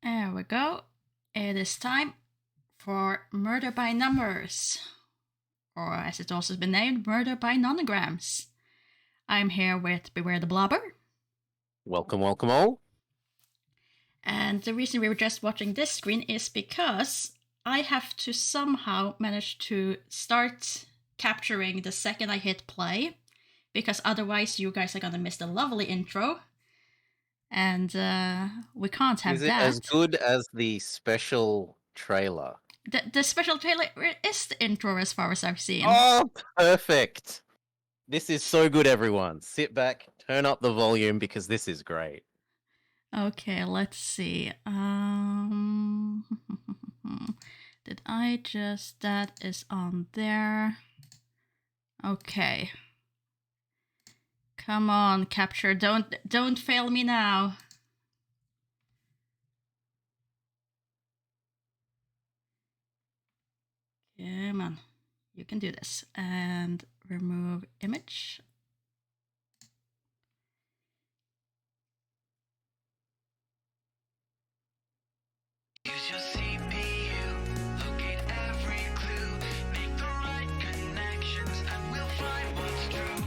There we go. It is time for Murder by Numbers, or as it's also been named, Murder by Nonograms. I'm here with Beware the Blobber. Welcome, welcome all. And the reason we were just watching this screen is because I have to somehow manage to start capturing the second I hit play, because otherwise you guys are gonna miss the lovely intro. And we can't have that. Is it as good as the special trailer? The special trailer is the intro as far as I've seen. Oh, perfect. This is so good, everyone. Sit back, turn up the volume, because this is great. Okay, let's see. Did I just... That is on there. Okay. Come on, capture. Don't fail me now. Come on. You can do this. And remove image. Use your CPU, locate every clue, make the right connections, and we'll find what's true.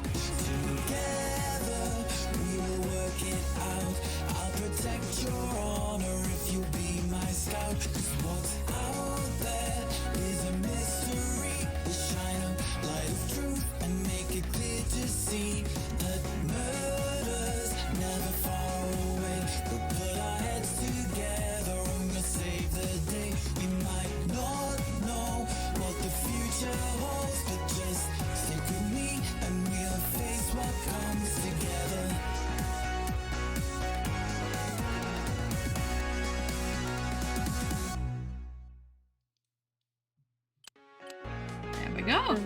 Together, we will work it out. I'll protect your honor if you be my scout. 'Cause what's out there is a mystery. We'll shine a light of truth and make it clear to see that murder's never far away. We'll put our heads together and we'll save the day. We might not know what the future holds, but just stick with me and we'll face what comes together. There we go.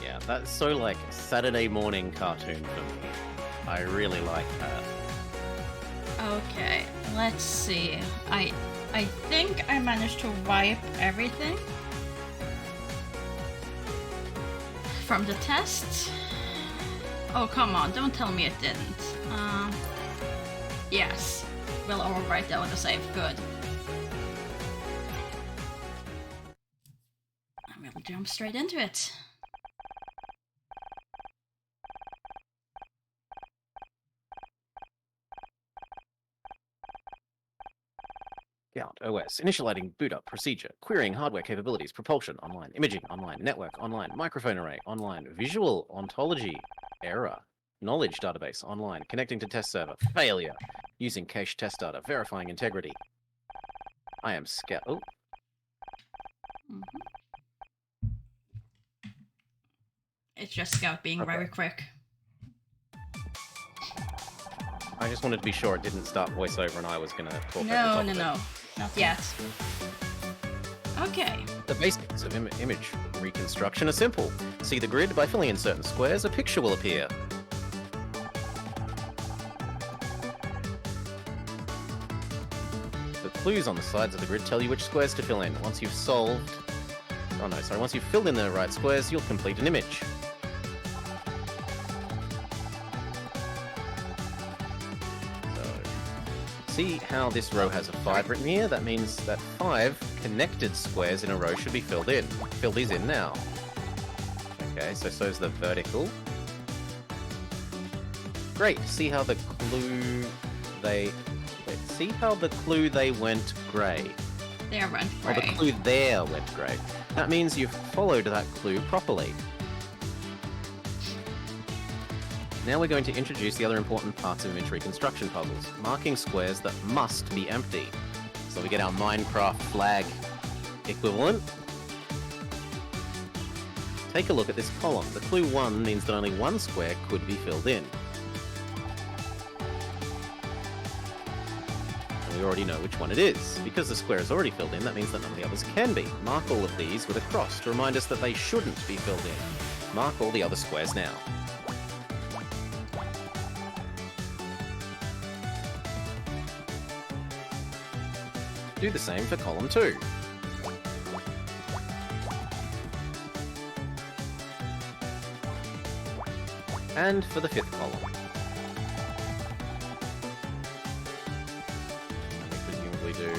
Yeah, that's so like Saturday morning cartoon for me. I really like that. Okay, let's see. I think I managed to wipe everything from the test. Oh, come on, don't tell me it didn't. Yes, we'll overwrite that on the save. Good. And we'll jump straight into it. Gout OS, initializing boot up procedure, querying hardware capabilities, propulsion online, imaging online, network online, microphone array online, visual ontology error, knowledge database online, connecting to test server, failure, using cache test data, verifying integrity. I am scared. Oh, It's just Scout being very quick. I just wanted to be sure it didn't start voiceover and I was going to talk over the top of it. No, not yet. Okay. The basics of image reconstruction are simple. See the grid? By filling in certain squares, a picture will appear. The clues on the sides of the grid tell you which squares to fill in. Once you've filled in the right squares, you'll complete an image. See how this row has a 5 written here? That means that 5 connected squares in a row should be filled in. Fill these in now. Okay, so's the vertical. Great. See how the clue they went grey. There went Oh, the grey. clue there went grey. That means you've followed that clue properly. Now we're going to introduce the other important parts of image reconstruction puzzles, marking squares that must be empty. So we get our Minecraft flag equivalent. Take a look at this column. The clue 1 means that only one square could be filled in. And we already know which one it is. Because the square is already filled in, that means that none of the others can be. Mark all of these with a cross to remind us that they shouldn't be filled in. Mark all the other squares now. Do the same for column 2. And for the 5th column. do...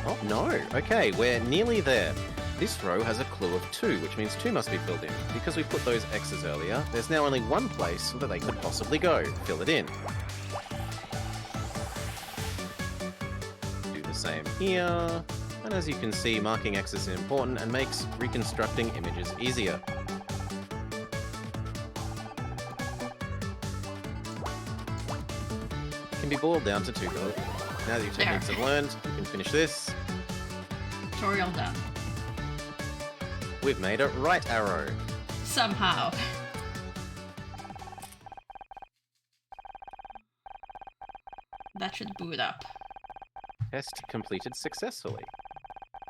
Oh, no. Okay, we're nearly there. This row has a clue of 2, which means 2 must be filled in. Because we put those X's earlier, there's now only one place that they could possibly go. Fill it in. Do the same here. And as you can see, marking X's is important and makes reconstructing images easier. It can be boiled down to 2 goals. Now that your techniques have learned, you can finish this. Tutorial done. We've made a right arrow. Somehow. That should boot up. Test completed successfully.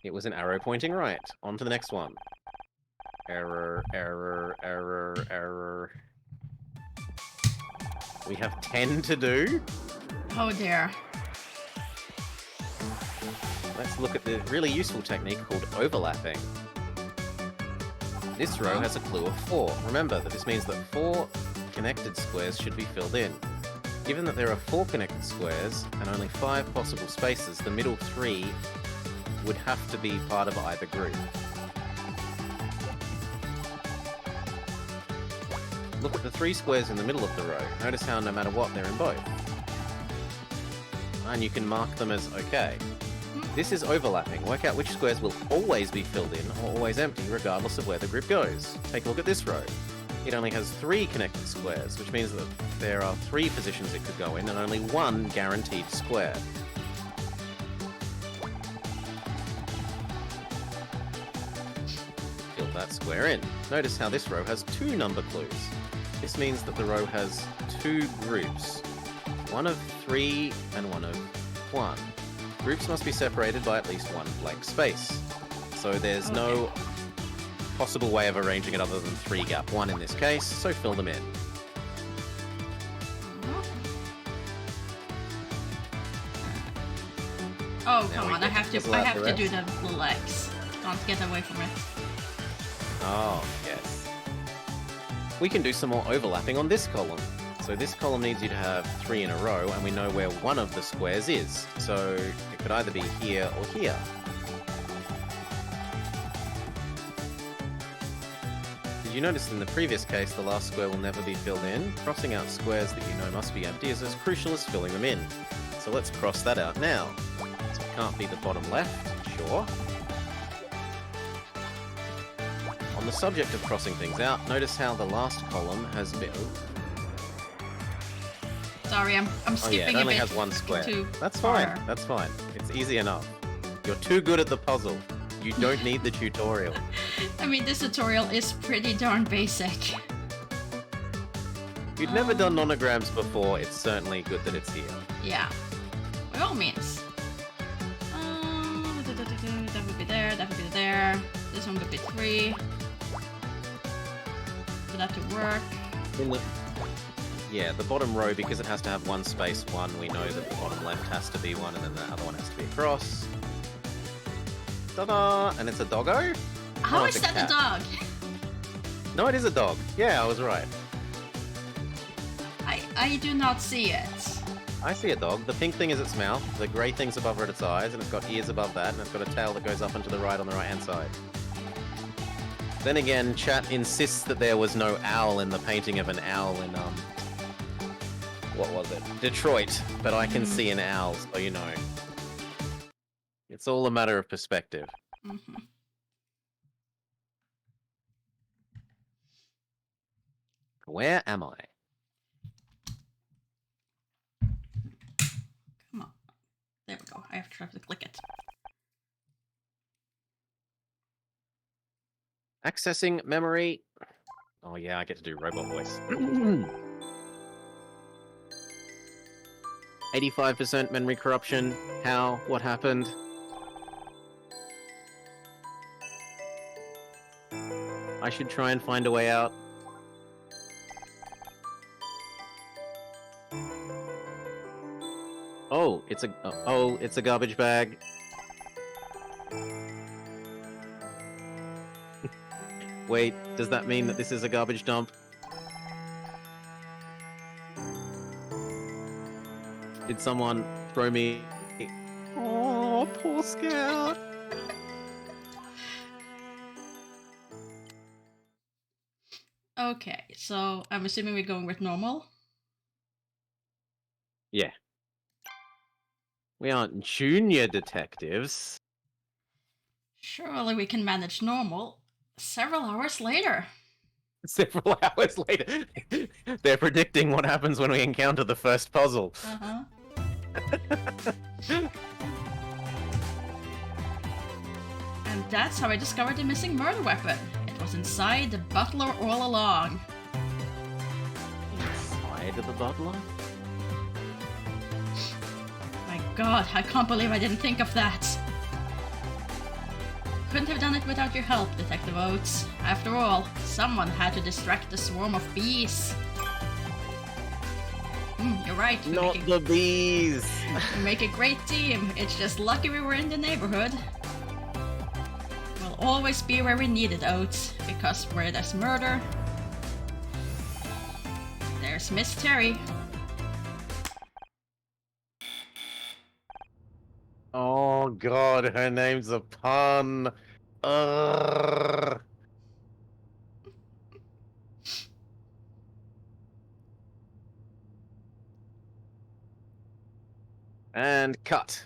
It was an arrow pointing right. On to the next one. Error, error, error, error. We have 10 to do. Oh dear. Let's look at the really useful technique called overlapping. This row has a clue of 4. Remember that this means that 4 connected squares should be filled in. Given that there are 4 connected squares and only 5 possible spaces, the middle 3 would have to be part of either group. Look at the 3 squares in the middle of the row. Notice how no matter what, they're in both. And you can mark them as okay. This is overlapping. Work out which squares will always be filled in or always empty, regardless of where the group goes. Take a look at this row. It only has 3 connected squares, which means that there are 3 positions it could go in and only 1 guaranteed square. Fill that square in. Notice how this row has 2 number clues. This means that the row has 2 groups. One of 3 and one of 1. Groups must be separated by at least 1 blank space. So there's no possible way of arranging it other than 3 gap 1 in this case, so fill them in. Oh, Now come we on, get I have to puzzle out the do rest. the little X. Can't get away from it. Oh, yes. We can do some more overlapping on this column. So this column needs you to have 3 in a row, and we know where one of the squares is. So it could either be here or here. Did you notice in the previous case the last square will never be filled in? Crossing out squares that you know must be empty is as crucial as filling them in. So let's cross that out now. So it can't be the bottom left, sure. On the subject of crossing things out, notice how the last column has been... Sorry, I'm Oh skipping yeah, it a only bit. has 1 square. too That's fine, far. that's fine. It's easy enough. You're too good at the puzzle. You don't need the tutorial. I mean, this tutorial is pretty darn basic. If you've never done nonograms before, it's certainly good that it's here. Yeah, by all means. That would be there, that would be there. This one would be 3. For that to work. In the... Yeah, the bottom row, because it has to have 1 space 1, we know that the bottom left has to be 1 and then the other one has to be across. Ta-da! And it's a doggo? How No, is it's a that a cat. dog? No, it is a dog. Yeah, I was right. I do not see it. I see a dog. The pink thing is its mouth, the grey thing's above it its eyes, and it's got ears above that, and it's got a tail that goes up and to the right on the right-hand side. Then again, chat insists that there was no owl in the painting of an owl in, what was it? Detroit. But I can see an owl, so you know. It's all a matter of perspective. Mhm. Where am I? Come on. There we go. I have to try to click it. Accessing memory. Oh yeah, I get to do robot voice. 85% memory corruption. How? What happened? I should try and find a way out. Oh, it's a garbage bag. Wait, does that mean that this is a garbage dump? Did someone throw me? Oh. Oh, poor Scout. Okay, so I'm assuming we're going with normal. Yeah. We aren't junior detectives. Surely we can manage normal. Several hours later. Several hours later, they're predicting what happens when we encounter the first puzzle. Uh-huh. And that's how I discovered the missing murder weapon. It was inside the butler all along. Inside of the butler? My god, I can't believe I didn't think of that. Couldn't have done it without your help, Detective Oates. After all, someone had to distract the swarm of bees. You're right. Not the bees! We make a great team. It's just lucky we were in the neighborhood. We'll always be where we need it, Oates, because where there's murder, there's Miss Terry. Oh god, her name's a pun. Urgh. And cut.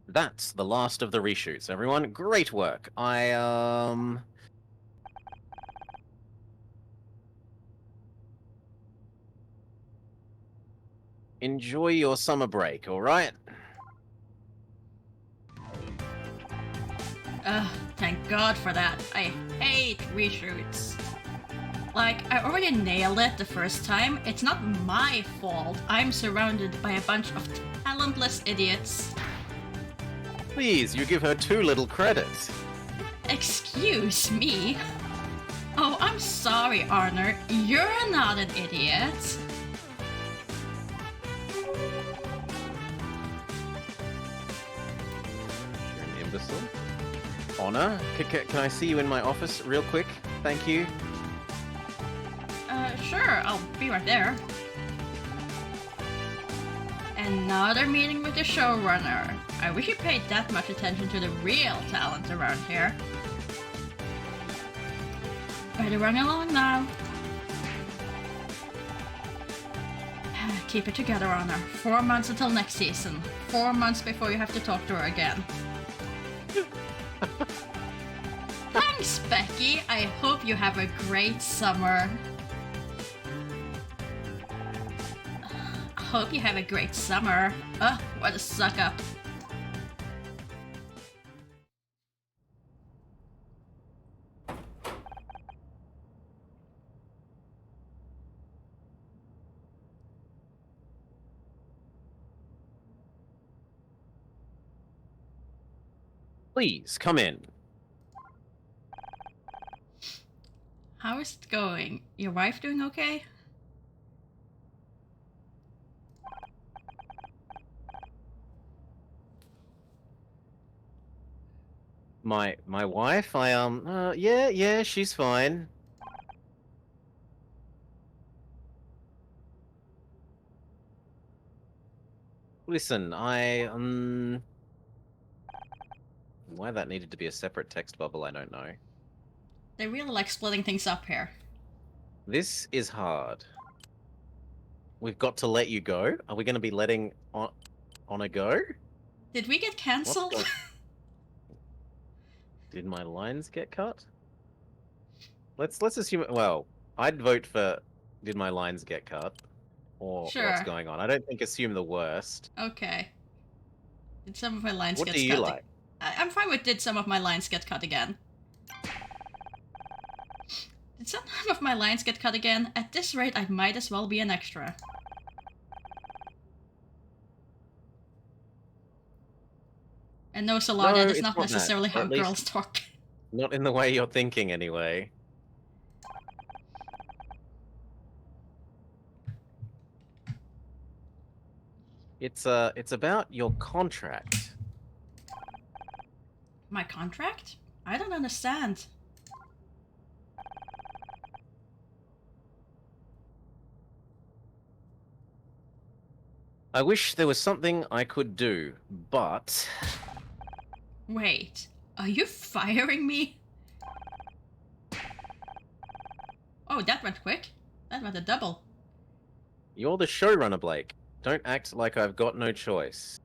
That's the last of the reshoots, everyone. Great work. Enjoy your summer break, alright? Thank God for that. I hate reshoots. Like, I already nailed it the first time. It's not my fault. I'm surrounded by a bunch of talentless idiots. Please, you give her too little credit. Excuse me? Oh, I'm sorry, Arner. You're not an idiot. You're an imbecile. Honor, can I see you in my office real quick? Thank you. Sure, I'll be right there. Another meeting with the showrunner. I wish you paid that much attention to the real talent around here. Better run along now. Keep it together, Honor. 4 months until next season. 4 months before you have to talk to her again. Thanks, Becky. I hope you have a great summer. Hope you have a great summer. What a suck up. Please, come in. How is it going? Your wife doing okay? My wife, yeah, she's fine. Listen, why that needed to be a separate text bubble, I don't know. They really like splitting things up here. This is hard. We've got to let you go? Are we going to be letting Honor go? Did we get cancelled? What the- Did my lines get cut? Let's assume. Well, I'd vote for did my lines get cut, or Sure. what's going on. I don't think assume the worst. Okay. Did some of my lines What get do you cut? like? I'm fine with did some of my lines get cut again. Did some of my lines get cut again? At this rate, I might as well be an extra. And no, Solar, No, that is it's not not that. necessarily how At least- girls talk. Not in the way you're thinking, anyway. It's about your contract. My contract? I don't understand. I wish there was something I could do, but Wait, are you firing me? Oh, that went quick. That went a double. you're the showrunner, Blake. Don't act like I've got no choice.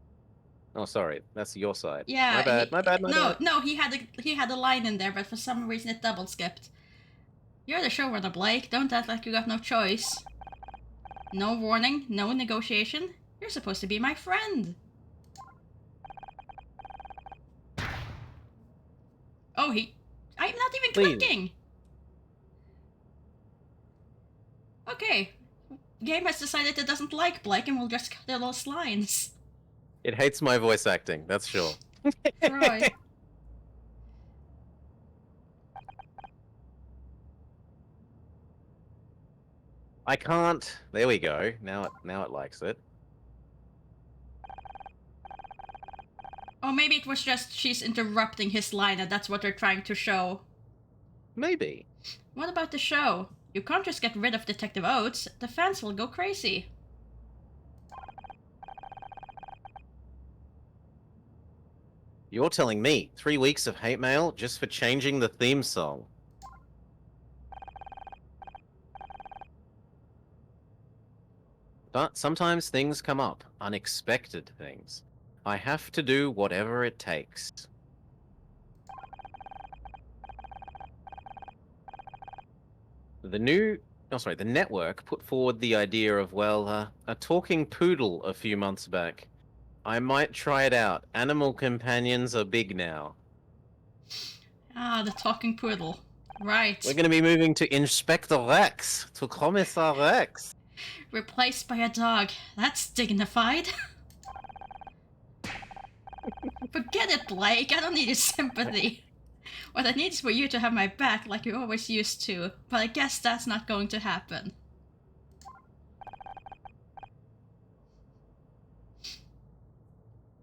Oh, sorry, that's your side. Yeah. my bad, my bad, my no, bad. no, he had a line in there, but for some reason it double skipped. You're the showrunner, Blake. Don't act like you got no choice. No warning, no negotiation. You're supposed to be my friend. Oh, I'm not even Please. clicking. Okay. Game has decided it doesn't like Blake and will just cut the little lines. It hates my voice acting, that's sure. Right. I can't. There we go. Now it likes it. Or maybe it was just she's interrupting his line and that's what they're trying to show. Maybe. What about the show? You can't just get rid of Detective Oates. The fans will go crazy. You're telling me 3 weeks of hate mail just for changing the theme song. But sometimes things come up, unexpected things. I have to do whatever it takes. The network put forward the idea of, well, a talking poodle a few months back. I might try it out. Animal companions are big now. Ah, the talking poodle. Right. We're going to be moving to Inspector Rex, to Commissar Rex. Replaced by a dog. That's dignified. Forget it, Blake. I don't need your sympathy. What I need is for you to have my back like you always used to. But I guess that's not going to happen.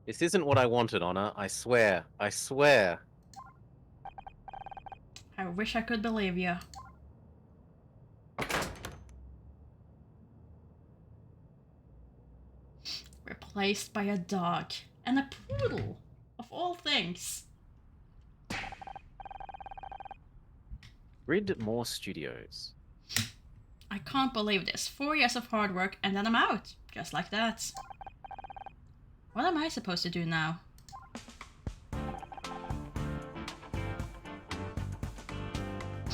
This isn't what I wanted, Honor. I swear. I swear. I wish I could believe you. Replaced by a dog. And a poodle. Of all things. Gridmore Studios. I can't believe this. 4 years of hard work and then I'm out. Just like that. What am I supposed to do now?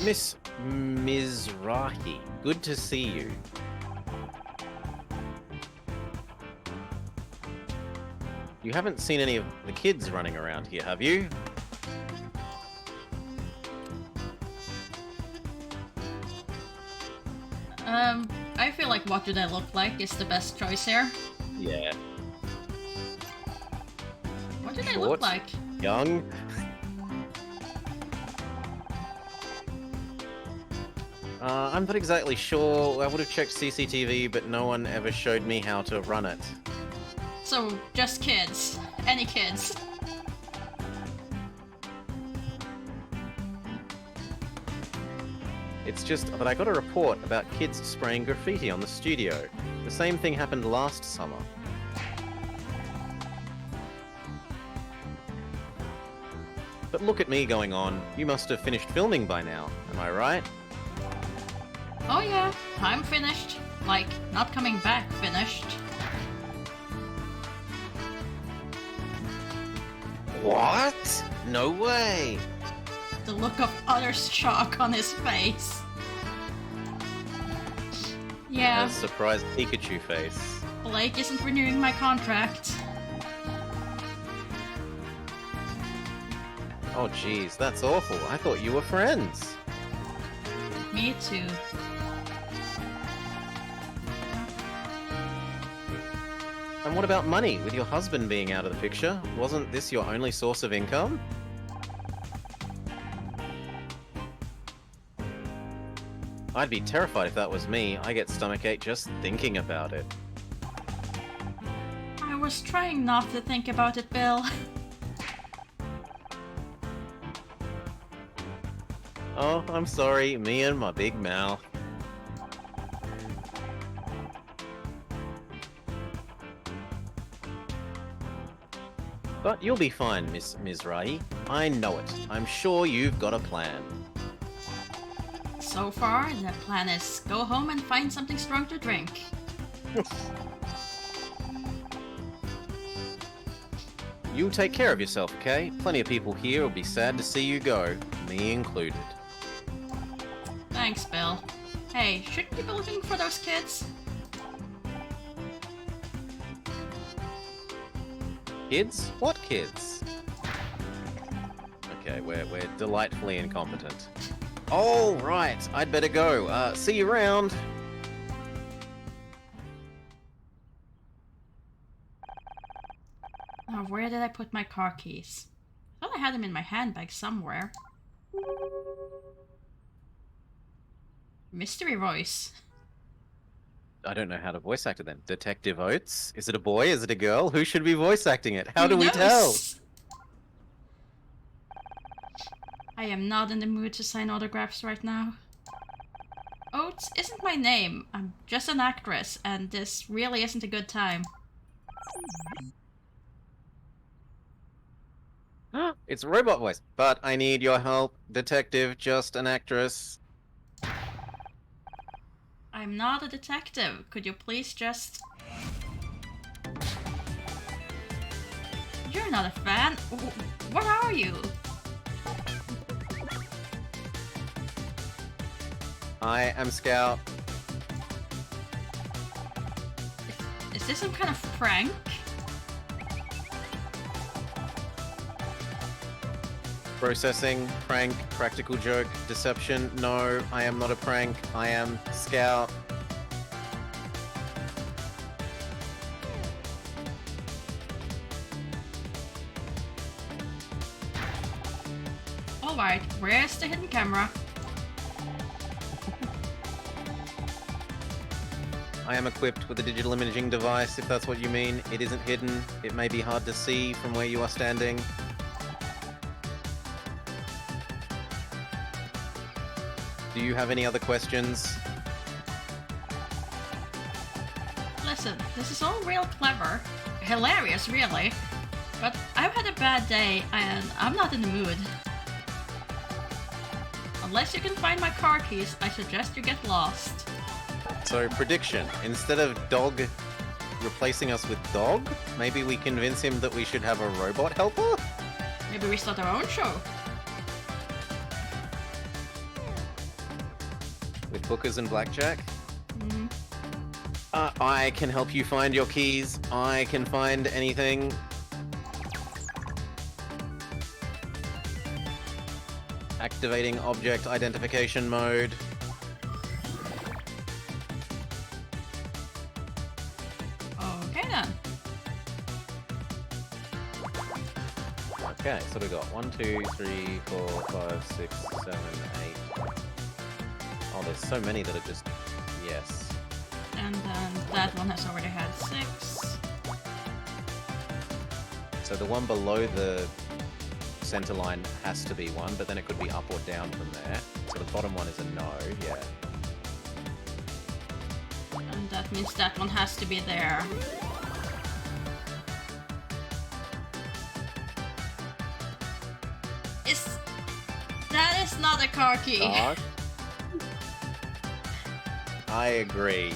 Miss Mizrahi, good to see you. You haven't seen any of the kids running around here, have you? I feel like what do they look like is the best choice here. Yeah. What do they Short. look like? Young? I'm not exactly sure. I would have checked CCTV, but no one ever showed me how to run it. So, just kids. Any kids. It's just that I got a report about kids spraying graffiti on the studio. The same thing happened last summer. But look at me going on. You must have finished filming by now, am I right? Oh yeah, I'm finished. Like, not coming back finished. What? No way! The look of utter shock on his face. Yeah, A surprised Pikachu face. Blake isn't renewing my contract. Oh jeez, that's awful. I thought you were friends. Me too. And what about money? With your husband being out of the picture, wasn't this your only source of income? I'd be terrified if that was me. I get stomachache just thinking about it. I was trying not to think about it, Bill. Oh, I'm sorry, me and my big mouth. But you'll be fine, Miss Mizrahi. I know it. I'm sure you've got a plan. So far, the plan is go home and find something strong to drink. You take care of yourself, okay? Plenty of people here will be sad to see you go, me included. Thanks, Bill. Hey, shouldn't you be looking for those kids? Kids? What kids? Okay, we're delightfully incompetent. Oh, right. I'd better go. See you around. Oh, where did I put my car keys? I thought I had them in my handbag somewhere. Mystery voice. I don't know how to voice act it then. Detective Oates? Is it a boy? Is it a girl? Who should be voice acting it? How Who do we tell? knows? I am not in the mood to sign autographs right now. Oates isn't my name. I'm just an actress, and this really isn't a good time. It's a robot voice. But I need your help. Detective, just an actress. I'm not a detective. Could you please just... You're not a fan. What are you? I am Scout. Is this some kind of prank? Processing, prank, practical joke, deception. No, I am not a prank. I am Scout. Alright, where's the hidden camera? I am equipped with a digital imaging device, if that's what you mean. It isn't hidden. It may be hard to see from where you are standing. Do you have any other questions? Listen, this is all real clever. Hilarious, really. But I've had a bad day, and I'm not in the mood. Unless you can find my car keys, I suggest you get lost. So, prediction. Instead of dog replacing us with dog, maybe we convince him that we should have a robot helper? Maybe we start our own show. With hookers and blackjack? Mhm. I can help you find your keys. I can find anything. Activating object identification mode. Okay then. Okay, so we got 1, 2, 3, 4, 5, 6, 7, 8. Oh, there's so many that are just... Yes. And then that one has already had 6. So the one below the center line has to be 1, but then it could be up or down from there. So the bottom one is a no, yeah. And that means that one has to be there. That is not a car key. Dog? I agree.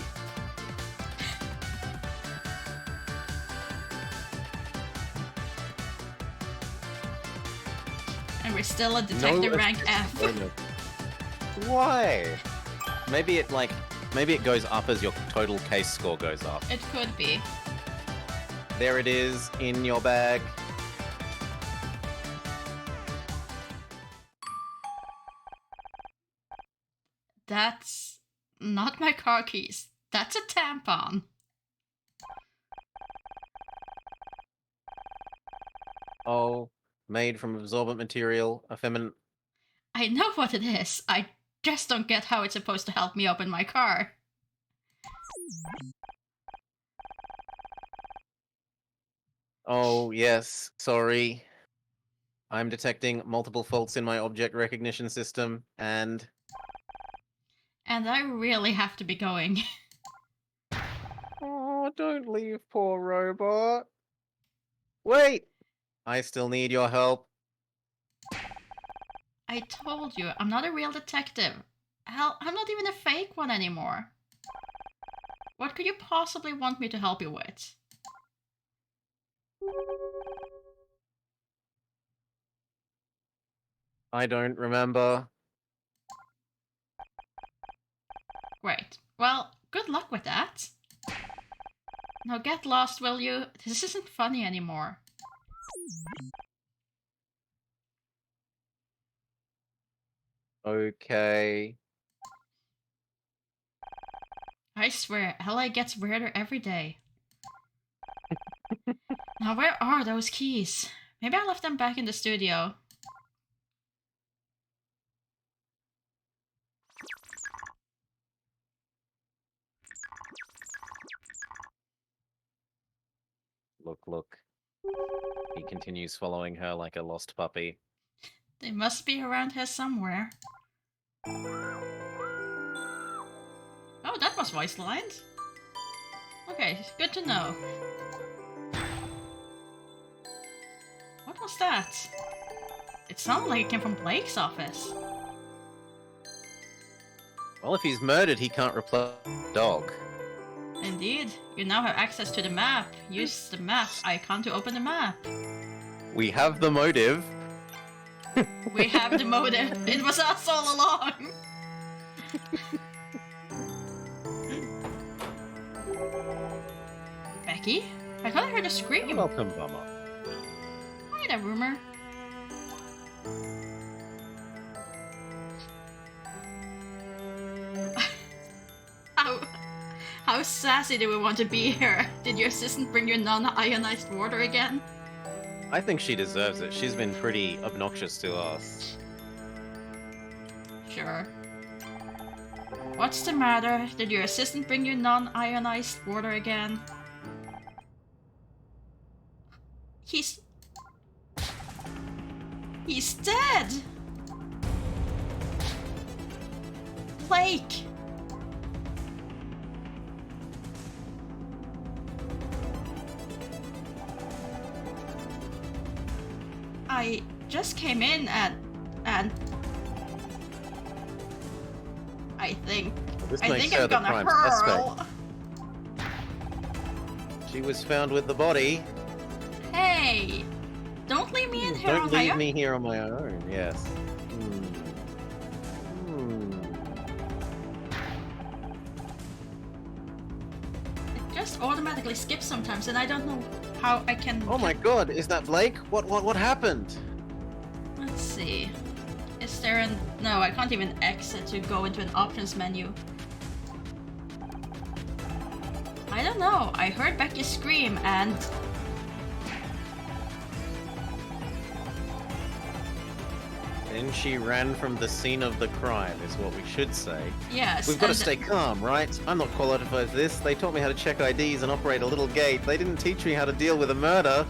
And we're still a detective rank F. Why? Maybe it goes up as your total case score goes up. It could be. There it is in your bag. That's not my car keys. That's a tampon. Oh, made from absorbent material, a feminine. I know what it is. I just don't get how it's supposed to help me open my car. Oh, yes, sorry. I'm detecting multiple faults in my object recognition system, and... And I really have to be going. Oh, don't leave poor robot. Wait! I still need your help. I told you, I'm not a real detective. Hell, I'm not even a fake one anymore. What could you possibly want me to help you with? I don't remember. Great. Well, good luck with that. Now get lost, will you? This isn't funny anymore. Okay. I swear, LA gets weirder every day. Now where are those keys? Maybe I left them back in the studio. Look. He continues following her like a lost puppy. They must be around here somewhere. Oh, that was voice lines. Okay, good to know. What was that? It sounded like it came from Blake's office. Well, if he's murdered, he can't replace the dog. Indeed, you now have access to the map. Use the map icon to open the map. We have the motive. We have the motive. It was us all along. Becky? I thought I heard a scream. Welcome, Bummer. Hi there, Rumor. How sassy do we want to be here? Did your assistant bring you non-ionized water again? I think she deserves it. She's been pretty obnoxious to us. Sure. What's the matter? Did your assistant bring you non-ionized water again? He's dead! Blake! I just came in and I think This I makes think her I'm the gonna prime hurl. suspect. She was found with the body. Hey! Don't leave me in here Don't on my leave own. me here on my own. Yes. It just automatically skips sometimes, and I don't know how I can. Oh my god, is that Blake? What happened? Let's see. Is there an? No, I can't even exit to go into an options menu. I don't know. I heard Becky scream and. Then she ran from the scene of the crime, is what we should say. Yes. We've got to and- stay calm, right? I'm not qualified for this. They taught me how to check IDs and operate a little gate. They didn't teach me how to deal with a murder.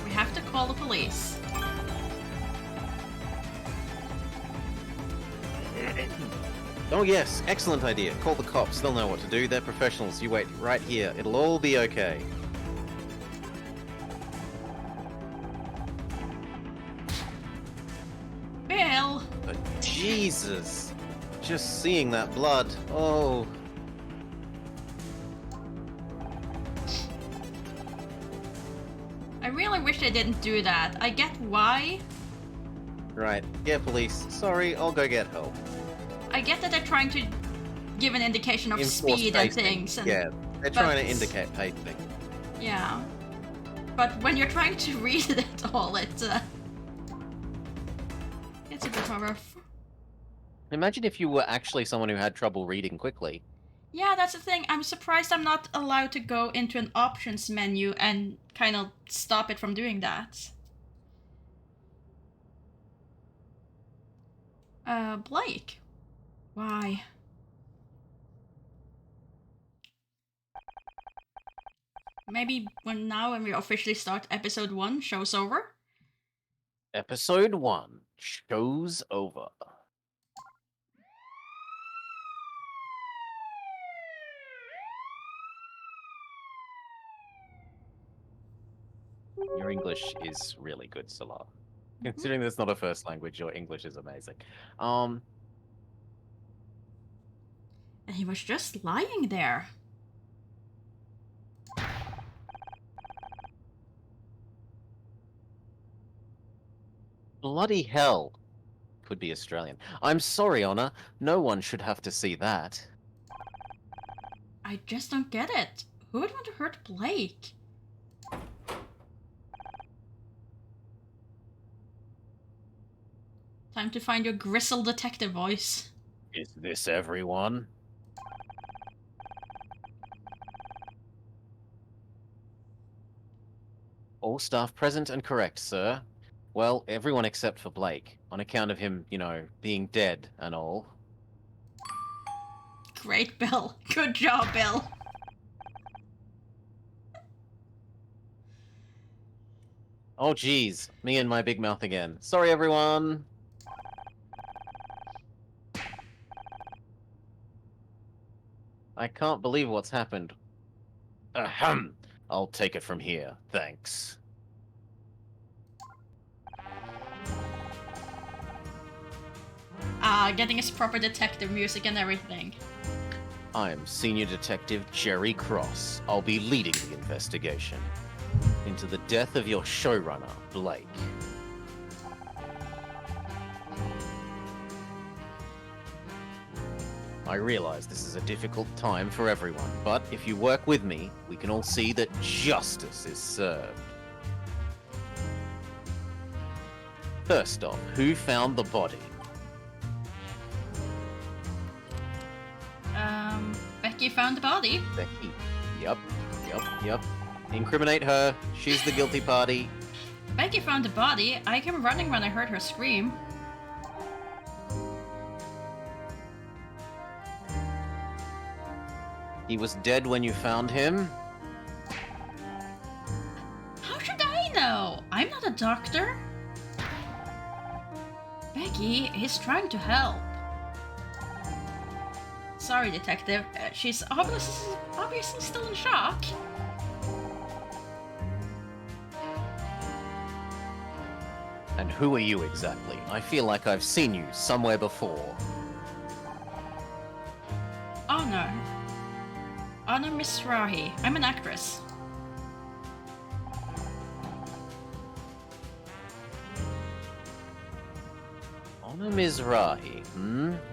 We have to call the police. Oh yes, excellent idea. Call the cops. They'll know what to do. They're professionals. You wait right here. It'll all be okay. Bill! But Jesus. Just seeing that blood. Oh. I really wish they didn't do that. I get why. Right. Yeah, police. Sorry, I'll go get help. I get that they're trying to give an indication of Enforced speed and pacing. things. And, Yeah, they're trying to but- indicate pacing. Yeah. But when you're trying to read it all, it's a bit more rough. Imagine if you were actually someone who had trouble reading quickly. Yeah, that's the thing. I'm surprised I'm not allowed to go into an options menu and kind of stop it from doing that. Blake. Why? Maybe when we officially start episode 1, show's over? Episode 1. Show's over. Your English is really good, Salah. Considering that's not a first language, your English is amazing. And he was just lying there. Bloody hell. Could be Australian. I'm sorry, Honor. No one should have to see that. I just don't get it. Who would want to hurt Blake? Time to find your gristle detective voice. Is this everyone? All staff present and correct, sir. Well, everyone except for Blake, on account of him, you know, being dead and all. Great, Bill. Good job, Bill. Oh, geez. Me and my big mouth again. Sorry, everyone. I can't believe what's happened. Ahem. I'll take it from here. Thanks. Getting his proper detective music and everything. I'm Senior Detective Jerry Cross. I'll be leading the investigation into the death of your showrunner, Blake. I realize this is a difficult time for everyone, but if you work with me, we can all see that justice is served. First off, who found the body? Becky found the body. Becky. Yep. Incriminate her. She's the guilty party. Becky found the body. I came running when I heard her scream. He was dead when you found him? How should I know? I'm not a doctor. Becky is trying to help. Sorry, detective. She's obviously still in shock. And who are you exactly? I feel like I've seen you somewhere before. Honor. Honor Mizrahi. I'm an actress. Honor Mizrahi.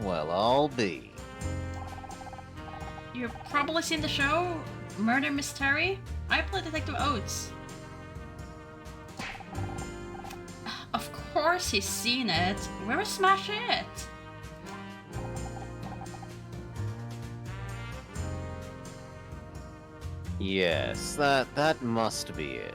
Well, I'll be. You've probably seen the show Murder Mystery. I play Detective Oates. Of course he's seen it. Where is Smash It? Yes, that must be it.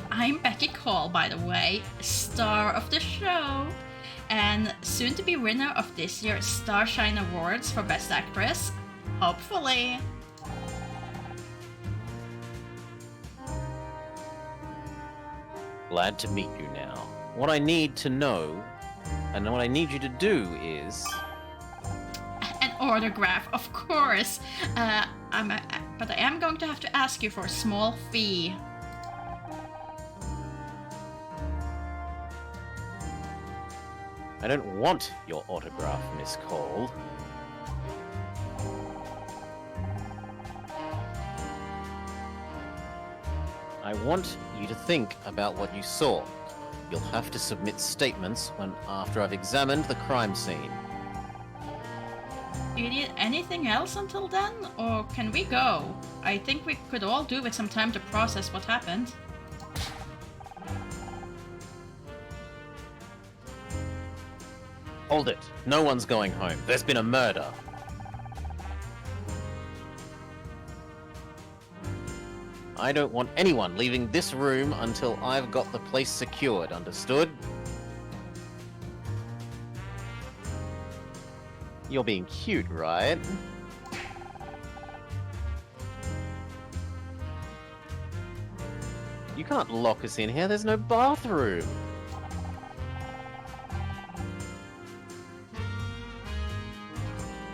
I'm Becky Cole, by the way, star of the show, and soon to be winner of this year's Starshine Awards for Best Actress. Hopefully. Glad to meet you now. What I need to know, and what I need you to do is... An autograph, of course. But I am going to have to ask you for a small fee. I don't want your autograph, Miss Cole. I want you to think about what you saw. You'll have to submit statements after I've examined the crime scene. Do you need anything else until then, or can we go? I think we could all do with some time to process what happened. Hold it. No one's going home. There's been a murder. I don't want anyone leaving this room until I've got the place secured, understood? You're being cute, right? You can't lock us in here, there's no bathroom.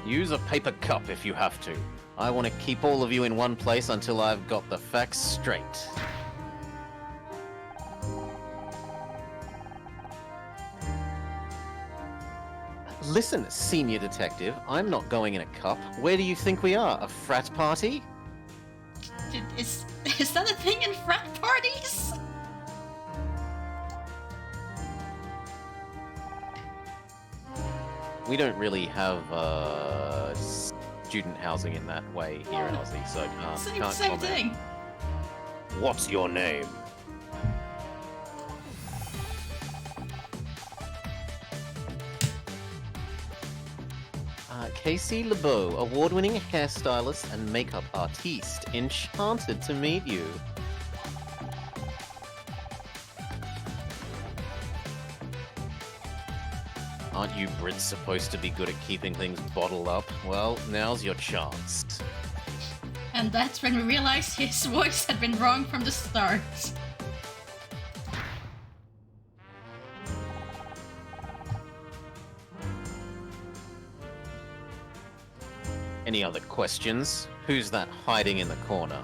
Use a paper cup if you have to. I want to keep all of you in one place until I've got the facts straight. Listen, senior detective, I'm not going in a cup. Where do you think we are? A frat party? Dude, is that a thing in frat parties? We don't really have student housing in that way here in Aussie, so can't Same comment. thing. What's your name? Casey LeBeau, award-winning hairstylist and makeup artiste. Enchanted to meet you. Aren't you Brits supposed to be good at keeping things bottled up? Well, now's your chance. And that's when we realized his voice had been wrong from the start. Any other questions? Who's that hiding in the corner?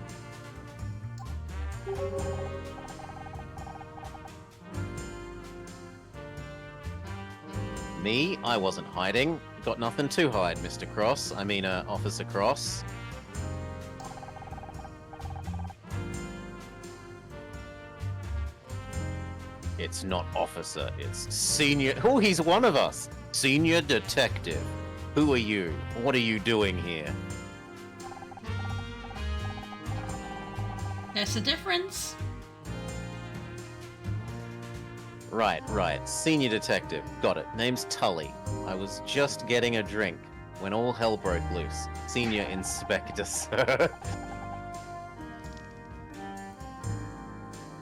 Me? I wasn't hiding. Got nothing to hide, Mr. Cross. I mean, Officer Cross. It's not officer, it's senior. Oh, he's one of us! Senior detective. Who are you? What are you doing here? There's a difference. Right. Senior detective. Got it. Name's Tully. I was just getting a drink when all hell broke loose. Senior inspector, sir.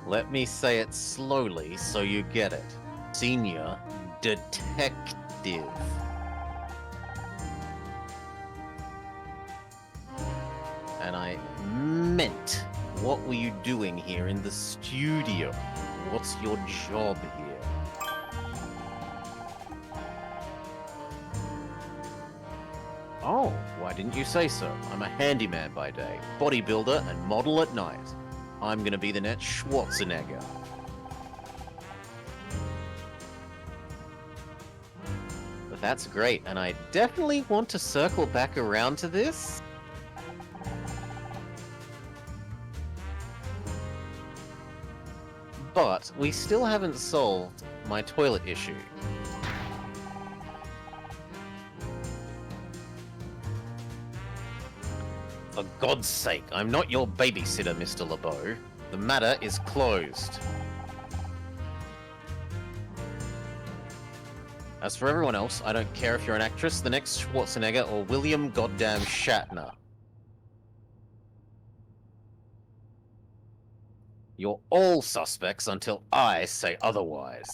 Let me say it slowly so you get it. Senior detective. And I meant, what were you doing here in the studio? What's your job here? Oh, why didn't you say so? I'm a handyman by day, bodybuilder and model at night. I'm gonna be the next Schwarzenegger. But that's great, and I definitely want to circle back around to this. But we still haven't solved my toilet issue. For God's sake, I'm not your babysitter, Mr. LeBeau. The matter is closed. As for everyone else, I don't care if you're an actress, the next Schwarzenegger, or William Goddamn Shatner. You're all suspects until I say otherwise.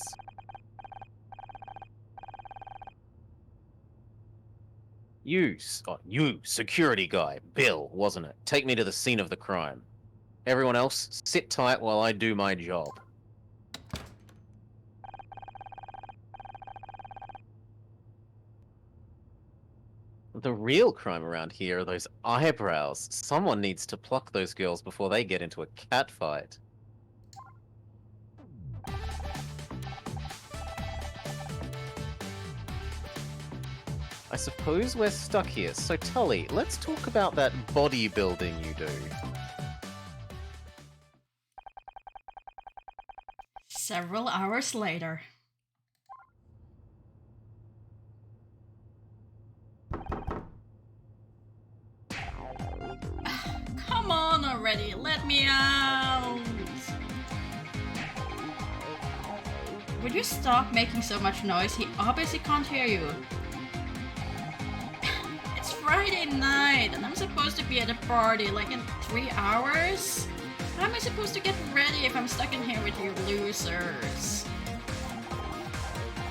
You, security guy, Bill, wasn't it? Take me to the scene of the crime. Everyone else, sit tight while I do my job. The real crime around here are those eyebrows. Someone needs to pluck those girls before they get into a catfight. I suppose we're stuck here, so Tully, let's talk about that bodybuilding you do. Several hours later. Come on already, let me out! Would you stop making so much noise? He obviously can't hear you. It's Friday night and I'm supposed to be at a party like in 3 hours? How am I supposed to get ready if I'm stuck in here with you losers?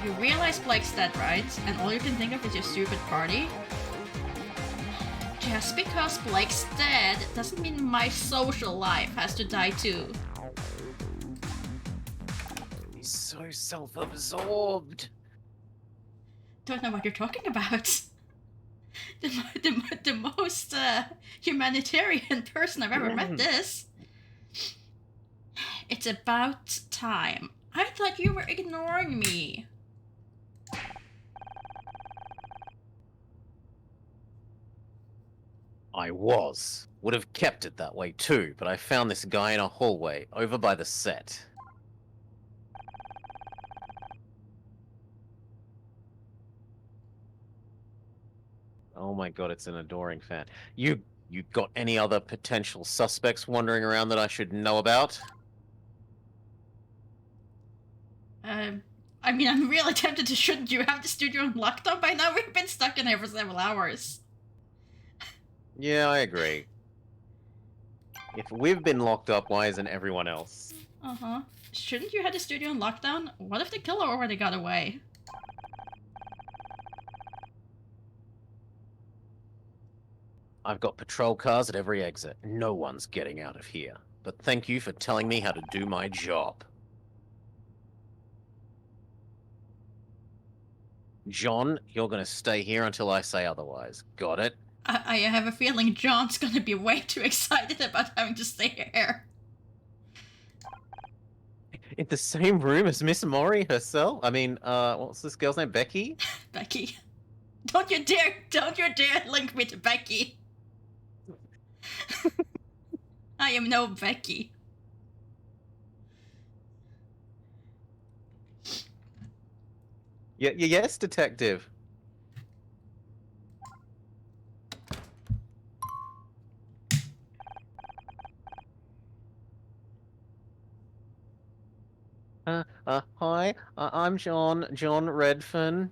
You realize Blake's dead, right? And all you can think of is your stupid party? Just because Blake's dead doesn't mean my social life has to die too. He's so self-absorbed. Don't know what you're talking about. the most humanitarian person I've ever met. This. It's about time. I thought you were ignoring me. I was. Would have kept it that way too, but I found this guy in a hallway over by the set. Oh my god, it's an adoring fan. You got any other potential suspects wandering around that I should know about? I mean, I'm really tempted to shouldn't you have the studio on lockdown by now? We've been stuck in here for several hours. Yeah, I agree. If we've been locked up, why isn't everyone else? Uh-huh. Shouldn't you have the studio on lockdown? What if the killer already got away? I've got patrol cars at every exit. No one's getting out of here. But thank you for telling me how to do my job. John, you're gonna stay here until I say otherwise. Got it? I have a feeling John's gonna be way too excited about having to stay here. In the same room as Miss Mori herself? I mean, what's this girl's name? Becky? Becky. Don't you dare link me to Becky. I am no Becky. Yes, detective. Hi, I'm John Redfern.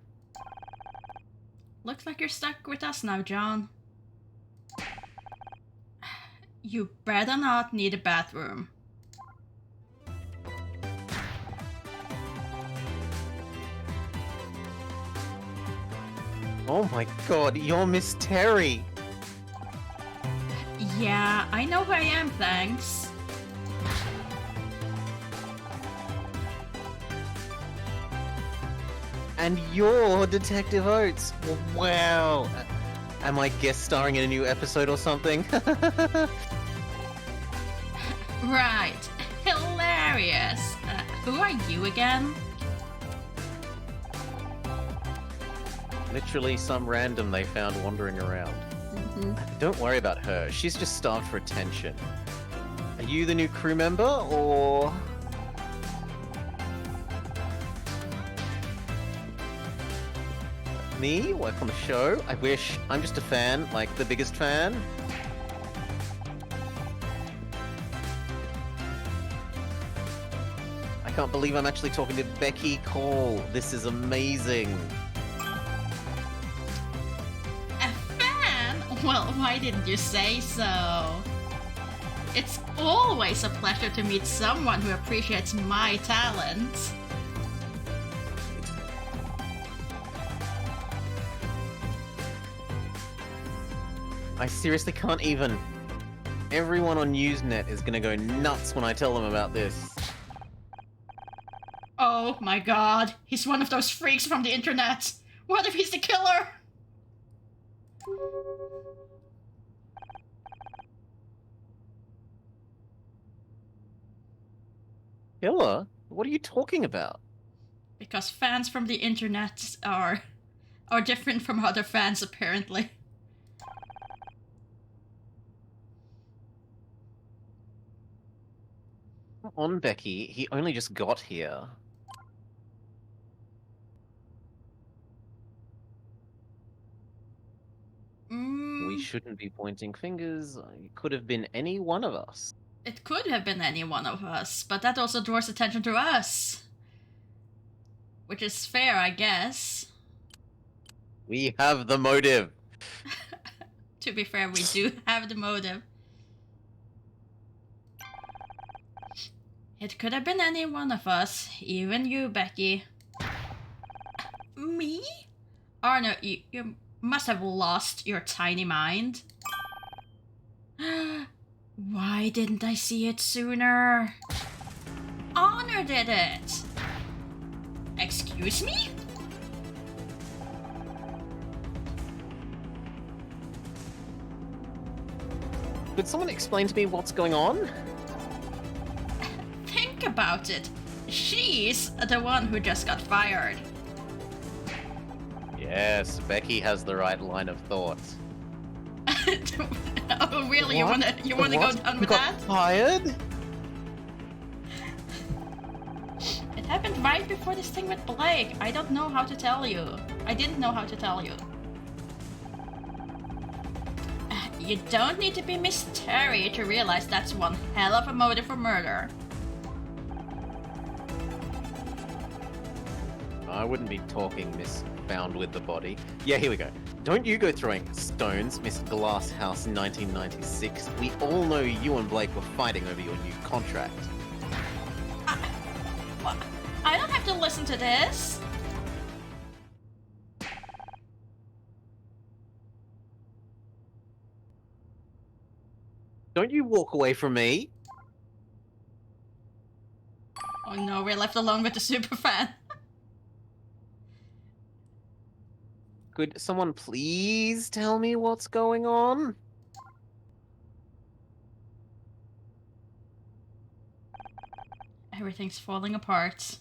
Looks like you're stuck with us now, John. You better not need a bathroom. Oh my god, you're Miss Terry! Yeah, I know who I am, thanks. And you're Detective Oates! Wow! Am I guest starring in a new episode or something? Right. Hilarious. Who are you again? Literally some random they found wandering around. Don't worry about her, she's just starved for attention. Are you the new crew member, or...? Me? Work on the show? I wish. I'm just a fan, like the biggest fan. I can't believe I'm actually talking to Becky Cole. This is amazing. A fan? Well, why didn't you say so? It's always a pleasure to meet someone who appreciates my talent. I seriously can't even. Everyone on Usenet is gonna go nuts when I tell them about this. Oh my god, he's one of those freaks from the internet. What if he's the killer? Killer? What are you talking about? Because fans from the internet are different from other fans, apparently. Come on, Becky. He only just got here. We shouldn't be pointing fingers. It could have been any one of us. It could have been any one of us, but that also draws attention to us. Which is fair, I guess. We have the motive. To be fair, we do have the motive. It could have been any one of us, even you, Becky. Me? Arno, you must have lost your tiny mind. Why didn't I see it sooner? Honor did it! Excuse me? Could someone explain to me what's going on? Think about it. She's the one who just got fired. Yes, Becky has the right line of thought. Oh, really? You What? wanna go What? down You with got that? fired? It happened right before this thing with Blake. I don't know how to tell you. I didn't know how to tell you. You don't need to be Miss Terry to realize that's one hell of a motive for murder. I wouldn't be talking, Miss Found with the Body. Yeah, here we go. Don't you go throwing stones, Miss Glasshouse 1996. We all know you and Blake were fighting over your new contract. What? I don't have to listen to this. Don't you walk away from me? Oh no, we're left alone with the superfan. Could someone please tell me what's going on? Everything's falling apart.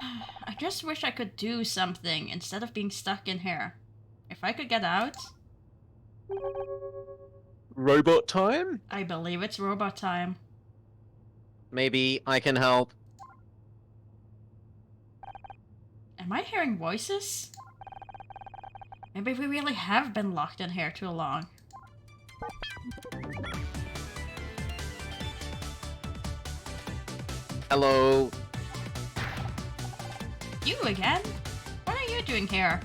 I just wish I could do something instead of being stuck in here. If I could get out, Robot time? I believe it's robot time. Maybe I can help. Am I hearing voices? Maybe we really have been locked in here too long. Hello? You again? What are you doing here?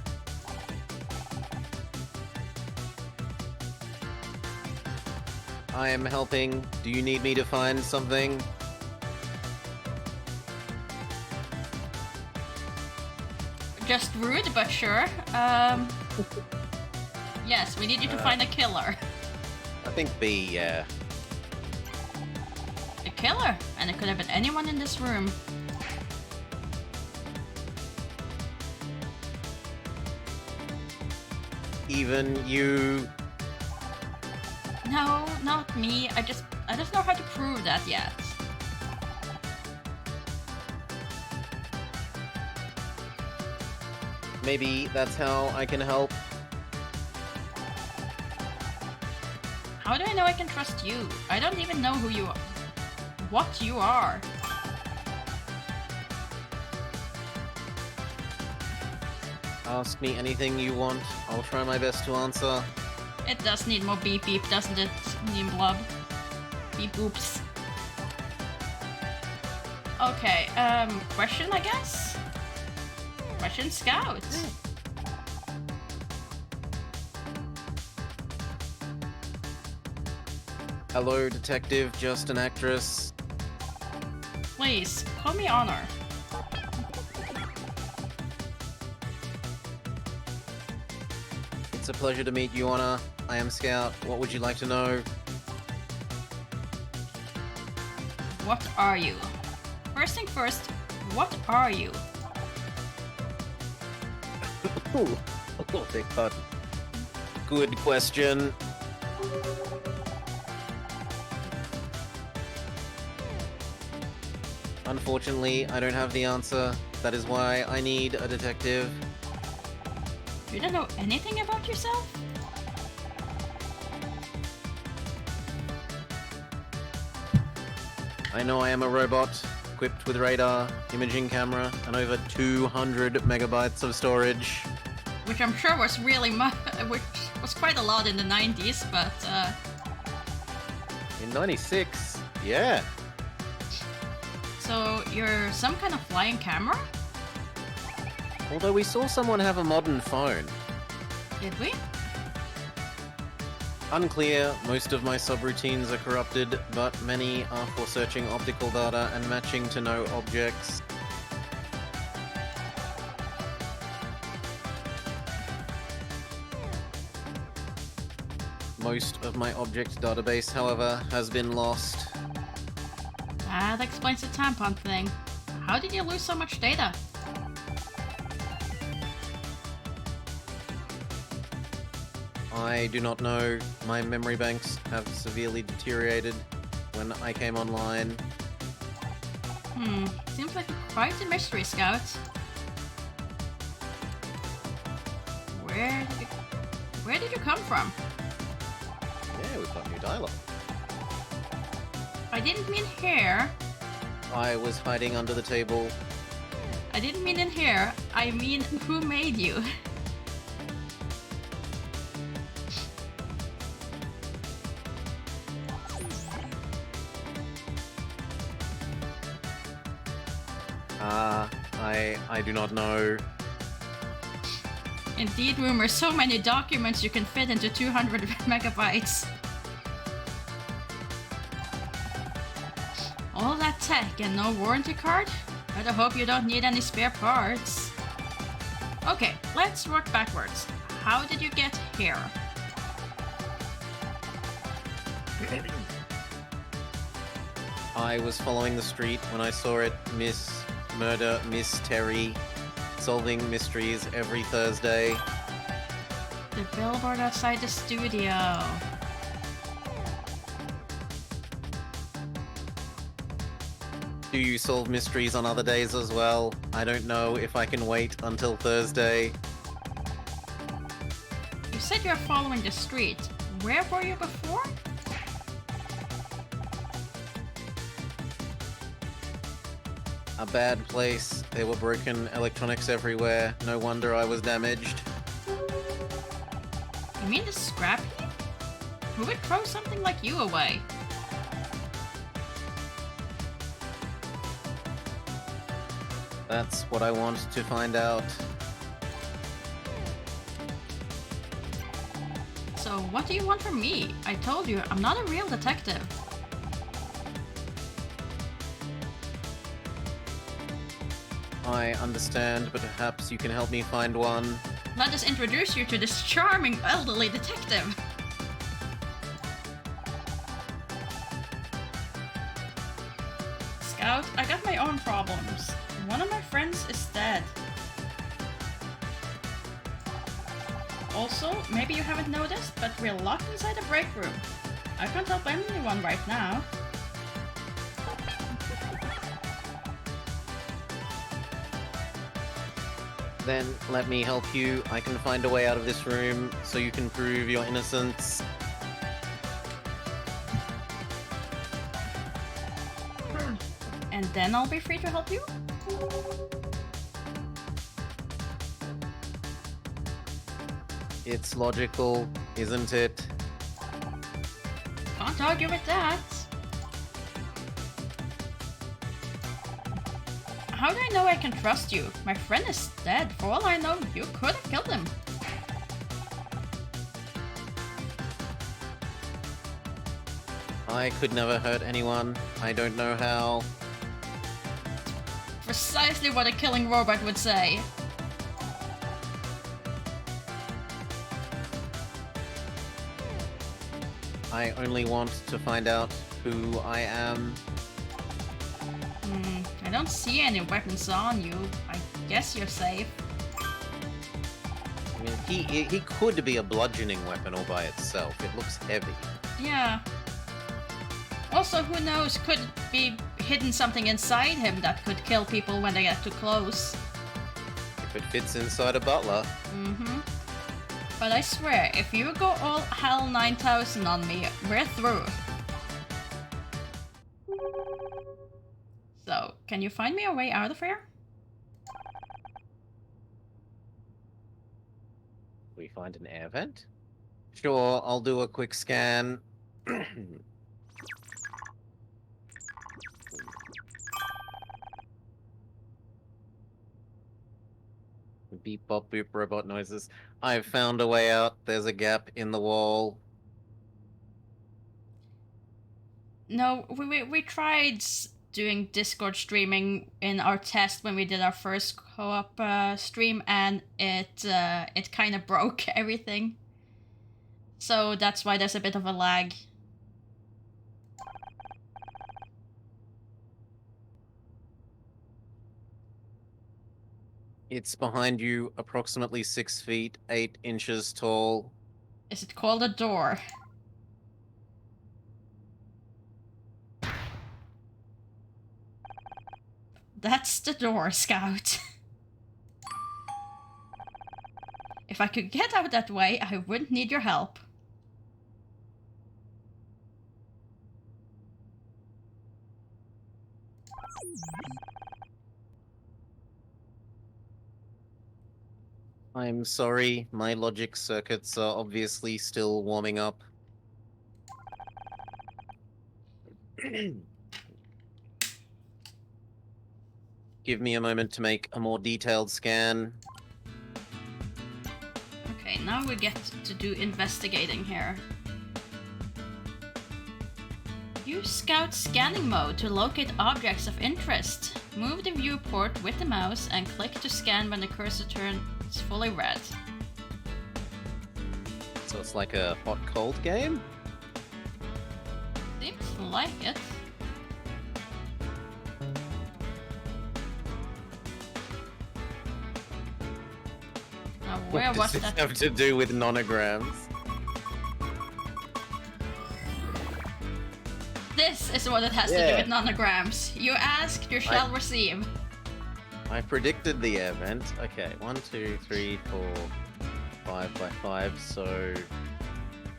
I am helping. Do you need me to find something? Just rude, but sure. Yes, we need you to find a killer. I think B, yeah. A killer? And it could have been anyone in this room. Even you. No, not me. I just don't know how to prove that yet. Maybe that's how I can help. How do I know I can trust you? I don't even know who you are. What you are. Ask me anything you want. I'll try my best to answer. It does need more beep beep, doesn't it, Nimblub? Beep boops. Okay, question, I guess? Question Scout. Hello, detective, just an actress. Please, call me Honor. It's a pleasure to meet you, Honor. I am Scout. What would you like to know? What are you? First thing first, what are you? Oh, beg pardon. Good question. Unfortunately, I don't have the answer. That is why I need a detective. You don't know anything about yourself? I know I am a robot, equipped with radar, imaging camera, and over 200 megabytes of storage. Which I'm sure was really which was quite a lot in the 90s, but In 96, yeah. so you're some kind of flying camera? Although we saw someone have a modern phone. Did we? Unclear, most of my subroutines are corrupted, but many are for searching optical data and matching to no objects. Most of my object database, however, has been lost. That explains the tampon thing. How did you lose so much data? I do not know. My memory banks have severely deteriorated when I came online. Seems like quite a mystery, Scout. Where did you come from? Yeah, we've got new dialogue. I didn't mean here. I was hiding under the table. I didn't mean in here. I mean, who made you? I do not know. Indeed, rumor, so many documents you can fit into 200 megabytes. All that tech and no warranty card? Better hope you don't need any spare parts. Okay, let's work backwards. How did you get here? I was following the street when I saw it. Miss Murder, Miss Terry, solving mysteries every Thursday. The billboard outside the studio. Do you solve mysteries on other days as well? I don't know if I can wait until Thursday. You said you're following the street. Where were you before? A bad place. There were broken electronics everywhere. No wonder I was damaged. You mean the scrap heap? Who would throw something like you away? That's what I want to find out. So what do you want from me? I told you, I'm not a real detective. I understand, but perhaps you can help me find one. Let us introduce you to this charming elderly detective. Scout, I got my own problems. One of my friends is dead. Also, maybe you haven't noticed, but we're locked inside the break room. I can't help anyone right now. Then let me help you. I can find a way out of this room so you can prove your innocence. And then I'll be free to help you? It's logical, isn't it? Can't argue with that. How do I know I can trust you? My friend is dead. For all I know, you could have killed him. I could never hurt anyone. I don't know how. Precisely what a killing robot would say. I only want to find out who I am. I don't see any weapons on you. I guess you're safe. I mean, he could be a bludgeoning weapon all by itself. It looks heavy. Yeah. Also, who knows, could be hidden something inside him that could kill people when they get too close. If it fits inside a butler. But I swear, if you go all HAL 9000 on me, we're through. So, can you find me a way out of here? We find an air vent? Sure, I'll do a quick scan. Beep bop boop robot noises. I've found a way out. There's a gap in the wall. No, we tried doing Discord streaming in our test when we did our first co-op stream, and it kind of broke everything. So that's why there's a bit of a lag. It's behind you, approximately 6 feet, 8 inches tall. Is it called a door? That's the door, Scout. If I could get out that way, I wouldn't need your help. I'm sorry, my logic circuits are obviously still warming up. Give me a moment to make a more detailed scan. Okay, now we get to do investigating here. Use Scout scanning mode to locate objects of interest. Move the viewport with the mouse and click to scan when the cursor turns fully red. So it's like a hot-cold game? Seems like it. Now, where What was does this that? have to do with nonograms? This is what it has to do Yeah. with nonograms. You ask, you shall receive. I predicted the air vent. Okay, 1, 2, 3, 4, 5 by 5, so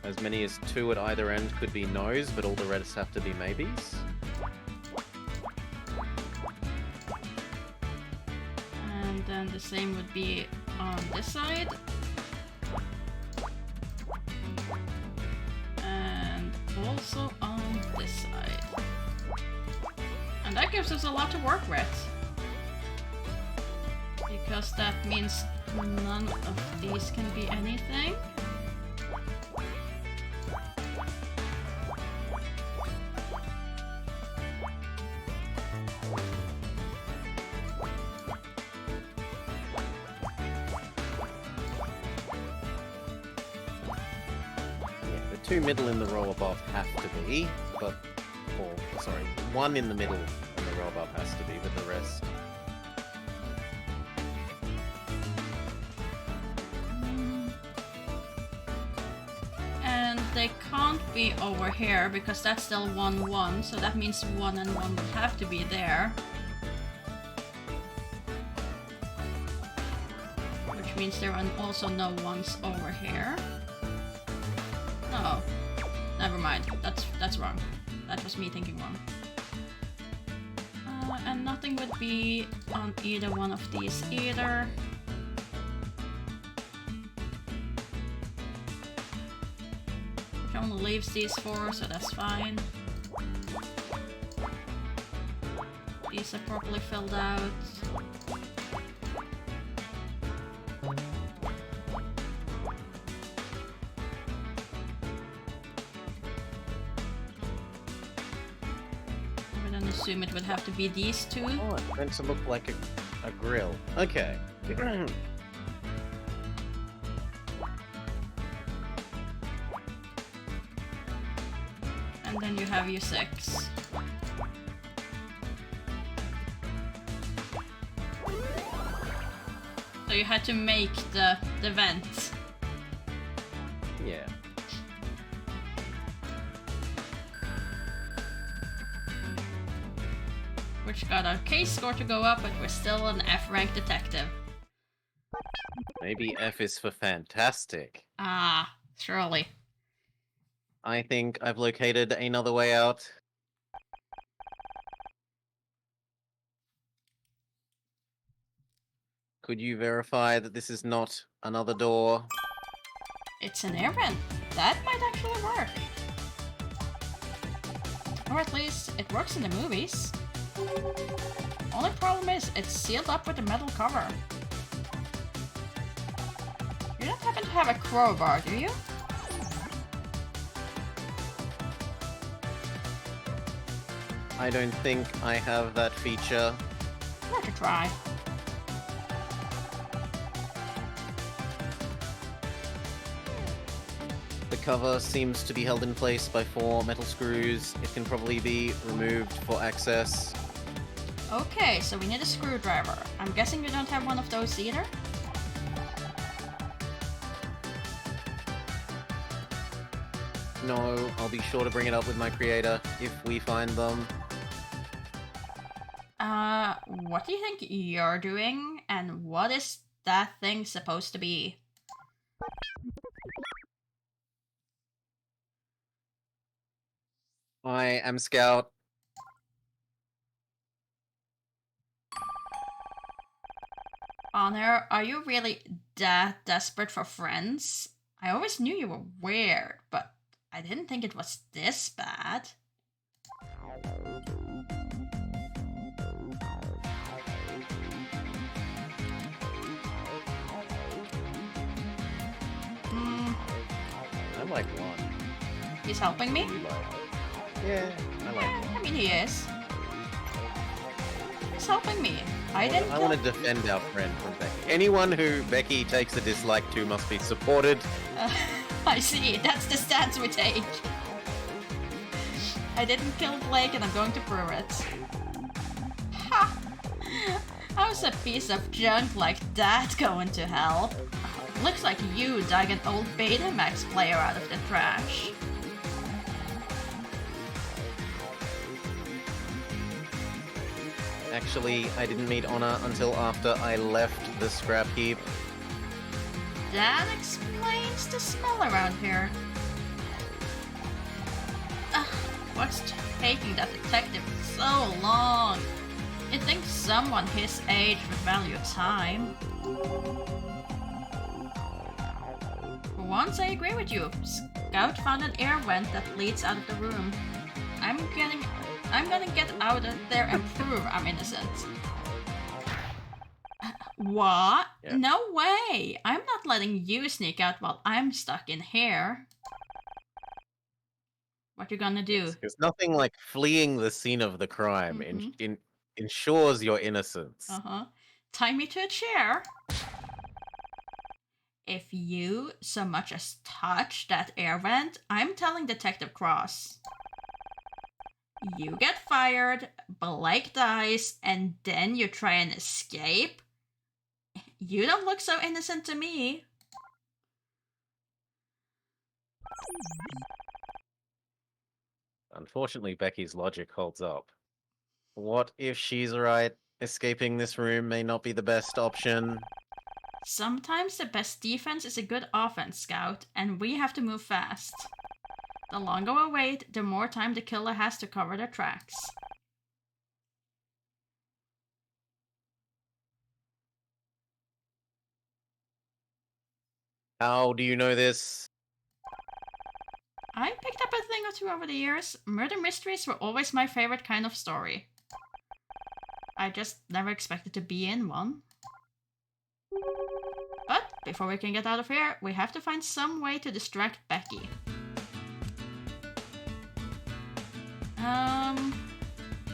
as many as 2 at either end could be no's, but all the rest have to be maybes. And then the same would be on this side. And also on this side. And that gives us a lot to work with. Because that means none of these can be anything. Yeah, the 2 middle in the row above have to be, but... Or, sorry, 1 in the middle and the row above has to be, but the rest... And they can't be over here because that's still 1, 1, so that means 1 and 1 would have to be there. Which means there are also no 1s over here. No. Never mind. That's wrong. That was me thinking wrong. And nothing would be on either one of these either. Which only leaves these 4, so that's fine. These are properly filled out. I would then assume it would have to be these 2. Oh, it's meant to look like a grill. Okay. And then you have your 6. So you had to make the vent. Yeah. Which got our case score to go up, but we're still an F-rank detective. Maybe F is for fantastic. Ah, surely. I think I've located another way out. Could you verify that this is not another door? It's an air vent. That might actually work. Or at least, it works in the movies. Only problem is, it's sealed up with a metal cover. You don't happen to have a crowbar, do you? I don't think I have that feature. Worth a try. The cover seems to be held in place by 4 metal screws. It can probably be removed for access. Okay, so we need a screwdriver. I'm guessing you don't have one of those either? No, I'll be sure to bring it up with my creator if we find them. What do you think you're doing, and what is that thing supposed to be? I am Scout. Honor, are you really that desperate for friends? I always knew you were weird, but I didn't think it was this bad. Hmm, I like one. he's helping me? You like? Yeah, I like Yeah, one. I mean he is. He's helping me. I didn't I kill- want to defend our friend from Becky. Anyone who Becky takes a dislike to must be supported. I see, that's the stance we take. I didn't kill Blake and I'm going to prove it. Ha! How's a piece of junk like that going to help? Looks like you dug an old Betamax player out of the trash. Actually, I didn't meet Honor until after I left the scrap heap. That explains the smell around here. Ugh, what's taking that detective so long? You'd think someone his age would value time. For once, I agree with you. Scout found an air vent that leads out of the room. I'm gonna get out of there and prove I'm innocent. What? Yeah. No way! I'm not letting you sneak out while I'm stuck in here. What you gonna do? There's nothing like fleeing the scene of the crime ensures your innocence. Uh-huh. Tie me to a chair. If you so much as touch that air vent, I'm telling Detective Cross. You get fired, Blake dies, and then you try and escape? You don't look so innocent to me. Unfortunately, Becky's logic holds up. What if she's right? Escaping this room may not be the best option. Sometimes the best defense is a good offense, Scout, and we have to move fast. The longer we wait, the more time the killer has to cover their tracks. How do you know this? I picked up a thing or two over the years. Murder mysteries were always my favorite kind of story. I just never expected to be in one. But before we can get out of here, we have to find some way to distract Becky.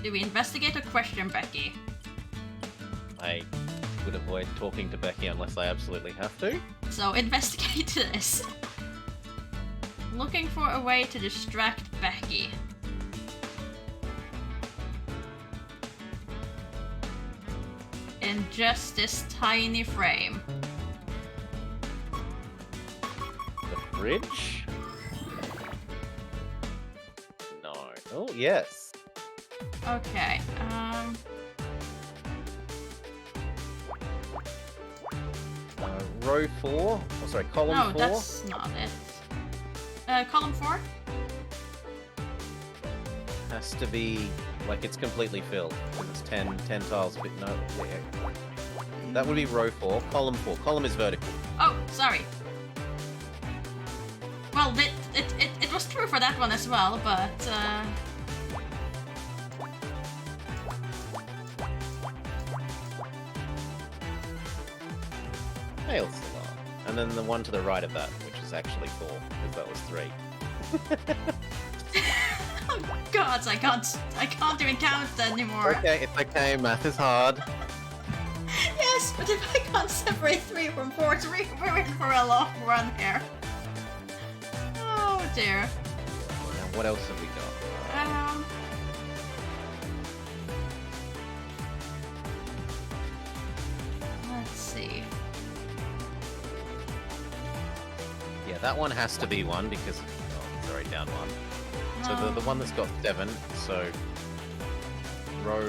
Do we investigate or question Becky? I would avoid talking to Becky unless I absolutely have to. So investigate this. Looking for a way to distract Becky. In just this tiny frame. The fridge? No. Oh, yes. Okay, Row 4? Oh, sorry, column no, 4? that's not it. Column 4? Has to be, like, it's completely filled. Because it's 10 tiles fit. No, yeah. That would be row 4. Column 4. Column is vertical. Oh, sorry. Well, it was true for that one as well, but, Nail salon. And then the one to the right of that, which is actually 4, because that was 3. oh god, I can't even count anymore. Okay, it's okay, math is hard. Yes, but if I can't separate 3 from 4, we're in for a long run here. Oh dear. Now, what else have we got? Let's see. Yeah, that one has to be one, because oh, sorry, down one. So the one that's got 7, so row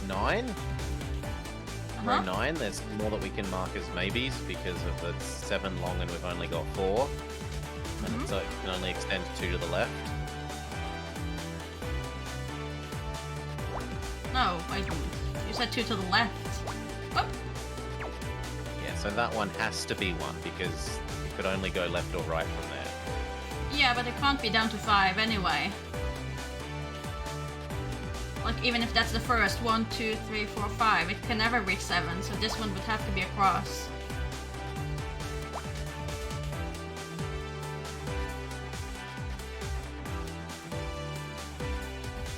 9? Row 9, there's more that we can mark as maybes because of the 7 long and we've only got 4. And so it can only extend 2 to the left. No, wait a minute. You said 2 to the left. Whoop. Yeah, so that one has to be 1 because it could only go left or right from there. Yeah, but it can't be down to 5 anyway. Like, even if that's the first 1, 2, 3, 4, 5, it can never reach 7, so this one would have to be across.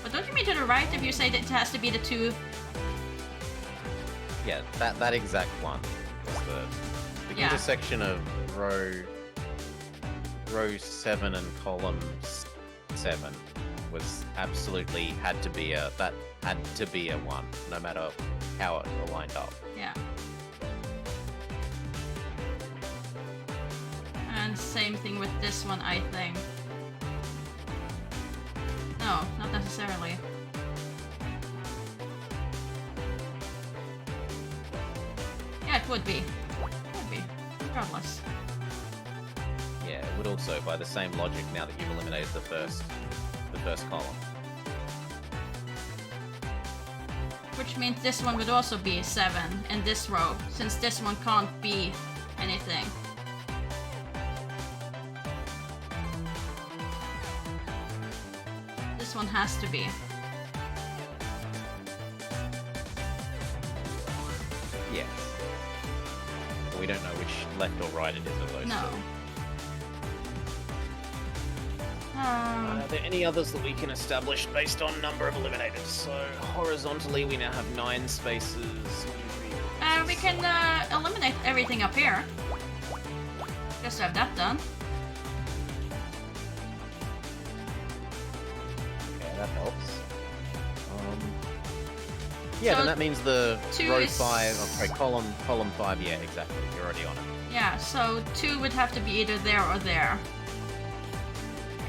But don't you mean to the right if you say that it has to be the 2? Yeah, that exact one was the Yeah. intersection of row 7 and column 7 was absolutely had to be a 1, no matter how it lined up. Yeah. And same thing with this one, I think. No, not necessarily. Yeah, it would be. Would be. Regardless. Yeah, it would also, by the same logic, now that you've eliminated the first column. Which means this one would also be 7 in this row, since this one can't be anything. This one has to be. Yes. We don't know which left or right it is of those No. two. Are there any others that we can establish based on number of eliminated? So horizontally, we now have 9 spaces. We can eliminate everything up here. Just to have that done. Okay, that helps. Yeah, So then that means the 2 row is- 5, sorry, column 5. Yeah, exactly. You're already on it. Yeah, so 2 would have to be either there or there.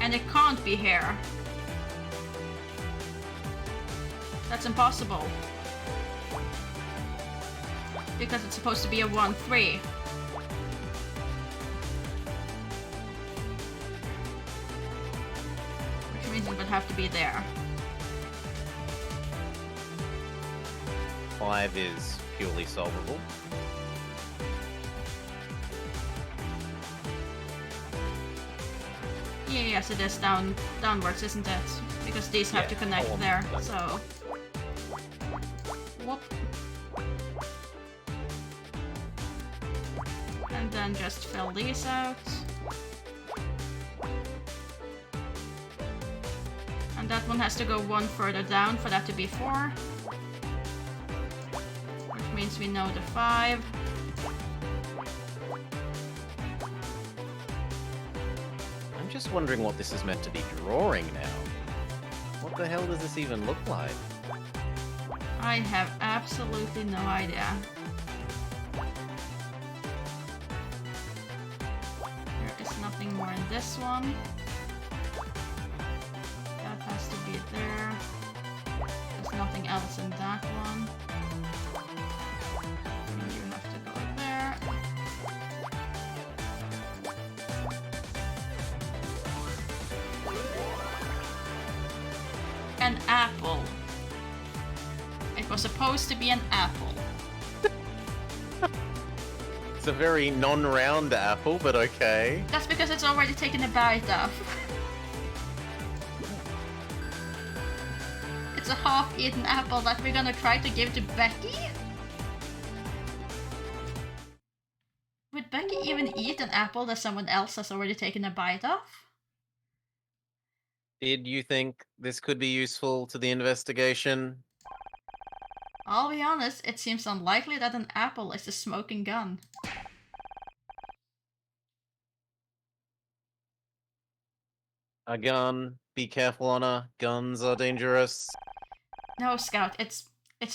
And it can't be here. That's impossible. Because it's supposed to be a 1-3. Which means it would have to be there. 5 is purely solvable. Yeah, yes, it is downwards, isn't it? Because these have Yeah, to connect column. there, so... Whoop. And then just fill these out. And that one has to go 1 further down for that to be 4. Which means we know the 5. I'm just wondering what this is meant to be drawing now. What the hell does this even look like? I have absolutely no idea. There is nothing more in this one. That has to be there. There's nothing else in that one. And you have to go there. An apple. It was supposed to be an apple. It's a very non-round apple, but okay. That's because it's already taken a bite of. It's a half-eaten apple that we're gonna try to give to Becky? Would Becky even eat an apple that someone else has already taken a bite of? Did you think this could be useful to the investigation? I'll be honest, it seems unlikely that an apple is a smoking gun. A gun. Be careful, Honor. Guns are dangerous. No, Scout, it's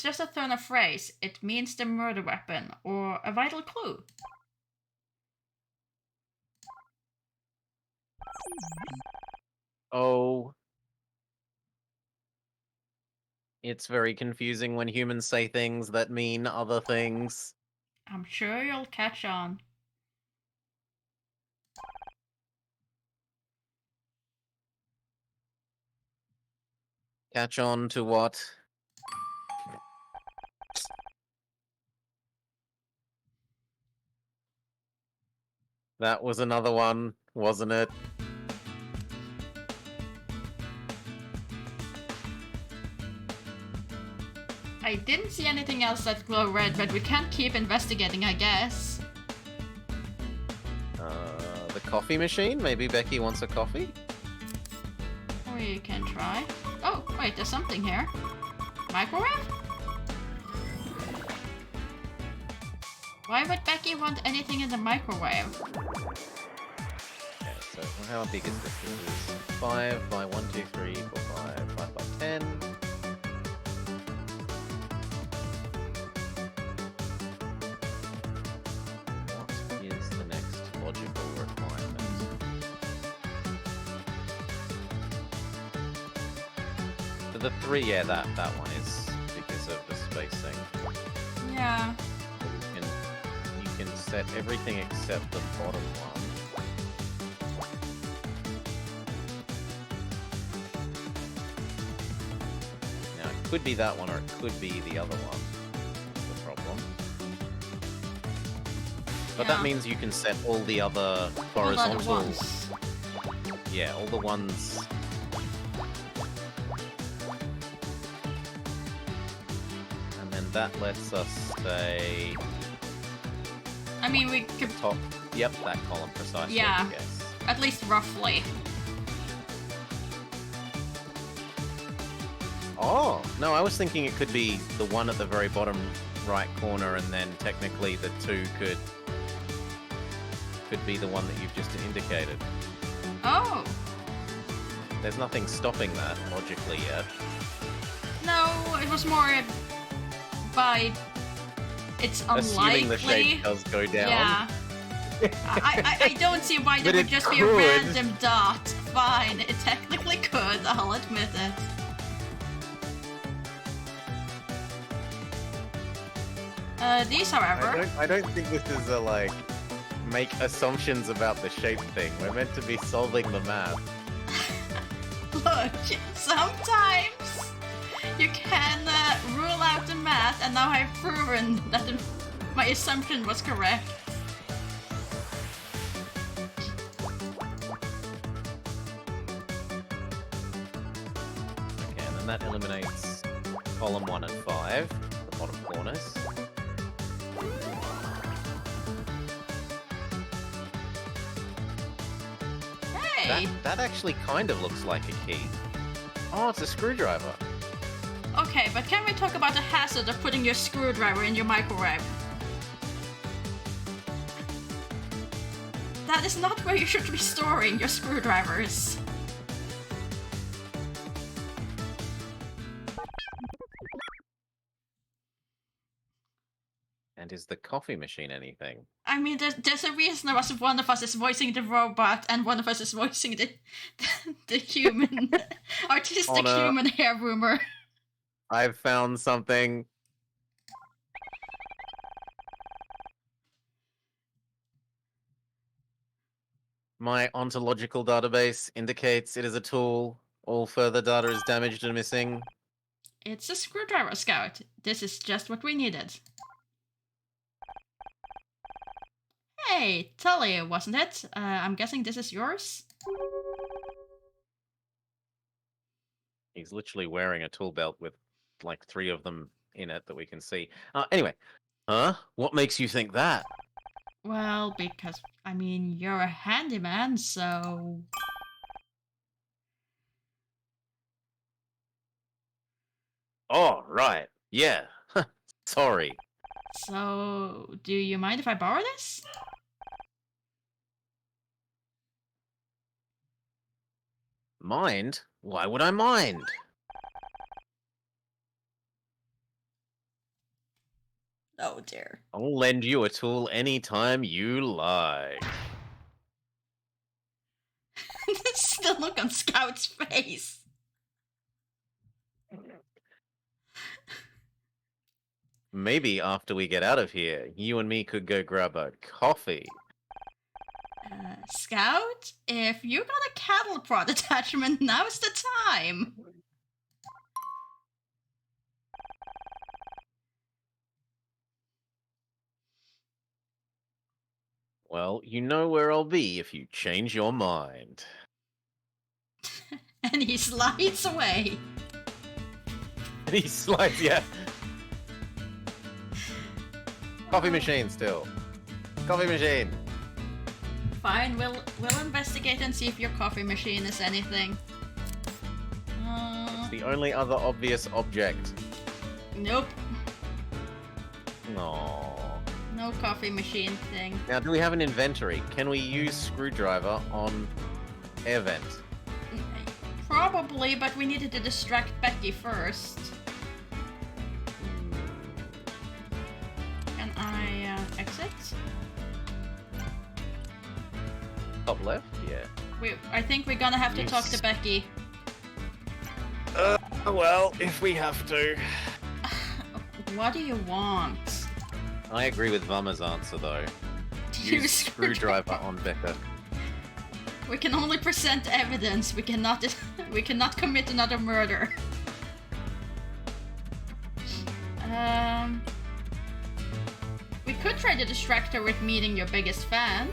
just a turn of phrase. It means the murder weapon, or a vital clue. Oh. It's very confusing when humans say things that mean other things. I'm sure you'll catch on. Catch on to what? That was another one, wasn't it? I didn't see anything else that glow red, but we can't keep investigating, I guess. The coffee machine? Maybe Becky wants a coffee? We can try. Oh, wait, there's something here. Microwave? Why would Becky want anything in the microwave? Okay, so how big is this? This is 5 by 1, 2, 3, 4, 5, 5 by 10. What is the next logical requirement? For the 3, yeah, that one is because of the spacing. Yeah. You can set everything except the bottom one. Now it could be that one or it could be the other one. That's the problem. But that Yeah. means you can set all the other horizontal. All the ones. Yeah, all the ones. And then that lets us say I mean, we could top. Yep, that column precisely. Yeah. Yes. at least roughly. Oh, no, I was thinking it could be the one at the very bottom right corner, and then technically the 2 could be the one that you've just indicated. Oh, There's nothing stopping that logically yet. no, it was more by... It's unlikely. Assuming the shape does go down. Yeah. I don't see why there But would it just be a could. random dot. Fine, it technically could, I'll admit it. These, however... I don't think this is a, like, make assumptions about the shape thing. We're meant to be solving the math. Look, sometimes you can rule out the math, and now I've proven that my assumption was correct. Okay, and then that eliminates column 1 and 5, the bottom corners. Hey! That actually kind of looks like a key. Oh, it's a screwdriver. Okay, but can we talk about the hazard of putting your screwdriver in your microwave? That is not where you should be storing your screwdrivers. And is the coffee machine anything? I mean, there's a reason one of us is voicing the robot and one of us is voicing the human, artistic Honor. human hair rumor. I've found something. My ontological database indicates it is a tool. All further data is damaged and missing. It's a screwdriver, Scout. This is just what we needed. Hey, Tully, wasn't it? I'm guessing this is yours? He's literally wearing a tool belt with like 3 of them in it that we can see. Anyway. Huh? What makes you think that? Well, because, I mean, you're a handyman, so... Oh, right. Yeah. Sorry. So, do you mind if I borrow this? Mind? Why would I mind? Oh dear. I'll lend you a tool anytime you like. What's the look on Scout's face? Maybe after we get out of here, you and me could go grab a coffee. Scout, if you got a cattle prod attachment, now's the time. Well, you know where I'll be if you change your mind. And he slides away. And he slides, yeah. Coffee machine still. Coffee machine. Fine, we'll investigate and see if your coffee machine is anything. It's the only other obvious object. Nope, Aww. no coffee machine thing. Now, do we have an inventory? Can we use screwdriver on air vent? Probably, but we needed to distract Becky first. Can I exit? Top left? Yeah. I think we're gonna have to talk to Yes. Becky. Well, if we have to. What do you want? I agree with Vama's answer, though. Use screwdriver on Becca. We can only present evidence. We cannot commit another murder. We could try to distract her with meeting your biggest fan.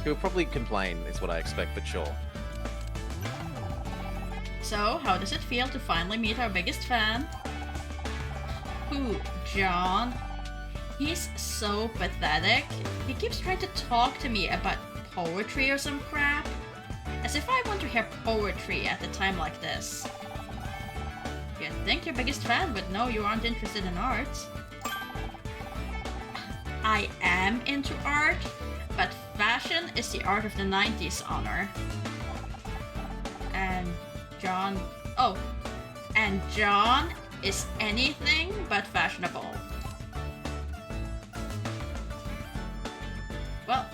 He'll probably complain, is what I expect, but sure. So, how does it feel to finally meet our biggest fan? Who? John? He's so pathetic. He keeps trying to talk to me about poetry or some crap. As if I want to hear poetry at a time like this. You'd think your biggest fan would know you aren't interested in art. I am into art, but fashion is the art of the 90s honor. And John... Oh, and John is anything but fashionable. Well,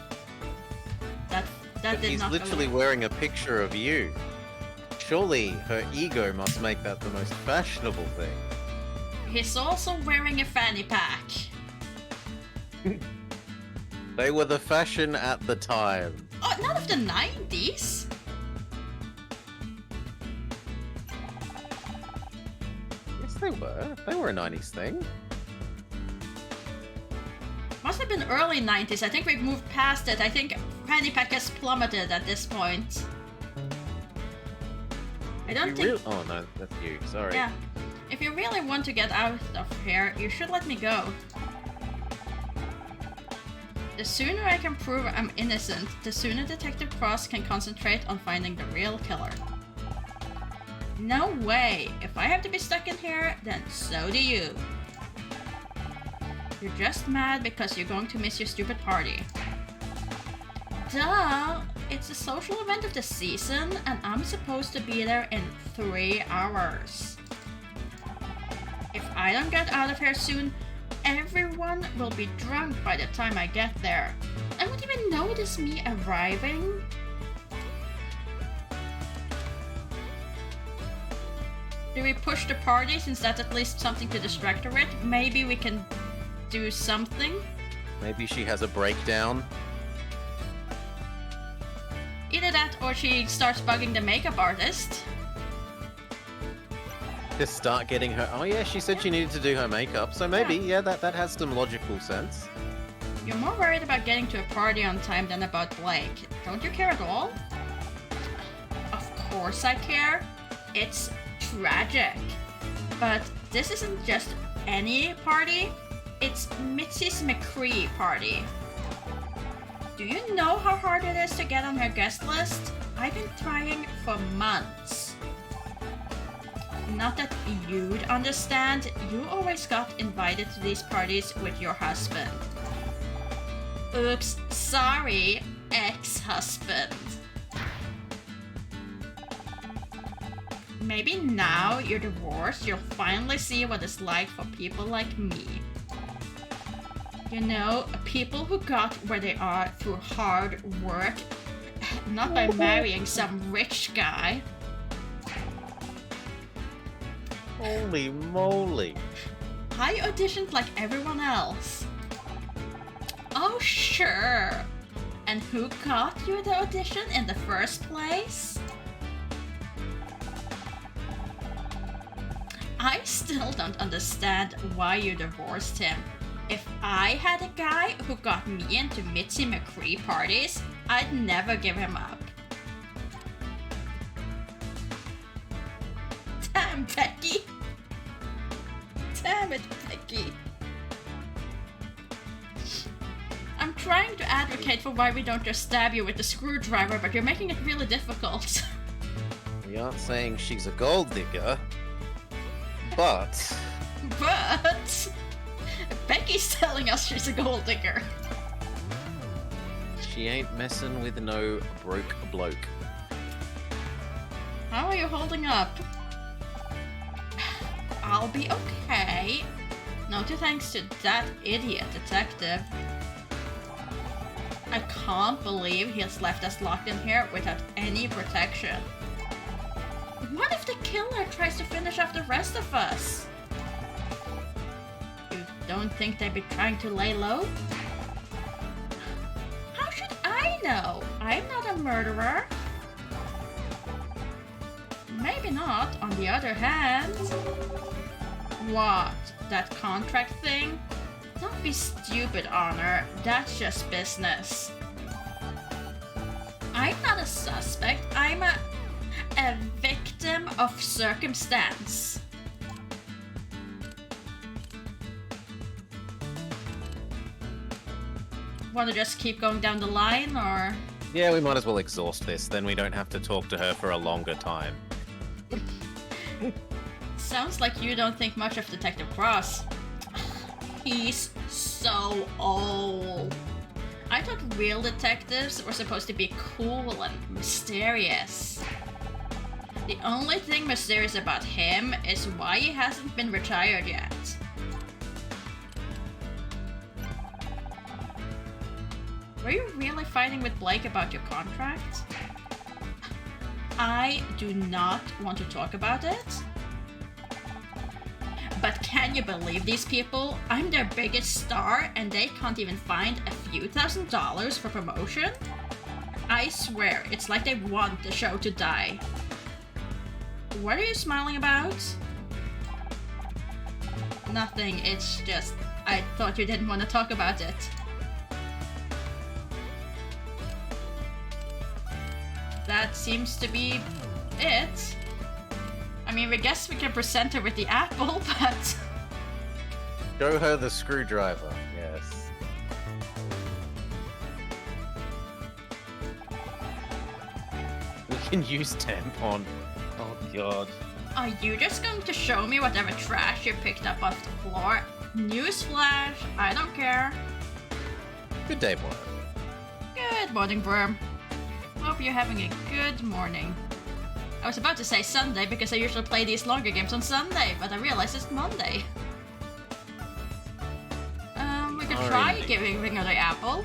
that But did he's not literally go wearing a picture of you. Surely her ego must make that the most fashionable thing. He's also wearing a fanny pack. They were the fashion at the time. Oh, not of the 90s. Yes, they were. They were a 90s thing. Must have been early 90s. I think we've moved past it. I think fanny pack has plummeted at this point. I don't think... Oh no, that's you. Sorry. Yeah. If you really want to get out of here, you should let me go. The sooner I can prove I'm innocent, the sooner Detective Cross can concentrate on finding the real killer. No way! If I have to be stuck in here, then so do you. You're just mad because you're going to miss your stupid party. Duh! It's a social event of the season, and I'm supposed to be there in 3 hours. If I don't get out of here soon, everyone will be drunk by the time I get there. I won't even notice me arriving. Do we push the party since that's at least something to distract her with? Maybe we can do something? Maybe she has a breakdown. Either that or she starts bugging the makeup artist. Just start getting her. Oh yeah, she said she needed to do her makeup, so maybe yeah, that has some logical sense. You're more worried about getting to a party on time than about Blake. Don't you care at all? Of course I care. It's tragic. But this isn't just any party. It's Mitzi's McCree party. Do you know how hard it is to get on her guest list? I've been trying for months. Not that you'd understand, you always got invited to these parties with your husband. Oops, sorry, ex-husband. Maybe now you're divorced, you'll finally see what it's like for people like me. You know, people who got where they are through hard work Not by marrying some rich guy. Holy moly. I auditioned like everyone else. Oh, sure. And who got you the audition in the first place? I still don't understand why you divorced him. If I had a guy who got me into Mitzi McCree parties, I'd never give him up. Damn, Becky. Damn it, Becky. I'm trying to advocate for why we don't just stab you with the screwdriver, but you're making it really difficult. We aren't saying she's a gold digger, but But Becky's telling us she's a gold digger. she ain't messing with no broke bloke. How are you holding up? I'll be okay. No thanks to that idiot detective. I can't believe he has left us locked in here without any protection. What if the killer tries to finish off the rest of us? You don't think they'd be trying to lay low? How should I know? I'm not a murderer. Maybe not, on the other hand. What? That contract thing? Don't be stupid, Honor. That's just business. I'm not a suspect. I'm a victim of circumstance. Want to just keep going down the line, or? Yeah, we might as well exhaust this, then we don't have to talk to her for a longer time. Sounds like you don't think much of Detective Cross. He's so old. I thought real detectives were supposed to be cool and mysterious. The only thing mysterious about him is why he hasn't been retired yet. Were you really fighting with Blake about your contract? I do not want to talk about it. But can you believe these people? I'm their biggest star and they can't even find a few $1,000s for promotion? I swear, it's like they want the show to die. What are you smiling about? Nothing, it's just, I thought you didn't want to talk about it. That seems to be it. I mean, we guess we can present her with the apple, but... Show her the screwdriver, yes. We can use tampon. Oh god. Are you just going to show me whatever trash you picked up off the floor? Newsflash, I don't care. Good day, boy. Good morning, Worm. Hope you're having a good morning. I was about to say Sunday because I usually play these longer games on Sunday, but I realized it's Monday. We could try Alright. giving Ringer the apple.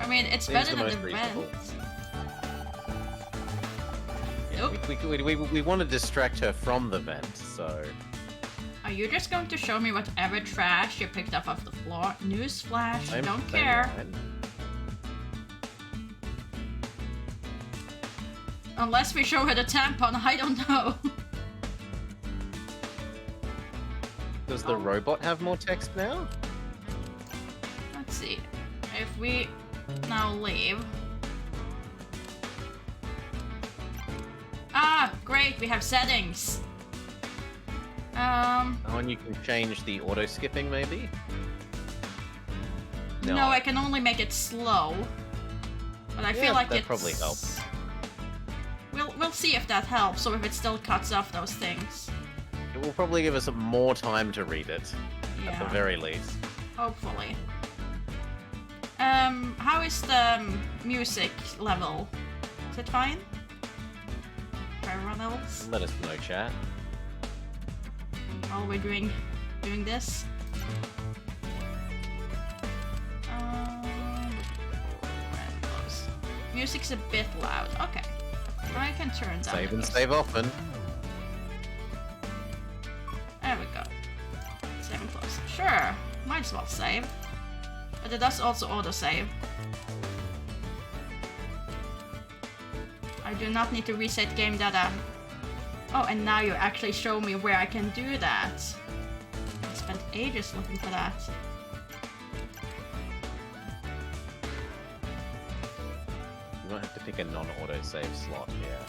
I mean, it's Seems better the than the most vent. reasonable. Yeah, Nope. we want to distract her from the vent, so... Are you just going to show me whatever trash you picked up off the floor? Newsflash, I'm don't saying care. that. Unless we show her the tampon, I don't know. Does the robot have more text now? Let's see. If we now leave. Ah, great, we have settings. Oh, and you can change the auto skipping, maybe? No, I can only make it slow. But I Yeah, feel like that it's... probably helps. We'll see if that helps, or if it still cuts off those things. It will probably give us more time to read it, at the Yeah, very least. hopefully. How is the music level? Is it fine? For everyone else? Let us know, chat. While we're doing this. music's a bit loud. Okay. I can turn down Save the and music. save often. There we go. Save and close. Sure, might as well save. But it does also autosave. I do not need to reset game data. Oh, and now you actually show me where I can do that. I spent ages looking for that. You might have to pick a non-autosave slot here.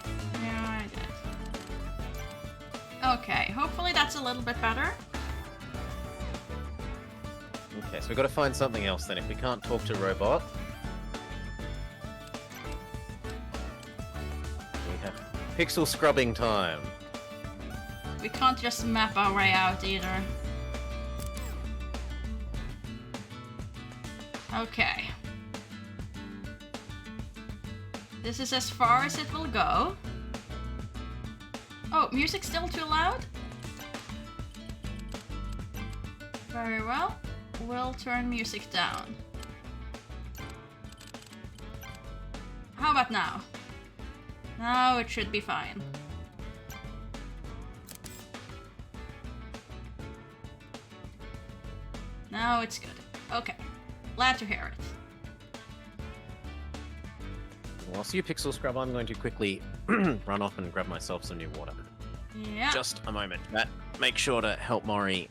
Yeah, I did. Okay, hopefully that's a little bit better. Okay, so we've got to find something else then. If we can't talk to Robot, we have pixel scrubbing time. We can't just map our way out either. Okay. This is as far as it will go. Oh, music's still too loud? Very well. We'll turn music down. How about now? Now it should be fine. Now it's good. Okay. Glad to hear it. Whilst you pixel scrub, I'm going to quickly run off and grab myself some new water. Yeah. Just a moment, Matt. Make sure to help Maury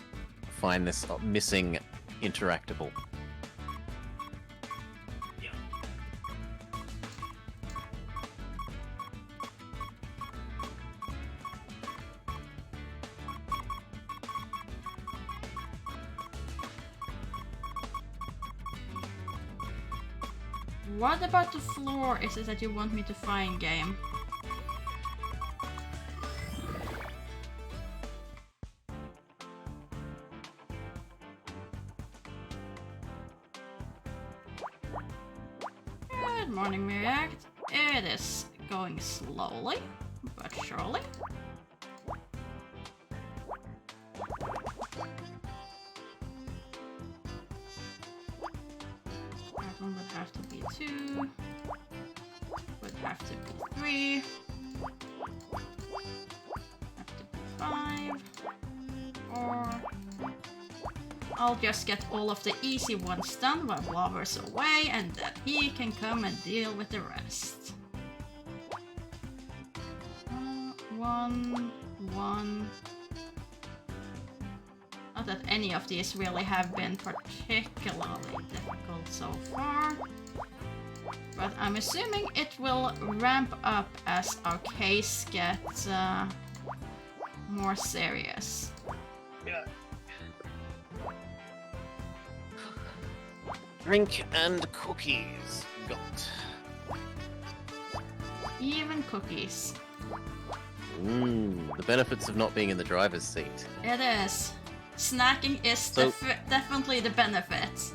find this missing interactable. Yeah. What about the floor is it that you want me to find, game? Good morning, React. It is going slowly, but surely. That one would have to be 2. Would have to be 3. Have to be 5. 4. I'll just get all of the easy ones done while Blobber's away, and then he can come and deal with the rest. 1, 1. Not that any of these really have been particularly difficult so far. But I'm assuming it will ramp up as our case gets more serious. Yeah. Drink and cookies. Got. Even cookies. The benefits of not being in the driver's seat. It is. Snacking is So- definitely the benefit.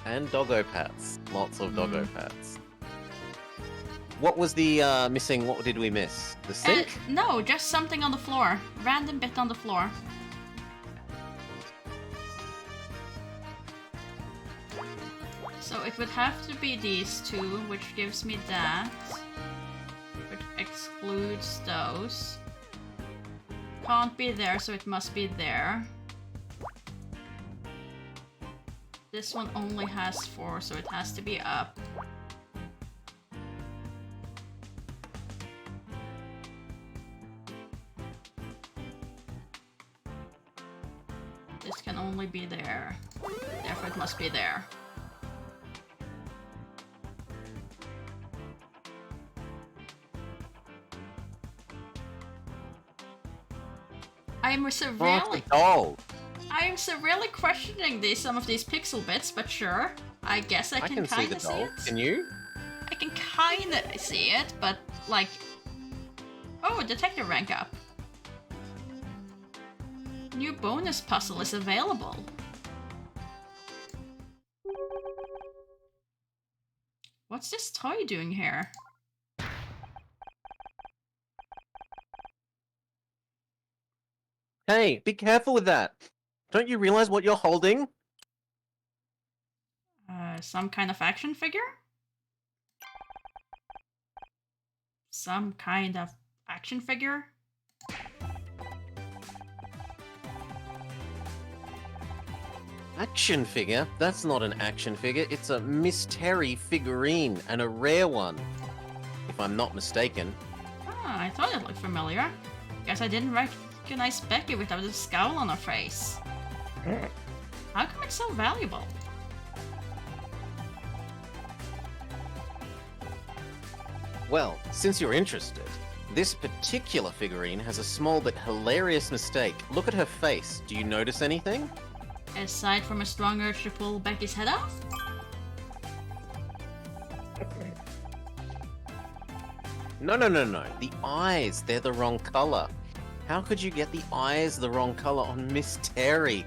And doggo pats. Lots of doggo pats. What was the missing? What did we miss? The sink? No, just something on the floor. Random bit on the floor. So it would have to be these two, which gives me that. Which excludes those. Can't be there, so it must be there. This one only has 4, so it has to be up. This can only be there. Therefore it must be there. I'm severely questioning some of these pixel bits, but sure. I guess I I can can see kind the of see doll. it. Can you? I can kind of see it, but like... Oh, detective rank up. New bonus puzzle is available. What's this toy doing here? Hey, be careful with that. Don't you realize what you're holding? Some kind of action figure? some kind of action figure? Action figure? That's not an action figure. It's a Miss Terry figurine, and a rare one. If I'm not mistaken. Ah, I thought it looked familiar. Guess I didn't recognize Becky without a scowl on her face. How come it's so valuable? Well, since you're interested, this particular figurine has a small but hilarious mistake. Look at her face. Do you notice anything? Aside from a strong urge to pull Becky's head off? No. The eyes, they're the wrong color. How could you get the eyes the wrong color on Miss Terry?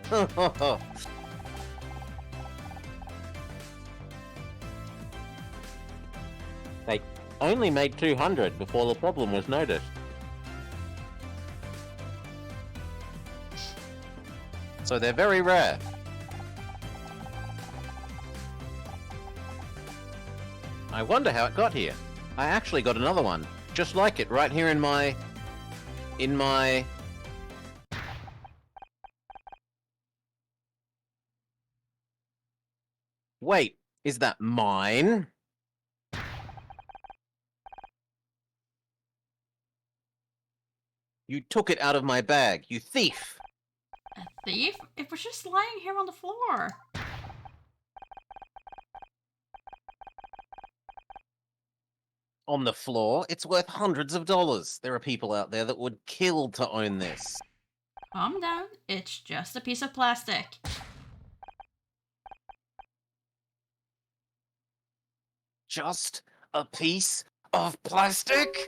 They only made 200 before the problem was noticed. So they're very rare. I wonder how it got here. I actually got another one, just like it, right here in my... Wait, is that mine? You took it out of my bag, you thief! A thief? It was just lying here on the floor. On the floor, it's worth hundreds of dollars. There are people out there that would kill to own this. Calm down, it's just a piece of plastic. Just a piece of plastic?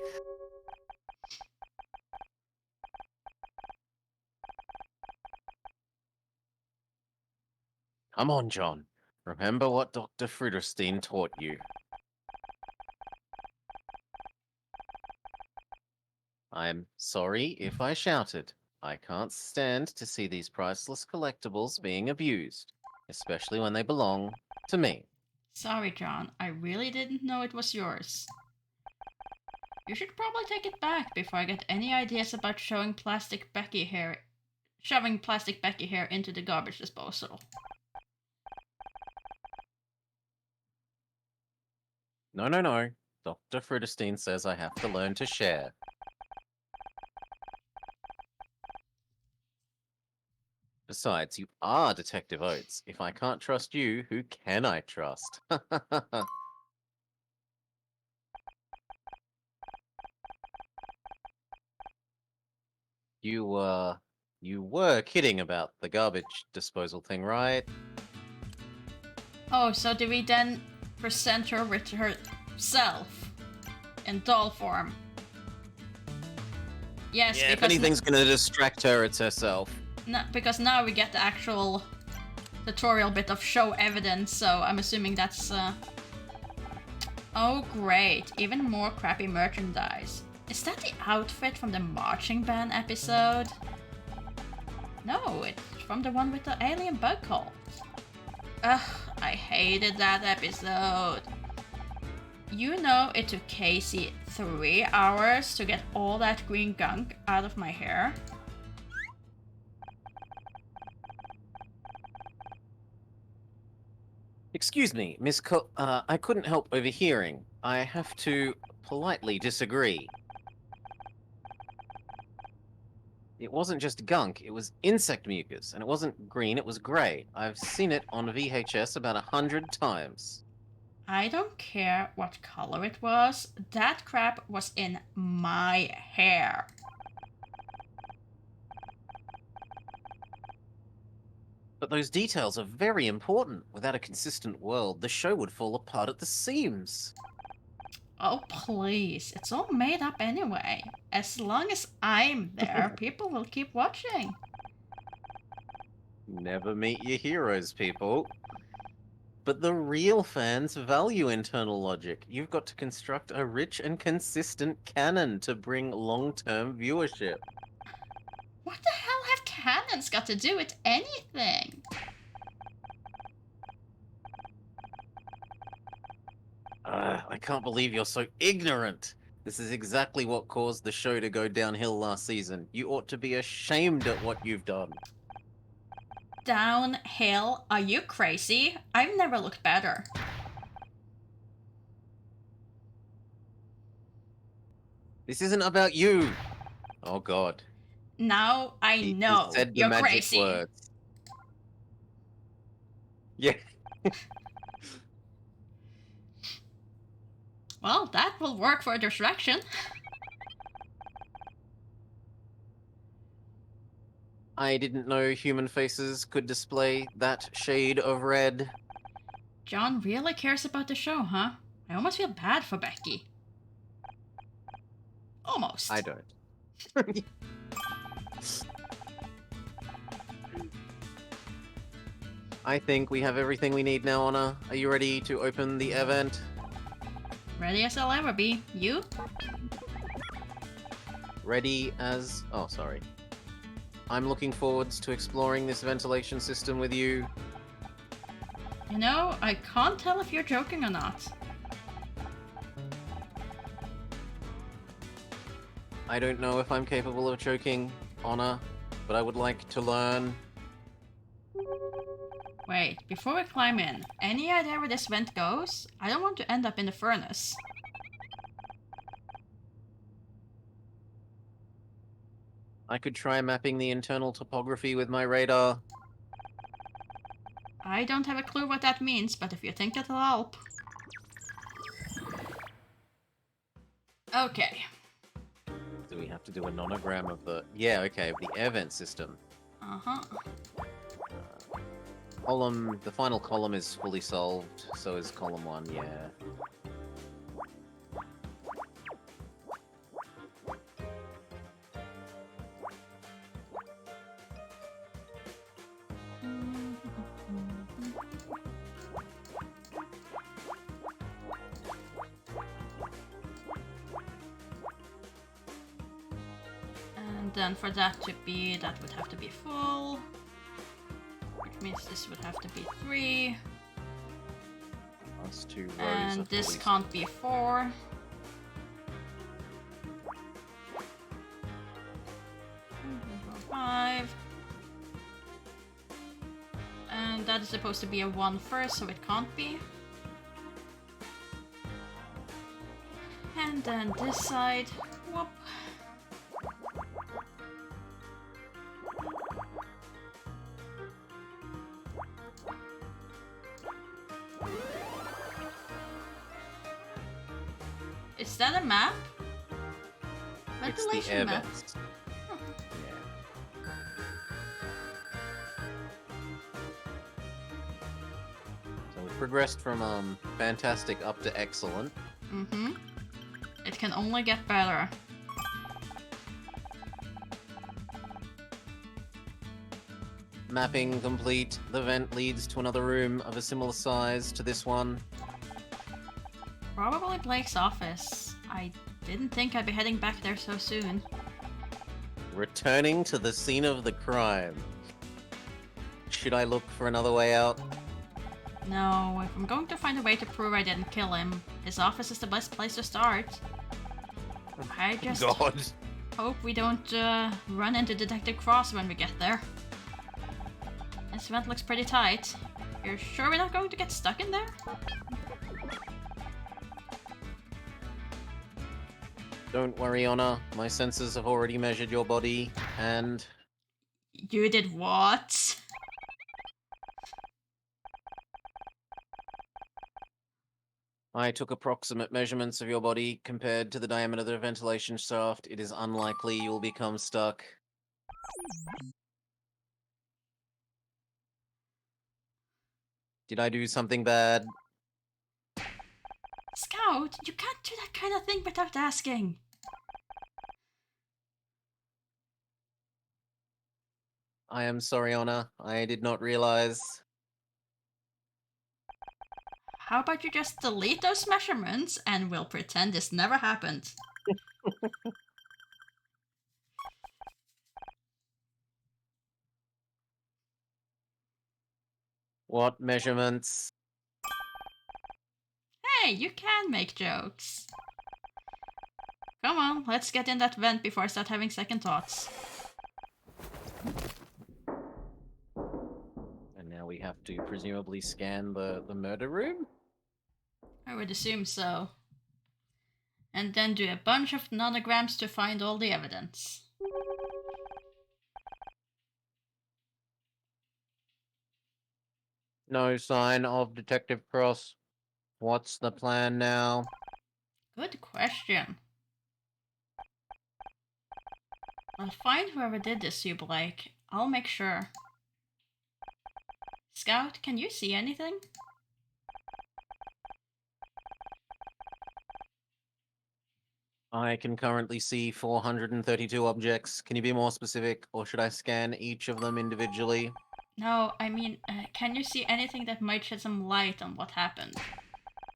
Come on, John. Remember what Dr. Friederstein taught you. I'm sorry if I shouted. I can't stand to see these priceless collectibles being abused, especially when they belong to me. Sorry, John, I really didn't know it was yours. You should probably take it back before I get any ideas about shoving plastic Becky hair into the garbage disposal. No. Dr. Friederstein says I have to learn to share. Besides, you are Detective Oates. If I can't trust you, who can I trust? You were kidding about the garbage disposal thing, right? Oh, so did we then present her with herself in doll form? Yes, Yeah, if because anything's gonna distract her, it's herself. because now we get the actual tutorial bit of show evidence, so I'm assuming that's Oh great, even more crappy merchandise. Is that the outfit from the marching band episode? No, it's from the one with the alien bug cult. Ugh, I hated that episode. You know it took Casey 3 hours to get all that green gunk out of my hair? Excuse me, Miss I couldn't help overhearing. I have to politely disagree. It wasn't just gunk, it was insect mucus, and it wasn't green, it was grey. I've seen it on VHS about 100 times. I don't care what color it was, that crap was in my hair. But those details are very important. Without a consistent world, the show would fall apart at the seams. Oh please, it's all made up anyway. As long as I'm there, people will keep watching. Never meet your heroes, people. But the real fans value internal logic. You've got to construct a rich and consistent canon to bring long-term viewership. What the hell have cannons got to do with anything? I can't believe you're so ignorant. This is exactly what caused the show to go downhill last season. You ought to be ashamed at what you've done. Downhill? Are you crazy? I've never looked better. This isn't about you. Oh God. Now I He know said the you're magic crazy. words. Yeah. Well, that will work for a distraction. I didn't know human faces could display that shade of red. John really cares about the show, huh? I almost feel bad for Becky. Almost. I don't. I think we have everything we need now, Anna. Are you ready to open the event? Ready as I'll ever be. You? Ready as... Oh, sorry. I'm looking forwards to exploring this ventilation system with you. You know, I can't tell if you're joking or not. I don't know if I'm capable of choking, Anna, but I would like to learn. Wait, before we climb in, any idea where this vent goes? I don't want to end up in the furnace. I could try mapping the internal topography with my radar. I don't have a clue what that means, but if you think it'll help. Okay. Do we have to do a nonogram of the... Yeah, okay, of the air vent system. Uh-huh. Column... The final column is fully solved, so is column 1, yeah. And then for that to be, that would have to be full. Which means this would have to be 3. Last 2 rows And are this fully can't be 4. Five. And that is supposed to be a 1 first, so it can't be. And then this side. Whoop. Is that a map? It's the Ventilation air map. vents. Huh. Yeah. So we've progressed from fantastic up to excellent. Mm-hmm. It can only get better. Mapping complete. The vent leads to another room of a similar size to this one. Probably Blake's office. I didn't think I'd be heading back there so soon. Returning to the scene of the crime. Should I look for another way out? No, if I'm going to find a way to prove I didn't kill him, his office is the best place to start. I just God. hope we don't run into Detective Cross when we get there. This vent looks pretty tight. You're sure we're not going to get stuck in there? Don't worry, Honor. My sensors have already measured your body, and You did what? I took approximate measurements of your body compared to the diameter of the ventilation shaft. It is unlikely you'll become stuck. Did I do something bad? Scout, you can't do that kind of thing without asking. I am sorry, Honor. I did not realize. How about you just delete those measurements and we'll pretend this never happened? What measurements? Hey, you can make jokes. Come on, let's get in that vent before I start having second thoughts. And now we have to presumably scan the murder room? I would assume so. And then do a bunch of nanograms to find all the evidence. No sign of Detective Cross. What's the plan now? Good question. I'll find whoever did this, you Blake. I'll make sure. Scout, can you see anything? I can currently see 432 objects. Can you be more specific, or should I scan each of them individually? No, I mean, can you see anything that might shed some light on what happened?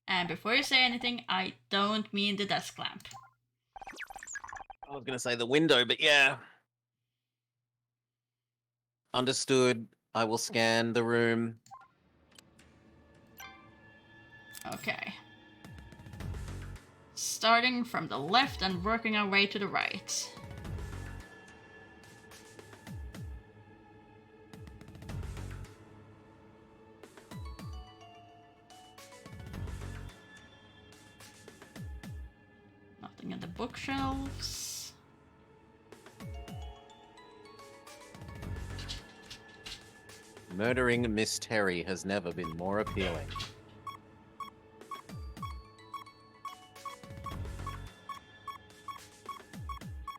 And before you say anything, I don't mean the desk lamp. I was gonna say the window, but yeah. Understood. I will scan the room. Okay. Starting from the left and working our way to the right. Nothing in the bookshelves. Murdering Miss Terry has never been more appealing.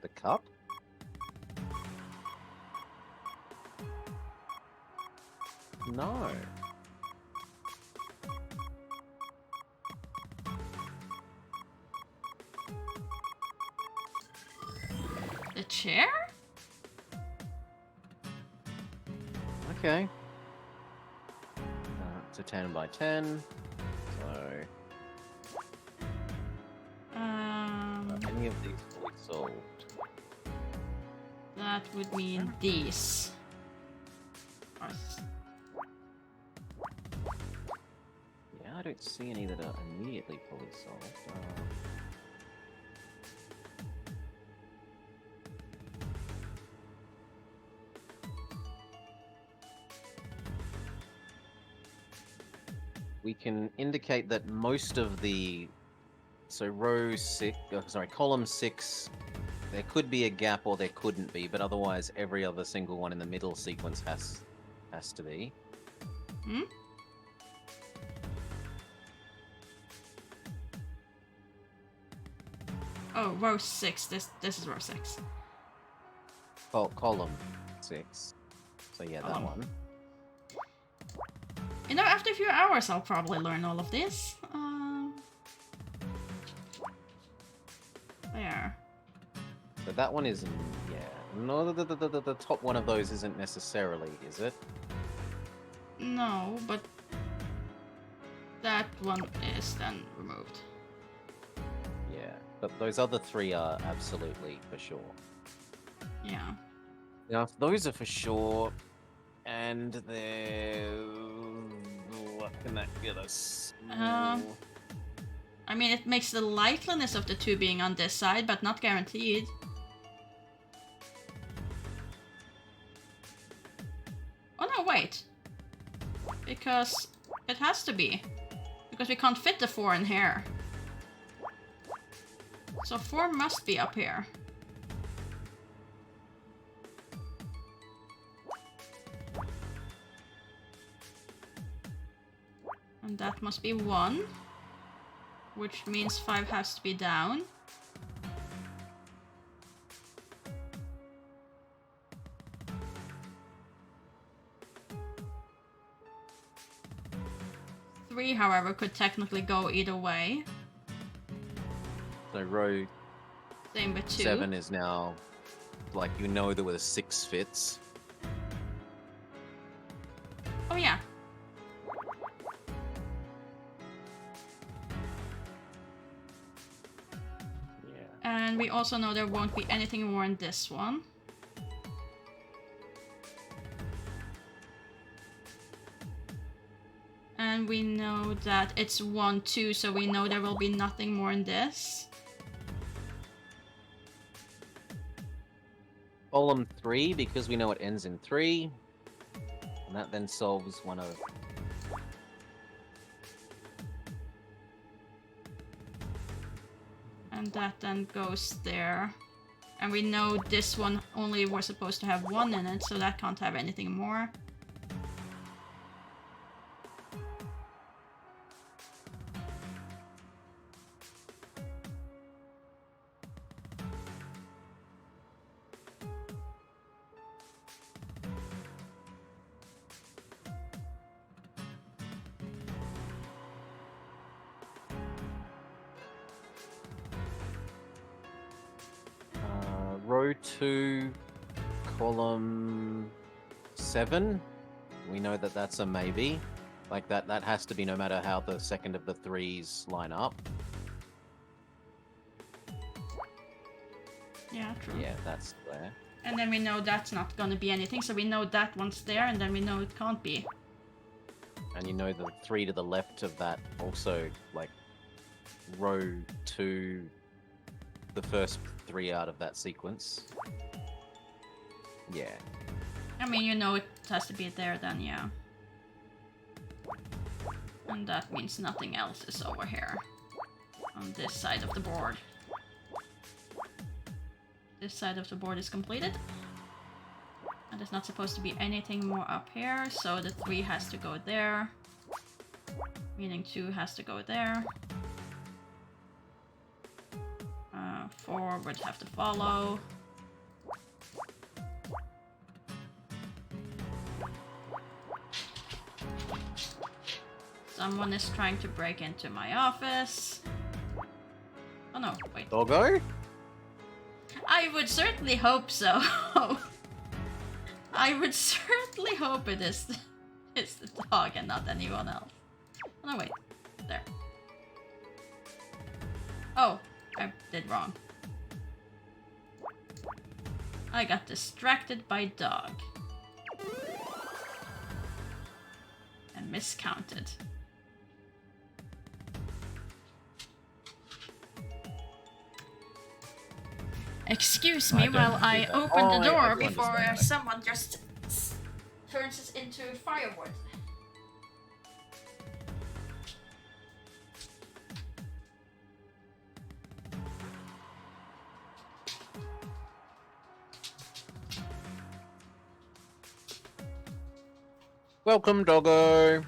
The cup? No. The chair? Okay. It's a 10 by 10. So, any of these fully solved? That would mean these. Yeah, I don't see any that are immediately fully solved. We can indicate that most of the... So row 6... column 6... There could be a gap or there couldn't be, but otherwise every other single one in the middle sequence has to be. Hmm? Oh, row 6. This is row 6. Column 6. So yeah, that Column. one. You know, after a few hours, I'll probably learn all of this. There. So that one isn't... Yeah. No, the top one of those isn't necessarily, is it? No, but that one is then removed. Yeah. But those other three are absolutely for sure. Yeah. Now, if those are for sure, and they're... What can that get us? I mean, it makes the likeliness of the two being on this side, but not guaranteed. Oh no, wait. Because it has to be. Because we can't fit the 4 in here. So 4 must be up here. And that must be 1. Which means 5 has to be down. Three, however, could technically go either way. So row Same with 2. 7 is now... Like, you know there were 6 fits. Oh yeah. And we also know there won't be anything more in this one. And we know that it's 1, 2, so we know there will be nothing more in this. column 3 because we know it ends in 3. And that then solves one of... And that then goes there. And we know this one only was supposed to have 1 in it, so that can't have anything more. Row 2, column 7. We know that that's a maybe. Like that has to be no matter how the second of the 3s line up. Yeah, true. Yeah, that's there. And then we know that's not gonna be anything, so we know that one's there, and then we know it can't be. And you know the 3 to the left of that also, like, row 2, the first 3 out of that sequence. Yeah. I mean, you know it has to be there then, yeah. And that means nothing else is over here. On this side of the board. This side of the board is completed. And there's not supposed to be anything more up here, so the 3 has to go there. Meaning 2 has to go there. 4 would have to follow. Someone is trying to break into my office. Oh no, wait. Doggo? I would certainly hope so. I would certainly hope it's the dog and not anyone else. Oh no, wait. There. Oh, I did wrong. I got distracted by dog. And miscounted. Excuse me I don't while do I that. open Oh, the I door do before understand that. someone just turns us into firewood. Welcome, Doggo.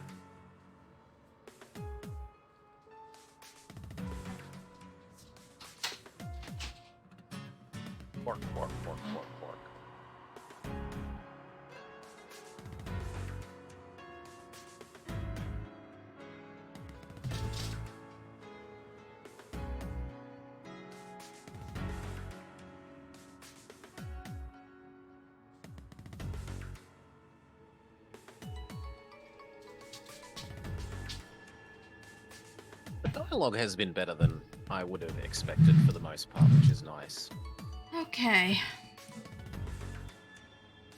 Pork, pork, pork, pork, pork. The dialogue has been better than I would have expected for the most part, which is nice. Okay.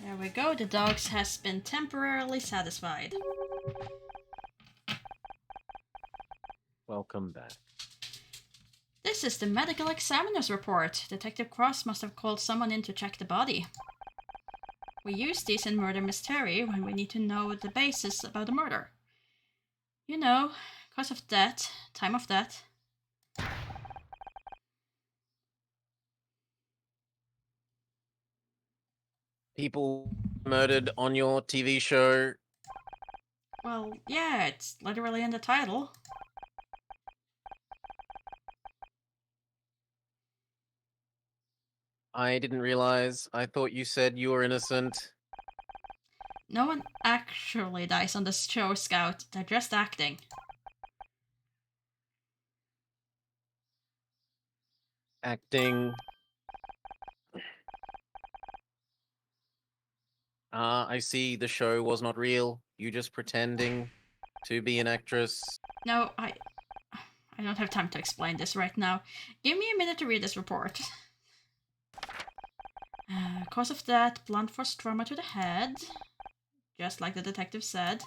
There we go, the dogs has been temporarily satisfied. Welcome back. This is the medical examiner's report. Detective Cross must have called someone in to check the body. We use these in Murder Mystery when we need to know the basis about a murder. You know, cause of death, time of death. People murdered on your TV show. Well, yeah, it's literally in the title. I didn't realize. I thought you said you were innocent. No one actually dies on the show, Scout. They're just acting. Acting. I see the show was not real. You just pretending to be an actress. No, I don't have time to explain this right now. Give me a minute to read this report. Cause of death, blunt force trauma to the head. Just like the detective said.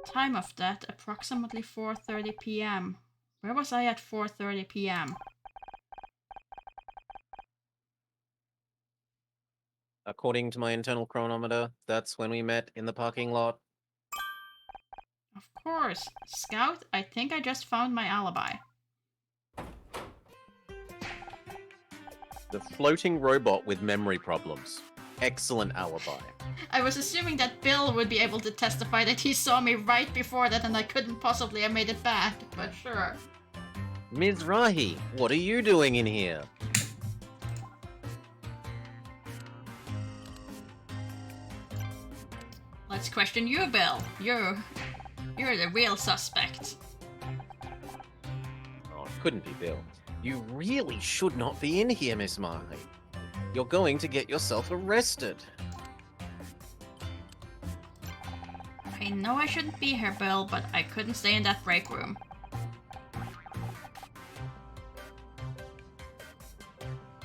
Time of death, approximately 4:30 p.m. Where was I at 4:30 p.m.? According to my internal chronometer, that's when we met in the parking lot. Of course. Scout, I think I just found my alibi. The floating robot with memory problems. Excellent alibi. I was assuming that Bill would be able to testify that he saw me right before that and I couldn't possibly have made it back, but sure. Mizrahi, what are you doing in here? Let's question you, Bill. You're the real suspect. Oh, it couldn't be Bill. You really should not be in here, Miss Marley. You're going to get yourself arrested. I know I shouldn't be here, Bill, but I couldn't stay in that break room.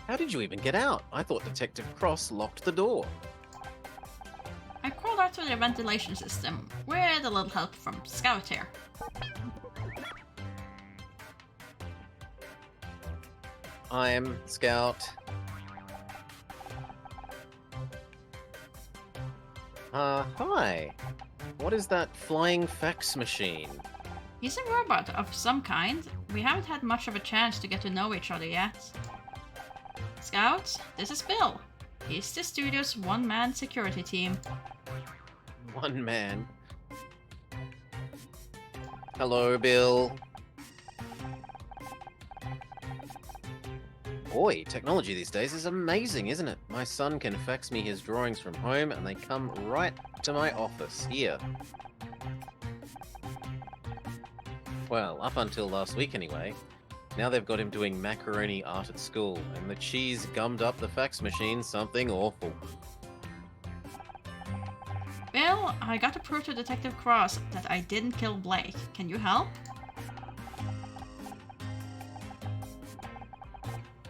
How did you even get out? I thought Detective Cross locked the door. I crawled out through the ventilation system, with a little help from Scout here. I'm Scout. Hi. What is that flying fax machine? He's a robot of some kind. We haven't had much of a chance to get to know each other yet. Scout, this is Bill. He's the studio's one-man security team. One man. Hello, Bill. Boy, technology these days is amazing, isn't it? My son can fax me his drawings from home and they come right to my office here. Well, up until last week anyway. Now they've got him doing macaroni art at school, and the cheese gummed up the fax machine something awful. Bill, I got to prove to Detective Cross that I didn't kill Blake. Can you help?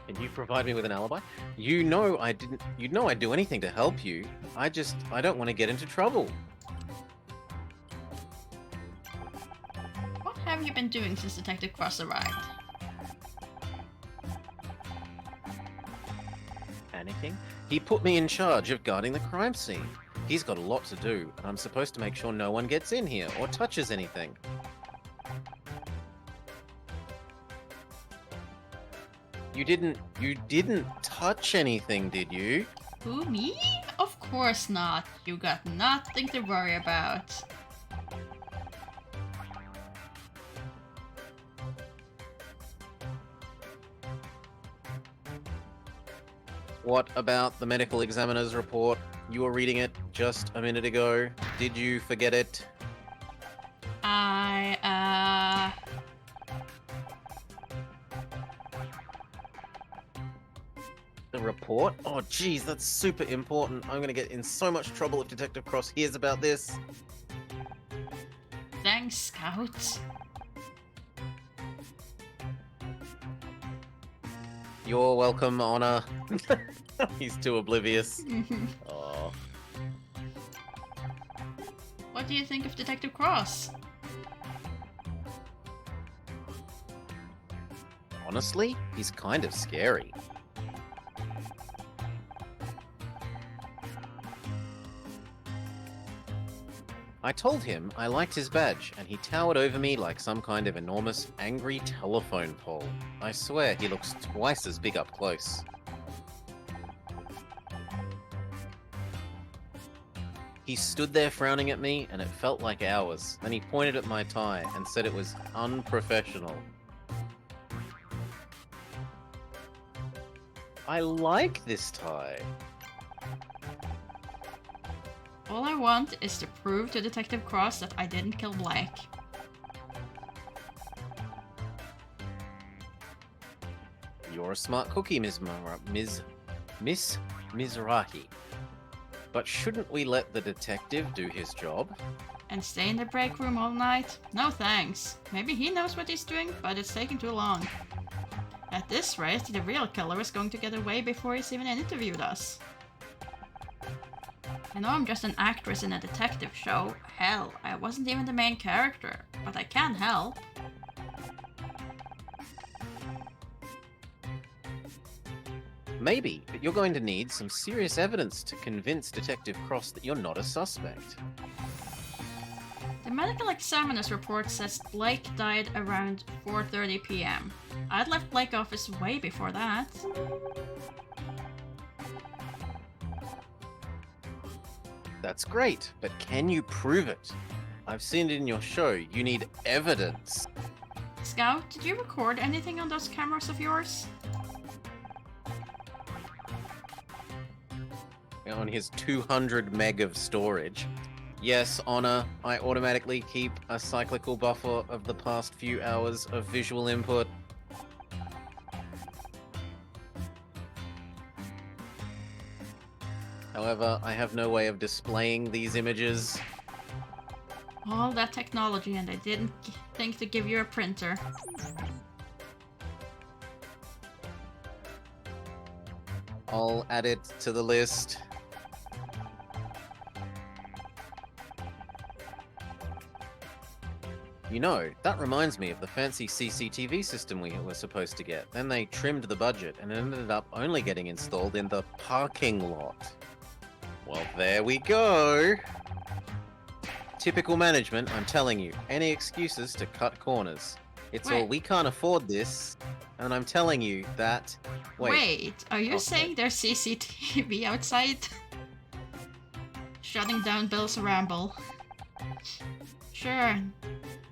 Can you provide me with an alibi? You know I didn't. You know I'd do anything to help you. I don't want to get into trouble. What have you been doing since Detective Cross arrived? Panicking? He put me in charge of guarding the crime scene. He's got a lot to do, and I'm supposed to make sure no one gets in here or touches anything. You didn't touch anything, did you? Who, me? Of course not. You got nothing to worry about. What about the medical examiner's report? You were reading it just a minute ago. Did you forget it? The report? Oh, geez, that's super important. I'm gonna get in so much trouble if Detective Cross hears about this. Thanks, Scout. You're welcome, Honor. He's too oblivious. Oh. What do you think of Detective Cross? Honestly, he's kind of scary. I told him I liked his badge, and he towered over me like some kind of enormous, angry telephone pole. I swear he looks twice as big up close. He stood there frowning at me, and it felt like hours. Then he pointed at my tie and said it was unprofessional. I like this tie. All I want is to prove to Detective Cross that I didn't kill Blake. You're a smart cookie, Miss Mizrahi. But shouldn't we let the detective do his job? And stay in the break room all night? No thanks. Maybe he knows what he's doing, but it's taking too long. At this rate, the real killer is going to get away before he's even interviewed us. I know I'm just an actress in a detective show. Hell, I wasn't even the main character, but I can help. Maybe, but you're going to need some serious evidence to convince Detective Cross that you're not a suspect. The medical examiner's report says Blake died around 4:30 p.m. I'd left Blake office way before that. That's great, but can you prove it? I've seen it in your show. You need evidence. Scout, did you record anything on those cameras of yours? On his 200 meg of storage. Yes, Honor, I automatically keep a cyclical buffer of the past few hours of visual input. However, I have no way of displaying these images. All that technology, and I didn't think to give you a printer. I'll add it to the list. You know, that reminds me of the fancy CCTV system we were supposed to get. Then they trimmed the budget and it ended up only getting installed in the parking lot. Well, there we go. Typical management, I'm telling you. Any excuses to cut corners. It's all, Wait. we can't afford this. And I'm telling you that... Wait, are you Okay. saying there's CCTV outside? Shutting down Bill's ramble. Sure.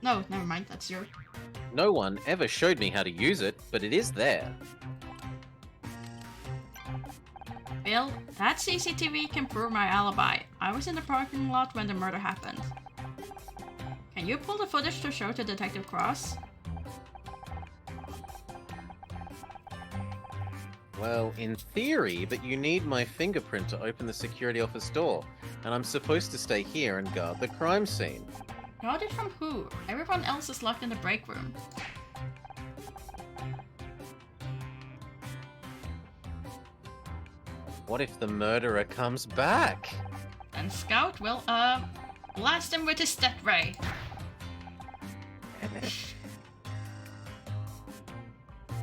No, never mind, that's your... No one ever showed me how to use it, but it is there. Bill, that CCTV can prove my alibi. I was in the parking lot when the murder happened. Can you pull the footage to show to Detective Cross? Well, in theory, but you need my fingerprint to open the security office door. And I'm supposed to stay here and guard the crime scene. Guarded from who? Everyone else is locked in the break room. What if the murderer comes back? And Scout will, blast him with his death ray.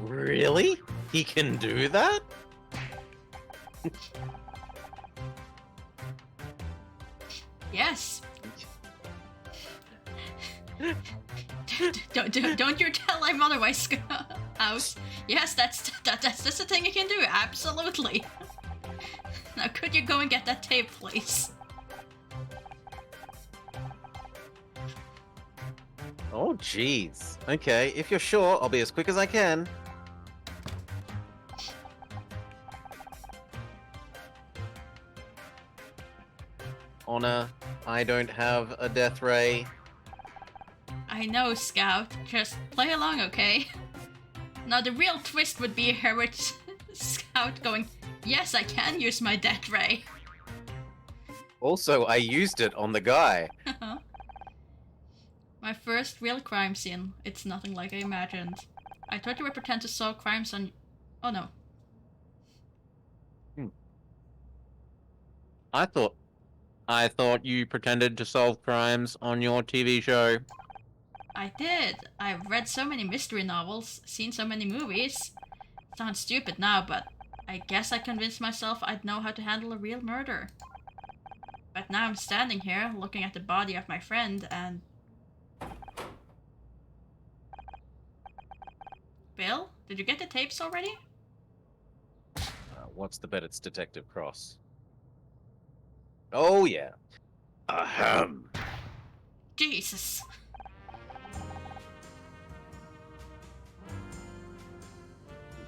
Really? He can do that? Yes. Don't you tell him otherwise, Scout. Yes, that's the thing you can do. Absolutely. Now, could you go and get that tape, please? Oh, jeez. Okay, if you're sure, I'll be as quick as I can. Honor, I don't have a death ray. I know, Scout. Just play along, okay? Now, the real twist would be here with Scout going, yes, I can use my death ray. Also, I used it on the guy. My first real crime scene. It's nothing like I imagined. I thought you would pretend to solve crimes on... Oh no. I thought you pretended to solve crimes on your TV show. I did. I've read so many mystery novels, seen so many movies. Sounds stupid now, but I guess I convinced myself I'd know how to handle a real murder. But now I'm standing here, looking at the body of my friend, and... Bill, did you get the tapes already? What's the bet? It's Detective Cross. Oh, yeah. Ahem. Jesus.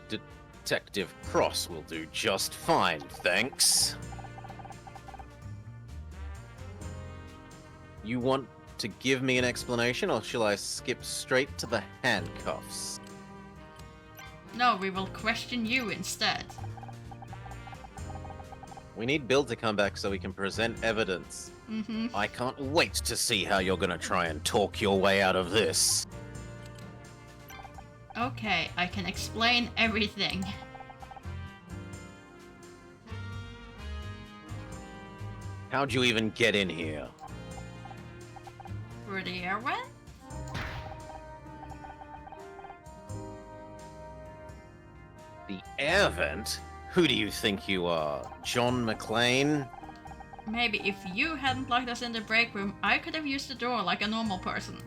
Detective Cross will do just fine, thanks. You want to give me an explanation, or shall I skip straight to the handcuffs? No, we will question you instead. We need Bill to come back so we can present evidence. Mm-hmm. I can't wait to see how you're gonna try and talk your way out of this. Okay, I can explain everything. How'd you even get in here? Through the air vent? The air vent? Who do you think you are? John McClane? Maybe if you hadn't locked us in the break room, I could have used the door like a normal person.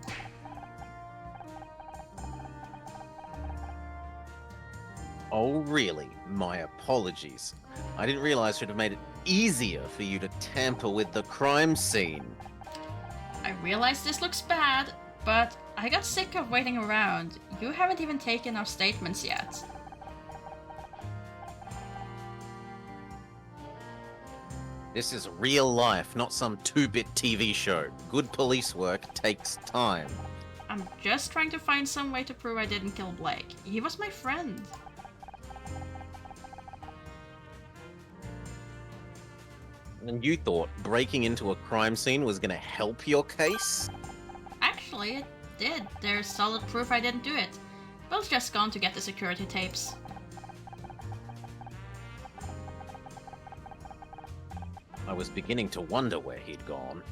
Oh, really? My apologies. I didn't realize it would have made it easier for you to tamper with the crime scene. I realize this looks bad, but I got sick of waiting around. You haven't even taken our statements yet. This is real life, not some 2-bit TV show. Good police work takes time. I'm just trying to find some way to prove I didn't kill Blake. He was my friend. And you thought breaking into a crime scene was gonna help your case? Actually, it did. There's solid proof I didn't do it. Bill's just gone to get the security tapes. I was beginning to wonder where he'd gone.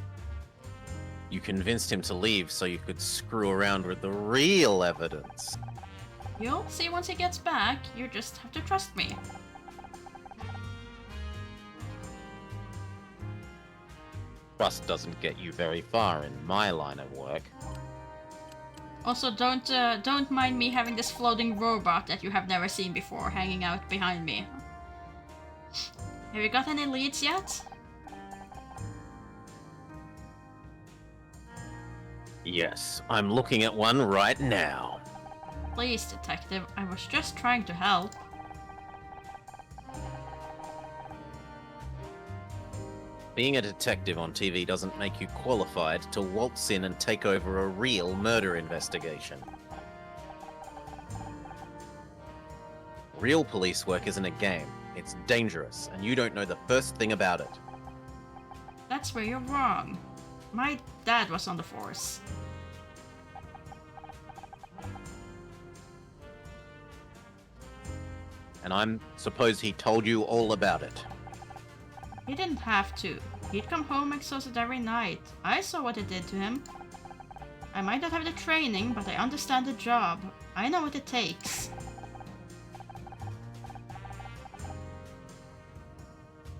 You convinced him to leave so you could screw around with the real evidence. You'll see once he gets back. You just have to trust me. Trust doesn't get you very far in my line of work. Also, don't mind me having this floating robot that you have never seen before hanging out behind me. Have you got any leads yet? Yes, I'm looking at one right now. Please, detective, I was just trying to help. Being a detective on TV doesn't make you qualified to waltz in and take over a real murder investigation. Real police work isn't a game. It's dangerous, and you don't know the first thing about it. That's where you're wrong. My dad was on the force. And I'm suppose he told you all about it. He didn't have to. He'd come home exhausted every night. I saw what it did to him. I might not have the training, but I understand the job. I know what it takes.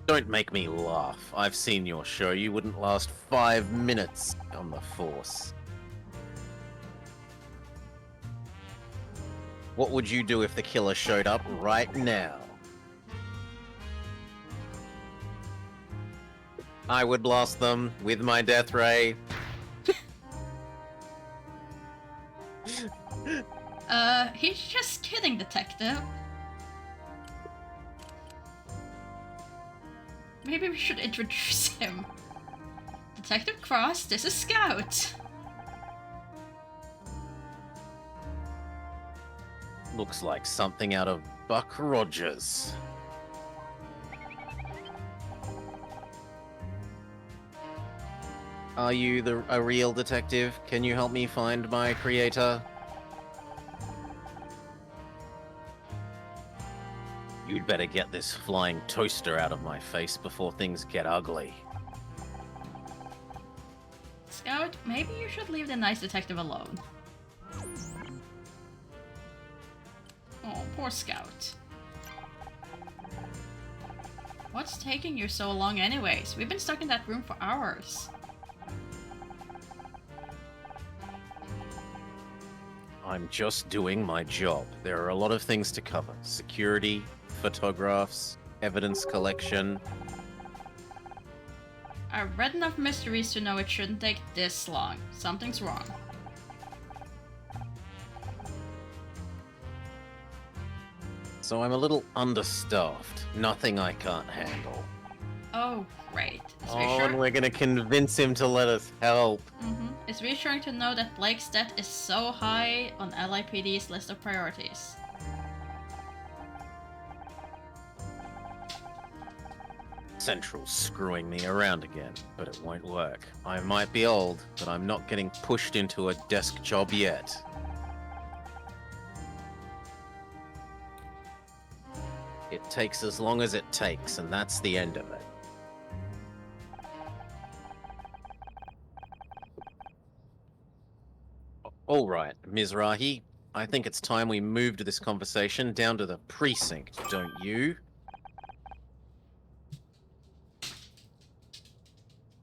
Don't make me laugh. I've seen your show. You wouldn't last 5 minutes on the force. What would you do if the killer showed up right now? I would blast them with my death ray. He's just kidding, detective. Maybe we should introduce him. Detective Cross, this is Scout. Looks like something out of Buck Rogers. Are you a real detective? Can you help me find my creator? You'd better get this flying toaster out of my face before things get ugly. Scout, maybe you should leave the nice detective alone. Oh, poor Scout. What's taking you so long anyways? We've been stuck in that room for hours. I'm just doing my job. There are a lot of things to cover. Security, photographs, evidence collection. I've read enough mysteries to know it shouldn't take this long. Something's wrong. So I'm a little understaffed. Nothing I can't handle. Oh, great. Is Oh, reassuring- and we're gonna convince him to let us help. It's reassuring to know that Blake's death is so high on LIPD's list of priorities. Central's screwing me around again, but it won't work. I might be old, but I'm not getting pushed into a desk job yet. It takes as long as it takes, and that's the end of it. All right, Mizrahi. I think it's time we moved this conversation down to the precinct, don't you?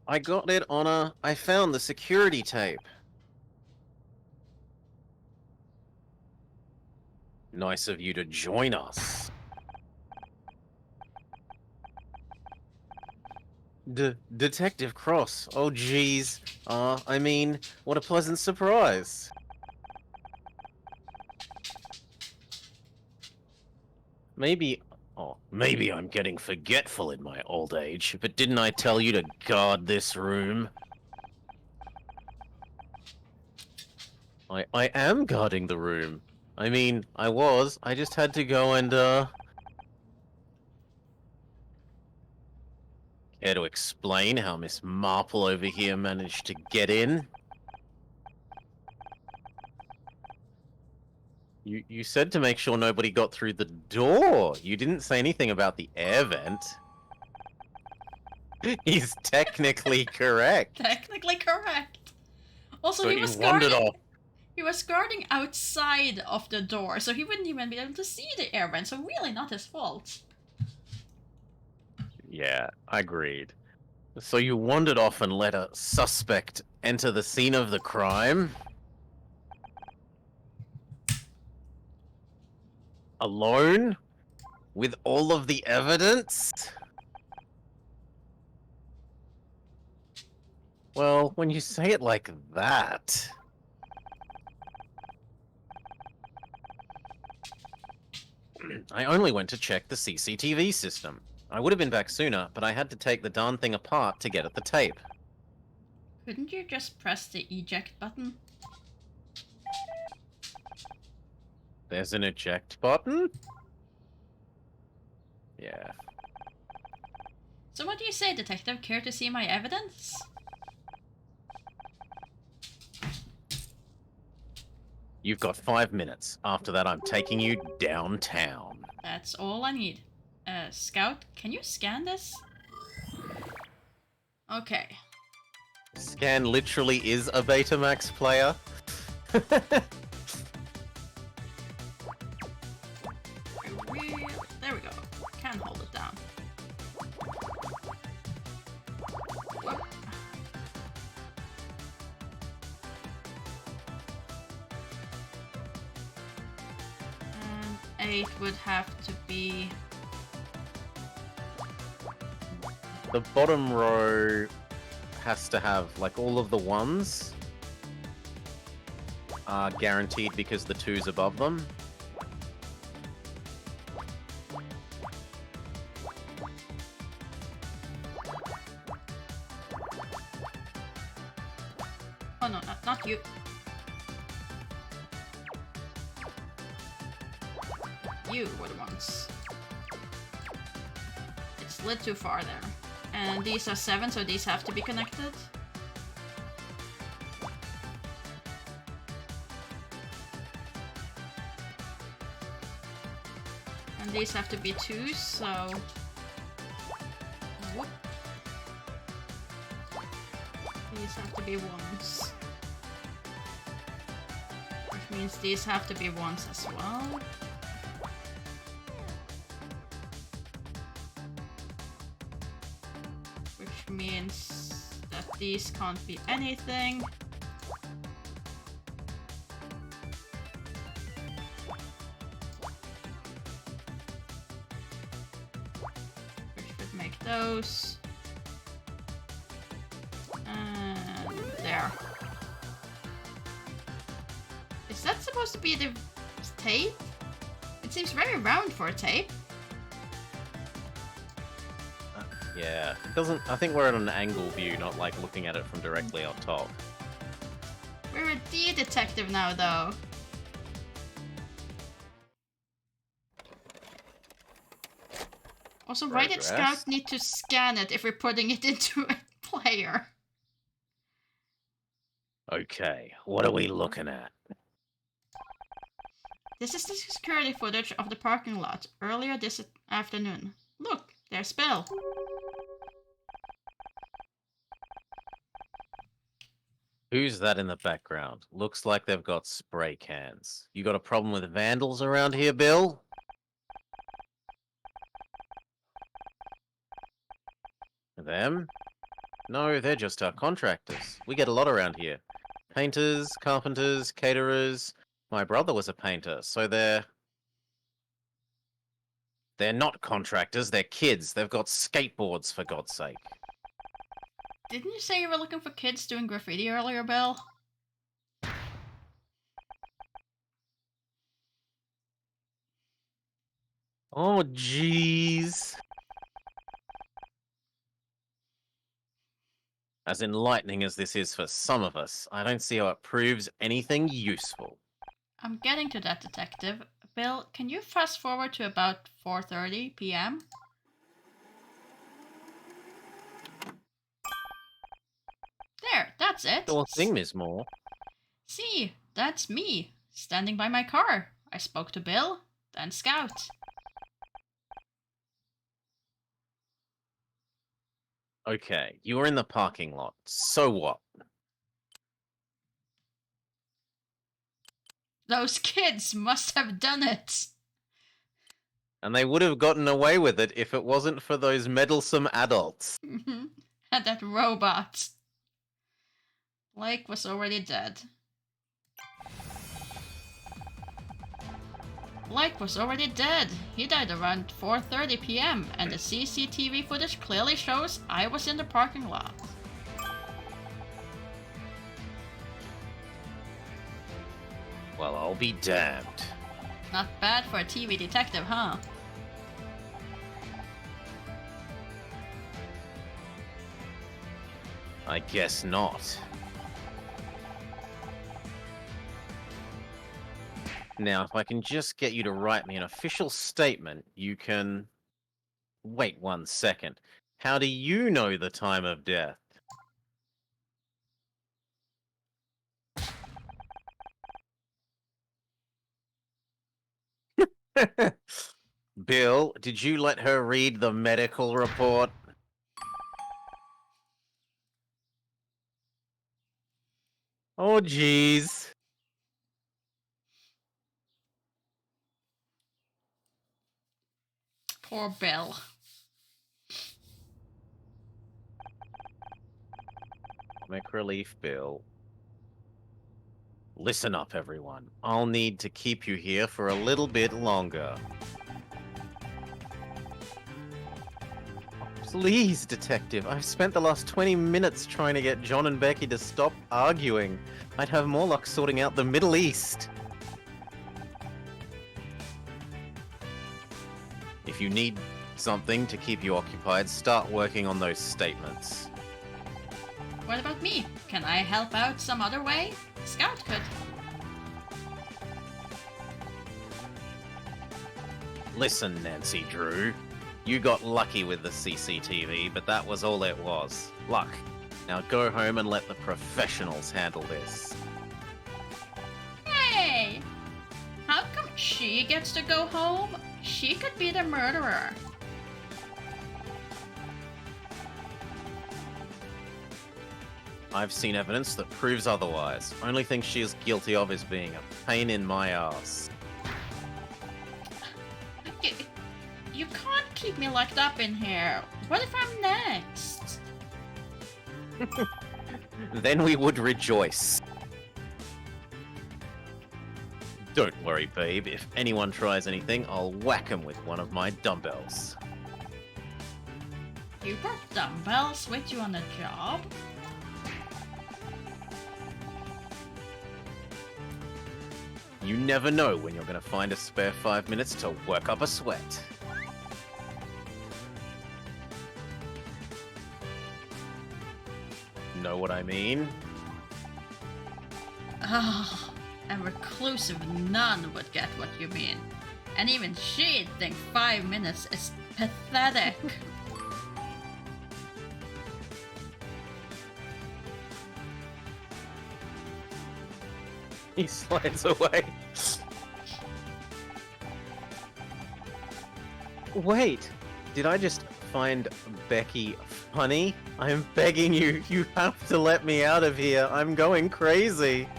I got it on a... I found the security tape. Nice of you to join us. Detective Cross. Oh, geez. I mean, what a pleasant surprise. Maybe... Oh, maybe I'm getting forgetful in my old age, but didn't I tell you to guard this room? I am guarding the room. I mean, I just had to go and, Care to explain how Miss Marple over here managed to get in? You said to make sure nobody got through the door. You didn't say anything about the air vent. He's technically correct. Technically correct. Also, So he he was wandered guarding. off. He was guarding outside of the door, so he wouldn't even be able to see the air vent. So really, not his fault. Yeah, agreed. So you wandered off and let a suspect enter the scene of the crime? Alone? With all of the evidence? Well, when you say it like that... I only went to check the CCTV system. I would have been back sooner, but I had to take the darn thing apart to get at the tape. Couldn't you just press the eject button? There's an eject button? Yeah. So what do you say, detective? Care to see my evidence? You've got 5 minutes. After that, I'm taking you downtown. That's all I need. Scout, can you scan this? Okay. Scan literally is a Betamax player. There we go. Can hold it down. Whoop. And 8 would have to be... The bottom row has to have, like, all of the ones are guaranteed because the 2's above them. Oh no, not you. You were the ones. It slid too far there. And these are 7, so these have to be connected. And these have to be 2s, so... Whoop. These have to be 1s. Which means these have to be 1s as well. Which means that these can't be anything. Which would make those. And there. Is that supposed to be the tape? It seems very round for a tape. Yeah, it doesn't. I think we're at an angle view, not like looking at it from directly up top. We're a D detective now, though. Also, why did Progress. Scout need to scan it if we're putting it into a player? Okay, what are we looking at? This is the security footage of the parking lot earlier this afternoon. Look, there's Bill. Who's that in the background? Looks like they've got spray cans. You got a problem with vandals around here, Bill? Them? No, they're just our contractors. We get a lot around here. Painters, carpenters, caterers. My brother was a painter, so they're not contractors, they're kids. They've got skateboards, for God's sake. Didn't you say you were looking for kids doing graffiti earlier, Bill? Oh, jeez. As enlightening as this is for some of us, I don't see how it proves anything useful. I'm getting to that, Detective. Bill, can you fast forward to about 4:30 p.m.? There, that's it. Sure thing, Miss Moore. See, that's me, standing by my car. I spoke to Bill, then Scout. Okay, you were in the parking lot. So what? Those kids must have done it. And they would have gotten away with it if it wasn't for those meddlesome adults. And that robot. Blake was already dead. Blake was already dead. He died around 4:30 p.m. and the CCTV footage clearly shows I was in the parking lot. Well, I'll be damned. Not bad for a TV detective, huh? I guess not. Now, if I can just get you to write me an official statement, you can... Wait 1 second. How do you know the time of death? Bill, did you let her read the medical report? Oh, jeez. Poor Bill. Comic relief, Bill. Listen up, everyone. I'll need to keep you here for a little bit longer. Please, Detective. I've spent the last 20 minutes trying to get John and Becky to stop arguing. I'd have more luck sorting out the Middle East. If you need something to keep you occupied, start working on those statements. What about me? Can I help out some other way? Scout could. Listen, Nancy Drew. You got lucky with the CCTV, but that was all it was. Luck. Now go home and let the professionals handle this. Hey! How come she gets to go home? She could be the murderer. I've seen evidence that proves otherwise. Only thing she is guilty of is being a pain in my ass. You can't keep me locked up in here. What if I'm next? Then we would rejoice. Don't worry, babe. If anyone tries anything, I'll whack 'em with one of my dumbbells. You brought dumbbells with you on the job? You never know when you're going to find a spare 5 minutes to work up a sweat. Know what I mean? Ah, a reclusive nun would get what you mean. And even she'd think 5 minutes is pathetic. He slides away. Wait, did I just find Becky funny? I'm begging you, you have to let me out of here. I'm going crazy.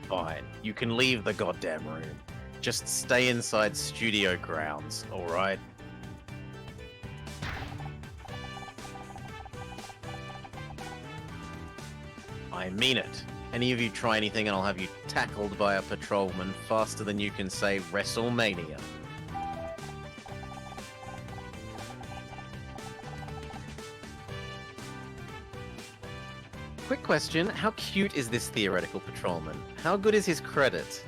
Fine, you can leave the goddamn room. Just stay inside studio grounds, alright? I mean it. Any of you try anything and I'll have you tackled by a patrolman faster than you can say WrestleMania. Quick question, how cute is this theoretical patrolman? How good is his credit?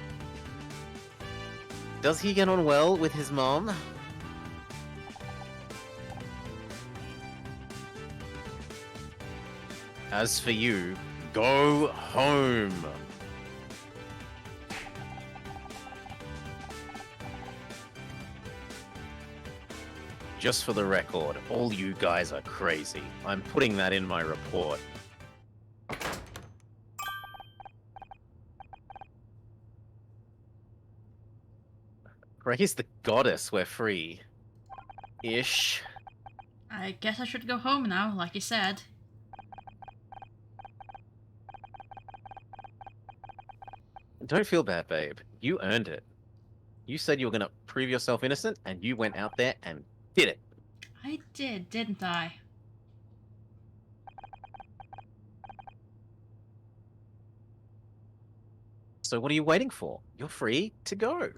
Does he get on well with his mom? As for you, go home. Just for the record, all you guys are crazy. I'm putting that in my report. Praise the goddess, we're free. Ish. I guess I should go home now, like you said. Don't feel bad, babe. You earned it. You said you were gonna prove yourself innocent, and you went out there and did it. I did, didn't I? So what are you waiting for? You're free to go.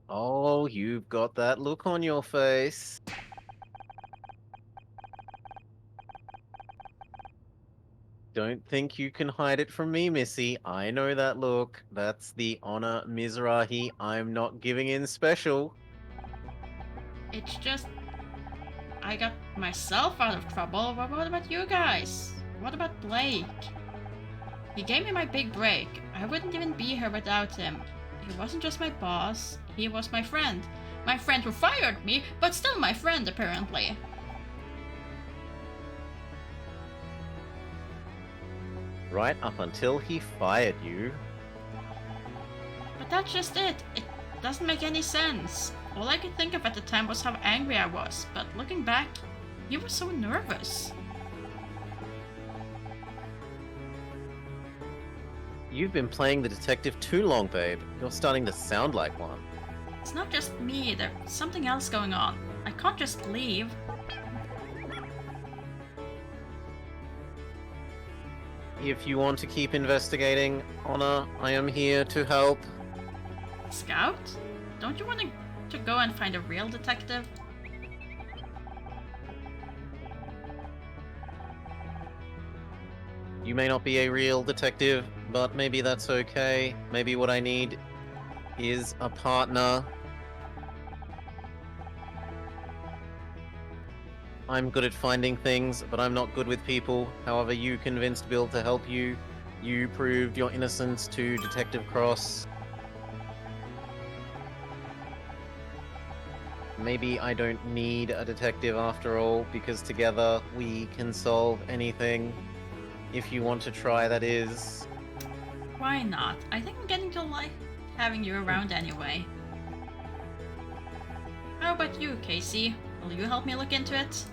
Oh, you've got that look on your face. Don't think you can hide it from me, Missy. I know that look. That's the honor Mizrahi I'm not giving in special. It's just... I got myself out of trouble. What about you guys? What about Blake? He gave me my big break. I wouldn't even be here without him. He wasn't just my boss, he was my friend. My friend who fired me, but still my friend apparently. Right up until he fired you. But that's just it. It doesn't make any sense. All I could think of at the time was how angry I was, but looking back, he was so nervous. You've been playing the detective too long, babe. You're starting to sound like one. It's not just me, there's something else going on. I can't just leave. If you want to keep investigating, Honor, I am here to help. Scout? Don't you want to go and find a real detective? You may not be a real detective, but maybe that's okay. Maybe what I need is a partner. I'm good at finding things, but I'm not good with people. However, you convinced Bill to help you. You proved your innocence to Detective Cross. Maybe I don't need a detective after all, because together we can solve anything. If you want to try, that is. Why not? I think I'm getting to like having you around anyway. How about you, Casey? Will you help me look into it?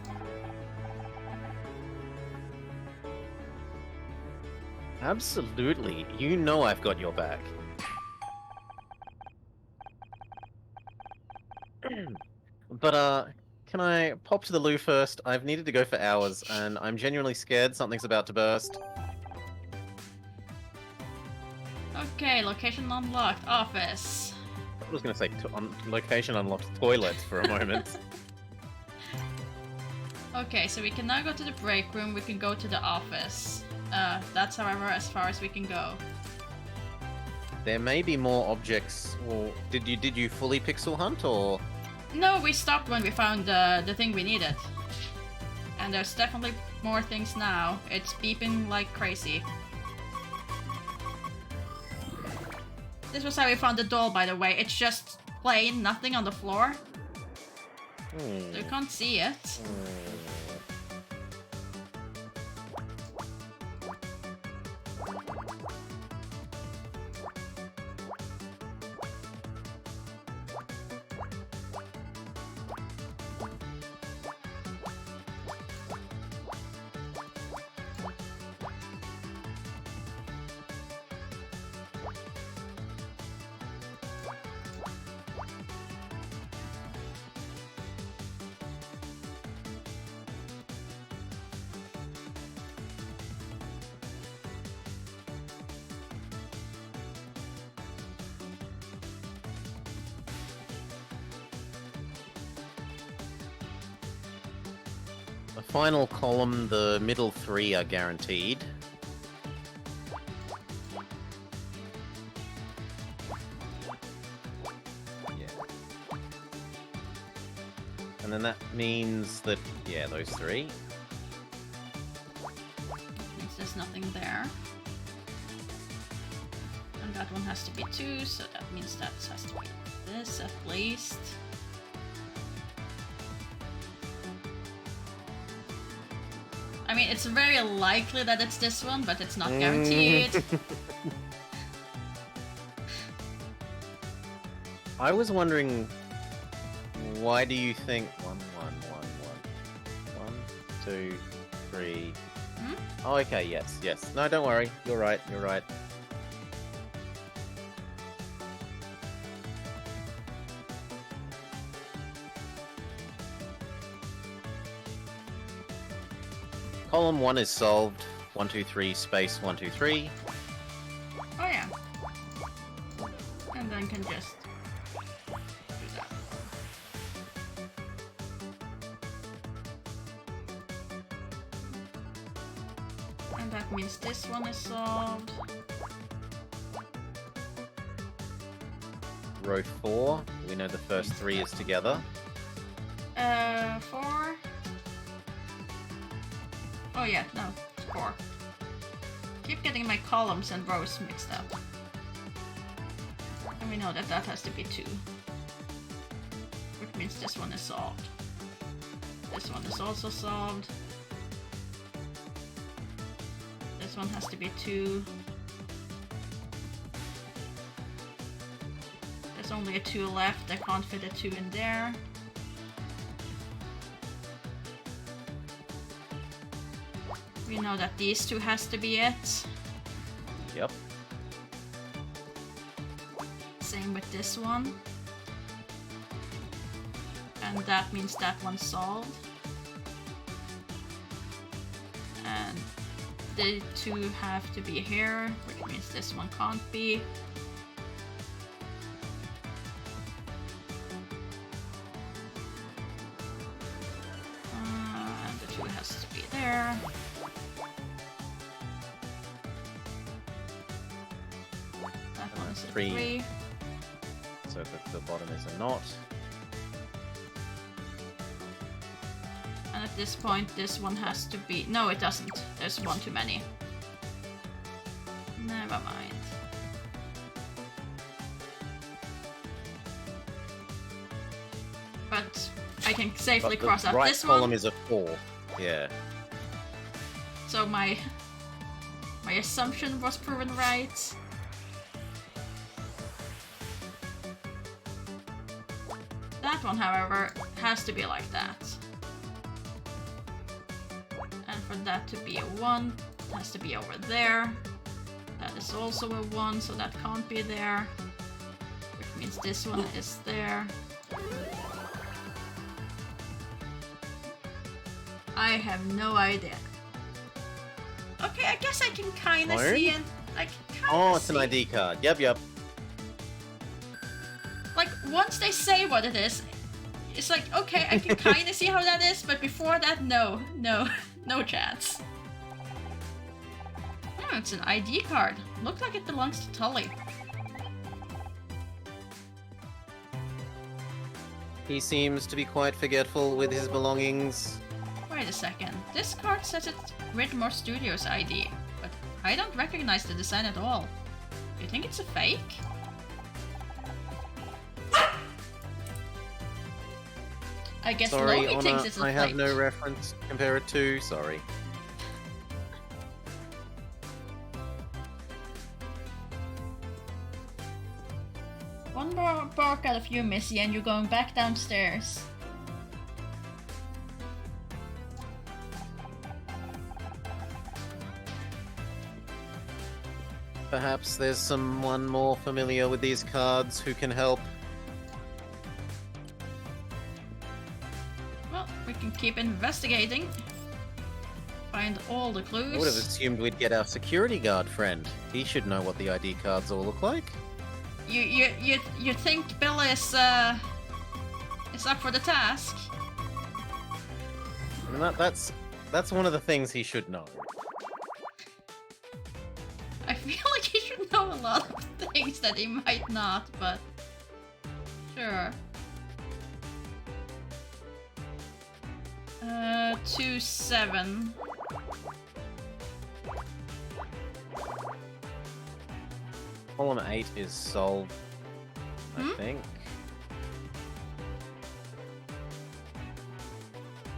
Absolutely. You know I've got your back. But, can I pop to the loo first? I've needed to go for hours, and I'm genuinely scared something's about to burst. Okay, location unlocked. Office. I was gonna say location unlocked toilet for a moment. Okay, so we can now go to the break room, we can go to the office. That's however as far as we can go. There may be more objects. Well, did you fully pixel hunt, or? No, we stopped when we found the thing we needed. And there's definitely more things now. It's beeping like crazy. This was how we found the doll, by the way. It's just plain, nothing on the floor. So you can't see it. The final column, the middle three are guaranteed. Yeah. And then that means that, yeah, those three. Means there's nothing there. And that one has to be 2, so that means that has to be this at least. I mean, it's very likely that it's this one, but it's not guaranteed. I was wondering, why do you think 1, 2, 3? Hmm? Oh, okay, yes. No, don't worry. You're right. Column 1 is solved. 1, 2, 3, space 1, 2, 3. Oh yeah. And then can just do that. And that means this one is solved. Row 4, we know the first 3 is together. 4. Oh yeah, no, it's 4. Keep getting my columns and rows mixed up. And we know that that has to be 2. Which means this one is solved. This one is also solved. This one has to be 2. There's only a 2 left, I can't fit a 2 in there. We know that these 2 has to be it. Yep. Same with this one. And that means that one's solved. And the 2 have to be here, which means this one can't be. And the 2 has to be there. That one is a 3. 3. So the bottom is a knot. And at this point, this one has to be... No, it doesn't. There's one too many. Never mind. But I can safely But cross the out right this column one. is a 4. Yeah. So my assumption was proven right. That one, however, has to be like that. And for that to be a 1, it has to be over there. That is also a 1, so that can't be there. Which means this one is there. I have no idea. Okay, I guess I can kinda Learn? see it. I can kinda Oh, it's see. an ID card. Yep. Like, once they say what it is, it's like, okay, I can kinda see how that is, but before that, no chance. Hmm, it's an ID card. Looks like it belongs to Tully. He seems to be quite forgetful with his belongings. Wait a second. This card says it's Ridmore Studios ID, but I don't recognize the design at all. Do you think it's a fake? I guess Sorry, Logie thinks Honor, it's a I fake. have no reference to compare it to. Sorry. One more bark out of you, Missy, and you're going back downstairs. Perhaps there's someone more familiar with these cards who can help. Well, we can keep investigating. Find all the I would have clues. assumed we'd get our security guard friend. He should know what the ID cards all look like. You think Bill is up for the task? I mean, that's one of the things he should know. I feel like he should know a lot of things that he might not, but sure. 2-7. Column 8 is solved, I Hmm? think.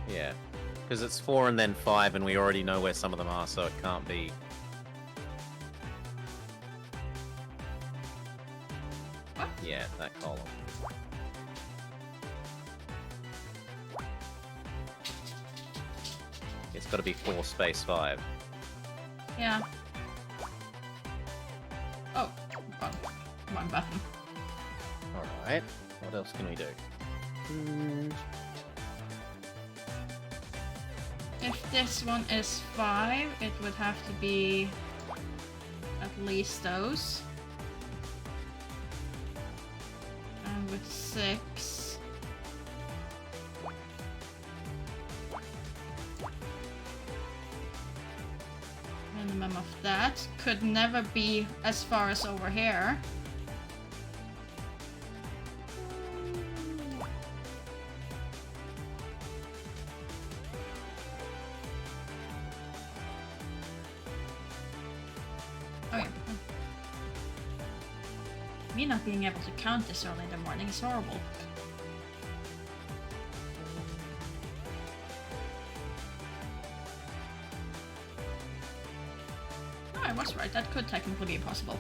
Yeah, because it's 4 and then 5, and we already know where some of them are, so it can't be. What? Yeah, that column. It's got to be 4 space 5. Yeah. Oh, wrong button. Alright, what else can we do? If this one is 5, it would have to be at least those. And with 6... minimum of that. Could never be as far as over here. Oh yeah. Me not being able to count this early in the morning is horrible. Oh, I was right. That could technically be possible.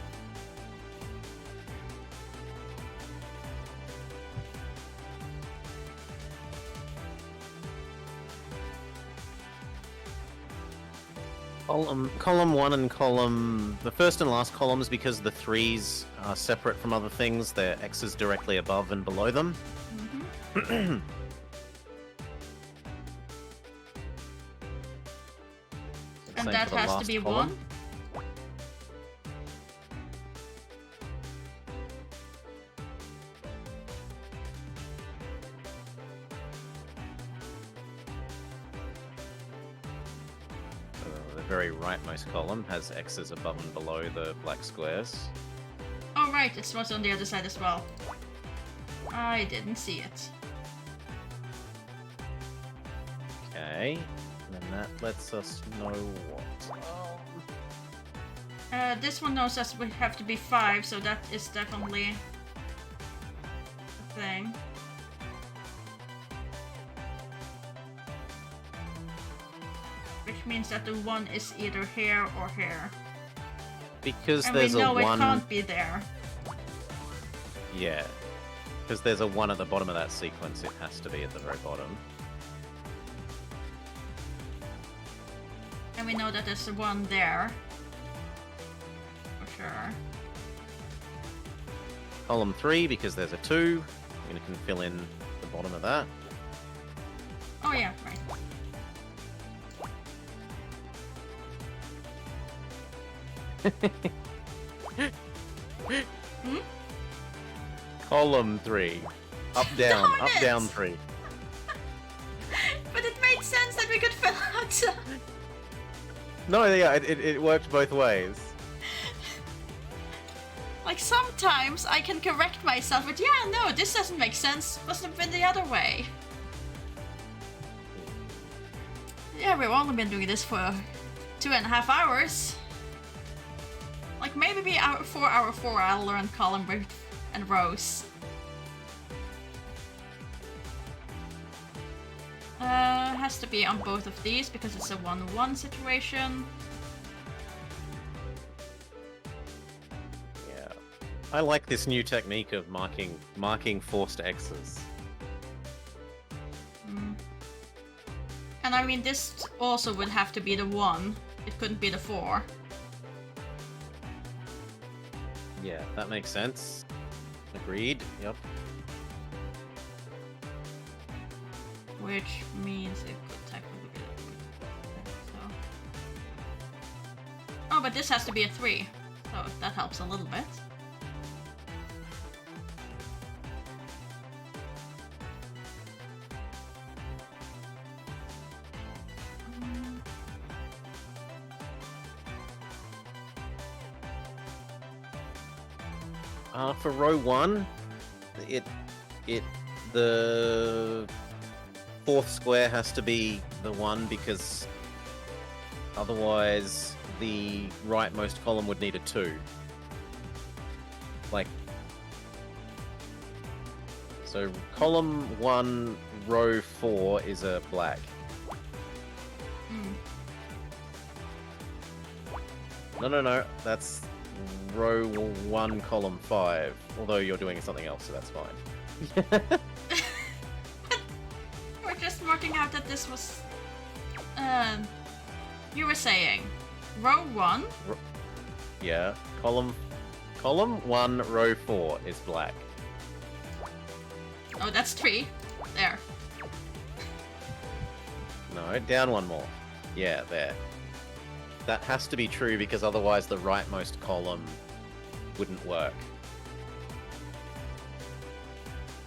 Column 1 and the first and last columns, because the 3s are separate from other things, they're X's directly above and below them. Mm-hmm. And Same that for the has to last be column. 1. The very rightmost column has X's above and below the black squares. Oh right, it was on the other side as well. I didn't see it. Okay, and then that lets us know what. This one knows us we have to be 5, so that is definitely a thing. Which means that the 1 is either here or here. Because And we there's a know it 1. can't be there. Yeah. Because there's a 1 at the bottom of that sequence, it has to be at the very bottom. And we know that there's a 1 there. For sure. Column 3, because there's a 2. I'm going to fill in the bottom of that. Oh yeah, right. Hmm? Column 3. Up, down, Darn up, it! down 3. But it made sense that we could fill out. No, yeah, it worked both ways. Like sometimes I can correct myself, but yeah, no, this doesn't make sense. Must have been the other way. Yeah, we've only been doing this for 2.5 hours. Like maybe for hour 4 I'll learn column width and rows. Has to be on both of these because it's a 1-1 situation. Yeah. I like this new technique of marking forced X's. Mm. And I mean, this also would have to be the 1. It couldn't be the 4. Yeah, that makes sense. Agreed, yep. Which means it could technically be that. So. Oh, but this has to be a 3. So that helps a little bit. For row 1, the fourth square has to be the 1 because otherwise the rightmost column would need a 2. Like, so column 1, row 4 is a black. Mm. No, that's row 1, column 5. Although you're doing something else, so that's fine. We're just working out that this was. You were saying row 1. Yeah, column 1, row 4 is black. Oh, that's 3. There. No, down one more. Yeah, there. That has to be true because otherwise the rightmost column wouldn't work.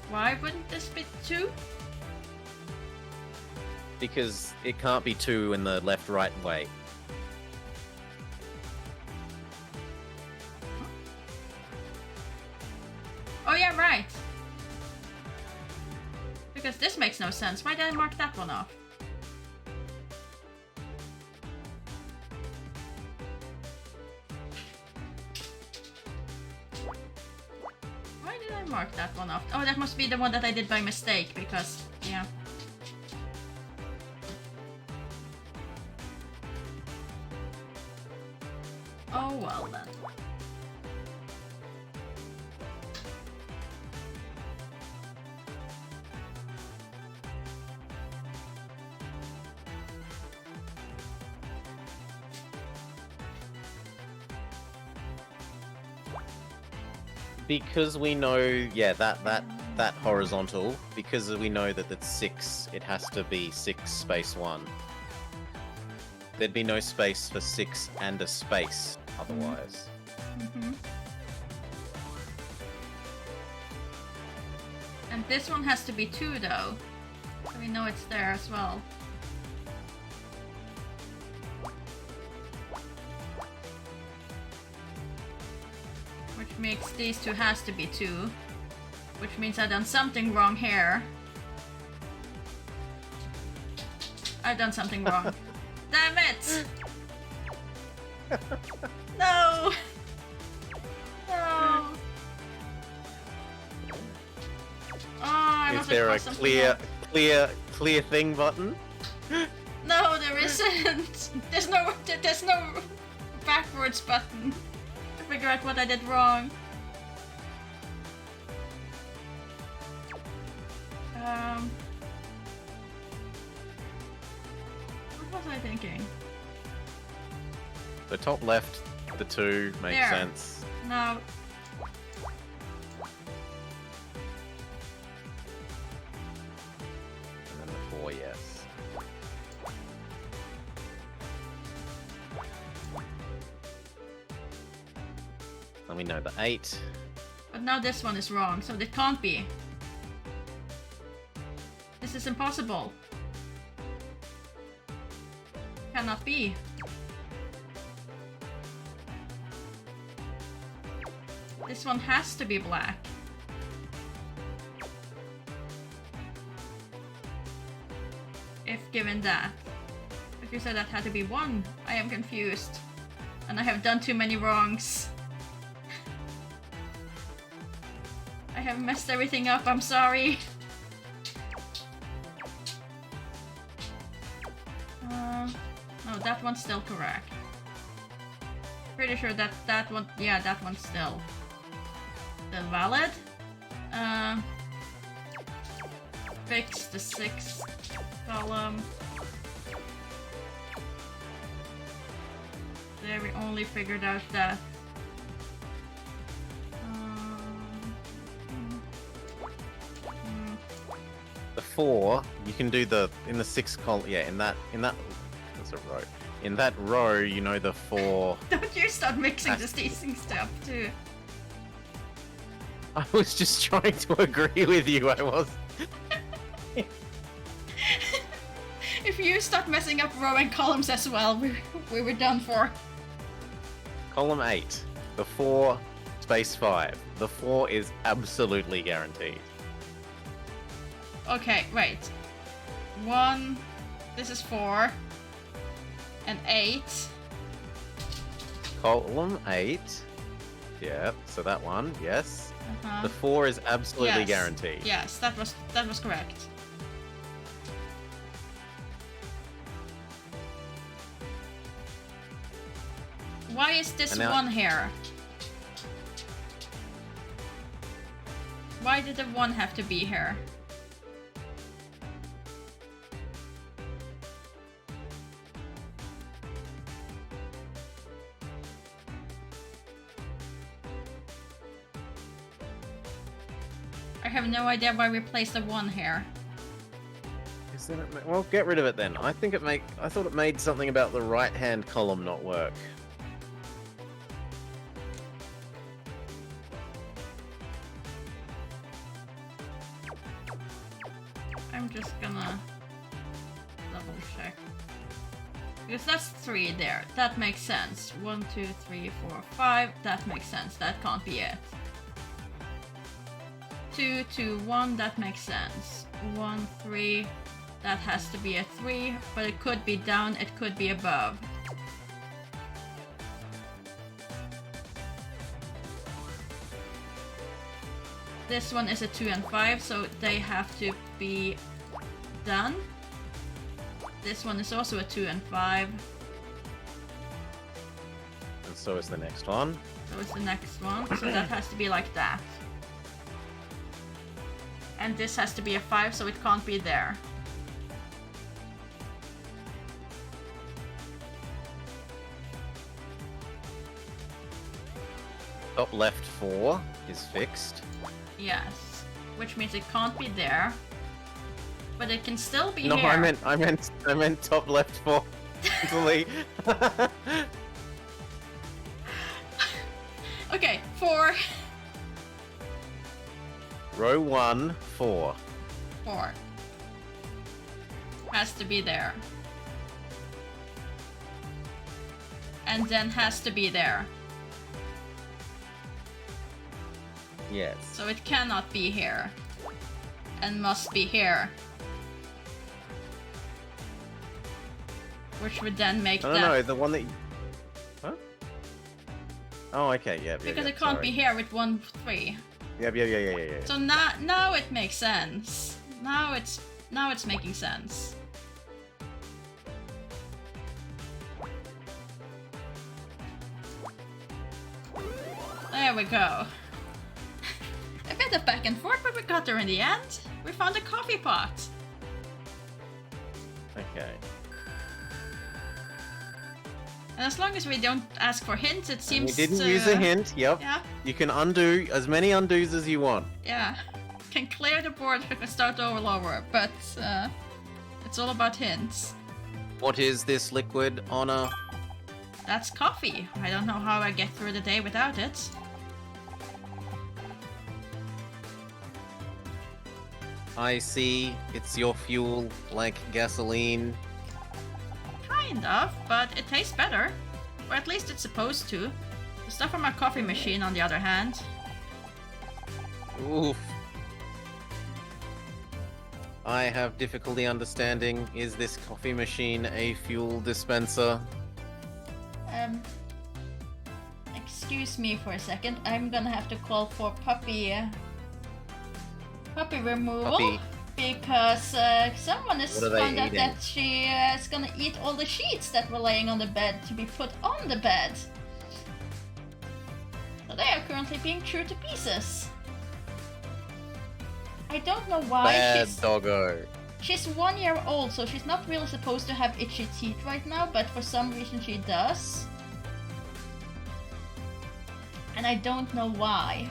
Why wouldn't this be 2? Because it can't be 2 in the left-right way. Oh yeah, right. Because this makes no sense. Why did I mark that one off? Why did I mark that one off? Oh, that must be the one that I did by mistake, because, yeah. Oh well then. Because we know, yeah, that horizontal, because we know that it's 6, it has to be 6 space 1. There'd be no space for 6 and a space otherwise. Mm-hmm. And this one has to be 2 though. So we know it's there as well. Which makes these 2 has to be 2. Which means I've done something wrong here. I've done something wrong. Damn it! No! No! Oh, I Is must there a have crossed something off. clear thing button? No, there isn't. There's no backwards button to figure out what I did wrong. What was I thinking? The top left, the 2 makes There. sense. No. And then the 4, yes. And we know the 8. But now this one is wrong, so it can't be. This is impossible. Cannot be. This one has to be black. If given that. But you said that had to be 1. I am confused. And I have done too many wrongs. I have messed everything up, I'm sorry. No, that one's still correct. Pretty sure that that one, yeah, that one's still valid. Fix the 6th column. There, we only figured out that. The 4, you can do the in the 6th column. Yeah, in that that's a row. In that row, you know the 4. Don't you start mixing the teasing stuff too. I was just trying to agree with you. I was. If you start messing up row and columns as well, we were done for. Column 8. The 4 space 5. The 4 is absolutely guaranteed. Okay, wait. 1. This is 4. And 8. Column 8. Yeah, so that one, yes. Uh-huh. The 4 is absolutely Yes. guaranteed. Yes, that was correct. Why is this And now- 1 here? Why did the 1 have to be here? I have no idea why we placed the 1 here. Is that it? Well, get rid of it then. I thought it made something about the right-hand column not work. I'm just gonna double check. Because that's 3 there. That makes sense. 1, 2, 3, 4, 5. That makes sense. That can't be it. 2, 2, 1. That makes sense. 1, 3. That has to be a 3. But it could be down. It could be above. This one is a 2 and 5, so they have to be done. This one is also a 2 and 5, And so is the next one. so it's the next one. So that has to be like that. And this has to be a 5, so it can't be there. Top left 4 is fixed. Yes. Which means it can't be there. But it can still be No, here. I meant top left 4. Delete. Okay, 4. Row 1, 4. 4. Has to be there. And then has to be there. Yes. So it cannot be here. And must be here. Which would then make I that... don't know, the one that... Huh? Oh, okay, yeah, Because it can't be here with 1, 3. Yeah. So now it makes sense. Now it's making sense. There we go. A bit of back and forth, but we got there in the end. We found a coffee pot. Okay. And as long as we don't ask for hints, it We seems didn't use a hint, yep. Yeah, You can undo as many undos as you want. yeah. Can clear the board and start all over, but it's all about hints. What is this liquid, Honor? That's coffee. I don't know how I get through the day without it. I see it's your fuel, like gasoline. Kind of, but it tastes better. Or at least it's supposed to. The stuff from my coffee machine, on the other hand. Oof. I have difficulty understanding, is this coffee machine a fuel dispenser? Excuse me for a second. I'm gonna have to call for puppy removal. Puppy. Because someone has What are they found out eating? that she is gonna eat all the sheets that were laying on the bed to be put on the bed. So they are currently being chewed to pieces. I don't know why Bad doggo. she's 1 year old, so she's not really supposed to have itchy teeth right now, but for some reason she does. And I don't know why.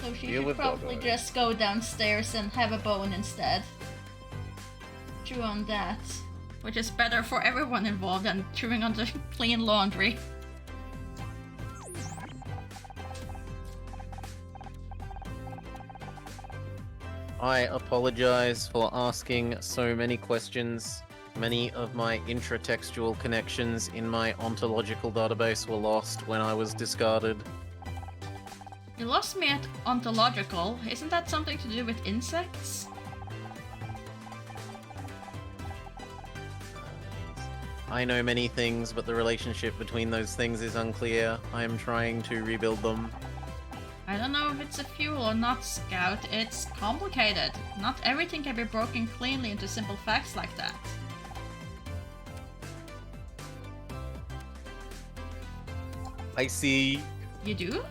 So she Deal should with probably doggo. just go downstairs and have a bone instead. Chew on that. Which is better for everyone involved than chewing on the clean laundry. I apologize for asking so many questions. Many of my intratextual connections in my ontological database were lost when I was discarded. You lost me at ontological. Isn't that something to do with insects? I know many things, but the relationship between those things is unclear. I am trying to rebuild them. I don't know if it's a fuel or not, Scout. It's complicated. Not everything can be broken cleanly into simple facts like that. I see. You do?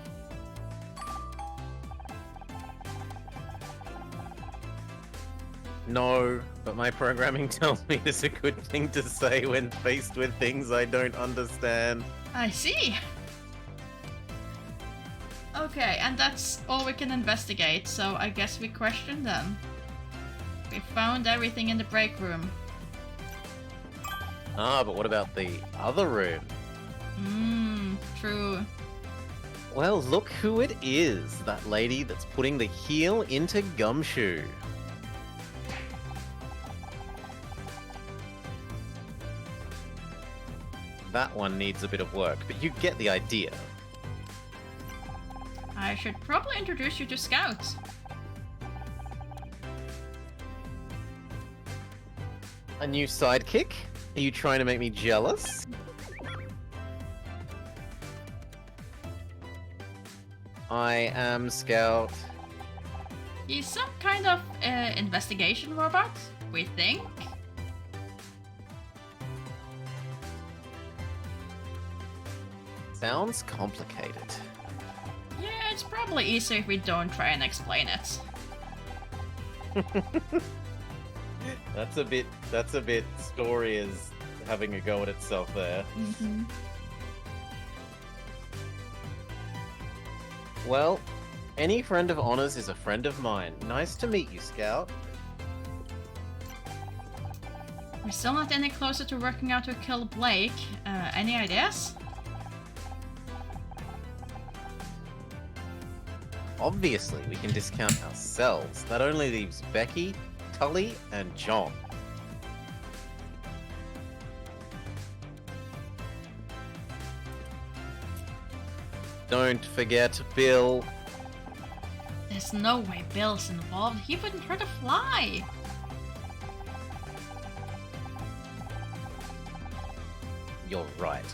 No, but my programming tells me it's a good thing to say when faced with things I don't understand. I see. Okay, and that's all we can investigate, so I guess we question them. We found everything in the break room. Ah, but what about the other room? True. Well, look who it is. That lady that's putting the heel into Gumshoe. That one needs a bit of work, but you get the idea. I should probably introduce you to Scout. A new sidekick? Are you trying to make me jealous? I am Scout. He's some kind of investigation robot, we think. Sounds complicated. Yeah, it's probably easier if we don't try and explain it. That's a bit story is having a go at itself there. Mm-hmm. Well, any friend of Honor's is a friend of mine. Nice to meet you, Scout. We're still not any closer to working out who killed Blake. Any ideas? Obviously, we can discount ourselves. That only leaves Becky, Tully, and John. Don't forget Bill. There's no way Bill's involved. He wouldn't hurt a fly. You're right.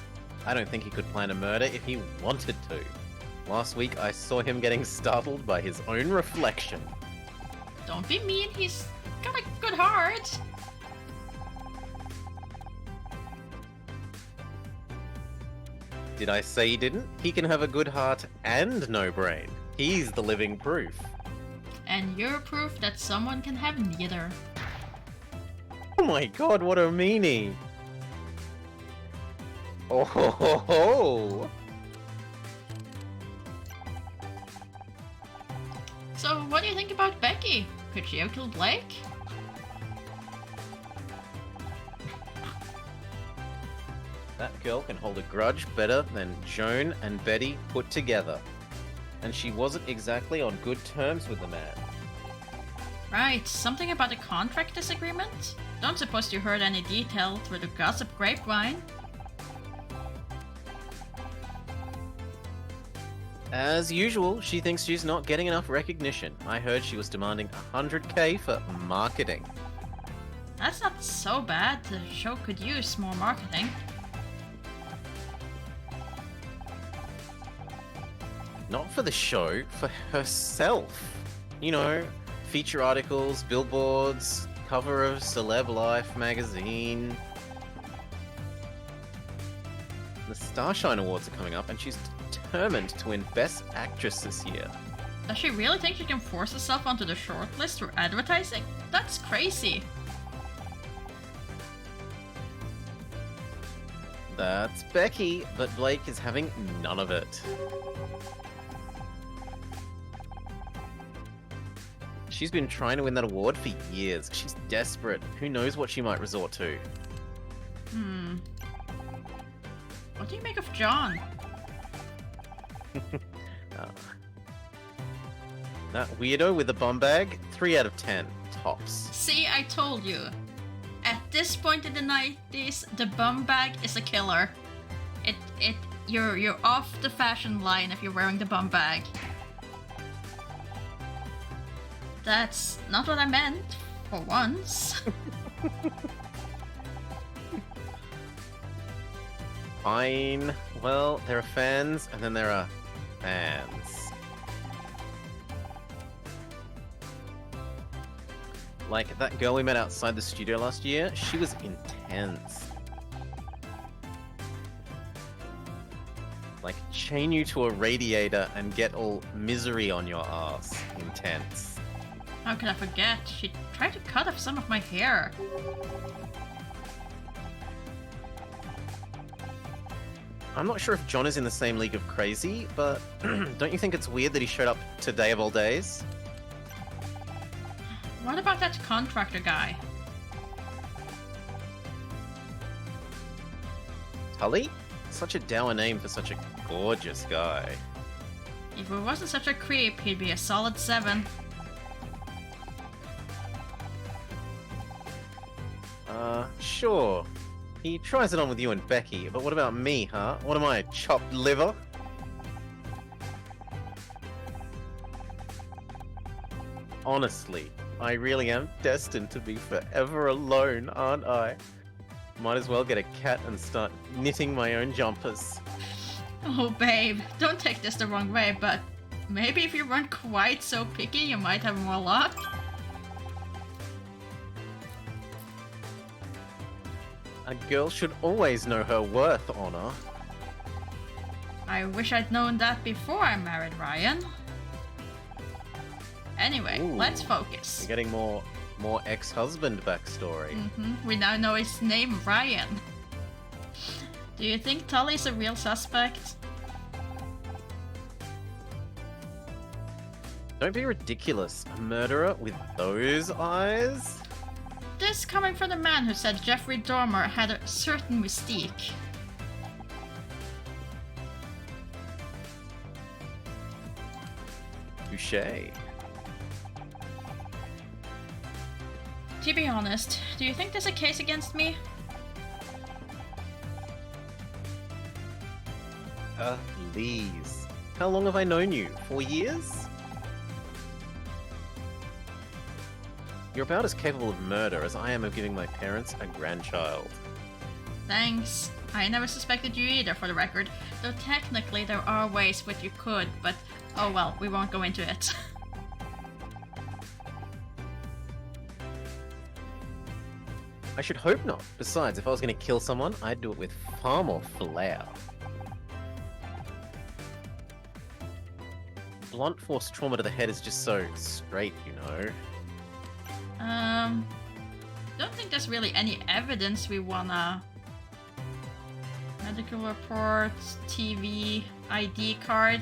I don't think he could plan a murder if he wanted to. Last week, I saw him getting startled by his own reflection. Don't be mean, he's got a good heart. Did I say he didn't? He can have a good heart and no brain. He's the living proof. And you're proof that someone can have neither. Oh my god, what a meanie! Oh ho ho ho! So, what do you think about Becky? Could she have killed Blake? That girl can hold a grudge better than Joan and Betty put together. And she wasn't exactly on good terms with the man. Right, something about a contract disagreement? Don't suppose you heard any detail through the gossip grapevine? As usual, she thinks she's not getting enough recognition. I heard she was demanding 100k for marketing. That's not so bad. The show could use more marketing. Not for the show, for herself. You know, feature articles, billboards, cover of Celeb Life magazine. The Starshine Awards are coming up, and she's determined to win Best Actress this year. Does she really think she can force herself onto the shortlist through advertising? That's crazy. That's Becky, but Blake is having none of it. She's been trying to win that award for years. She's desperate. Who knows what she might resort to? What do you make of John? That weirdo with the bum bag? 3 out of 10. Tops. See, I told you. At this point in the 90s, the bum bag is a killer. You're off the fashion line if you're wearing the bum bag. That's not what I meant, for once. Fine. Well, there are fans, and then there are fans. Like, that girl we met outside the studio last year, she was intense. Like, chain you to a radiator and get all misery on your ass. Intense. How could I forget? She tried to cut off some of my hair. I'm not sure if John is in the same league of crazy, but don't you think it's weird that he showed up today of all days? What about that contractor guy? Tully? Such a dour name for such a gorgeous guy. If he wasn't such a creep, he'd be a solid 7. Sure. He tries it on with you and Becky, but what about me, huh? What am I, chopped liver? Honestly, I really am destined to be forever alone, aren't I? Might as well get a cat and start knitting my own jumpers. Oh, babe, don't take this the wrong way, but maybe if you weren't quite so picky, you might have more luck. A girl should always know her worth, Honor. I wish I'd known that before I married Ryan. Anyway, Ooh. let's focus. You're getting more ex-husband backstory. We now know his name, Ryan. Do you think Tully's a real suspect? Don't be ridiculous. A murderer with those eyes? This coming from the man who said Jeffrey Dahmer had a certain mystique. Touché. To be honest, do you think there's a case against me? Please. How long have I known you? 4 years? You're about as capable of murder as I am of giving my parents a grandchild. Thanks. I never suspected you either, for the record. Though technically there are ways which you could, but oh well, we won't go into it. I should hope not. Besides, if I was going to kill someone, I'd do it with far more flair. Blunt force trauma to the head is just so straight, you know. Don't think there's really any evidence we wanna... Medical reports, TV, ID card.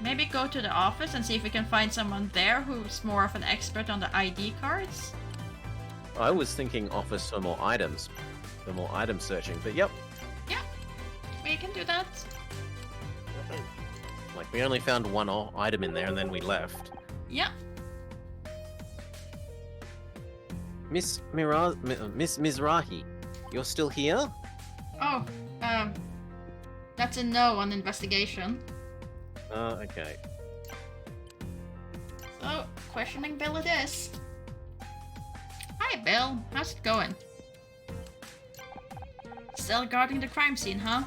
Maybe go to the office and see if we can find someone there who's more of an expert on the ID cards? I was thinking office for more items searching, but yep. Yeah, we can do that. Like, we only found one item in there and then we left. Yeah. Miss Mizrahi, you're still here? Oh, that's a no on investigation. Okay. So, questioning Bill it is. Hi, Bill. How's it going? Still guarding the crime scene, huh?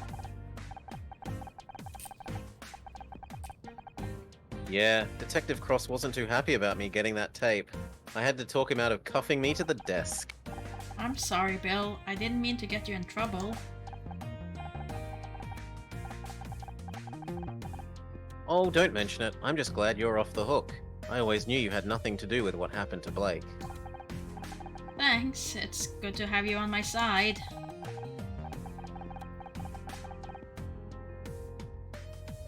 Yeah, Detective Cross wasn't too happy about me getting that tape. I had to talk him out of cuffing me to the desk. I'm sorry, Bill. I didn't mean to get you in trouble. Oh, don't mention it. I'm just glad you're off the hook. I always knew you had nothing to do with what happened to Blake. Thanks. It's good to have you on my side.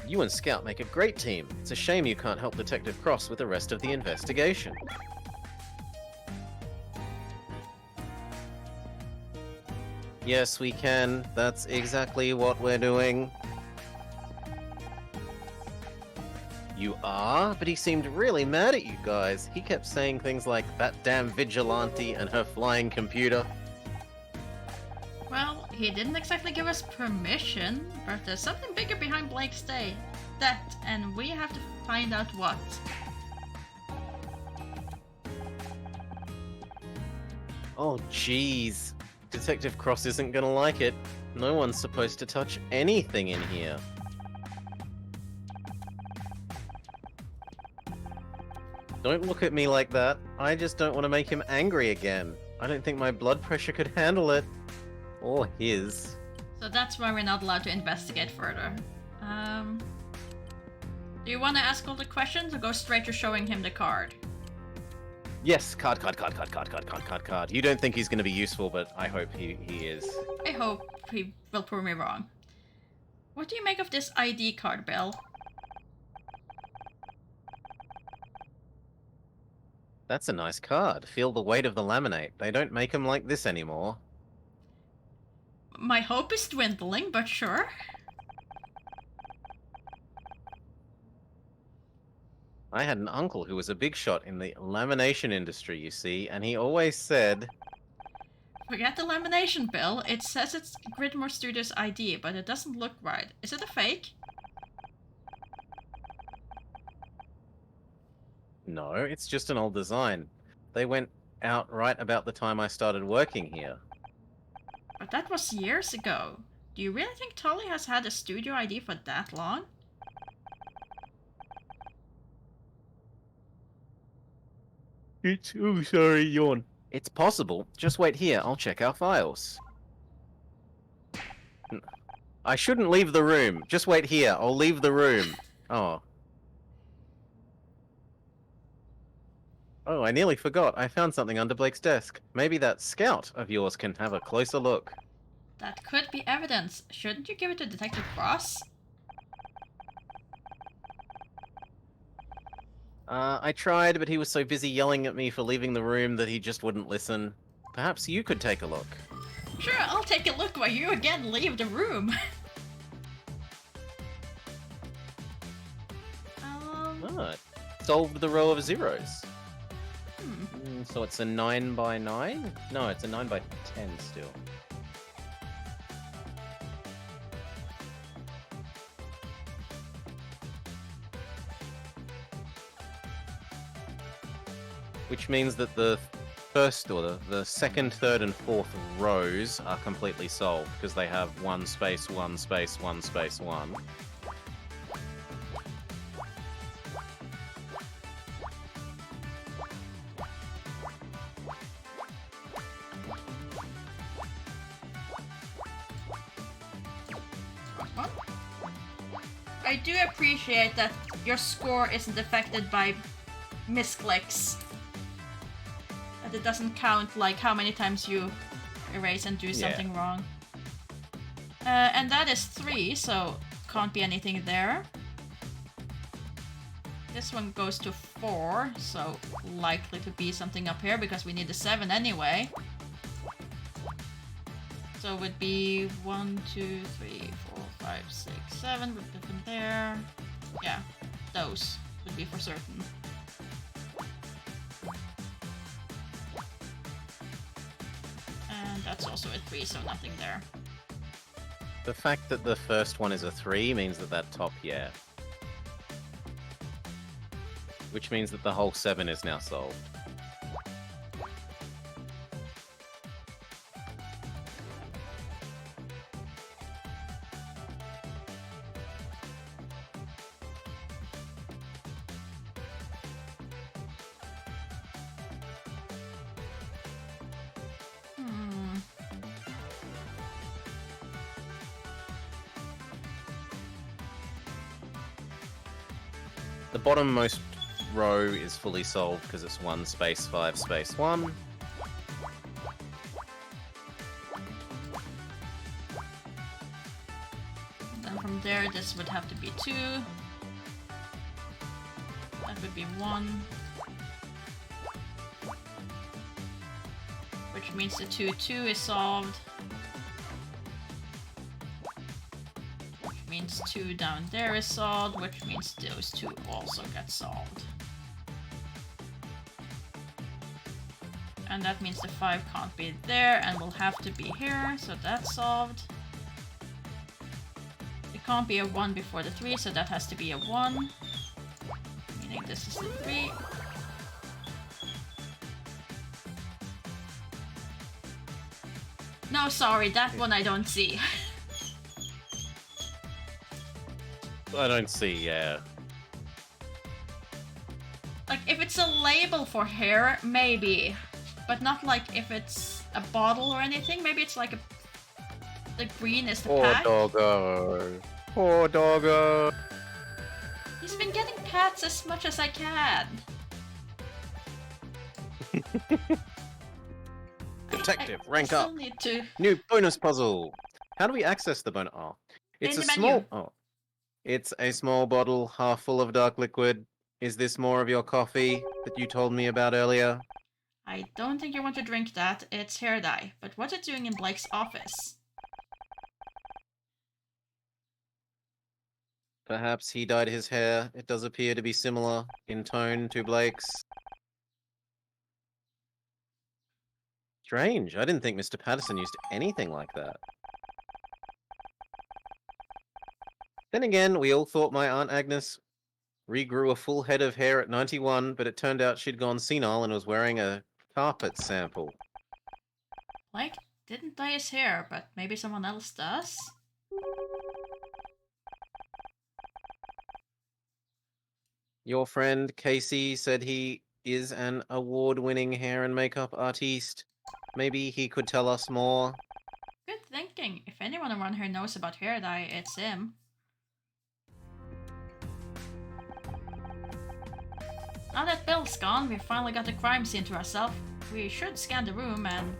You and Scout make a great team. It's a shame you can't help Detective Cross with the rest of the investigation. Yes, we can. That's exactly what we're doing. You are? But he seemed really mad at you guys. He kept saying things like, that damn vigilante and her flying computer. Well, he didn't exactly give us permission, but there's something bigger behind Blake's day. That, and we have to find out what. Oh, jeez. Detective Cross isn't gonna like it. No one's supposed to touch anything in here. Don't look at me like that. I just don't want to make him angry again. I don't think my blood pressure could handle it. Or his. So that's why we're not allowed to investigate further. Do you want to ask all the questions or go straight to showing him the card? Yes, card. You don't think he's going to be useful, but I hope he is. I hope he will prove me wrong. What do you make of this ID card, Bill? That's a nice card. Feel the weight of the laminate. They don't make them like this anymore. My hope is dwindling, but sure. I had an uncle who was a big shot in the lamination industry, you see, and he always said, Forget the lamination, Bill. It says it's Gridmore Studios ID, but it doesn't look right. Is it a fake? no, it's just an old design. They went out right about the time I started working here. But that was years ago. Do you really think Tully has had a studio ID for that long? Oh, sorry, yawn. It's possible. Just wait here, I'll check our files. I shouldn't leave the room. Just wait here, I'll leave the room. Oh. Oh, I nearly forgot. I found something under Blake's desk. Maybe that scout of yours can have a closer look. That could be evidence. Shouldn't you give it to Detective Cross? I tried, but he was so busy yelling at me for leaving the room that he just wouldn't listen. Perhaps you could take a look. Sure, I'll take a look while you again leave the room. Ah, solved the row of zeros. Hmm. So it's a 9 by 9? No, it's a 9 by 10 still. Which means that the first or the second, third, and fourth rows are completely solved because they have 1 space, 1 space, 1 space, 1. I do appreciate that your score isn't affected by misclicks. That it doesn't count like how many times you erase and do something wrong. And that is 3, so can't be anything there. This one goes to 4, so likely to be something up here because we need a 7 anyway. So it would be 1, 2, 3, 4, 5, 6, 7 would be from there. Yeah, those would be for certain. And that's also a 3, so nothing there. The fact that the first one is a 3 means that that top, yeah. Which means that the whole 7 is now solved. The bottommost row is fully solved because it's 1 space 5 space 1. Then from there, this would have to be 2. That would be 1. Which means the 2, 2 is solved. Which means means 2 down there is solved, which means those 2 also get solved. And that means the 5 can't be there and will have to be here, so that's solved. It can't be a 1 before the 3, so that has to be a 1. Meaning this is the 3. No, sorry, that one I don't see. I don't see, yeah. Like, if it's a label for hair, maybe. But not like if it's a bottle or anything. Maybe it's like a... The green is the Poor pack. doggo. Poor doggo. He's been getting pats as much as I can. Detective, I rank still up. need to... New bonus puzzle. How do we access the bonus? Oh, it's In a the small. menu. Oh, it's a small bottle, half full of dark liquid. Is this more of your coffee that you told me about earlier? I don't think you want to drink that. It's hair dye. But what's it doing in Blake's office? Perhaps he dyed his hair. It does appear to be similar in tone to Blake's. Strange. I didn't think Mr. Patterson used anything like that. Then again, we all thought my Aunt Agnes regrew a full head of hair at 91, but it turned out she'd gone senile and was wearing a carpet sample. Blake didn't dye his hair, but maybe someone else does? Your friend Casey said he is an award-winning hair and makeup artiste. Maybe he could tell us more. Good thinking. If anyone around here knows about hair dye, it's him. Now that Bill's gone, we finally got the crime scene to ourselves. We should scan the room and...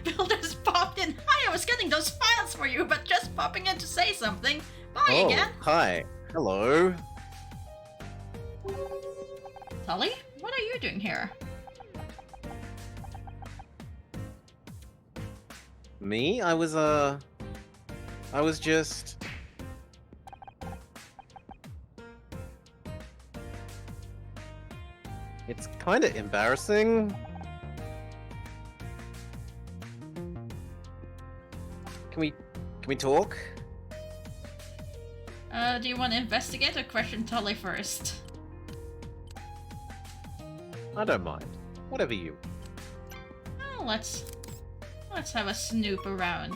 Bill just popped in. Hi, I was getting those files for you, but just popping in to say something. Bye again. Hi. Hello. Tully, what are you doing here? Me? I was just... It's kind of embarrassing. Can we talk? Do you want to investigate or question Tully first? I don't mind. Whatever you. Oh, let's have a snoop around.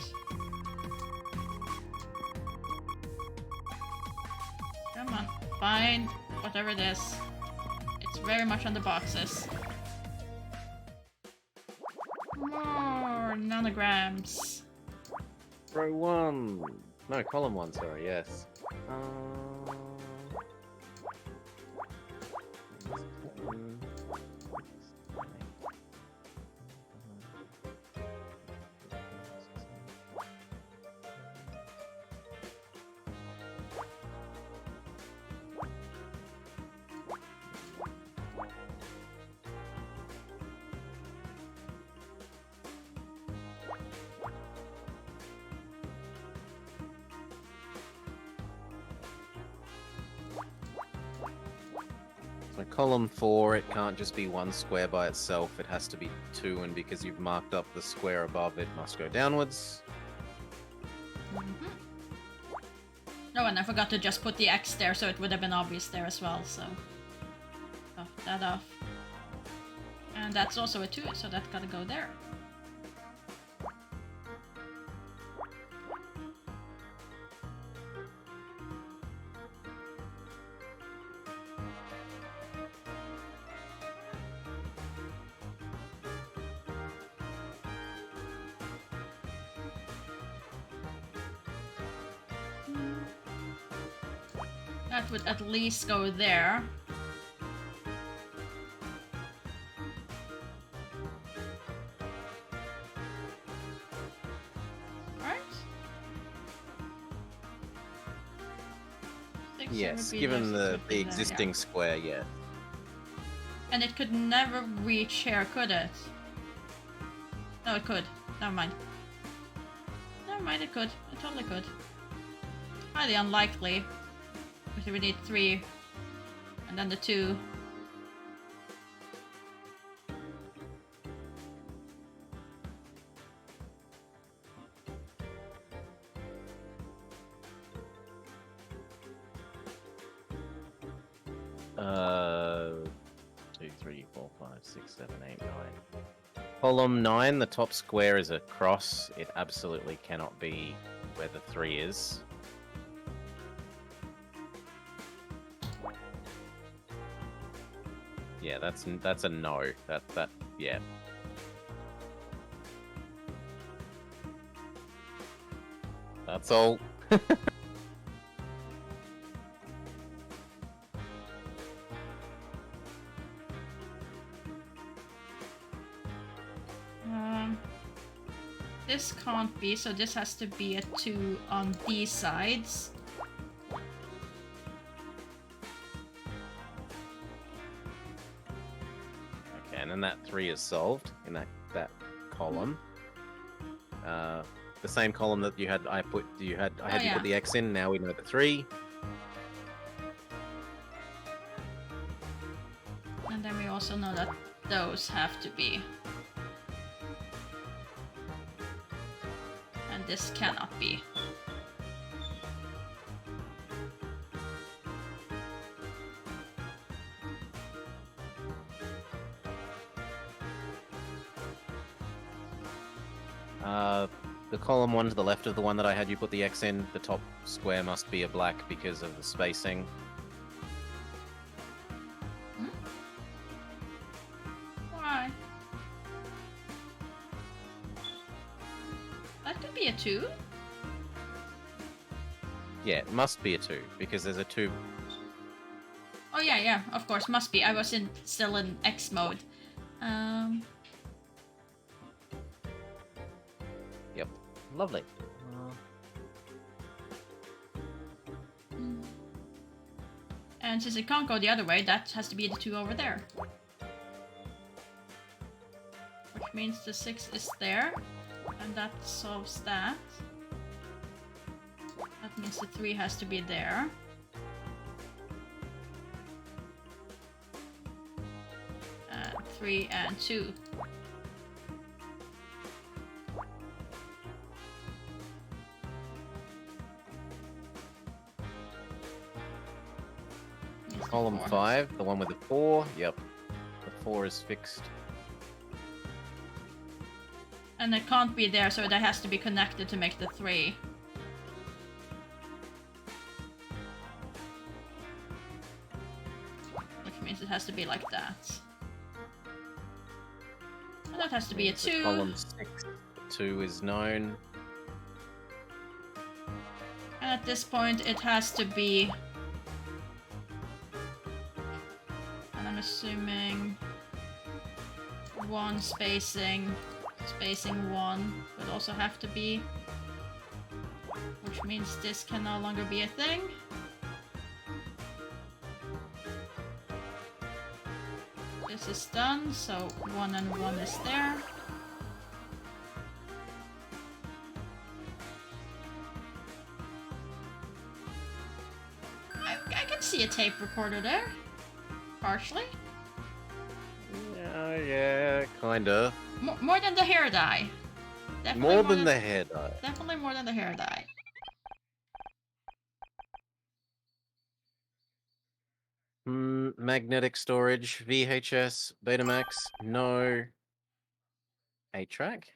Come on, find whatever it is. It's very much on the boxes. More nanograms. Row 1. No, column 1, sorry, yes. So column 4, it can't just be one square by itself, it has to be 2, and because you've marked up the square above, it must go downwards. Oh, and I forgot to just put the X there, so it would have been obvious there as well, so... Got that off. And that's also a 2, so that's gotta go there. That would at least go there. Right? Six Yes, would be given there, the six would be there, existing yeah. square, yeah. And it could never reach here, could it? No, it could. Never mind. Never mind, it could. It totally could. Highly unlikely. Because we need 3. And then the 2. Uh, 2, 3, 4, 5, 6, 7, 8, 9. Column 9, the top square is a cross. It absolutely cannot be where the 3 is. Yeah, that's a no. That yeah. That's all. This can't be, so this has to be a 2 on these sides. Okay, and then that 3 is solved in that column. The same column that you had, I had you yeah. put the X in. Now we know the 3. And then we also know that those have to be. And this cannot be. The column 1 to the left of the one that I had you put the X in, the top square must be a black because of the spacing. Why? That could be a 2. Yeah, it must be a 2 because there's a 2. Oh yeah, of course, must be. I was still in X mode. Yep, lovely. And since it can't go the other way, that has to be the 2 over there. Which means the 6 is there, and that solves that. That means the 3 has to be there. And 3 and 2. Column 5, the one with the 4. Yep, the 4 is fixed. And it can't be there, so that has to be connected to make the 3. Which means it has to be like that. And that has to be a 2. Column 6, the 2 is known. And at this point, it has to be... And I'm assuming... 1 spacing 1 would also have to be, which means this can no longer be a thing. This is done, so 1 and 1 is there. I can see a tape recorder there, partially. Yeah, kinda. More than the hair dye. Definitely More than the hair dye. Definitely more than the hair dye. Magnetic storage, VHS, Betamax, no. 8-track?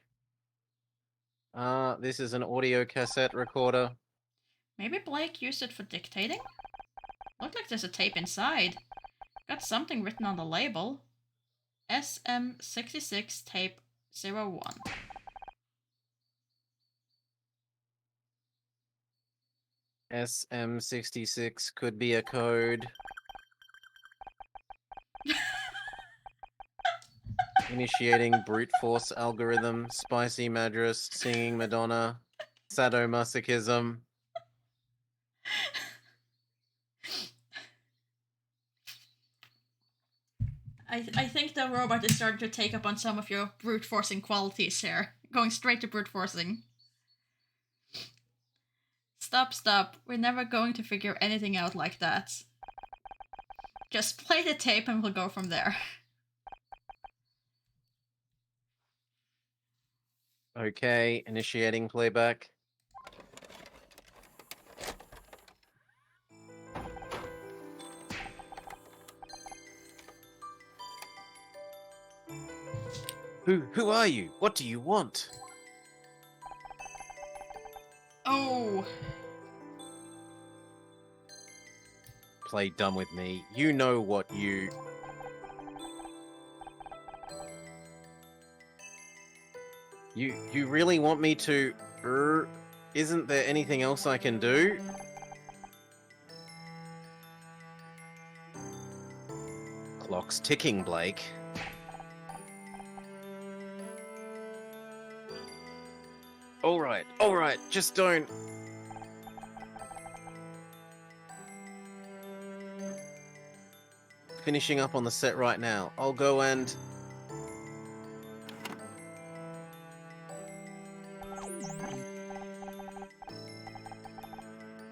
This is an audio cassette recorder. Maybe Blake used it for dictating? Looked like there's a tape inside. Got something written on the label. SM66 tape 01. SM66 could be a code. Initiating brute force algorithm, spicy Madras, singing Madonna, sadomasochism. I think the robot is starting to take up on some of your brute forcing qualities here. Going straight to brute forcing. Stop. We're never going to figure anything out like that. Just play the tape and we'll go from there. Okay, initiating playback. Who are you? What do you want? Oh, Play dumb with me. You know what you... You really want me to... Isn't there anything else I can do? Clock's ticking, Blake. Alright, just don't... Finishing up on the set right now. I'll go and...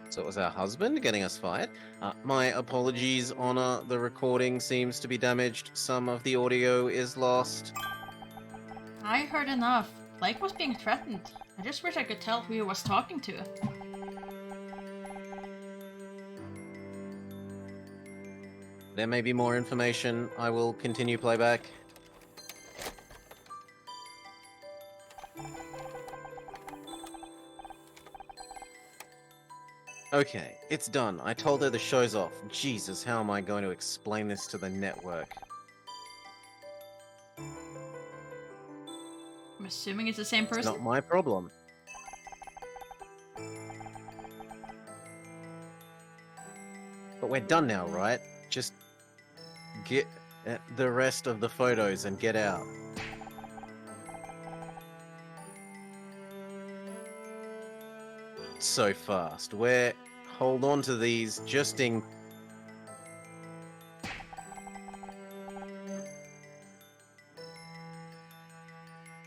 So it was our husband getting us fired. My apologies, Honor. The recording seems to be damaged. Some of the audio is lost. I heard enough. Blake was being threatened. I just wish I could tell who he was talking to. There may be more information. I will continue playback. Okay, it's done. I told her the show's off. Jesus, how am I going to explain this to the network? I'm assuming it's the same It's person. not my problem. But we're done now, right? Just get the rest of the photos and get out. So fast. Hold on to these just in...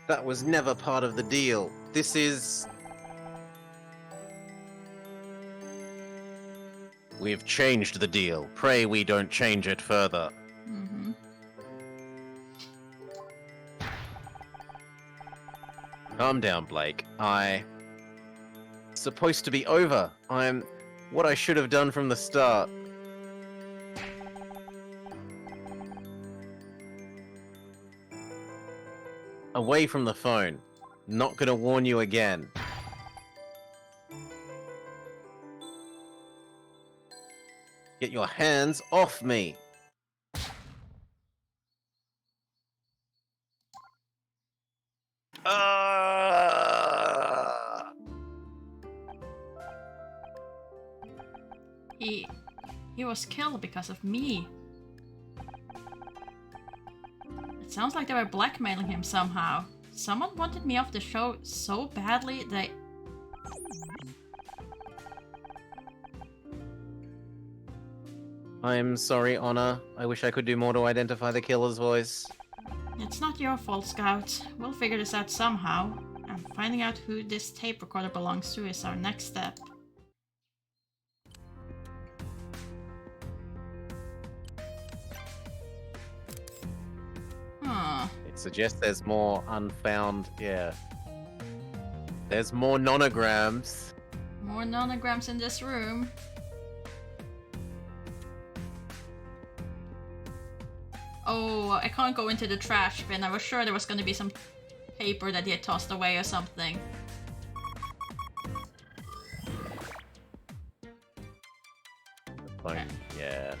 That was never part of the deal. This is... We've changed the deal. Pray we don't change it further. Mm-hmm. Calm down, Blake. It's supposed to be over. I'm what I should have done from the start. Away from the phone. Not gonna warn you again. Get your hands off me. He was killed because of me. It sounds like they were blackmailing him somehow. Someone wanted me off the show so badly they... I'm sorry, Honor. I wish I could do more to identify the killer's voice. It's not your fault, Scout. We'll figure this out somehow. And finding out who this tape recorder belongs to is our next step. Huh. It suggests there's more unfound... Yeah. There's more nonograms. More nonograms in this room. Oh, I can't go into the trash bin. I was sure there was going to be some paper that he had tossed away or something. Fine. Yeah.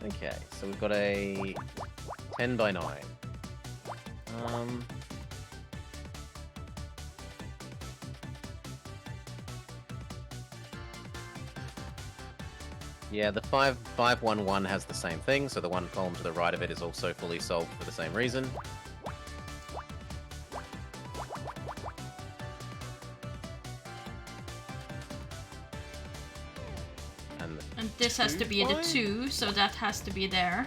Okay, so we've got a 10 by 9. Yeah, the 5511 has the same thing, so the one column to the right of it is also fully solved for the same reason. And this has to be the 2, so that has to be there.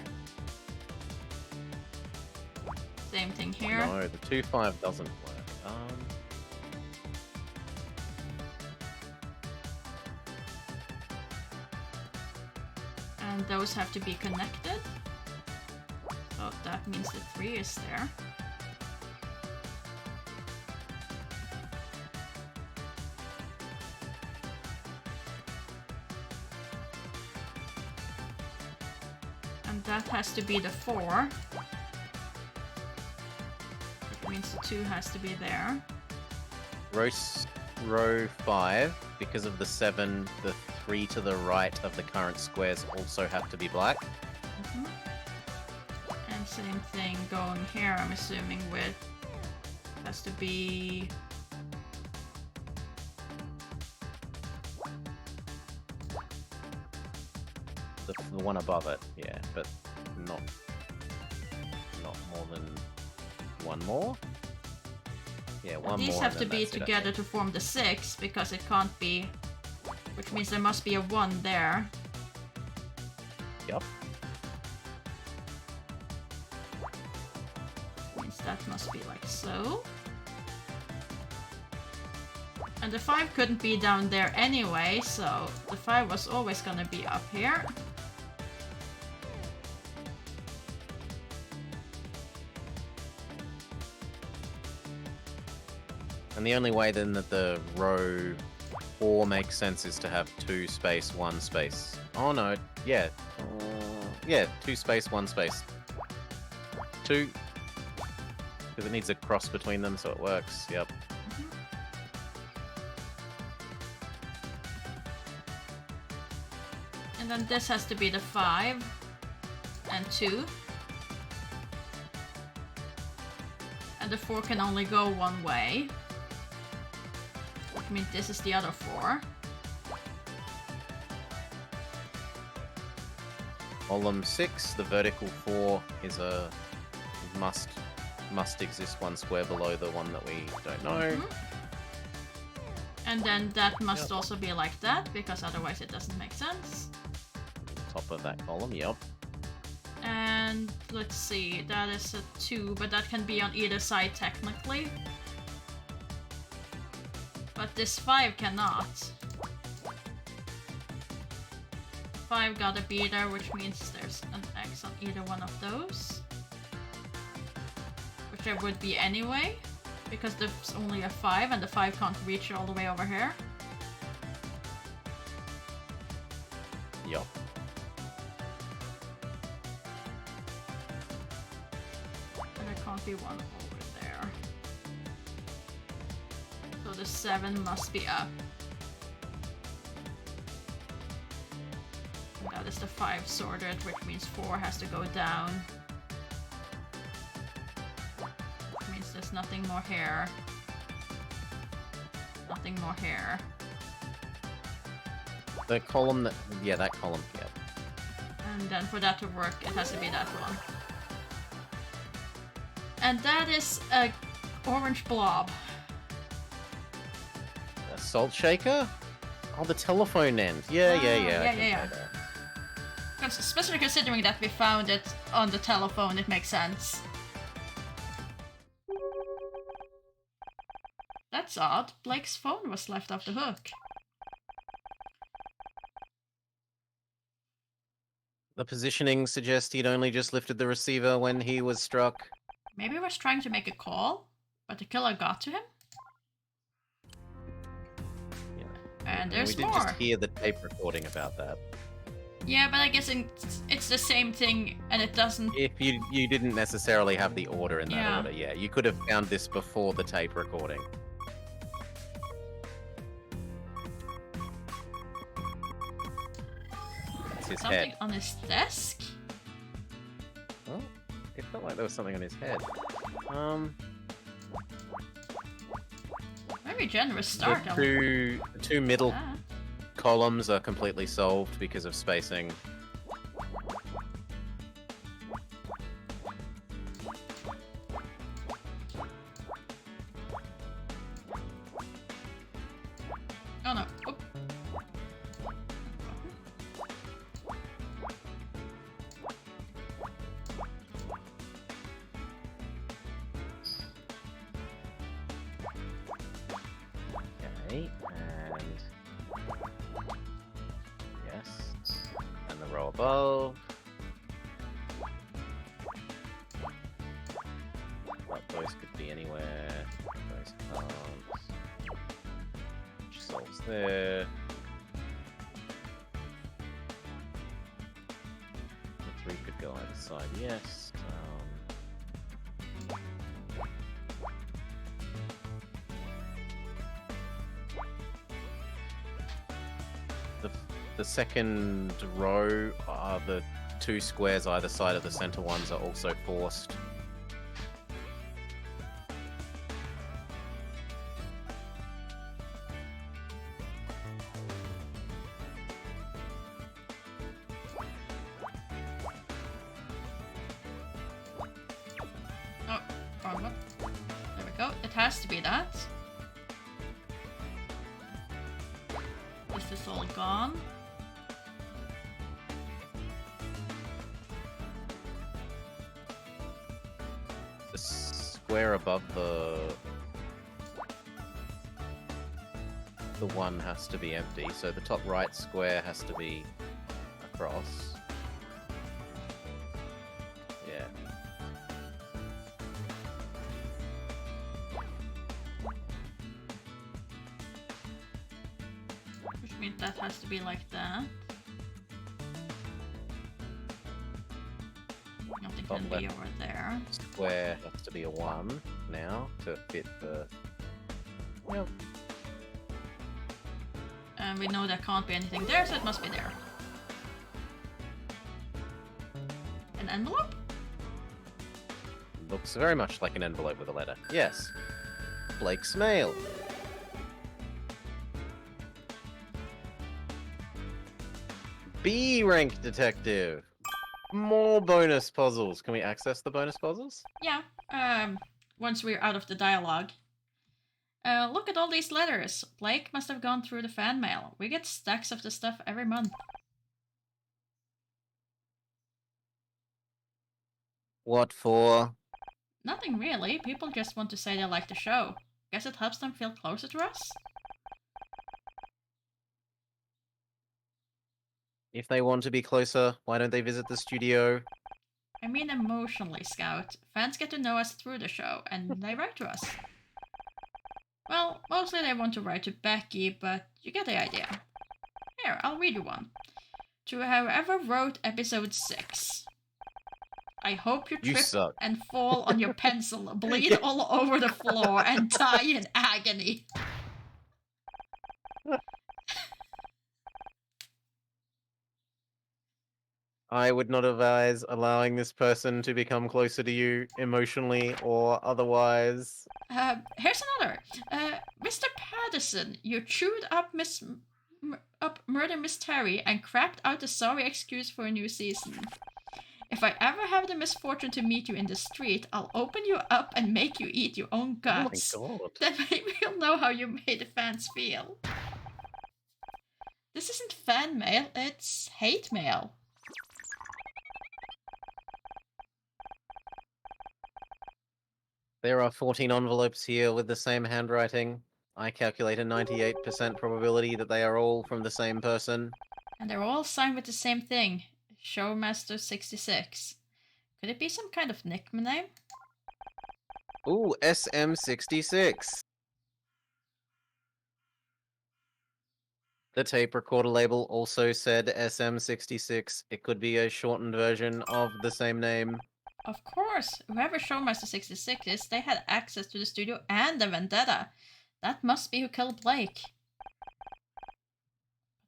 Same thing here. No, the 2-5 doesn't work. then those have to be connected. So that means the 3 is there. And that has to be the 4. Which means the 2 has to be there. Row 5, because of the 7, the 3 to the right of the current squares also have to be black. Mhm. And same thing going here, I'm assuming, with has to be The one above it, yeah, but not more than one more. Yeah, one these more. have and to then be that's it, I together think. to form the 6 because it can't be, which means there must be a 1 there. Yup. Means that must be like so. And the 5 couldn't be down there anyway, so the 5 was always gonna be up here. And the only way then that the row 4 makes sense is to have 2 space, 1 space. Oh no, yeah. Yeah, 2 space, 1 space. 2. Because it needs a cross between them so it works, yep. And then this has to be the 5 and 2. And the 4 can only go one way. Which means this is the other 4. Column 6, the vertical 4 is a must exist 1 square below the one that we don't know. Mhm. And then that must Yep. also be like that, because otherwise it doesn't make sense. Top of that column, yep. And let's see, that is a 2, but that can be on either side technically. But this 5 cannot. 5 gotta be there, which means there's an X on either one of those. Which there would be anyway, because there's only a 5 and the 5 can't reach all the way over here. Yup. And there can't be one over there. So the 7 must be up. And that is the 5 sorted, which means 4 has to go down. Which means there's nothing more here. Nothing more here. The column that, yeah, that column, yep. And then for that to work, it has to be that one. And that is a orange blob. A salt shaker? Oh, the telephone end. Yeah, Ah, yeah. I yeah, can yeah. play that. Especially considering that we found it on the telephone, it makes sense. That's odd. Blake's phone was left off the hook. The positioning suggests he'd only just lifted the receiver when he was struck. Maybe he was trying to make a call, but the killer got to him. Yeah. And there's we did more. just hear the tape recording about that. Yeah, but I guess it's the same thing, and it doesn't. If you didn't necessarily have the order in that Yeah. order, yeah. You could have found this before the tape recording. That's his Something head. on his desk? Oh, it felt like there was something on his head. Very generous start. The two middle Ah. columns are completely solved because of spacing. Oh no. Oop. Okay, and yes, and the row above. But those could be anywhere. Those can't. Which solves there. The 3 could go either side, yes. The second row are the 2 squares either side of the center ones are also forced. Oh, wrong one. There we go. It has to be that. This is all gone. The square above the one has to be empty, so the top right square has to be across. Yeah. Which means that has to be like that. Nothing Top can be left over there. Square has to be a 1 now to fit the... Well, And we know there can't be anything there, so it must be there. An envelope? looks very much like an envelope with a letter. Yes. Blake's mail. B rank detective. More bonus puzzles. Can we access the bonus puzzles? Yeah, once we're out of the dialogue. Look at all these letters. Blake must have gone through the fan mail. We get stacks of the stuff every month. What for? Nothing really. People just want to say they like the show. Guess it helps them feel closer to us? If they want to be closer, why don't they visit the studio? I mean emotionally, Scout. Fans get to know us through the show, and they write to us. Well, mostly they want to write to Becky, but you get the idea. Here, I'll read you one. To whoever wrote episode 6. I hope you You trip suck. and fall on your pencil, bleed all over the floor, and die in agony. I would not advise allowing this person to become closer to you emotionally or otherwise. Here's another. Mr. Patterson, you chewed up Murder Miss Terry and crapped out a sorry excuse for a new season. If I ever have the misfortune to meet you in the street, I'll open you up and make you eat your own guts. Oh my god. Then maybe you'll know how you made the fans feel. This isn't fan mail, it's hate mail. There are 14 envelopes here with the same handwriting. I calculate a 98% probability that they are all from the same person. And they're all signed with the same thing. Showmaster66. Could it be some kind of nickname? Ooh, SM66. The tape recorder label also said SM66. It could be a shortened version of the same name. Of course, whoever Showmaster66 is, they had access to the studio and the vendetta. That must be who killed Blake.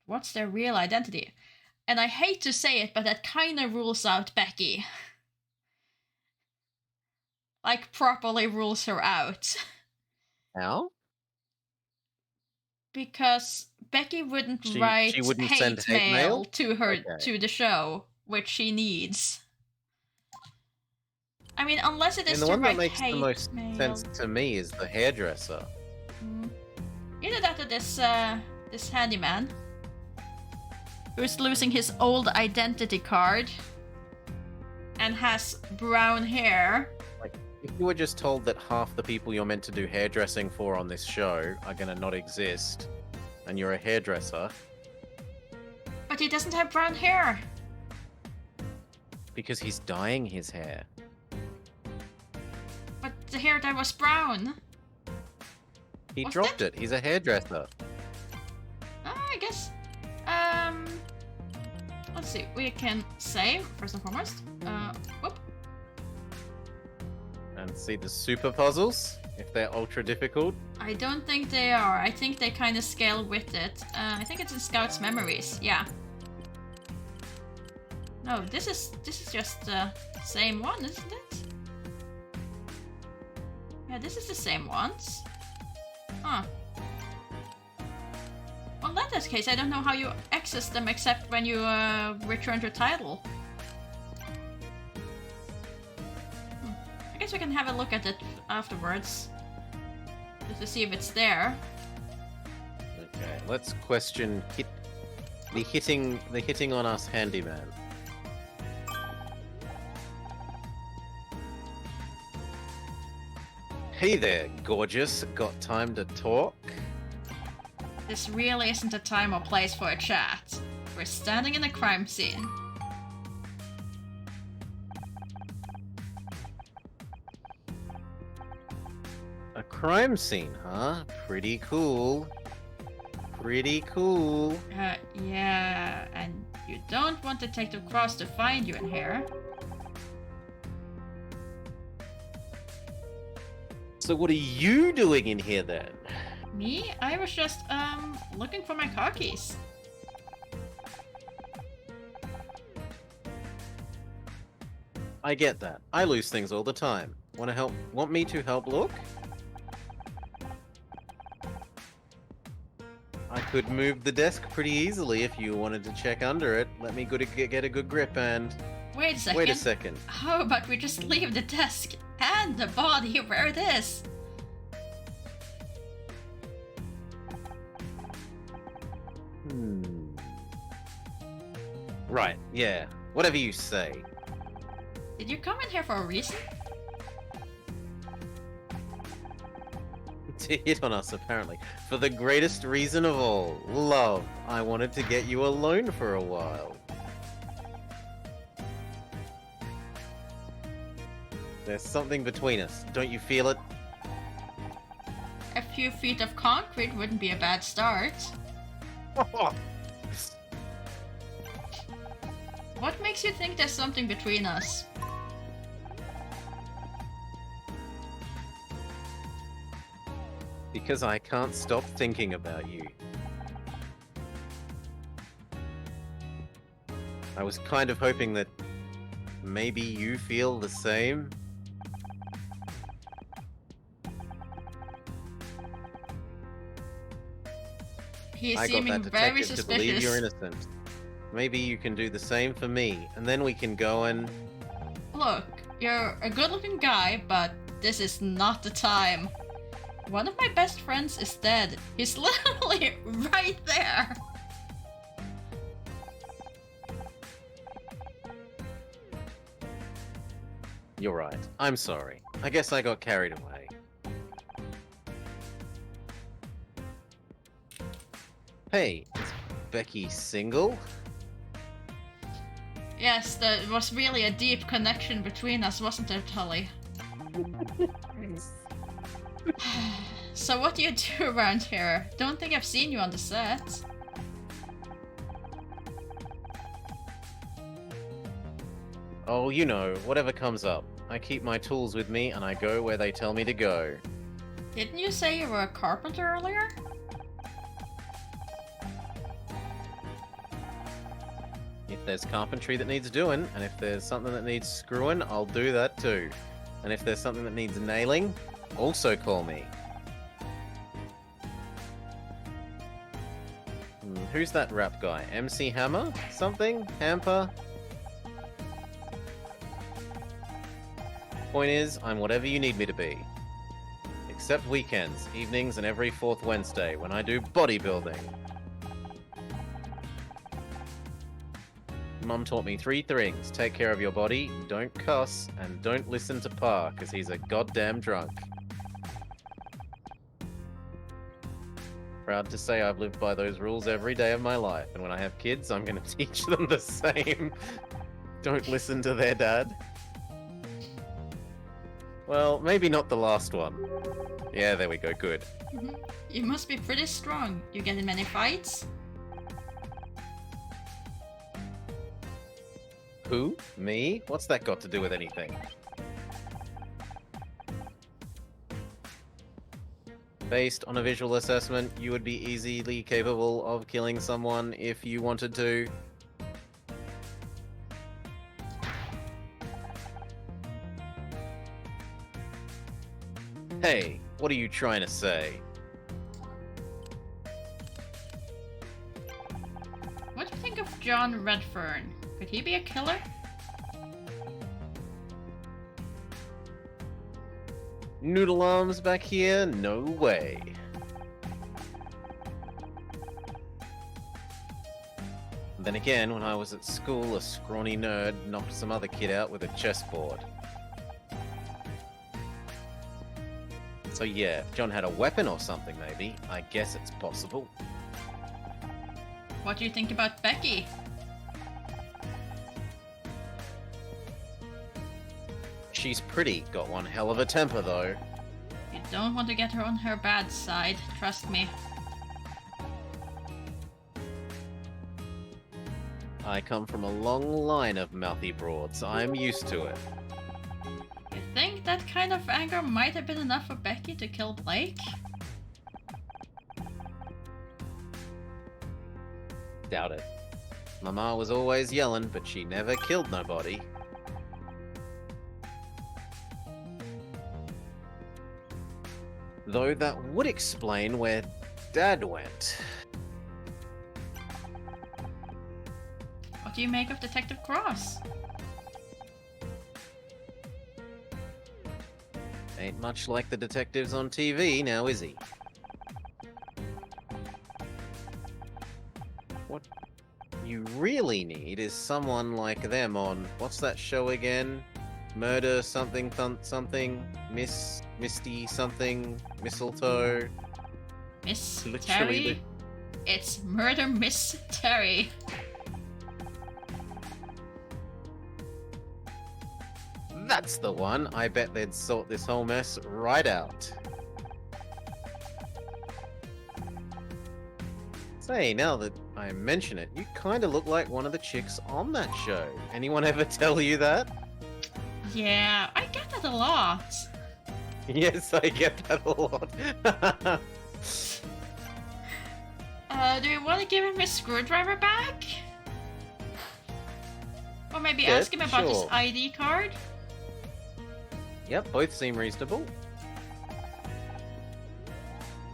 What's their real identity? And I hate to say it, but that kinda rules out Becky. Like, properly rules her out. How? Because Becky wouldn't She write wouldn't hate send hate mail mail? to her Okay. to the show, which she needs. I mean, unless it is And the to one that write makes hate the most mail. sense to me is the hairdresser. Either that or this handyman who's losing his old identity card and has brown hair. If you were just told that half the people you're meant to do hairdressing for on this show are gonna not exist, and you're a hairdresser, But he doesn't have brown hair. Because he's dyeing his hair. But the hair dye was brown. He What's dropped it. He's a hairdresser. I guess. Let's see. We can save first and foremost. Whoop. And see the super puzzles, if they're ultra difficult. I don't think they are. I think they kind of scale with it. I think it's in Scout's memories. Yeah. No, this is just the same one, isn't it? Yeah, this is the same ones. Huh. Well, in that case, I don't know how you access them except when you return to title. I guess we can have a look at it afterwards. Just to see if it's there. Okay, let's question the hitting on us handyman. Hey there, gorgeous. Got time to talk? This really isn't a time or place for a chat. We're standing in a crime scene. A crime scene, huh? Pretty cool. Pretty cool. Yeah, and you don't want to take the cross to find you in here. So what are you doing in here then? Me? I was just, looking for my car keys. I get that. I lose things all the time. Want me to help look? I could move the desk pretty easily if you wanted to check under it. Let me get a good grip and... Wait a second. Wait a second. How about we just leave the desk and the body where it is? Right, yeah. Whatever you say. Did you come in here for a reason? To hit on us, apparently. For the greatest reason of all. Love. I wanted to get you alone for a while. There's something between us. Don't you feel it? A few feet of concrete wouldn't be a bad start. What makes you think there's something between us? Because I can't stop thinking about you. I was kind of hoping that maybe you feel the same. He's I got seeming that very detective to believe you're suspicious. innocent. Maybe you can do the same for me, and then we can go and... Look, you're a good-looking guy, but this is not the time. One of my best friends is dead. He's literally right there. You're right. I'm sorry. I guess I got carried away. Hey, is Becky single? Yes, there was really a deep connection between us, wasn't there, Tully? So what do you do around here? Don't think I've seen you on the set. Oh, you know, whatever comes up. I keep my tools with me and I go where they tell me to go. Didn't you say you were a carpenter earlier? If there's carpentry that needs doing, and if there's something that needs screwing, I'll do that too. And if there's something that needs nailing, also call me. Who's that rap guy? MC Hammer? Something? Hamper? Point is, I'm whatever you need me to be. Except weekends, evenings, and every fourth Wednesday when I do bodybuilding. Mum taught me 3 things. Take care of your body, don't cuss, and don't listen to Pa, because he's a goddamn drunk. Proud to say I've lived by those rules every day of my life, and when I have kids, I'm going to teach them the same. don't listen to their dad. Well, maybe not the last one. Yeah, there we go, good. Mhm. You must be pretty strong. You get in many fights? Who? Me? What's that got to do with anything? Based on a visual assessment, you would be easily capable of killing someone if you wanted to. Hey, what are you trying to say? What do you think of John Redfern? Could he be a killer? Noodle arms back here? No way. Then again, when I was at school, a scrawny nerd knocked some other kid out with a chessboard. So yeah, if John had a weapon or something maybe, I guess it's possible. What do you think about Becky? She's pretty, got one hell of a temper though. You don't want to get her on her bad side, trust me. I come from a long line of mouthy broads, I'm used to it. You think that kind of anger might have been enough for Becky to kill Blake? Doubt it. Mama was always yelling, but she never killed nobody. Though that would explain where Dad went. What do you make of Detective Cross? Ain't much like the detectives on TV now, is he? What you really need is someone like them on, what's that show again? Murder something something, Misty something, Mistletoe. Miss Literally Terry? It's Murder Miss Terry. That's the one. I bet they'd sort this whole mess right out. Say, now that I mention it, you kinda look like one of the chicks on that show. Anyone ever tell you that? Yeah, I get that a lot. Yes, I get that a lot. Do you want to give him his screwdriver back? Or maybe Yeah, ask him about his sure. ID card? Yep, both seem reasonable.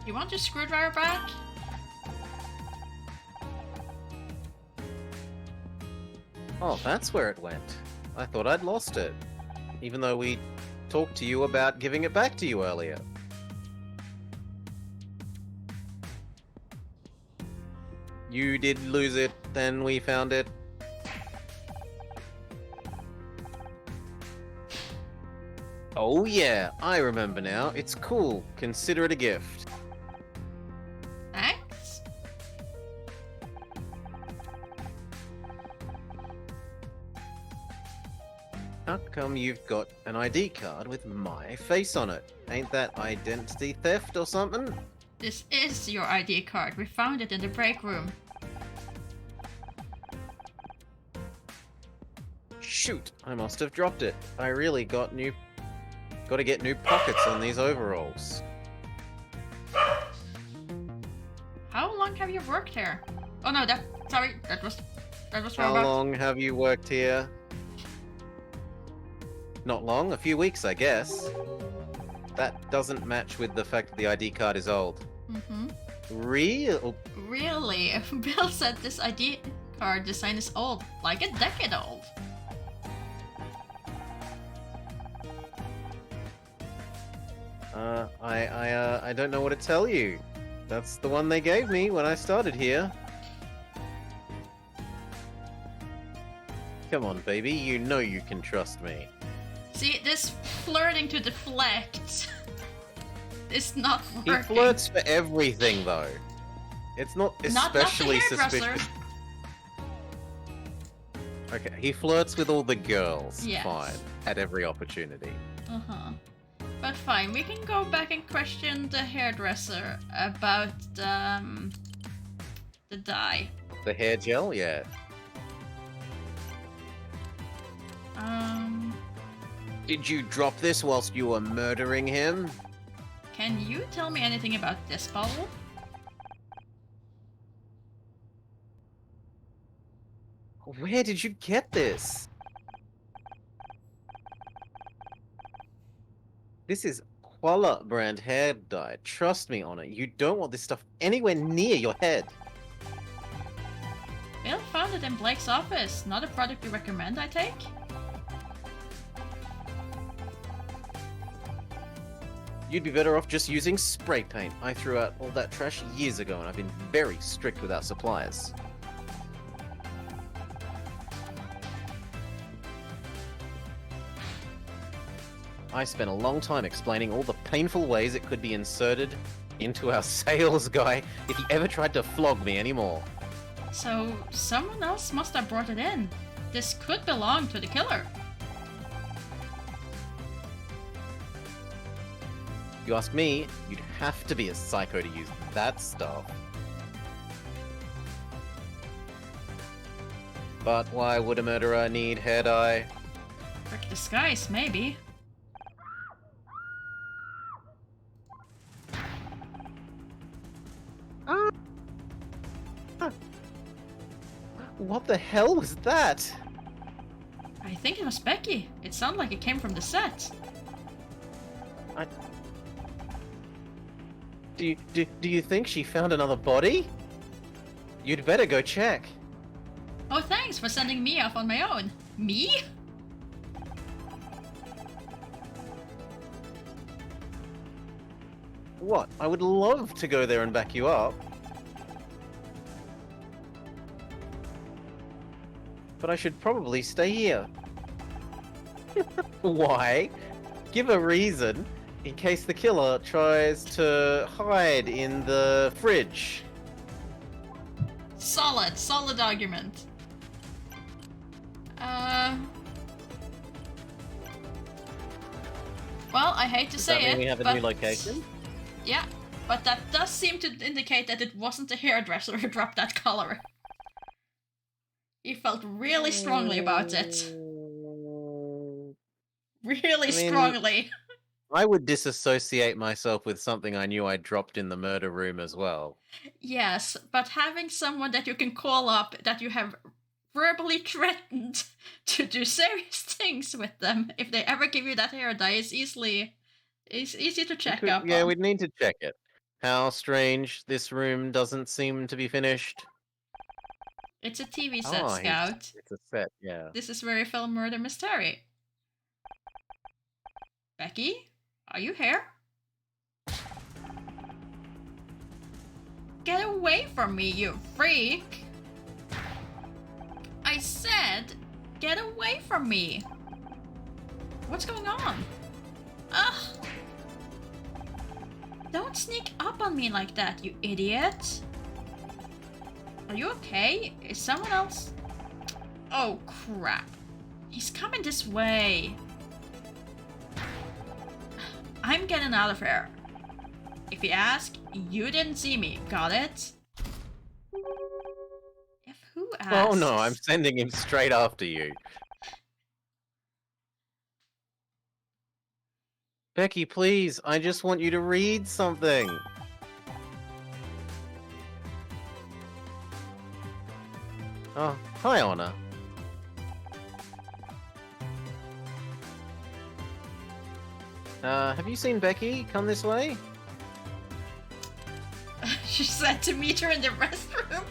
You want your screwdriver back? Oh, that's where it went. I thought I'd lost it. Even though we talked to you about giving it back to you earlier. You did lose it, then we found it. Oh yeah, I remember now. It's cool. Consider it a gift. Thanks? How come you've got an ID card with my face on it? Ain't that identity theft or something? This is your ID card. We found it in the break room. Shoot, I must have dropped it. I really gotta get new pockets on these overalls. How long have you worked here? Oh no, that was How Robot. long have you worked here? Not long, a few weeks, I guess. That doesn't match with the fact that the ID card is old. Mm-hmm. Real? Really? Bill said this ID card design is old, like a decade old. I don't know what to tell you. That's the one they gave me when I started here. Come on, baby, you know you can trust me. See, this flirting to deflect is not He working. flirts for everything, though. It's not Not the especially hairdresser. suspicious. Okay, he flirts with all the girls. Yes. Fine. At every opportunity. Uh-huh. But fine, we can go back and question the hairdresser about the dye. The hair gel? Yeah. Did you drop this whilst you were murdering him? Can you tell me anything about this bottle? Where did you get this? This is Qualla brand hair dye. Trust me on it. You don't want this stuff anywhere near your head. Bill found it in Blake's office. Not a product you recommend, I take? You'd be better off just using spray paint. I threw out all that trash years ago and I've been very strict with our suppliers. I spent a long time explaining all the painful ways it could be inserted into our sales guy if he ever tried to flog me anymore. So, someone else must have brought it in. This could belong to the killer. If you ask me, you'd have to be a psycho to use that stuff. But why would a murderer need hair dye? Trick disguise, maybe. What the hell was that? I think it was Becky. It sounded like it came from the set. Do you think she found another body? You'd better go check. Oh, thanks for sending me off on my own. Me? What? I would love to go there and back you up. But I should probably stay here. Why? Give a reason in case the killer tries to hide in the fridge. Solid argument. Well, I hate to Does say that mean it, we have a but new location? yeah, but that does seem to indicate that it wasn't the hairdresser who dropped that collar. He felt really strongly about it. Really strongly. I would disassociate myself with something I knew I dropped in the murder room as well. Yes, but having someone that you can call up that you have verbally threatened to do serious things with them if they ever give you that hair dye is easy to check up Yeah, on. we'd need to check it. How strange, this room doesn't seem to be finished. It's a TV set, Oh, Scout. It's a set, yeah. This is where we film Murder Mystery. Becky, are you here? Get away from me, you freak! I said, get away from me! What's going on? Ugh! Don't sneak up on me like that, you idiot! Are you okay? Is someone else? Oh, crap. He's coming this way. I'm getting out of here. If you ask, you didn't see me. Got it? If who asks... Oh no, I'm sending him straight after you. Becky, please, I just want you to read something. Oh, hi, Honor. Have you seen Becky? Come this way? She said to meet her in the restroom.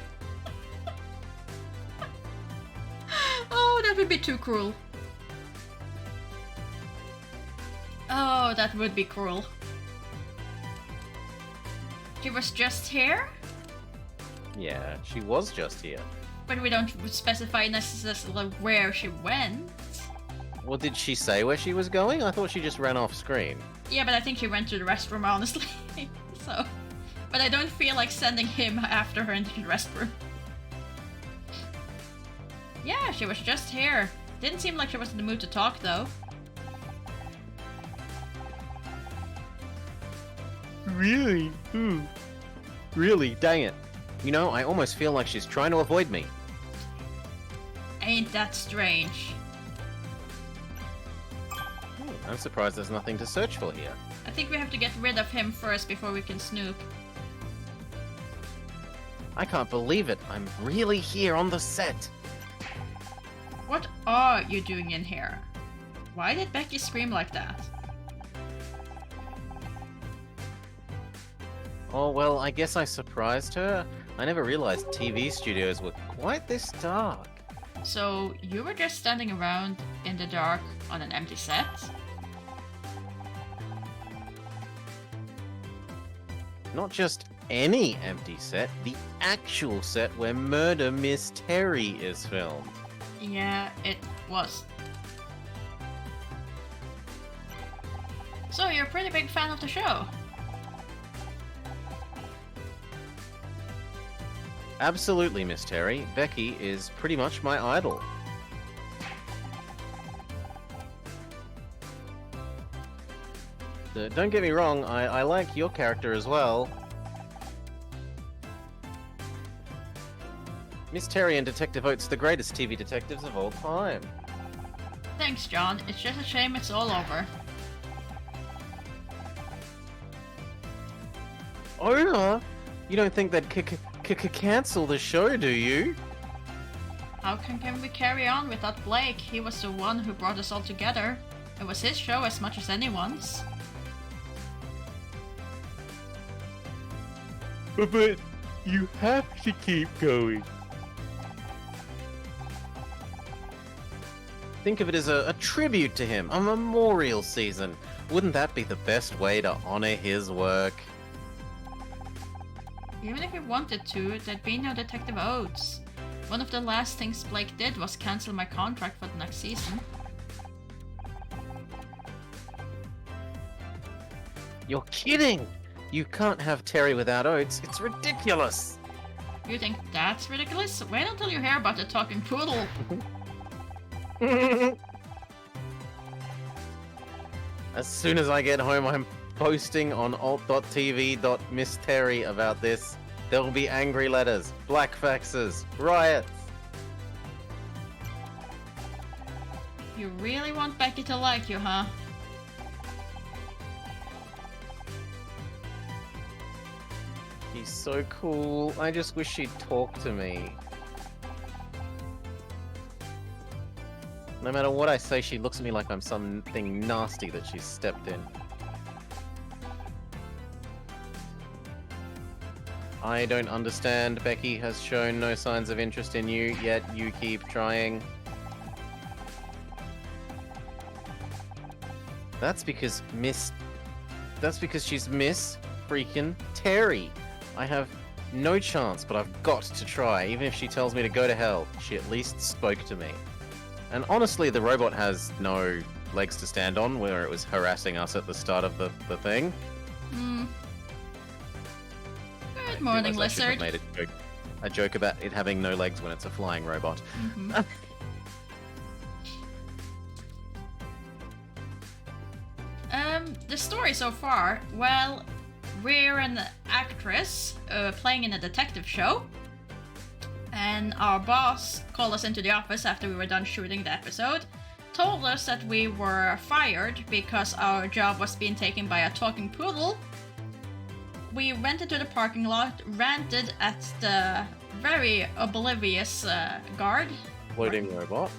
Oh, that would be too cruel. Oh, that would be cruel. She was just here? Yeah, she was just here. But we don't specify necessarily where she went. Well, did she say where she was going? I thought she just ran off screen. Yeah, but I think she went to the restroom, honestly. So, but I don't feel like sending him after her into the restroom. Yeah, she was just here. Didn't seem like she was in the mood to talk, though. Really? Really? Dang it. You know, I almost feel like she's trying to avoid me. Ain't that strange? I'm surprised there's nothing to search for here. I think we have to get rid of him first before we can snoop. I can't believe it. I'm really here on the set. What are you doing in here? Why did Becky scream like that? Oh, well, I guess I surprised her. I never realized TV studios were quite this dark. So, you were just standing around in the dark on an empty set? Not just any empty set, the actual set where Murder Miss Terry is filmed. Yeah, it was. So, you're a pretty big fan of the show? Absolutely, Miss Terry. Becky is pretty much my idol. Don't get me wrong, I like your character as well. Miss Terry and Detective Oates, the greatest TV detectives of all time. Thanks, John. It's just a shame it's all over. Over? You don't think they'd cancel the show, do you? How can we carry on without Blake? He was the one who brought us all together. It was his show as much as anyone's. But you have to keep going. Think of it as a tribute to him, a memorial season. Wouldn't that be the best way to honor his work? Even if we wanted to, there'd be no Detective Oates. One of the last things Blake did was cancel my contract for the next season. You're kidding! You can't have Terry without Oates. It's ridiculous! You think that's ridiculous? Wait until you hear about the talking poodle. As soon as I get home, I'm posting on alt.tv.missterry about this. There will be angry letters, black faxes, riots. You really want Becky to like you, huh? He's so cool. I just wish she'd talk to me. No matter what I say, she looks at me like I'm something nasty that she's stepped in. I don't understand. Becky has shown no signs of interest in you, yet you keep trying. That's because she's Miss freaking Terry. I have no chance, but I've got to try. Even if she tells me to go to hell, she at least spoke to me. And honestly, the robot has no legs to stand on, where it was harassing us at the start of the thing. Good morning, I should have Lizard. made a joke about it having no legs when it's a flying robot. The story so far, well, we're an actress playing in a detective show. And our boss called us into the office after we were done shooting the episode, told us that we were fired because our job was being taken by a talking poodle. We went into the parking lot, ranted at the very oblivious guard. Floating robot.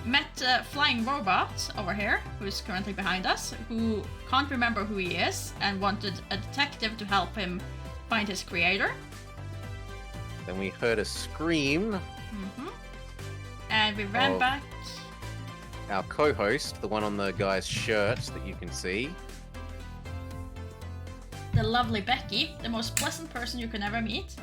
Met a flying robot over here, who's currently behind us, who can't remember who he is and wanted a detective to help him find his creator. Then we heard a scream. And we ran Oh. back. Our co-host, the one on the guy's shirt that you can see. The lovely Becky, the most pleasant person you can ever meet.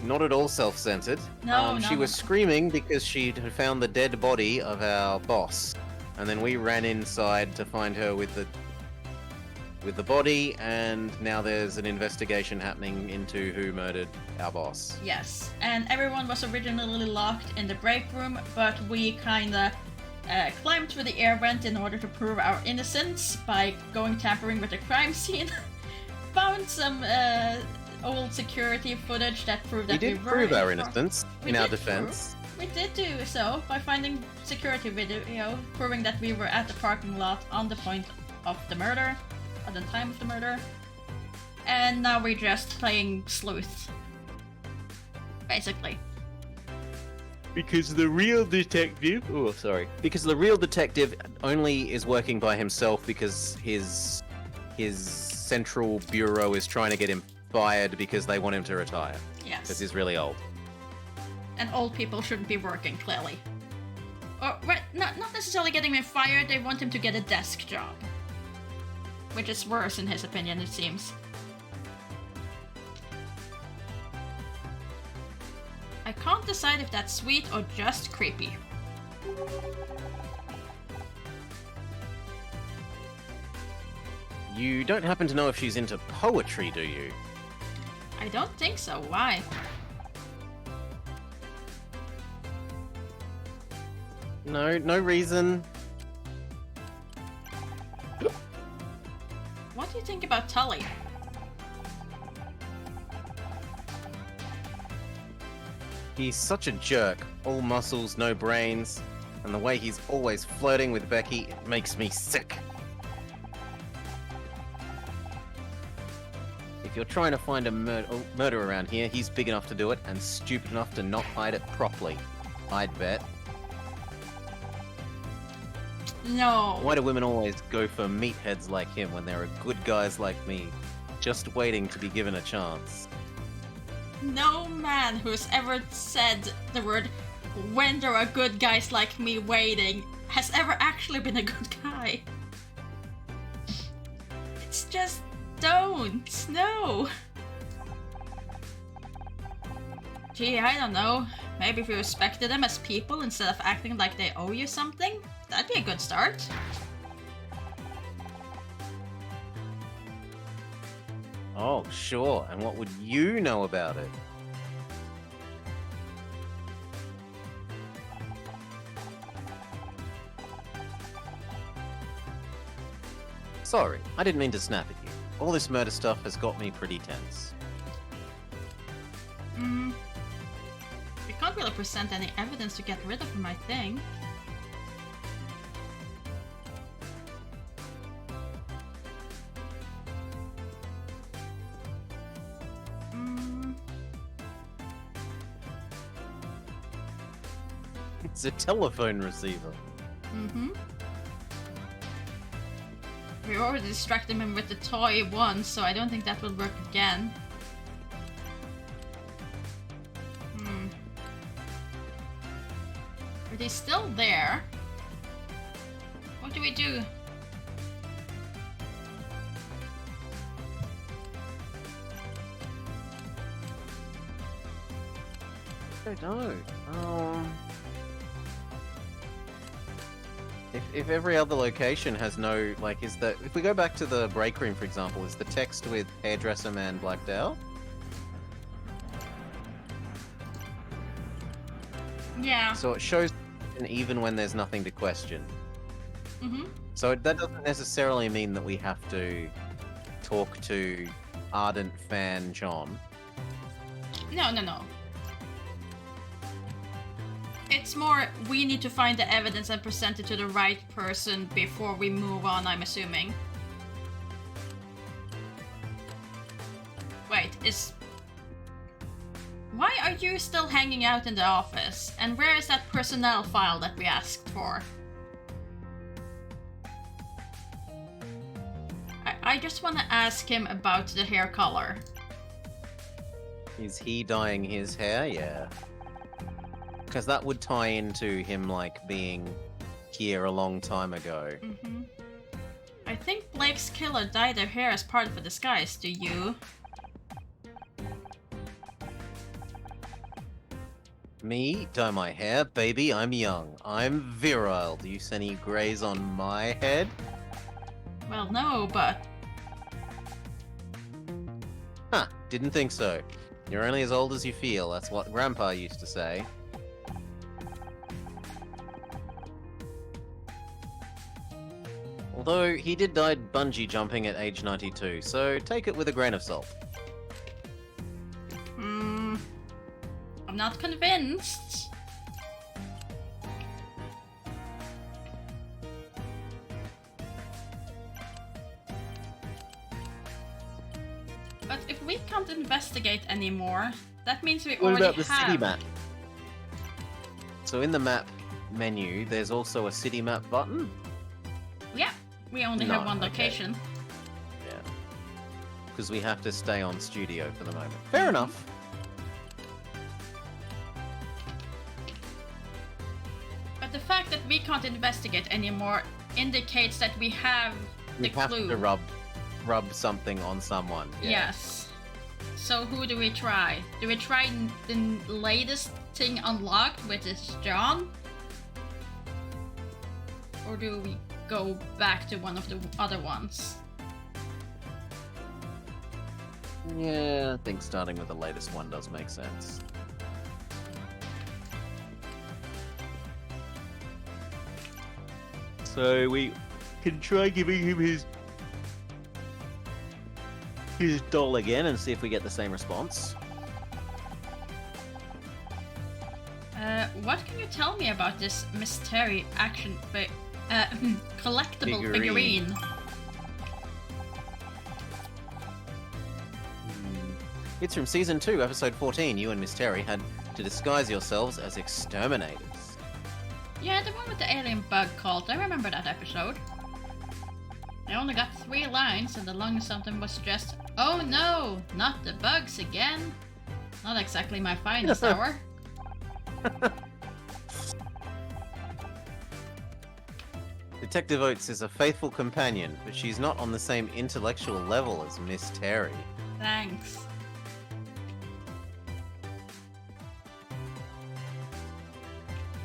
Not at all self-centered. No, She no. was screaming because she had found the dead body of our boss. And then we ran inside to find her with the with the body, and now there's an investigation happening into who murdered our boss. Yes, and everyone was originally locked in the break room, but we kinda climbed through the air vent in order to prove our innocence by going tampering with the crime scene. Found some old security footage that proved We that we did were prove our in the- innocence We in our did prove- defense. We did do so by finding security video proving that we were at the parking lot on the point of the murder, at the time of the murder. And now we're just playing sleuth. Basically. Because the real detective... Oh, sorry. Because the real detective only is working by himself because his central bureau is trying to get him fired because they want him to retire. Because Yes. he's really old. And old people shouldn't be working, clearly. Or, well, not necessarily getting him fired, they want him to get a desk job. Which is worse in his opinion, it seems. I can't decide if that's sweet or just creepy. You don't happen to know if she's into poetry, do you? I don't think so, why? No reason. What do you think about Tully? He's such a jerk. All muscles, no brains. And the way he's always flirting with Becky, it makes me sick. If you're trying to find a murder around here, he's big enough to do it and stupid enough to not hide it properly. I'd bet. No. Why do women always go for meatheads like him when there are good guys like me, just waiting to be given a chance? No man who's ever said the word "when there are good guys like me waiting" has ever actually been a good guy. It's just don't. No. Gee, I don't know. Maybe if you respected them as people instead of acting like they owe you something, that'd be a good start. Oh, sure. And what would you know about it? Sorry, I didn't mean to snap at you. All this murder stuff has got me pretty tense. We can't really present any evidence to get rid of him, I think. It's a telephone receiver. We already distracted him with the toy once, so I don't think that will work again. But he's still there. What do we do? I don't know. If every other location has no, like, is that, if we go back to the break room, for example, is the text with hairdresser man blacked out? Yeah. So it shows even when there's nothing to question. So that doesn't necessarily mean that we have to talk to ardent fan John. No. It's more, we need to find the evidence and present it to the right person before we move on, I'm assuming. Wait, why are you still hanging out in the office? And where is that personnel file that we asked for? I just want to ask him about the hair color. Is he dyeing his hair? Yeah. Because that would tie into him, like, being here a long time ago. I think Blake's killer dyed their hair as part of a disguise, do you? Me? Dye my hair? Baby, I'm young. I'm virile. Do you see any greys on my head? Well, no, but Didn't think so. You're only as old as you feel. That's what Grandpa used to say. Although he did die bungee jumping at age 92, so take it with a grain of salt. Hmm. I'm not convinced. But if we can't investigate anymore, that means we What already about the have. city map? So in the map menu, there's also a city map button. Yeah, we only No, have one okay. location. Yeah. Because we have to stay on studio for the moment. Fair enough. But the fact that we can't investigate anymore indicates that we have the We have clue. to rub something on someone. Yeah. Yes. So who do we try? Do we try the latest thing unlocked, which is John? Or do we go back to one of the other ones? Yeah, I think starting with the latest one does make sense. So we can try giving him his doll again and see if we get the same response. What can you tell me about this mystery action collectible Figurine. figurine? It's from season 2, episode 14. You and Miss Terry had to disguise yourselves as exterminators. Yeah, the one with the alien bug cult. I remember that episode. I only got 3 lines, and the longest of them was just, "Oh no, not the bugs again." Not exactly my finest hour. Detective Oates is a faithful companion, but she's not on the same intellectual level as Miss Terry. Thanks.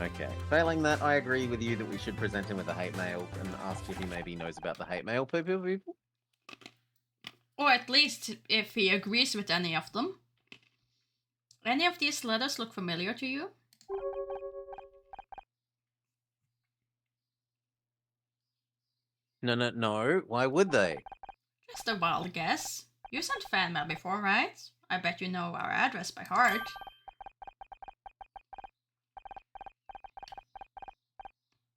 Okay. Failing that, I agree with you that we should present him with a hate mail and ask if he maybe knows about the hate mail people. Or at least if he agrees with any of them. Any of these letters look familiar to you? No. Why would they? Just a wild guess. You sent fan mail before, right? I bet you know our address by heart.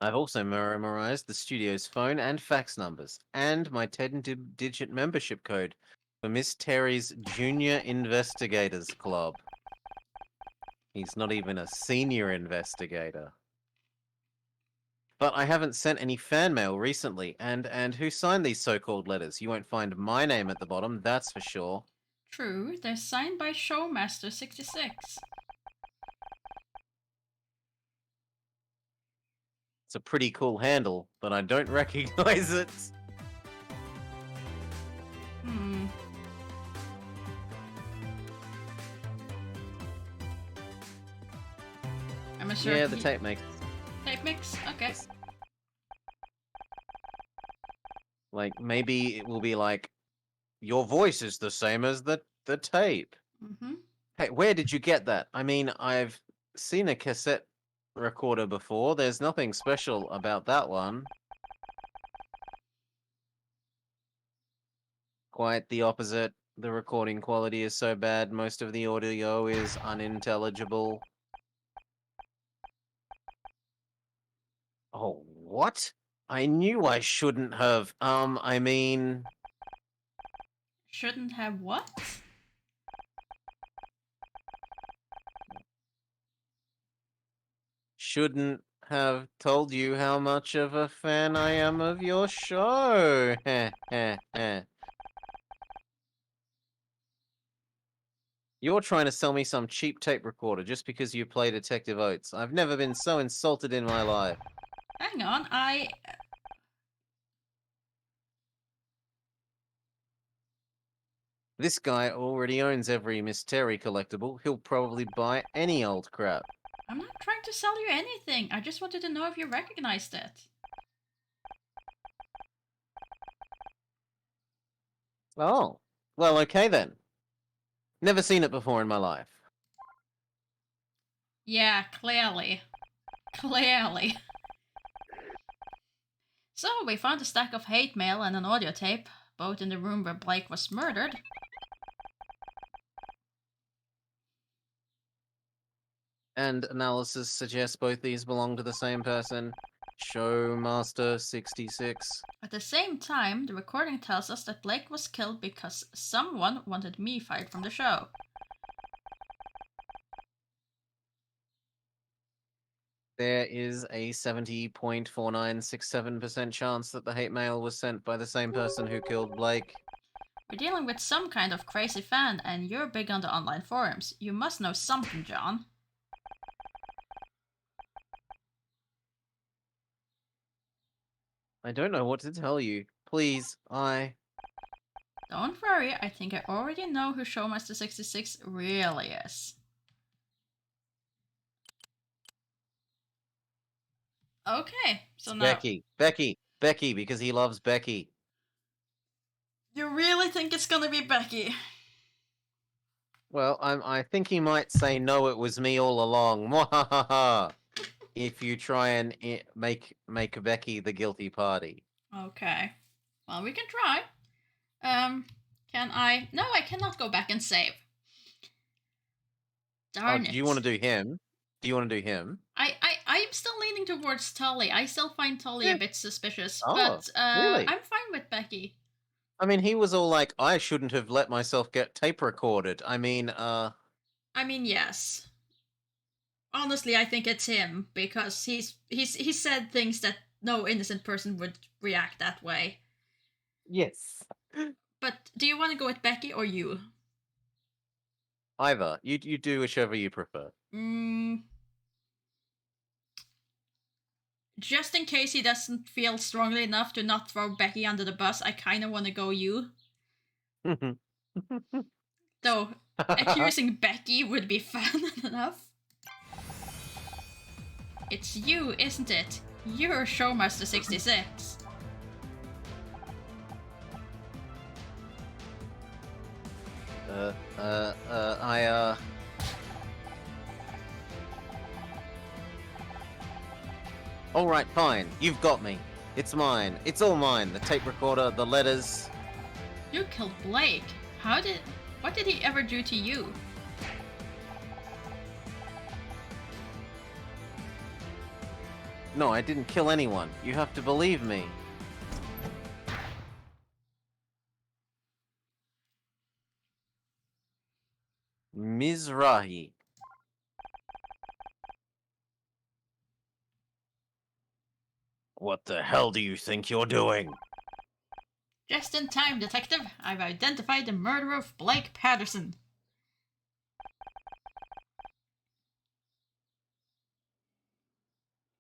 I've also memorized the studio's phone and fax numbers, and my 10-digit membership code for Miss Terry's Junior Investigators Club. He's not even a senior investigator. But I haven't sent any fan mail recently, and who signed these so-called letters? You won't find my name at the bottom, that's for sure. True, they're signed by Showmaster66. It's a pretty cool handle, but I don't recognize it. Hmm. I'm sure. Yeah, the tape makes Tape mix? Okay. like maybe it will be like your voice is the same as the tape. Mm-hmm. Hey, where did you get that? I mean, I've seen a cassette recorder before. There's nothing special about that one. Quite the opposite. The recording quality is so bad, most of the audio is unintelligible. Oh, what? I knew I shouldn't have. I mean... Shouldn't have what? Shouldn't have told you how much of a fan I am of your show. You're trying to sell me some cheap tape recorder just because you play Detective Oates. I've never been so insulted in my life. Hang on, This guy already owns every Miss Terry collectible. He'll probably buy any old crap. I'm not trying to sell you anything. I just wanted to know if you recognized it. Oh, well, okay then. Never seen it before in my life. Yeah, clearly. Clearly. So, we found a stack of hate mail and an audio tape, both in the room where Blake was murdered. And analysis suggests both these belong to the same person. Showmaster 66. At the same time, the recording tells us that Blake was killed because someone wanted me fired from the show. There is a 70.4967% chance that the hate mail was sent by the same person who killed Blake. We're dealing with some kind of crazy fan, and you're big on the online forums. You must know something, John. I don't know what to tell you. Please, Don't worry, I think I already know who Showmaster66 really is. Okay, so now... Becky, because he loves Becky. You really think it's gonna be Becky? Well, I think he might say, no, it was me all along. Mwahaha. If you try and make Becky the guilty party. Okay. Well, we can try. Can I... No, I cannot go back and save. Darn it. Do you want to do him? I'm still leaning towards Tully. I still find Tully a bit suspicious, Oh, but really? I'm fine with Becky. I mean, he was all like, I shouldn't have let myself get tape recorded. I mean, yes. Honestly, I think it's him because he said things that no innocent person would react that way. yes. But do you want to go with Becky or you? Either. You do whichever you prefer. Just in case he doesn't feel strongly enough to not throw Becky under the bus, I kind of want to go you. Though, accusing Becky would be fun enough. It's you, isn't it? You're Showmaster66. Alright, fine. You've got me. It's mine. It's all mine. The tape recorder, the letters. You killed Blake. What did he ever do to you? No, I didn't kill anyone. You have to believe me. Mizrahi. What the hell do you think you're doing? Just in time, detective. I've identified the murderer of Blake Patterson.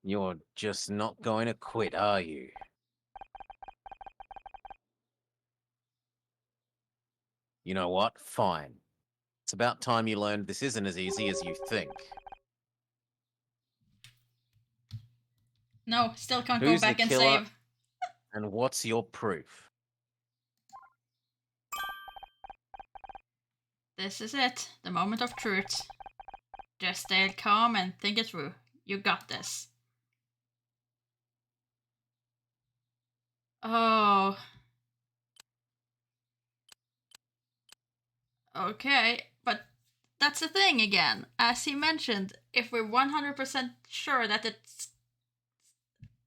You're just not going to quit, are you? You know what? Fine. It's about time you learned this isn't as easy as you think. No, still can't Who's go back the and killer? save. And what's your proof? This is it. The moment of truth. Just stay calm and think it through. You got this. Oh. Okay, but that's the thing again. As he mentioned, if we're 100% sure that it's...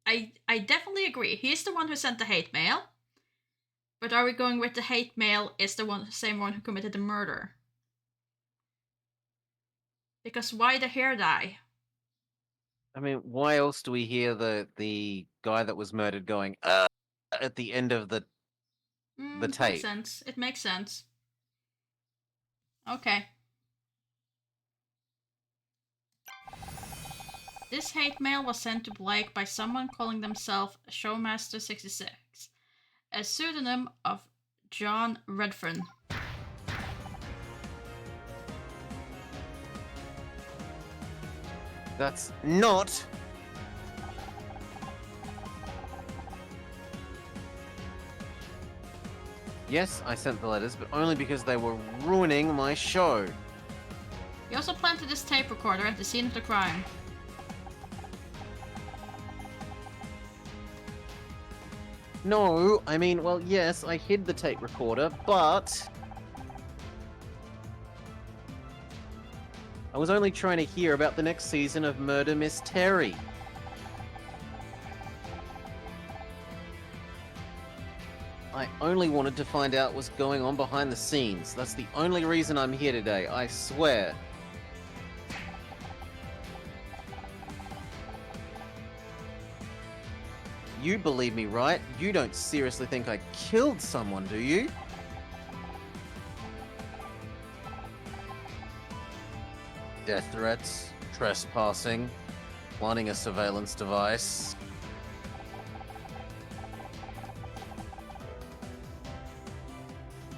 I definitely agree. He's the one who sent the hate mail. But are we going with the hate mail is the same one who committed the murder? Because why the hair dye? I mean, why else do we hear the guy that was murdered going, at the end of the It tape? makes sense. It makes sense. Okay. This hate mail was sent to Blake by someone calling themselves Showmaster66, a pseudonym of John Redfern. That's not... Yes, I sent the letters, but only because they were ruining my show. You also planted this tape recorder at the scene of the crime. No, I mean, well, yes, I hid the tape recorder, but I was only trying to hear about the next season of Murder Mystery. I only wanted to find out what's going on behind the scenes. That's the only reason I'm here today, I swear. You believe me, right? You don't seriously think I killed someone, do you? Death threats, trespassing, planting a surveillance device.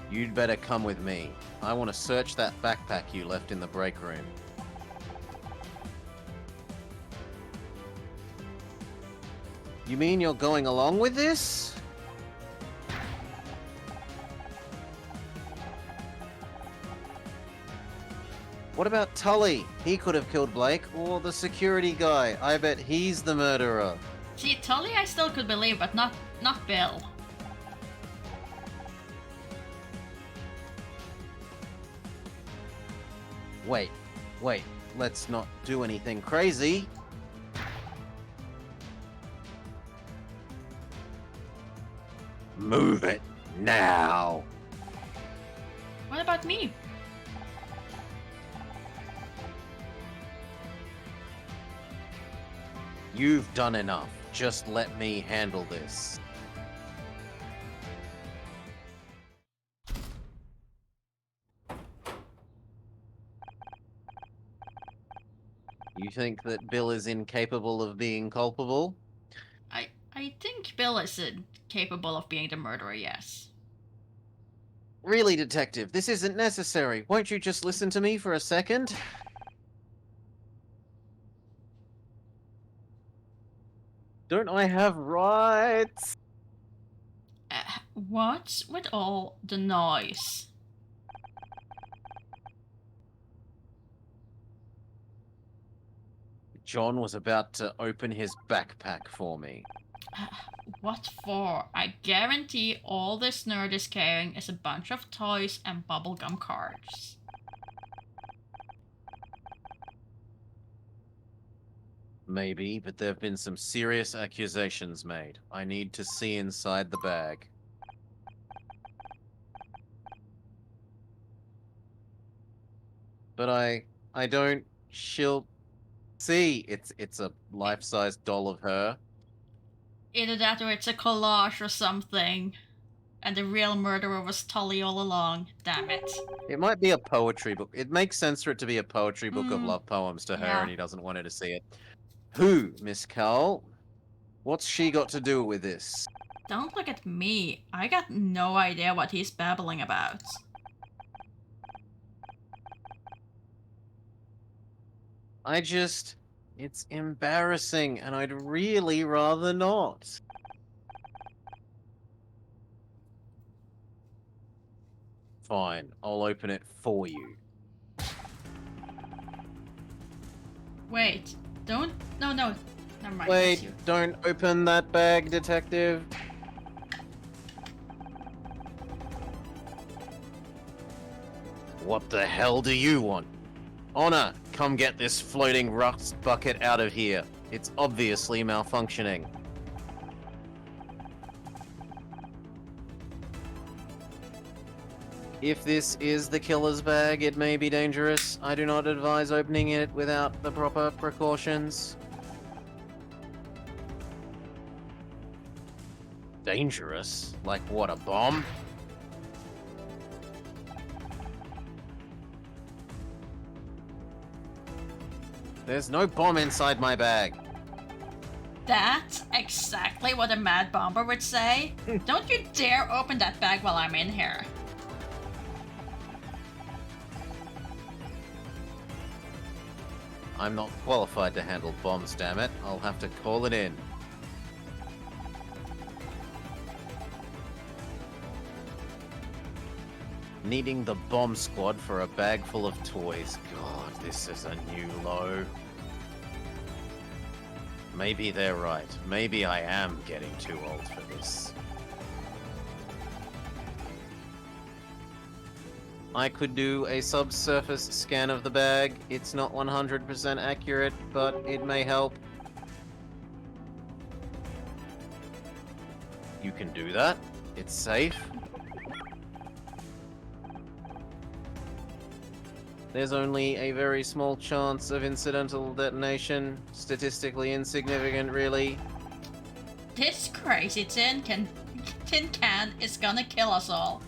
You'd better come with me. I want to search that backpack you left in the break room. You mean you're going along with this? What about Tully? He could have killed Blake, or the security guy. I bet he's the murderer. See, Tully I still could believe, but not Bill. Wait, let's not do anything crazy. Move it now. What about me? You've done enough. Just let me handle this. You think that Bill is incapable of being culpable? I think Bill is capable of being the murderer, yes. Really, Detective, this isn't necessary. Won't you just listen to me for a second? Don't I have rights? What's with all the noise? John was about to open his backpack for me. What for? I guarantee all this nerd is carrying is a bunch of toys and bubblegum cards. Maybe, but there have been some serious accusations made. I need to see inside the bag. But I don't. She'll see. It's a life-size doll of her. Either that or it's a collage or something. And the real murderer was Tully all along. Damn it. It might be a poetry book. It makes sense for it to be a poetry book of Mm, love poems to her, yeah. and he doesn't want her to see it. Who, Miss Cowell? What's she got to do with this? Don't look at me. I got no idea what he's babbling about. It's embarrassing, and I'd really rather not. Fine, I'll open it for you. Wait, don't. No, never mind. Wait, that's you. don't open that bag, Detective. What the hell do you want? Honor, come get this floating rust bucket out of here. It's obviously malfunctioning. If this is the killer's bag, it may be dangerous. I do not advise opening it without the proper precautions. Dangerous? Like what, a bomb? There's no bomb inside my bag. That's exactly what a mad bomber would say. Don't you dare open that bag while I'm in here. I'm not qualified to handle bombs, damn it. I'll have to call it in. Needing the bomb squad for a bag full of toys. God, this is a new low. Maybe they're right. Maybe I am getting too old for this. I could do a subsurface scan of the bag. It's not 100% accurate, but it may help. You can do that. It's safe. There's only a very small chance of incidental detonation. Statistically insignificant, really. This crazy tin can is gonna kill us all.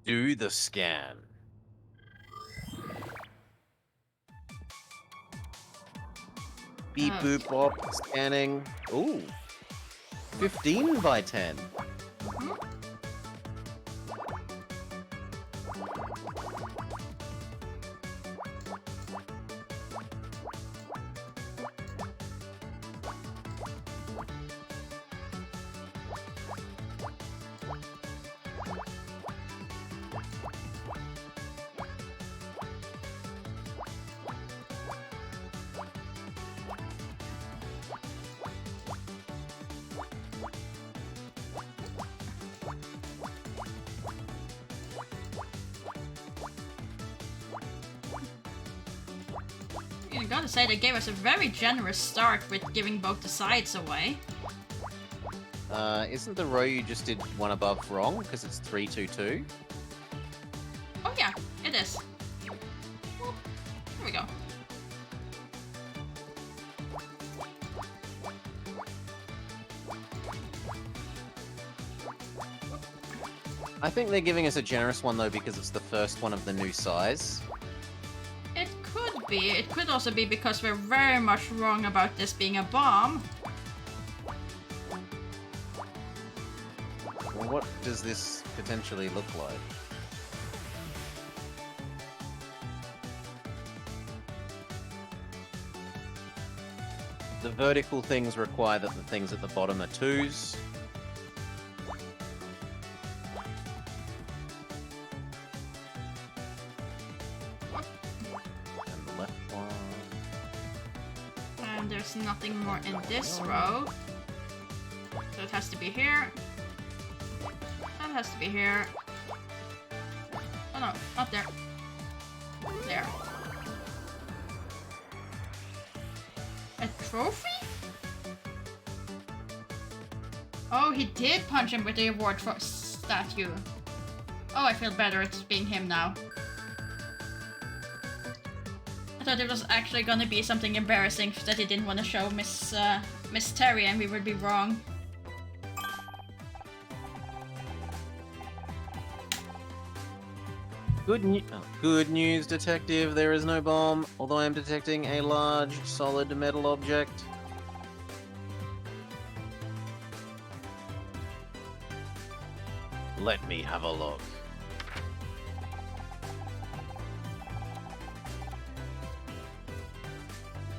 Do the scan. Beep boop bop, scanning. Ooh. 15 by 10. I gotta say, they gave us a very generous start with giving both the sides away. Isn't the row you just did one above wrong? Because it's 322? Oh yeah, it is. Well, here we go. I think they're giving us a generous one though because it's the first one of the new size. It could be. It could also be because we're very much wrong about this being a bomb. Well, what does this potentially look like? The vertical things require that the things at the bottom are 2s. And the left one. And there's nothing more in this row. So it has to be here. That has to be here. Oh no, not there. There. A trophy? Oh, he did punch him with the award for statue. Oh, I feel better it's being him now. I thought it was actually gonna be something embarrassing that he didn't want to show Miss Terry and we would be wrong. Good news, detective. There is no bomb, although I am detecting a large, solid metal object. Let me have a look.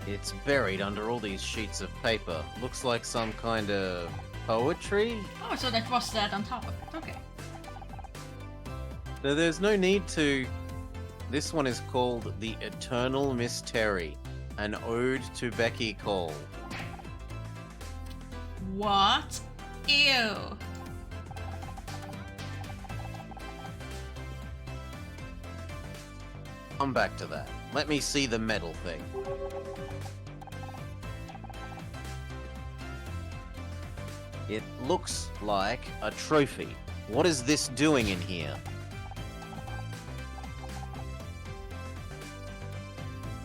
It's buried under all these sheets of paper. Looks like some kind of poetry? Oh, so that was that on top of it. Okay. No, there's no need to. This one is called The Eternal Miss Terry, an ode to Becky Cole. What? Ew. Come back to that. Let me see the medal thing. It looks like a trophy. What is this doing in here?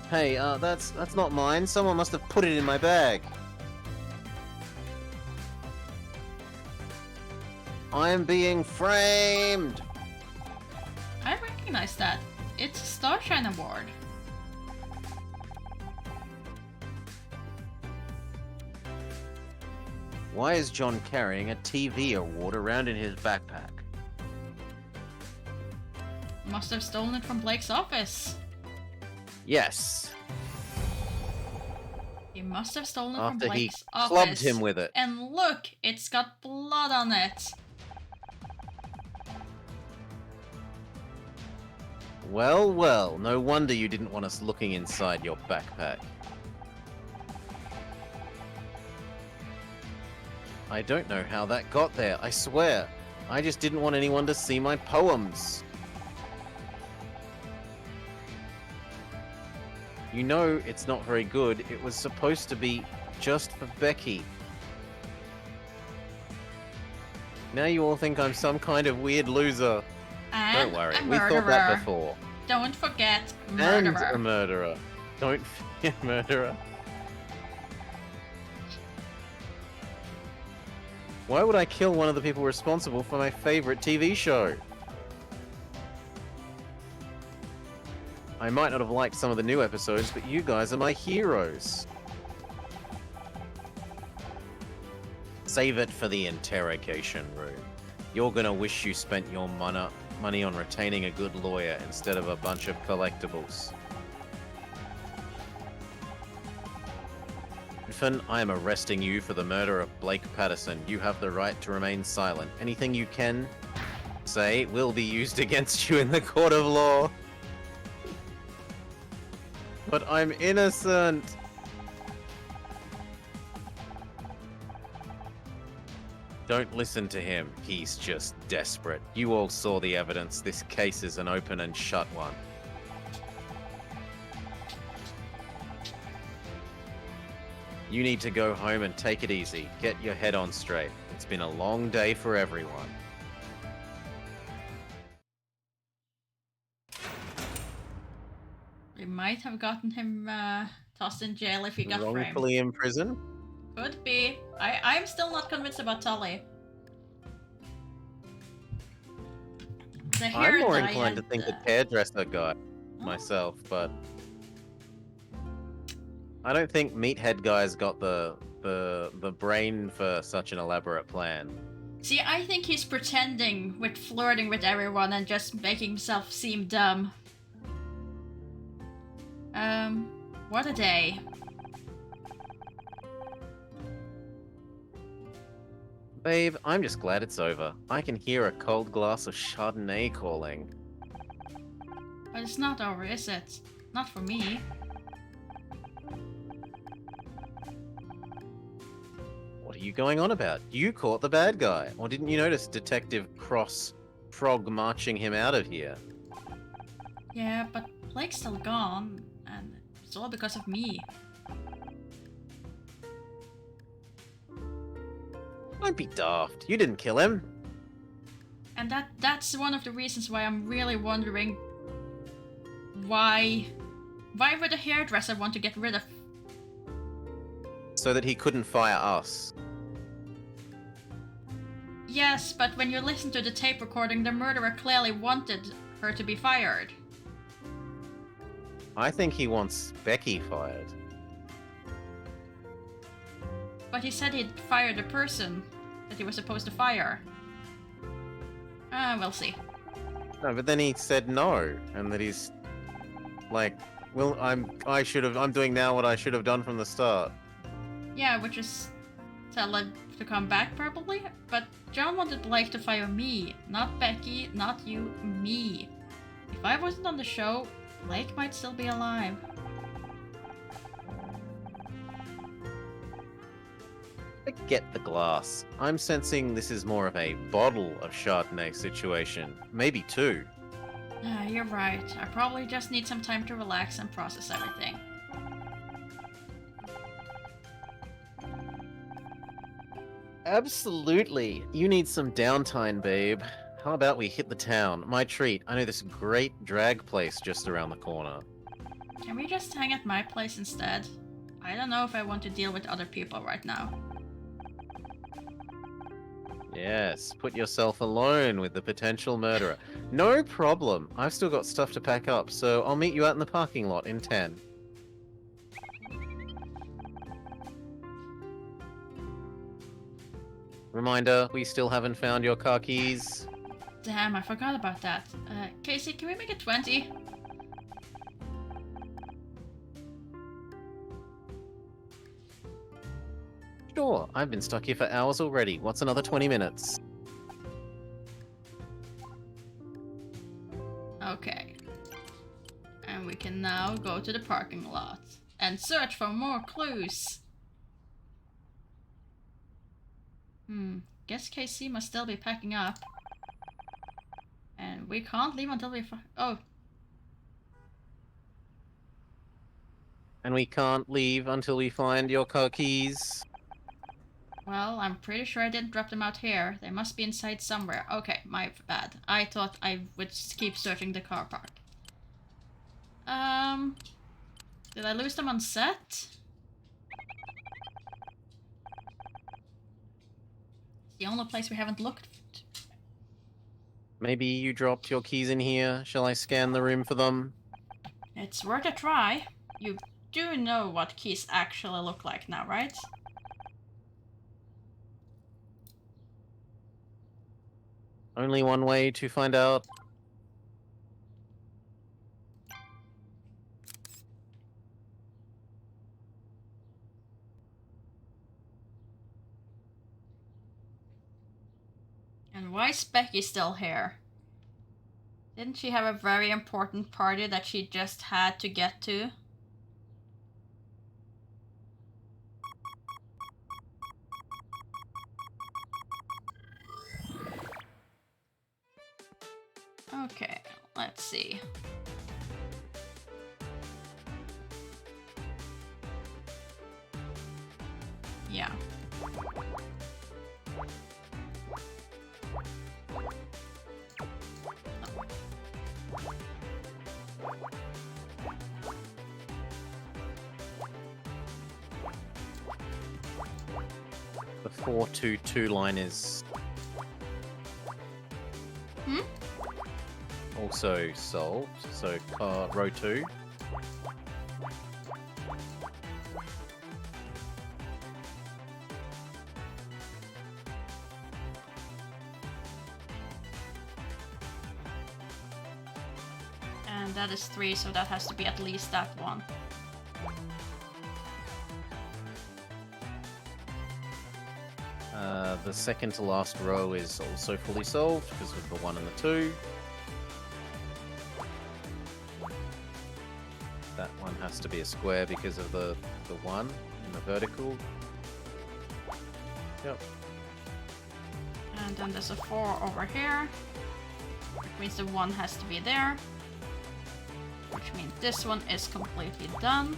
Hey, that's not mine. Someone must have put it in my bag. I am being framed. I recognize that. It's a Starshine Award. Why is John carrying a TV award around in his backpack? Must have stolen it from Blake's office. Yes. He He must have stolen it from after he Blake's office. clubbed him with it. And look, it's got blood on it. Well, well, no wonder you didn't want us looking inside your backpack. I don't know how that got there, I swear. I just didn't want anyone to see my poems. You know it's not very good. It was supposed to be just for Becky. Now you all think I'm some kind of weird loser. And Don't worry, a we thought murderer. that before. Don't forget, And a murderer. murderer. Don't forget murderer. Why would I kill one of the people responsible for my favorite TV show? I might not have liked some of the new episodes, but you guys are my heroes. Save it for the interrogation room. You're gonna wish you spent your money on retaining a good lawyer instead of a bunch of collectibles. Griffin, I am arresting you for the murder of Blake Patterson. You have the right to remain silent. Anything you can say will be used against you in the court of law. But I'm innocent. Don't listen to him. He's just desperate. You all saw the evidence. This case is an open and shut one. You need to go home and take it easy. Get your head on straight. It's been a long day for everyone. We might have gotten him tossed in jail if he got framed. Wrongfully in prison? Could be. I'm still not convinced about Tully. The hair I'm more dye inclined to and, think the hairdresser guy myself, but I don't think Meathead guy's got the brain for such an elaborate plan. See, I think he's pretending with flirting with everyone and just making himself seem dumb. What a day. Babe, I'm just glad it's over. I can hear a cold glass of Chardonnay calling. But it's not over, is it? Not for me. What are you going on about? You caught the bad guy. Or didn't you notice Detective Cross Frog marching him out of here? Yeah, but Blake's still gone, and it's all because of me. Don't be daft. You didn't kill him. And that's one of the reasons why I'm really wondering why would a hairdresser want to get rid of... So that he couldn't fire us. Yes, but when you listen to the tape recording, the murderer clearly wanted her to be fired. I think he wants Becky fired. But he said he'd fire the person that he was supposed to fire. We'll see. No, but then he said no, and that he's like, well, I'm doing now what I should have done from the start. Yeah, which is tell him to come back probably. But John wanted Blake to fire me, not Becky, not you, me. If I wasn't on the show, Blake might still be alive. Forget the glass. I'm sensing this is more of a bottle of Chardonnay situation. Maybe two. You're right. I probably just need some time to relax and process everything. Absolutely. You need some downtime, babe. How about we hit the town? My treat. I know this great drag place just around the corner. Can we just hang at my place instead? I don't know if I want to deal with other people right now. Yes, put yourself alone with the potential murderer. No problem. I've still got stuff to pack up, so I'll meet you out in the parking lot in 10. Reminder, we still haven't found your car keys. Damn, I forgot about that. Casey, can we make it 20? Sure, I've been stuck here for hours already. What's another 20 minutes? Okay. And we can now go to the parking lot and search for more clues. Guess KC must still be packing up. And we can't leave until we oh. And we can't leave until we find your car keys. Well, I'm pretty sure I didn't drop them out here. They must be inside somewhere. Okay, my bad. I thought I would keep searching the car park. Did I lose them on set? The only place we haven't looked. Maybe you dropped your keys in here. Shall I scan the room for them? It's worth a try. You do know what keys actually look like now, right? Only one way to find out. And why is Becky still here? Didn't she have a very important party that she just had to get to? Okay, let's see. Yeah. The 422 line is also solved. So row 2. And that is 3, so that has to be at least that one. The second to last row is also fully solved because of the 1 and the 2. That one has to be a square because of the 1 in the vertical. Yep. And then there's a 4 over here, which means the 1 has to be there, which means this one is completely done.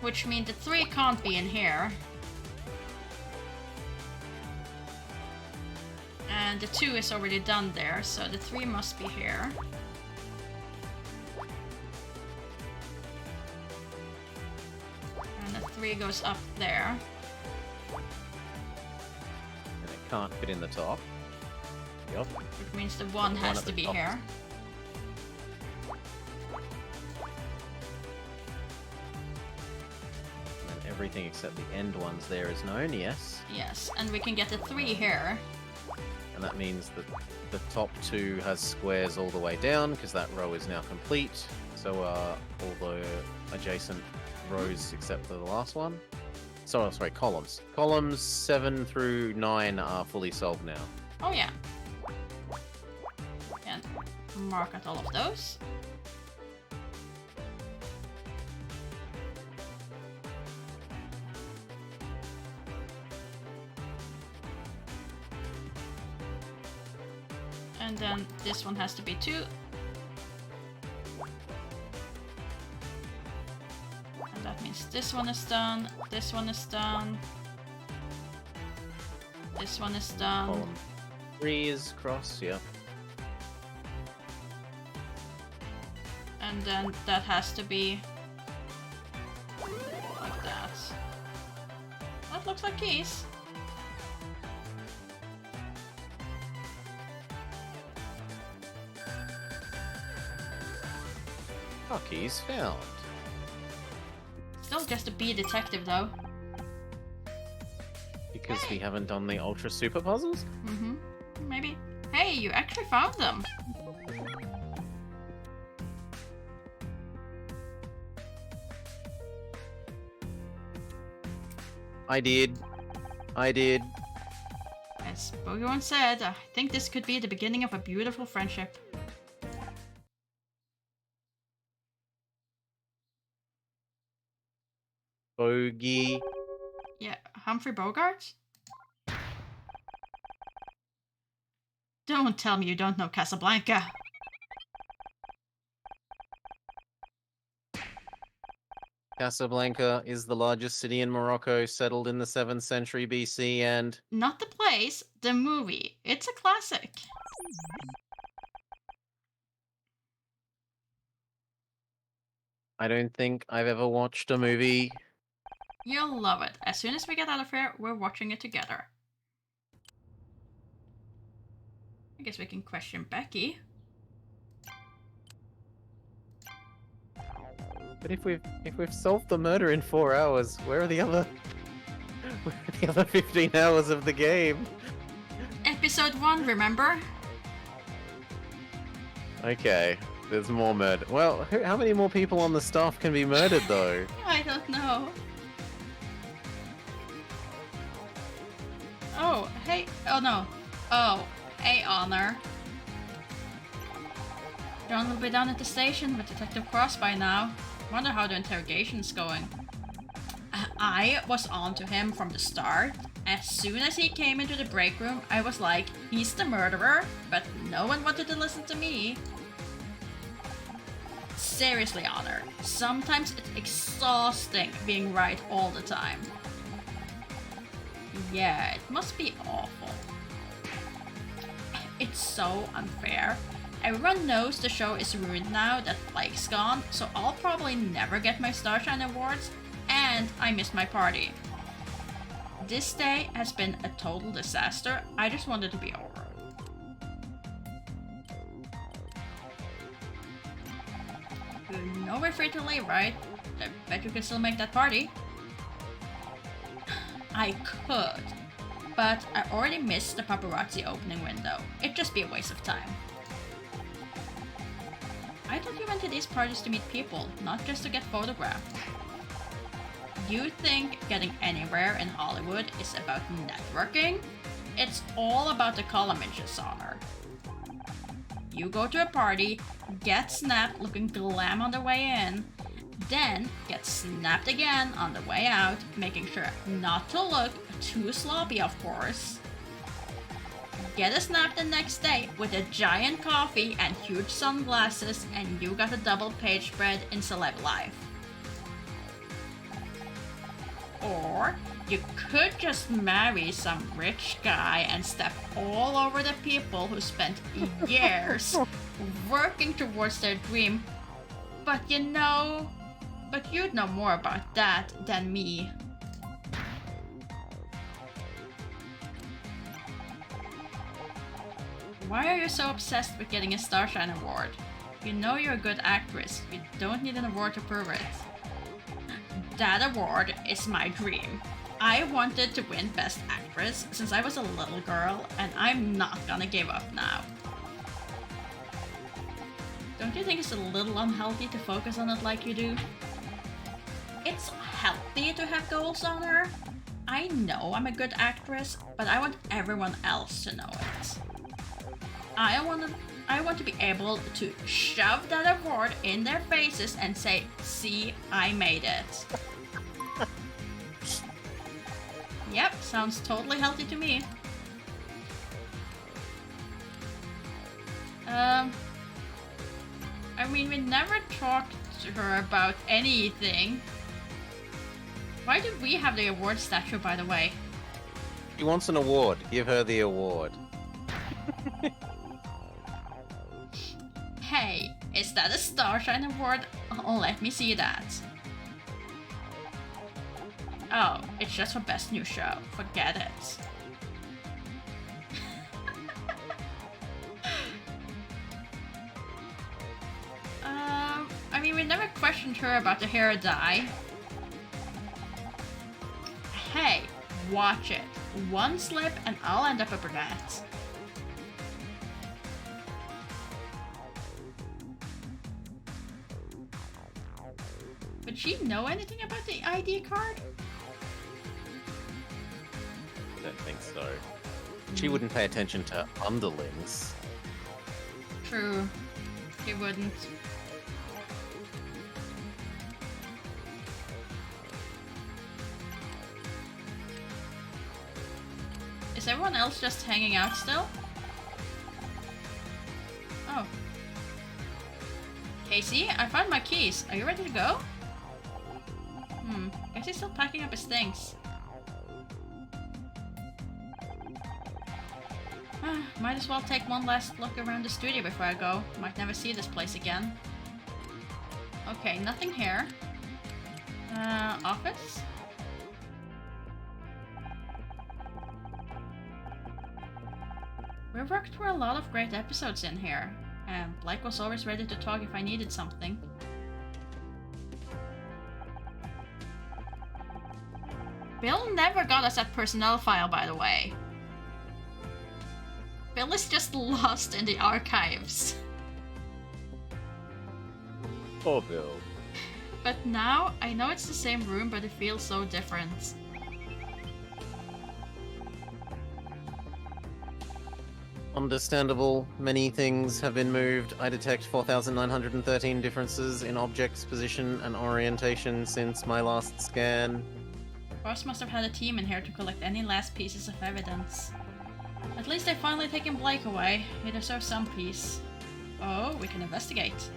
Which means the 3 can't be in here. And the 2 is already done there, so the 3 must be here. And the 3 goes up there. And it can't fit in the top. Yep. Which means the 1 The has one at to the be top. here. And everything except the end ones there is known, yes. Yes, and we can get the 3 here. And that means that the top 2 has squares all the way down because that row is now complete. So are all the adjacent rows except for the last one. So, sorry, columns. Columns 7 through 9 are fully solved now. Oh yeah. And mark at all of those. And then this one has to be 2. And that means this one is done, this one is done, this one is done. Column 3 is cross, yeah. And then that has to be like that. That looks like keys. Oh, keys found. Still just a B detective though. Because we haven't done the ultra super puzzles? Mm-hmm. Maybe. Hey, you actually found them. I did. As Boogie once said, I think this could be the beginning of a beautiful friendship. Bogey. Yeah, Humphrey Bogart? Don't tell me you don't know Casablanca. Casablanca is the largest city in Morocco, settled in the 7th century BC, and Not the place, the movie. It's a classic. I don't think I've ever watched a movie. You'll love it. As soon as we get out of here, we're watching it together. I guess we can question Becky. But if we've solved the murder in 4 hours, where are the other 15 hours of the game? Episode 1, remember? Okay, there's more murder. Well, how many more people on the staff can be murdered though? I don't know. Oh, hey. Oh, no. Oh, hey, Honor. John will be down at the station with Detective Cross by now. Wonder how the interrogation's going. I was on to him from the start. As soon as he came into the break room, I was like, he's the murderer, but no one wanted to listen to me. Seriously, Honor, sometimes it's exhausting being right all the time. Yeah, it must be awful. It's so unfair. Everyone knows the show is ruined now that Blake's gone, so I'll probably never get my Starshine Awards, and I missed my party. This day has been a total disaster. I just want it to be over. You know we're free to leave, right? I bet you can still make that party. I could, but I already missed the paparazzi opening window. It'd just be a waste of time. I thought you went to these parties to meet people, not just to get photographed. You think getting anywhere in Hollywood is about networking? It's all about the column inches, Honor. You go to a party, get snapped looking glam on the way in, then get snapped again on the way out, making sure not to look too sloppy, of course. Get a snap the next day with a giant coffee and huge sunglasses, and you got a double page spread in Celeb Life. Or you could just marry some rich guy and step all over the people who spent years working towards their dream. But you'd know more about that than me. Why are you so obsessed with getting a Starshine Award? You know you're a good actress. You don't need an award to prove it. That award is my dream. I wanted to win Best Actress since I was a little girl, and I'm not gonna give up now. Don't you think it's a little unhealthy to focus on it like you do? It's healthy to have goals, Honor. I know I'm a good actress, but I want everyone else to know it. I want to be able to shove that award in their faces and say, see, I made it. Yep, sounds totally healthy to me. I mean, we never talked to her about anything. Why do we have the award statue, by the way? She wants an award. Give her the award. Hey, is that a Starshine Award? Oh, let me see that. Oh, it's just for Best New Show. Forget it. I mean, we never questioned her about the hair dye. Hey, watch it. One slip and I'll end up a brunette. Would she know anything about the ID card? don't think so. She wouldn't pay attention to underlings. True. He wouldn't. Is everyone else just hanging out still? Oh. Casey, I found my keys. Are you ready to go? Guess he's still packing up his things. Might as well take one last look around the studio before I go. Might never see this place again. Okay, nothing here. Office? We've worked through a lot of great episodes in here, and Blake was always ready to talk if I needed something. Bill never got us that personnel file, by the way. Bill is just lost in the archives. Poor Bill. But now, I know it's the same room, but it feels so different. Understandable. Many things have been moved. I detect 4,913 differences in objects' position and orientation since my last scan. Boss must have had a team in here to collect any last pieces of evidence. At least they've finally taken Blake away. He deserves some peace. Oh, we can investigate.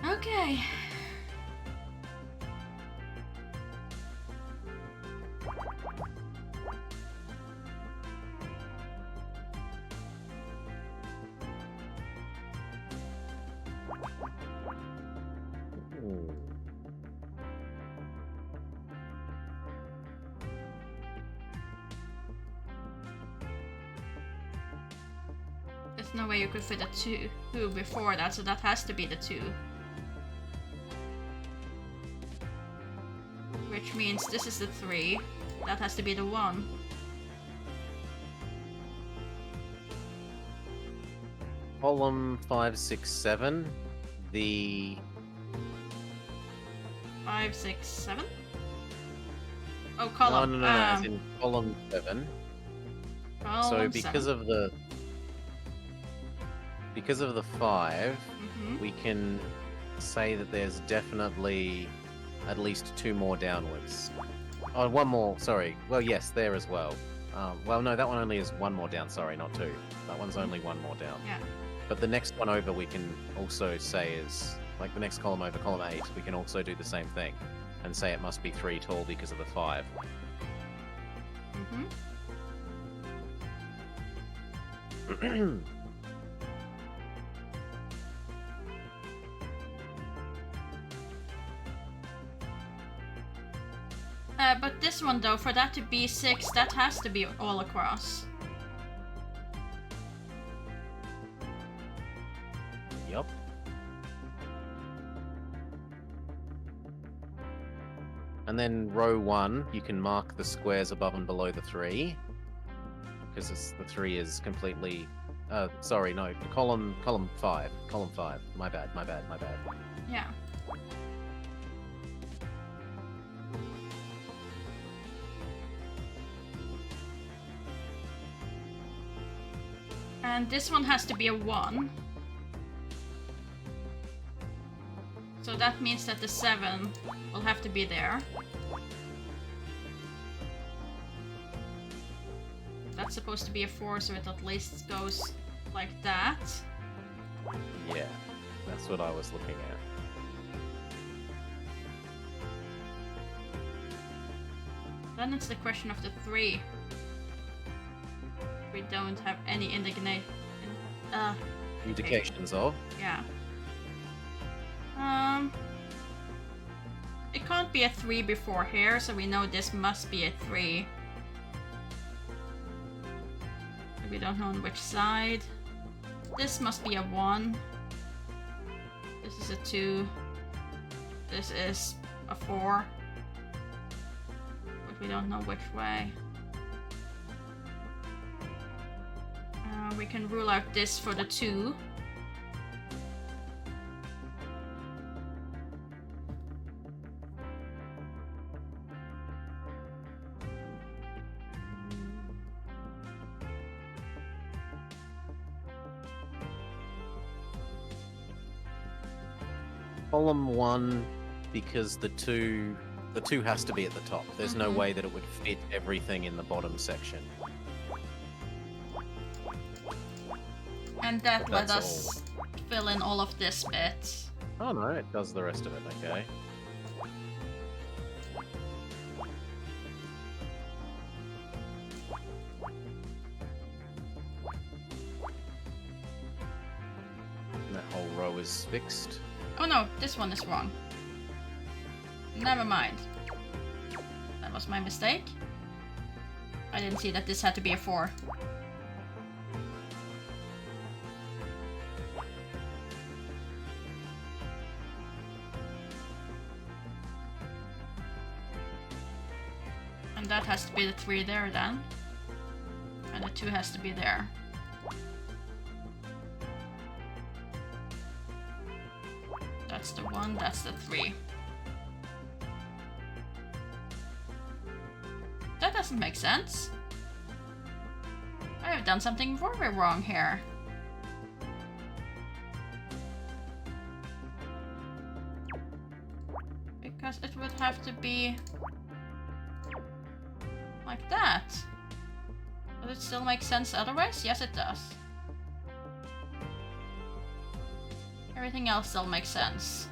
Okay. There's no way you could fit a 2 before that, so that has to be the 2. Which means this is the 3. That has to be the 1. Column 567. The 5, 6, 7? Oh, column. No. As in column 7. So Column because 7. of the 5, Mhm. we can say that there's definitely at least 2 more downwards. Oh, 1 more. Sorry. Well, yes, there as well. Well, no, that one only is 1 more down. Sorry, not 2. That one's only 1 more down. Yeah. But the next one over, we can also say is like the next column over, column 8. We can also do the same thing and say it must be 3 tall because of the 5. Mhm. But this one though, for that to be 6, that has to be all across. Yup. And then row 1, you can mark the squares above and below the 3. Because the 3 is completely... sorry, no, column 5. Column 5. My bad. Yeah. And this one has to be a 1. So that means that the 7 will have to be there. That's supposed to be a 4, so it at least goes like that. Yeah, that's what I was looking at. Then it's the question of the 3. We don't have any Indications of? Yeah. It can't be a 3 before here, so we know this must be a 3. We don't know on which side. this must be a 1. This is a 2. This is a 4. But we don't know which way. We can rule out this for the 2. Column 1, because the two has to be at the top. There's no way that it would fit everything in the bottom section. And that let That's us fill in all of this bit. Oh no, it does the rest of it, okay. And that whole row is fixed. Oh no, this one is wrong. Never mind. That was my mistake. I didn't see that this had to be a 4. And that has to be the 3 there then. And the 2 has to be there. That's the 1, that's the 3. That doesn't make sense. I have done something very wrong here. Because it would have to be like that. Does it still make sense otherwise? Yes, it does. Everything else still makes sense.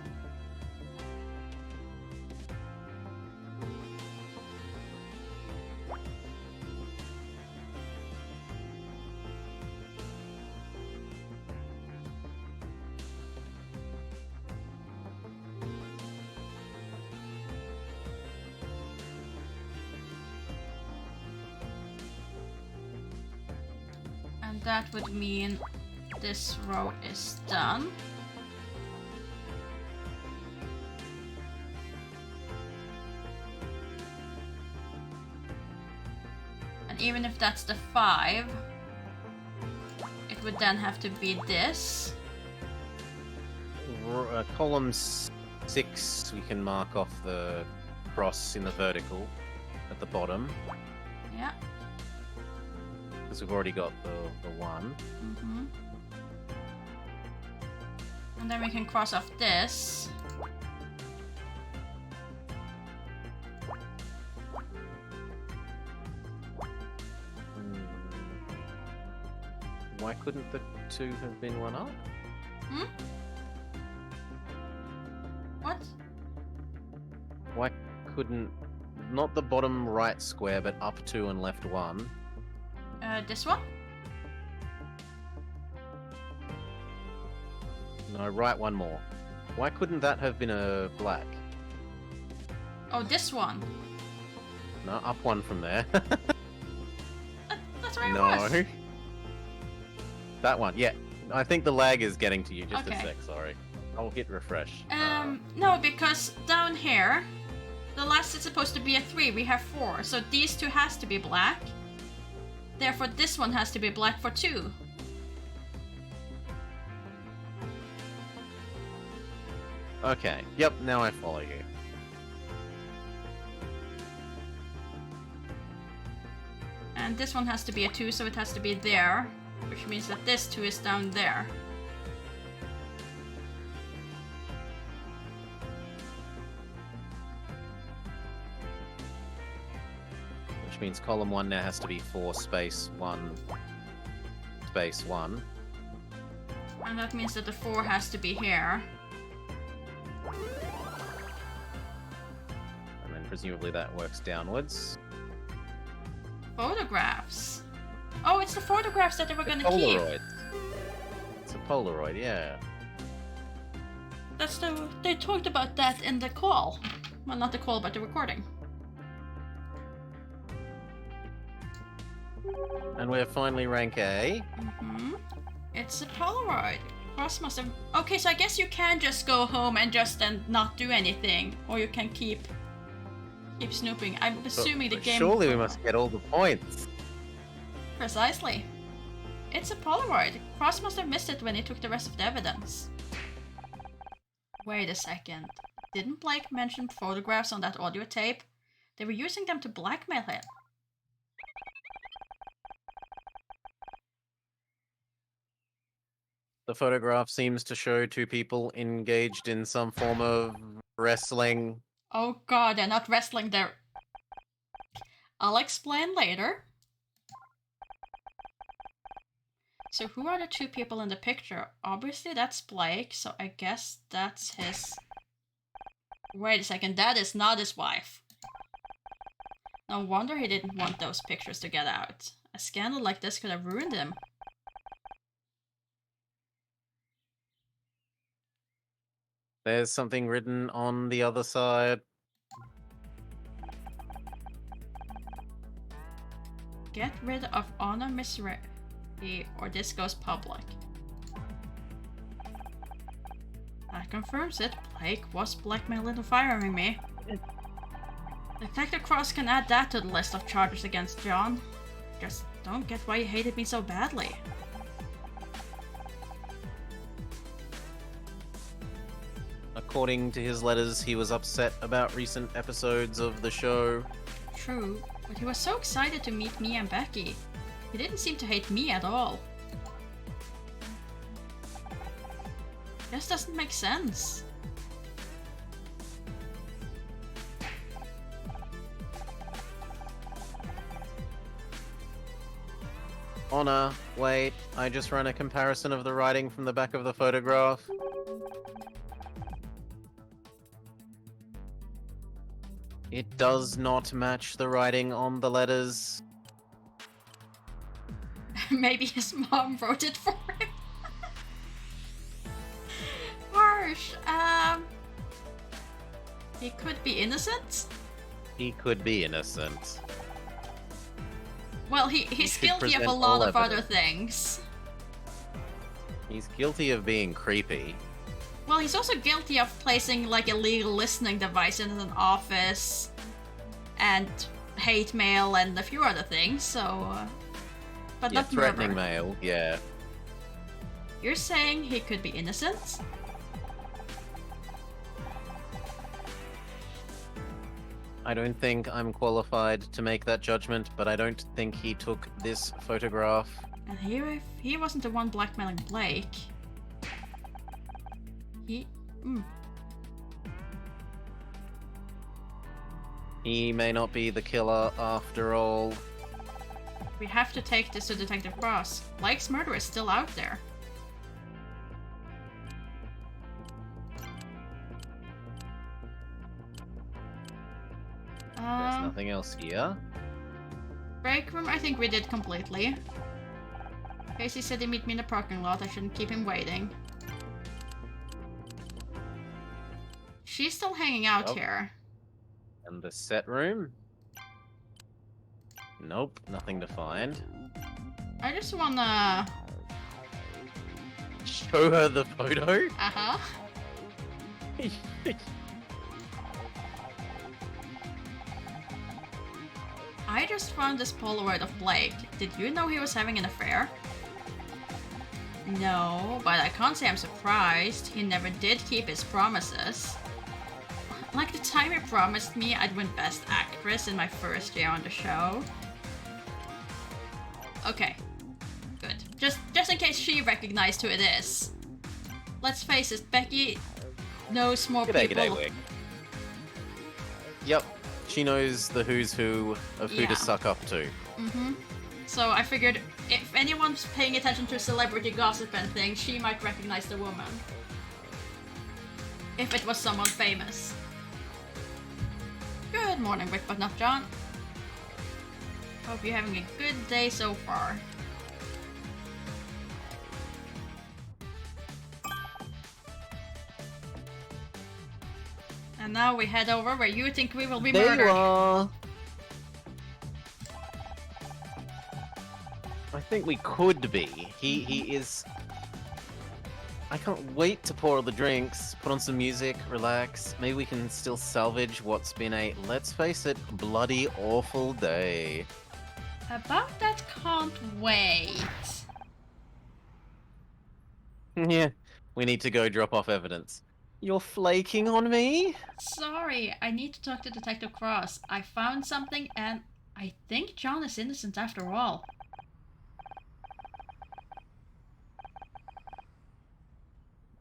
And that would mean this row is done. And even if that's the 5, it would then have to be this. Column 6, we can mark off the cross in the vertical at the bottom. Yeah. Because we've already got the 1. Mm-hmm. And then we can cross off this. Why couldn't the 2 have been 1 up? Hmm? What? Why couldn't... Not the bottom right square, but up 2 and left 1. This one? No, right 1 more. Why couldn't that have been a black? Oh, this one. No, up 1 from there. That's where it No. was. That one, yeah. I think the lag is getting to you. Just Okay. a sec, sorry. I'll hit refresh. No, because down here, the last is supposed to be a 3. We have 4, so these 2 has to be black. Therefore, this one has to be black for 2. Okay, yep, now I follow you. And this one has to be a 2, so it has to be there. Which means that this 2 is down there. Which means column 1 now has to be 4 space 1 space 1. And that means that the 4 has to be here. And then presumably that works downwards. Photographs. Oh, it's the photographs that they were The gonna keep. Polaroid. It's a Polaroid, yeah. That's the. They talked about that in the call. Well, not the call, but the recording. And we're finally rank A. Mm-hmm. It's a Polaroid. Cross must have. Okay, so I guess you can just go home and just then not do anything, or you can keep snooping. I'm assuming the But game. surely we must get all the points. Precisely. It's a Polaroid. Cross must have missed it when he took the rest of the evidence. Wait a second. Didn't Blake mention photographs on that audio tape? They were using them to blackmail him. The photograph seems to show two people engaged in some form of wrestling. Oh god, they're not wrestling, they're... I'll explain later. So who are the two people in the picture? Obviously that's Blake, so I guess that's his... Wait a second, that is not his wife. No wonder he didn't want those pictures to get out. A scandal like this could have ruined him. There's something written on the other side. Get rid of honor misery or this goes public. That confirms it. Blake was blackmailing and firing me. Detective Cross can add that to the list of charges against John. Just don't get why he hated me so badly. According to his letters, he was upset about recent episodes of the show. True, but he was so excited to meet me and Becky. He didn't seem to hate me at all. This doesn't make sense. Honor, wait, I just ran a comparison of the writing from the back of the photograph. It does not match the writing on the letters. Maybe his mom wrote it for him. Harsh. He could be innocent? He could be innocent. Well, he's should guilty of a present lot all of other evidence. things. He's guilty of being creepy. Well, he's also guilty of placing like illegal listening device in an office and hate mail and a few other things, so... but Yeah, not threatening murder. mail, yeah. You're saying he could be innocent? I don't think I'm qualified to make that judgment, but I don't think he took this photograph. And he wasn't the one blackmailing Blake. He may not be the killer after all. We have to take this to Detective Cross. Blake's murder is still out there. There's nothing else here. Break room, I think we did completely. Casey said he'd meet me in the parking lot. I shouldn't keep him waiting. She's still hanging out Oh. here. And the set room? Nope, nothing to find. I just wanna... Show her the photo? Uh-huh. I just found this Polaroid of Blake. Did you know he was having an affair? No, but I can't say I'm surprised. He never did keep his promises. Like the time he promised me I'd win Best Actress in my first year on the show. Okay, good. Just in case she recognized who it is. Let's face it, Becky knows more G'day, people. g'day, Wick. Yep, she knows the who's who of who Yeah. to suck up to. Mm-hmm. So I figured if anyone's paying attention to celebrity gossip and things, she might recognize the woman. If it was someone famous. Good morning, Rick, but not John. Hope you're having a good day so far. And now we head over where you think we will be There murdered. you are. I think we could be. He is I can't wait to pour all the drinks, put on some music, relax. Maybe we can still salvage what's been a, let's face it, bloody awful day. About that can't wait. Yeah, we need to go drop off evidence. You're flaking on me? Sorry, I need to talk to Detective Cross. I found something and I think John is innocent after all.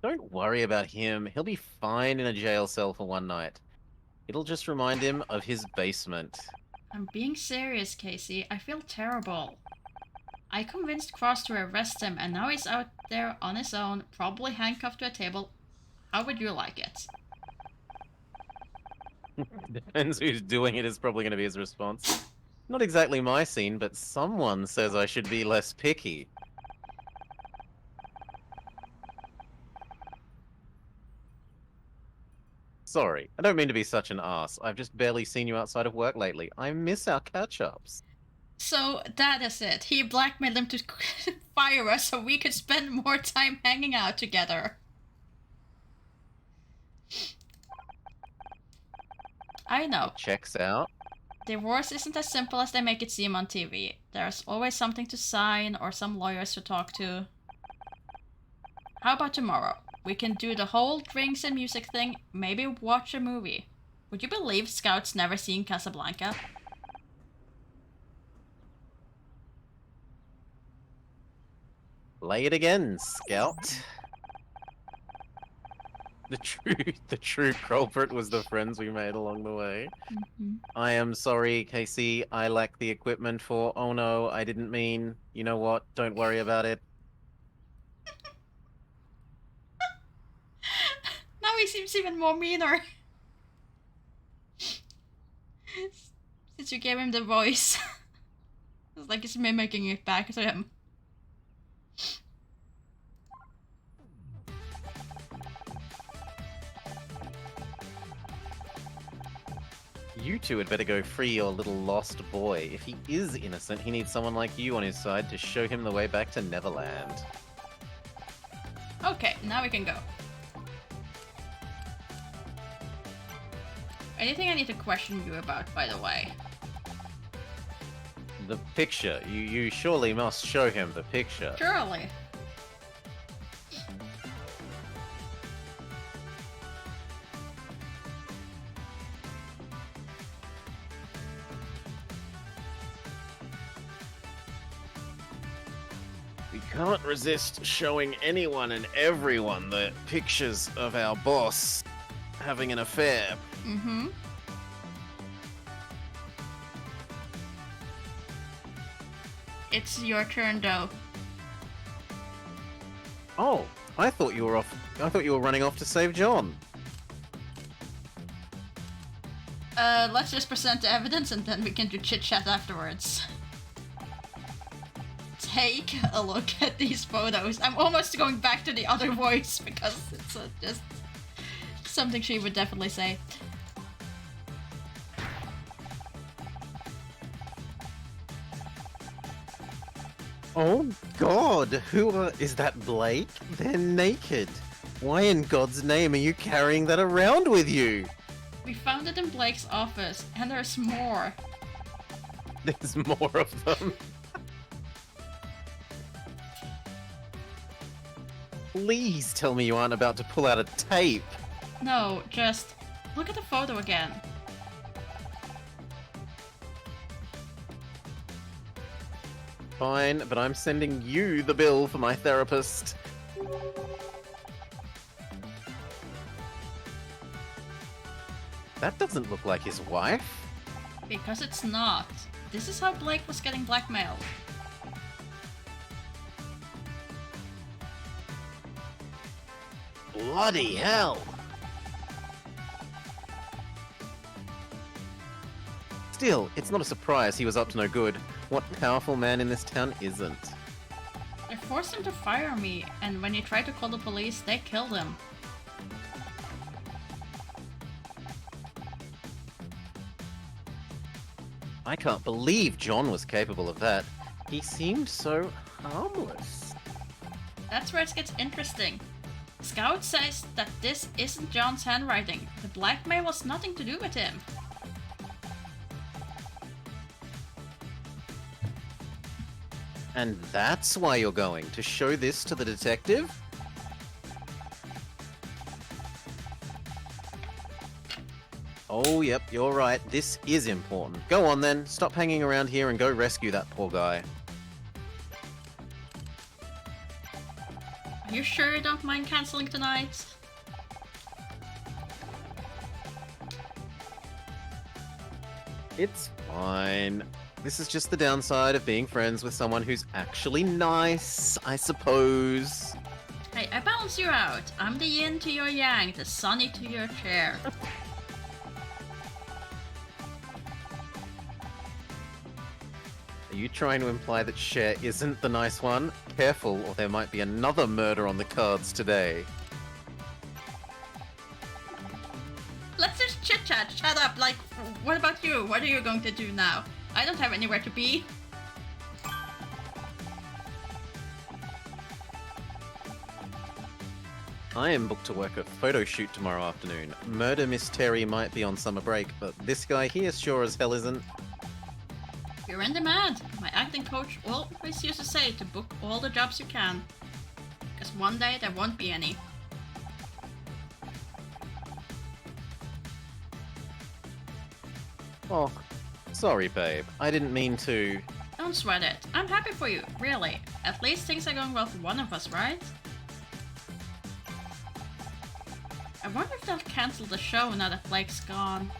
Don't worry about him. He'll be fine in a jail cell for one night. It'll just remind him of his basement. I'm being serious, Casey. I feel terrible. I convinced Cross to arrest him and now he's out there on his own, probably handcuffed to a table. How would you like it? Depends who's doing it is probably going to be his response. Not exactly my scene, but someone says I should be less picky. Sorry, I don't mean to be such an ass. I've just barely seen you outside of work lately. I miss our catch-ups. So that is it. He blackmailed him to fire us so we could spend more time hanging out together. I know. Checks out. Divorce isn't as simple as they make it seem on TV. There's always something to sign or some lawyers to talk to. How about tomorrow? We can do the whole drinks and music thing, maybe watch a movie. Would you believe Scout's never seen Casablanca? Lay it again, Scout. The true culprit was the friends we made along the way. Mm-hmm. I am sorry, Casey. I lack the equipment for. Oh no, I didn't mean. You know what? Don't worry about it. Now he seems even more meaner. Since you gave him the voice. It's like he's mimicking it back to him. You two had better go free your little lost boy. If he is innocent, he needs someone like you on his side to show him the way back to Neverland. Okay, now we can go. Anything I need to question you about, by the way? The picture. You surely must show him the picture. Surely. We can't resist showing anyone and everyone the pictures of our boss having an affair. Mm-hmm. It's your turn, though. Oh, I thought you were off. I thought you were running off to save John. Let's just present the evidence and then we can do chit-chat afterwards. Take a look at these photos. I'm almost going back to the other voice because it's just something she would definitely say. Oh God, is that Blake? They're naked. Why in God's name are you carrying that around with you? We found it in Blake's office, and there's more. There's more of them. Please tell me you aren't about to pull out a tape. No, just look at the photo again. Fine, but I'm sending you the bill for my therapist. That doesn't look like his wife. Because it's not. This is how Blake was getting blackmailed. Bloody hell! Still, it's not a surprise he was up to no good. What powerful man in this town isn't? They forced him to fire me, and when he tried to call the police, they killed him. I can't believe John was capable of that. He seemed so harmless. That's where it gets interesting. Scout says that this isn't John's handwriting. The blackmail was nothing to do with him. And that's why you're going to show this to the detective? Oh, yep, you're right. This is important. Go on then. Stop hanging around here and go rescue that poor guy. Are you sure you don't mind cancelling tonight? It's fine. This is just the downside of being friends with someone who's actually nice, I suppose. Hey, I balance you out. I'm the yin to your yang, the sunny to your chair. Are you trying to imply that Cher isn't the nice one? Careful, or there might be another murder on the cards today. Let's just chit-chat, shut up, like, what about you? What are you going to do now? I don't have anywhere to be. I am booked to work a photo shoot tomorrow afternoon. Murder Miss Terry might be on summer break, but this guy here sure as hell isn't. You're in demand. My acting coach always used to say to book all the jobs you can. Because one day there won't be any. Oh, sorry babe. I didn't mean to... Don't sweat it. I'm happy for you, really. At least things are going well for one of us, right? I wonder if they'll cancel the show now that Blake's gone.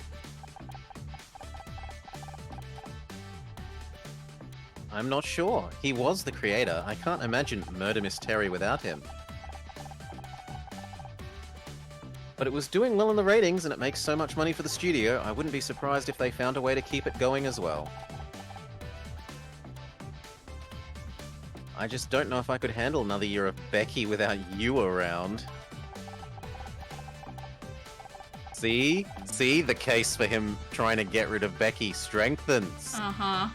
I'm not sure. He was the creator. I can't imagine Murder Miss Terry without him. But it was doing well in the ratings and it makes so much money for the studio, I wouldn't be surprised if they found a way to keep it going as well. I just don't know if I could handle another year of Becky without you around. See? See? The case for him trying to get rid of Becky strengthens. Uh-huh.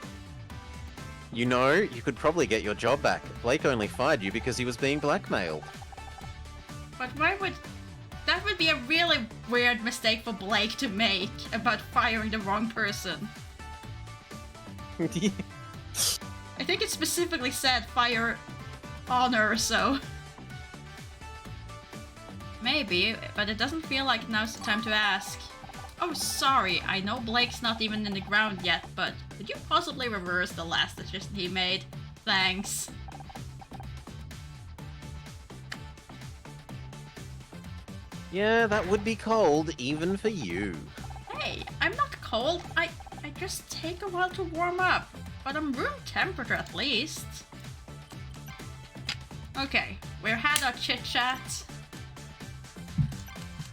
You know, you could probably get your job back. Blake only fired you because he was being blackmailed. But why would... That would be a really weird mistake for Blake to make about firing the wrong person. I think it specifically said fire honor or so. Maybe, but it doesn't feel like now's the time to ask. Oh, sorry, I know Blake's not even in the ground yet, but could you possibly reverse the last decision he made? Thanks. Yeah, that would be cold, even for you. Hey, I'm not cold. I just take a while to warm up, but I'm room temperature at least. Okay, we've had our chit chat.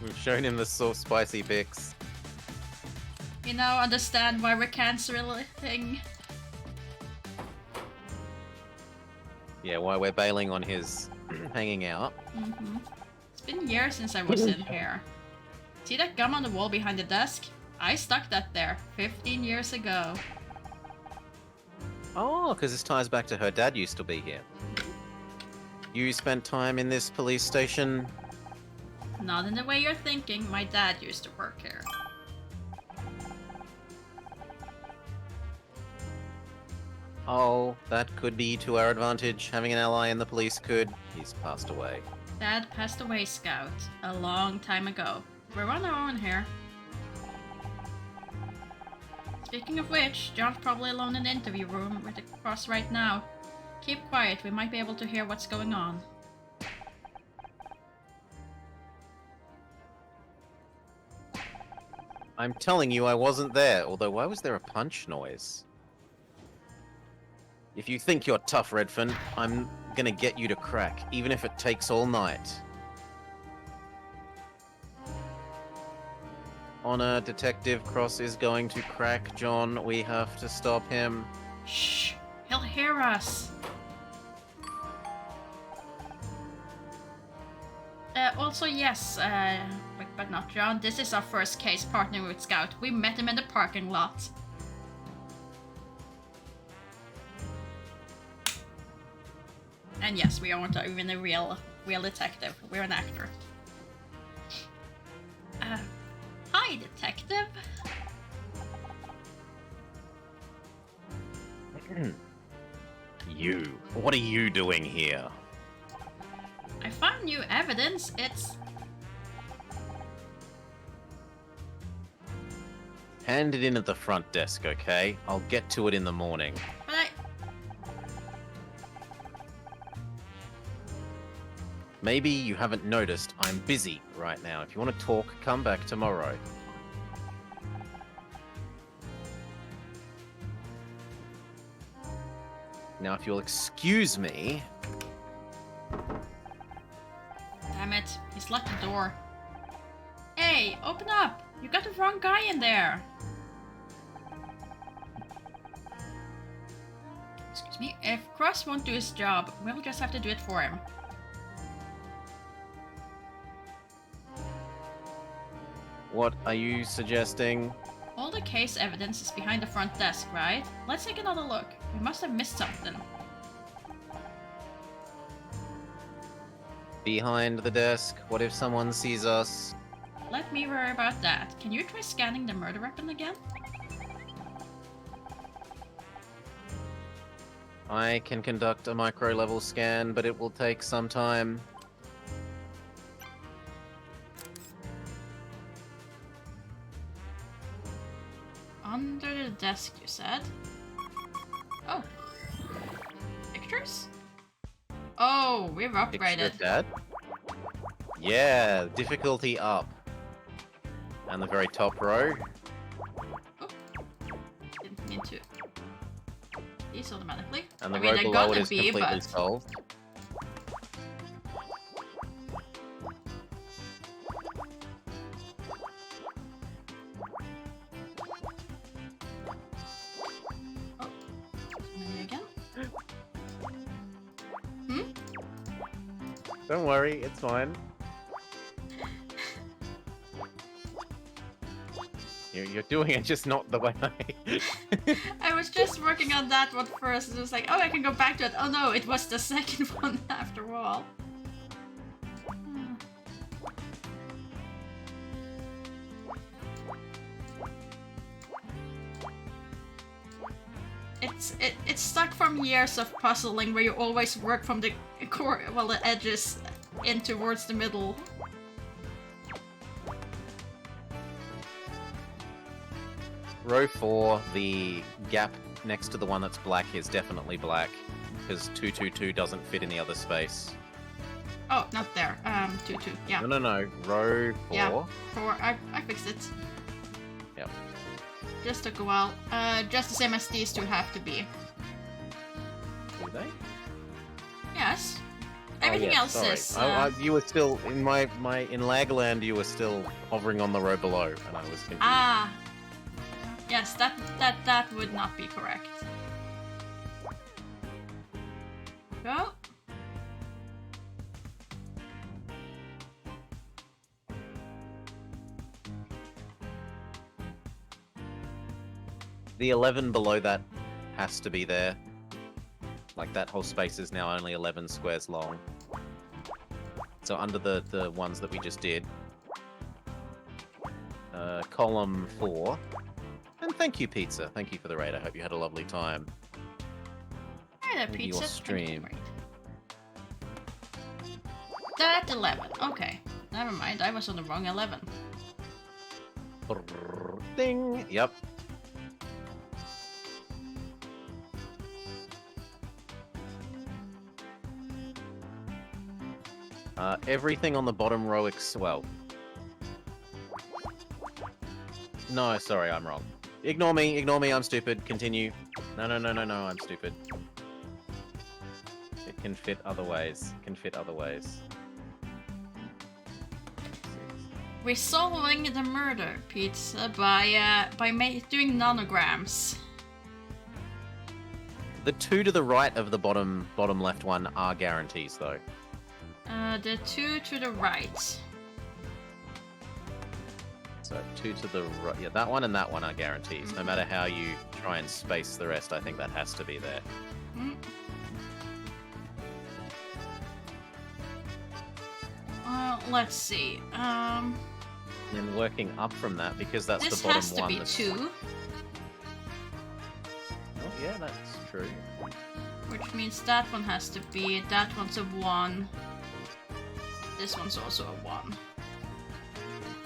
We've shown him the soft, spicy pics. You know, understand why we're canceling. Yeah, why we're bailing on his hanging out. Mm-hmm. It's been years since I was in here. See that gum on the wall behind the desk? I stuck that there 15 years ago. Oh, because this ties back to her dad used to be here. You spent time in this police station? Not in the way you're thinking. My dad used to work here. Oh, that could be to our advantage. Having an ally in the police could. He's passed away. Dad passed away, Scout, a long time ago. We're on our own here. Speaking of which, John's probably alone in the interview room with the cross right now. Keep quiet, we might be able to hear what's going on. I'm telling you I wasn't there, although why was there a punch noise? If you think you're tough, Redfern, I'm gonna get you to crack, even if it takes all night. Honor, Detective Cross is going to crack, John. We have to stop him. Shh! He'll hear us! Also, yes, quick but not John, this is our first case partnering with Scout. We met him in the parking lot. And yes, we aren't even a real real detective. We're an actor. Hi, detective. You. What are you doing here? I found new evidence. It's... Hand it in at the front desk, okay? I'll get to it in the morning. But I... Maybe you haven't noticed I'm busy right now. If you want to talk, come back tomorrow. Now, if you'll excuse me... Damn it. He's locked the door. Hey, open up! You got the wrong guy in there. Excuse me. If Cross won't do his job, we'll just have to do it for him. What are you suggesting? All the case evidence is behind the front desk, right? Let's take another look. We must have missed something. Behind the desk? What if someone sees us? Let me worry about that. Can you try scanning the murder weapon again? I can conduct a micro-level scan, but it will take some time. Under the desk, you said? Oh. Pictures? Oh, we've Picture upgraded. of Dad? Yeah, difficulty up. And the very top row. Oh. Didn't mean to. These automatically. And the I mean, row they're below it gonna is be, completely but... solved. Oh. Menu again? Hmm? Don't worry, it's fine. You're doing it, just not the way I... I was just working on that one first. It was like, oh, I can go back to it. Oh no, it was the second one after all. Hmm. It's stuck from years of puzzling where you always work from the core, well, the edges in towards the middle. Row 4, the gap next to the one that's black is definitely black, because 222 doesn't fit in the other space. Oh, not there. 2-2. Yeah. No. Row 4. Yeah. 4. I fixed it. Yep. Just took a while. Just the same as these two have to be. Do they? Yes. Everything else sorry. is. You were still in my in Lagland. You were still hovering on the row below, and I was confused. Ah. Yes, that would not be correct. Go. The 11 below that has to be there. Like that whole space is now only 11 squares long. So under the ones that we just did. Column 4. And thank you, Pizza. Thank you for the raid. I hope you had a lovely time. Hi there, Maybe pizza. your stream. That 11. Okay. Never mind. I was on the wrong 11. Brrr, ding. Yep. Everything on the bottom row, well. No, sorry, I'm wrong. Ignore me, I'm stupid. Continue. No, I'm stupid. It can fit other ways. We're solving the murder, Pizza, by doing nanograms. The 2 to the right of the bottom left one are guarantees, though. The 2 to the right. So 2 to the right, yeah, that one and that one are guarantees. No matter how you try and space the rest, I think that has to be there. Mm. Let's see. And then working up from that, because that's This the bottom has to one. be that's- 2, Oh, yeah, that's true. which means that one has to be. That one's a 1. This one's also a 1.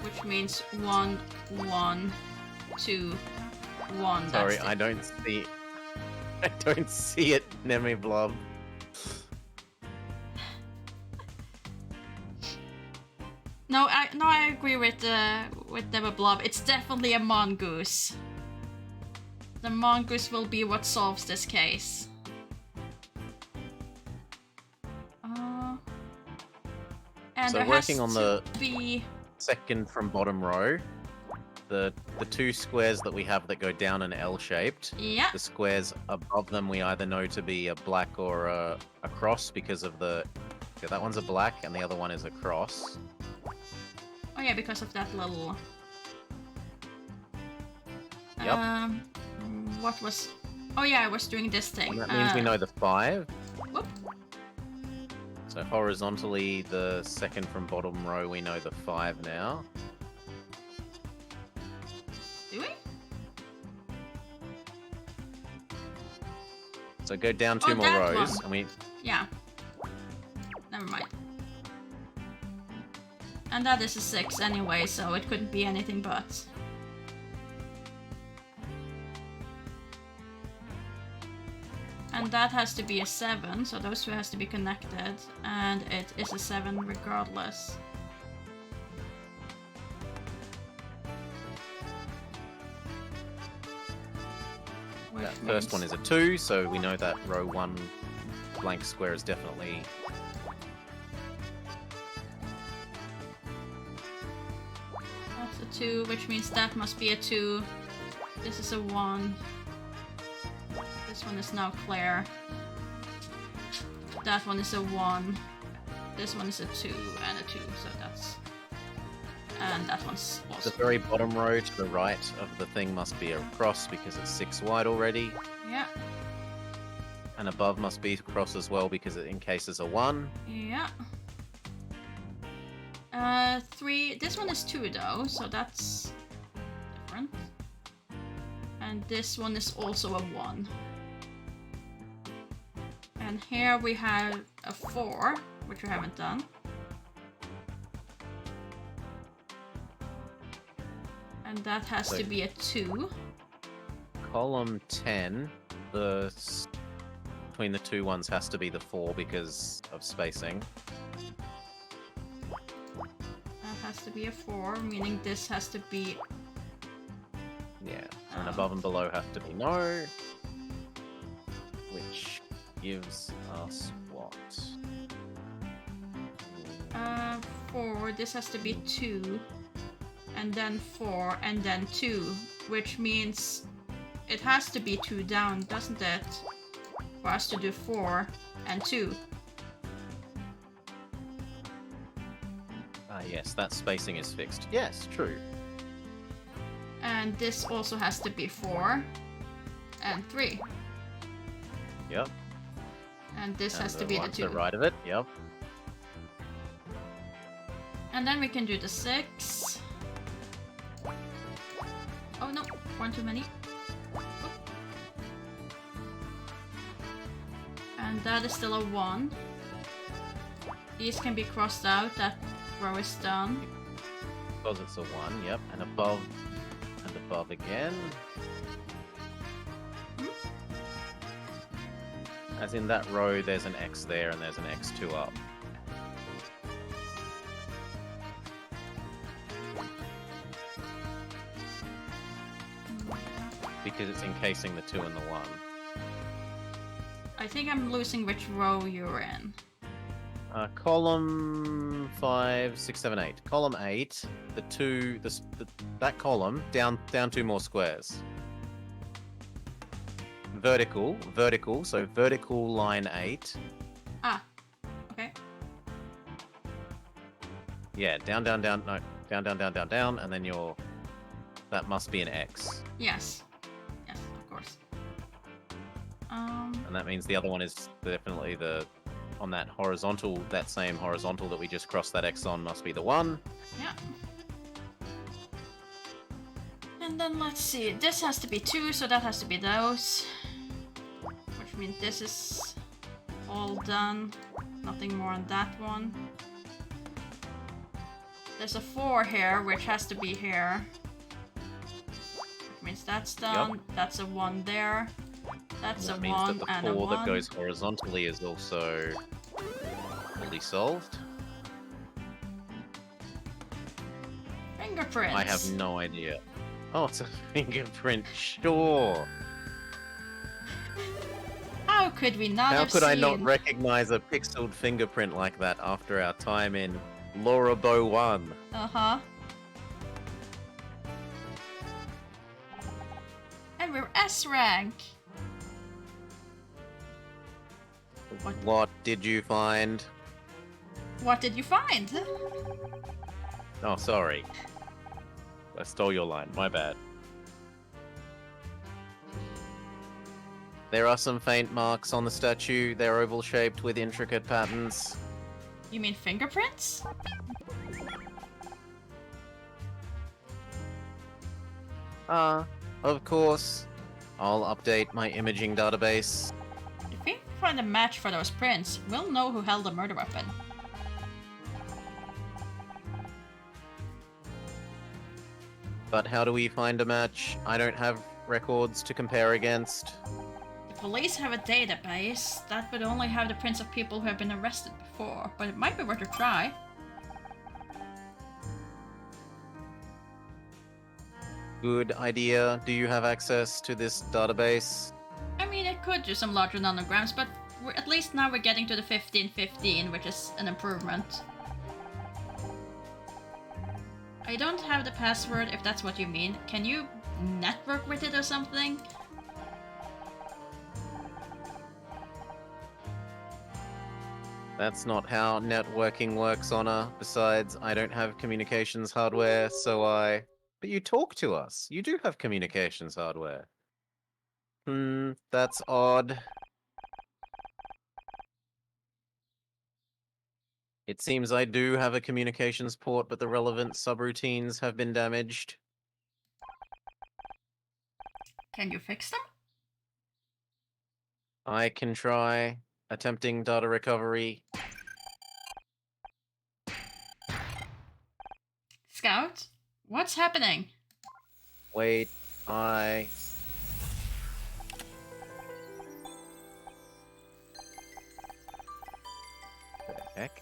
Which means 1, 1, 2, 1. Sorry, That's I don't see. I don't see it, Nemi Blob. No, I agree with Never Blob. It's definitely a mongoose. The mongoose will be what solves this case. And So there working has on to the- be. Second from bottom row, the 2 squares that we have that go down an L-shaped. Yeah. The squares above them we either know to be a black or a cross because of the. Yeah, that one's a black and the other one is a cross. Oh yeah, because of that little. Yep. What was? Oh yeah, I was doing this thing. And that means we know the 5. Whoop. So horizontally, the second from bottom row, we know the 5 now. Do we? So go down 2 Oh, more that rows, one. and we. Yeah. Never mind. And that is a 6 anyway, so it couldn't be anything but. And that has to be a 7, so those two has to be connected, and it is a 7 regardless. Which That first one means- is a 2, so we know that row 1 blank square is definitely. That's a 2, which means that must be a 2. This is a 1. This one is now Claire. That one is a 1. This one is a 2 and a 2, so that's... And that one's The also... very bottom row to the right of the thing must be a cross because it's 6 wide already. Yeah, And above must be a cross as well because it encases a 1. yeah. 3... This one is 2 though, so that's... different. And this one is also a 1. And here we have a 4, which we haven't done. And that has to So- be a 2. Column 10, between the 2 ones has to be the 4 because of spacing. That has to be a 4, meaning this has to be... Yeah. And Oh. above and below have to be no. Which gives us what? 4, this has to be 2. And then 4, and then 2. Which means it has to be 2 down, doesn't it? For us to do 4 and 2. Ah, yes, that spacing is fixed. Yes, true. And this also has to be 4 and 3. Yep. And this And has to be the one 2. to the right of it. Yep. And then we can do the 6. Oh no, one too many. Oop. And that is still a 1. These can be crossed out, that row is done. Because it's a 1, yep. And above again. As in that row, there's an X there and there's an X2 up. Because it's encasing the 2 and the 1. I think I'm losing which row you're in. Column 5, 6, 7, 8. Column 8, that column, down 2 more squares. Vertical, so vertical line 8. Ah, okay. Yeah, down, no, down, and then that must be an X. Yes. Yes, of course. And that means the other one is definitely the on that horizontal, that same horizontal that we just crossed that X on must be the one. Yeah. And then let's see, this has to be 2, so that has to be those. Which means this is all done. Nothing more on that one. There's a 4 here, which has to be here. Which means that's done. Yep. That's a 1 there. That's That a means 1 that the and a 4 1. that goes horizontally is also fully solved. Fingerprints. I have no idea. Oh, it's a fingerprint, sure. How could we not How have could I not seen- recognize a pixeled fingerprint like that after our time in Lorabo 1? Uh-huh. And we're S rank. What did you find? What did you find? Oh, sorry. I stole your line, my bad. There are some faint marks on the statue. They're oval-shaped with intricate patterns. You mean fingerprints? Of course. I'll update my imaging database. If we find a match for those prints, we'll know who held the murder weapon. But how do we find a match? I don't have records to compare against. The police have a database that would only have the prints of people who have been arrested before, but it might be worth a try. Good idea. Do you have access to this database? I mean, it could do some larger nanograms, but at least now we're getting to the 1515, which is an improvement. I don't have the password, if that's what you mean. Can you network with it or something? That's not how networking works, Honor. Besides, I don't have communications hardware, so I... But you talk to us. You do have communications hardware. That's odd. It seems I do have a communications port, but the relevant subroutines have been damaged. Can you fix them? I can try attempting data recovery. Scout? What's happening? Wait, I... The heck?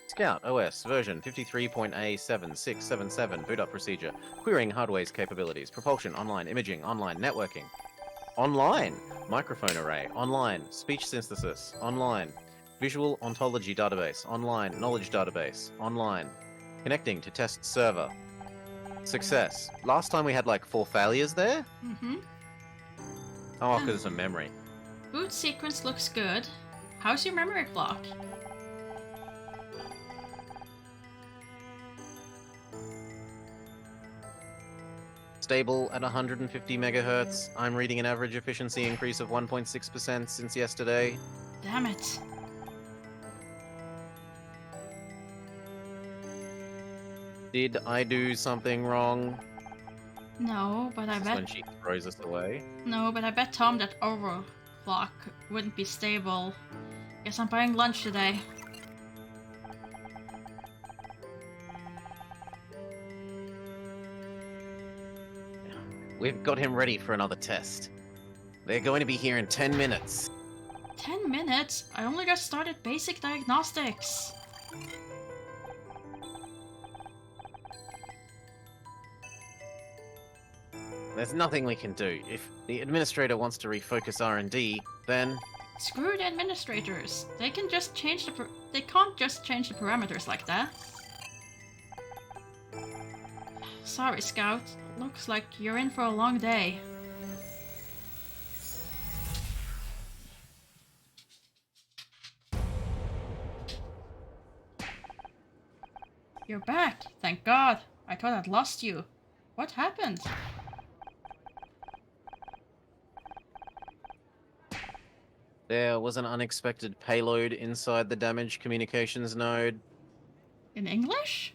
Scout OS version 53.A7677 boot up procedure. Querying hardware's capabilities. Propulsion online. Imaging online. Networking. Online. Microphone array. Online. Speech synthesis. Online. Visual ontology database. Online. Knowledge database. Online. Connecting to test server. Success. Last time we had like 4 failures there? Mm-hmm. Oh, because it's a memory. Boot sequence looks good. How's your memory clock? Stable at 150 megahertz. I'm reading an average efficiency increase of 1.6% since yesterday. Damn it. Did I do something wrong? No, but I This is when bet she throws us away. Tom that overclock wouldn't be stable. Guess I'm buying lunch today. We've got him ready for another test. They're going to be here in 10 minutes. 10 minutes? I only just started basic diagnostics. There's nothing we can do. If the administrator wants to refocus R&D, then Screw the administrators. They can just change they can't just change the parameters like that. Sorry, Scout. Looks like you're in for a long day. You're back. Thank God. I thought I'd lost you. What happened? There was an unexpected payload inside the damaged communications node. In English?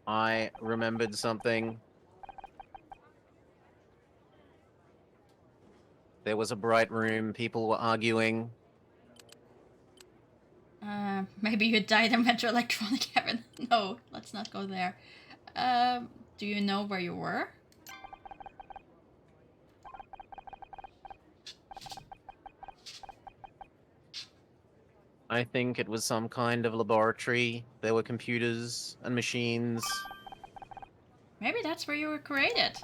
I remembered something. There was a bright room, people were arguing. Maybe you died in Metro Electronic Heaven. No, let's not go there. Do you know where you were? I think it was some kind of laboratory. There were computers and machines. Maybe that's where you were created.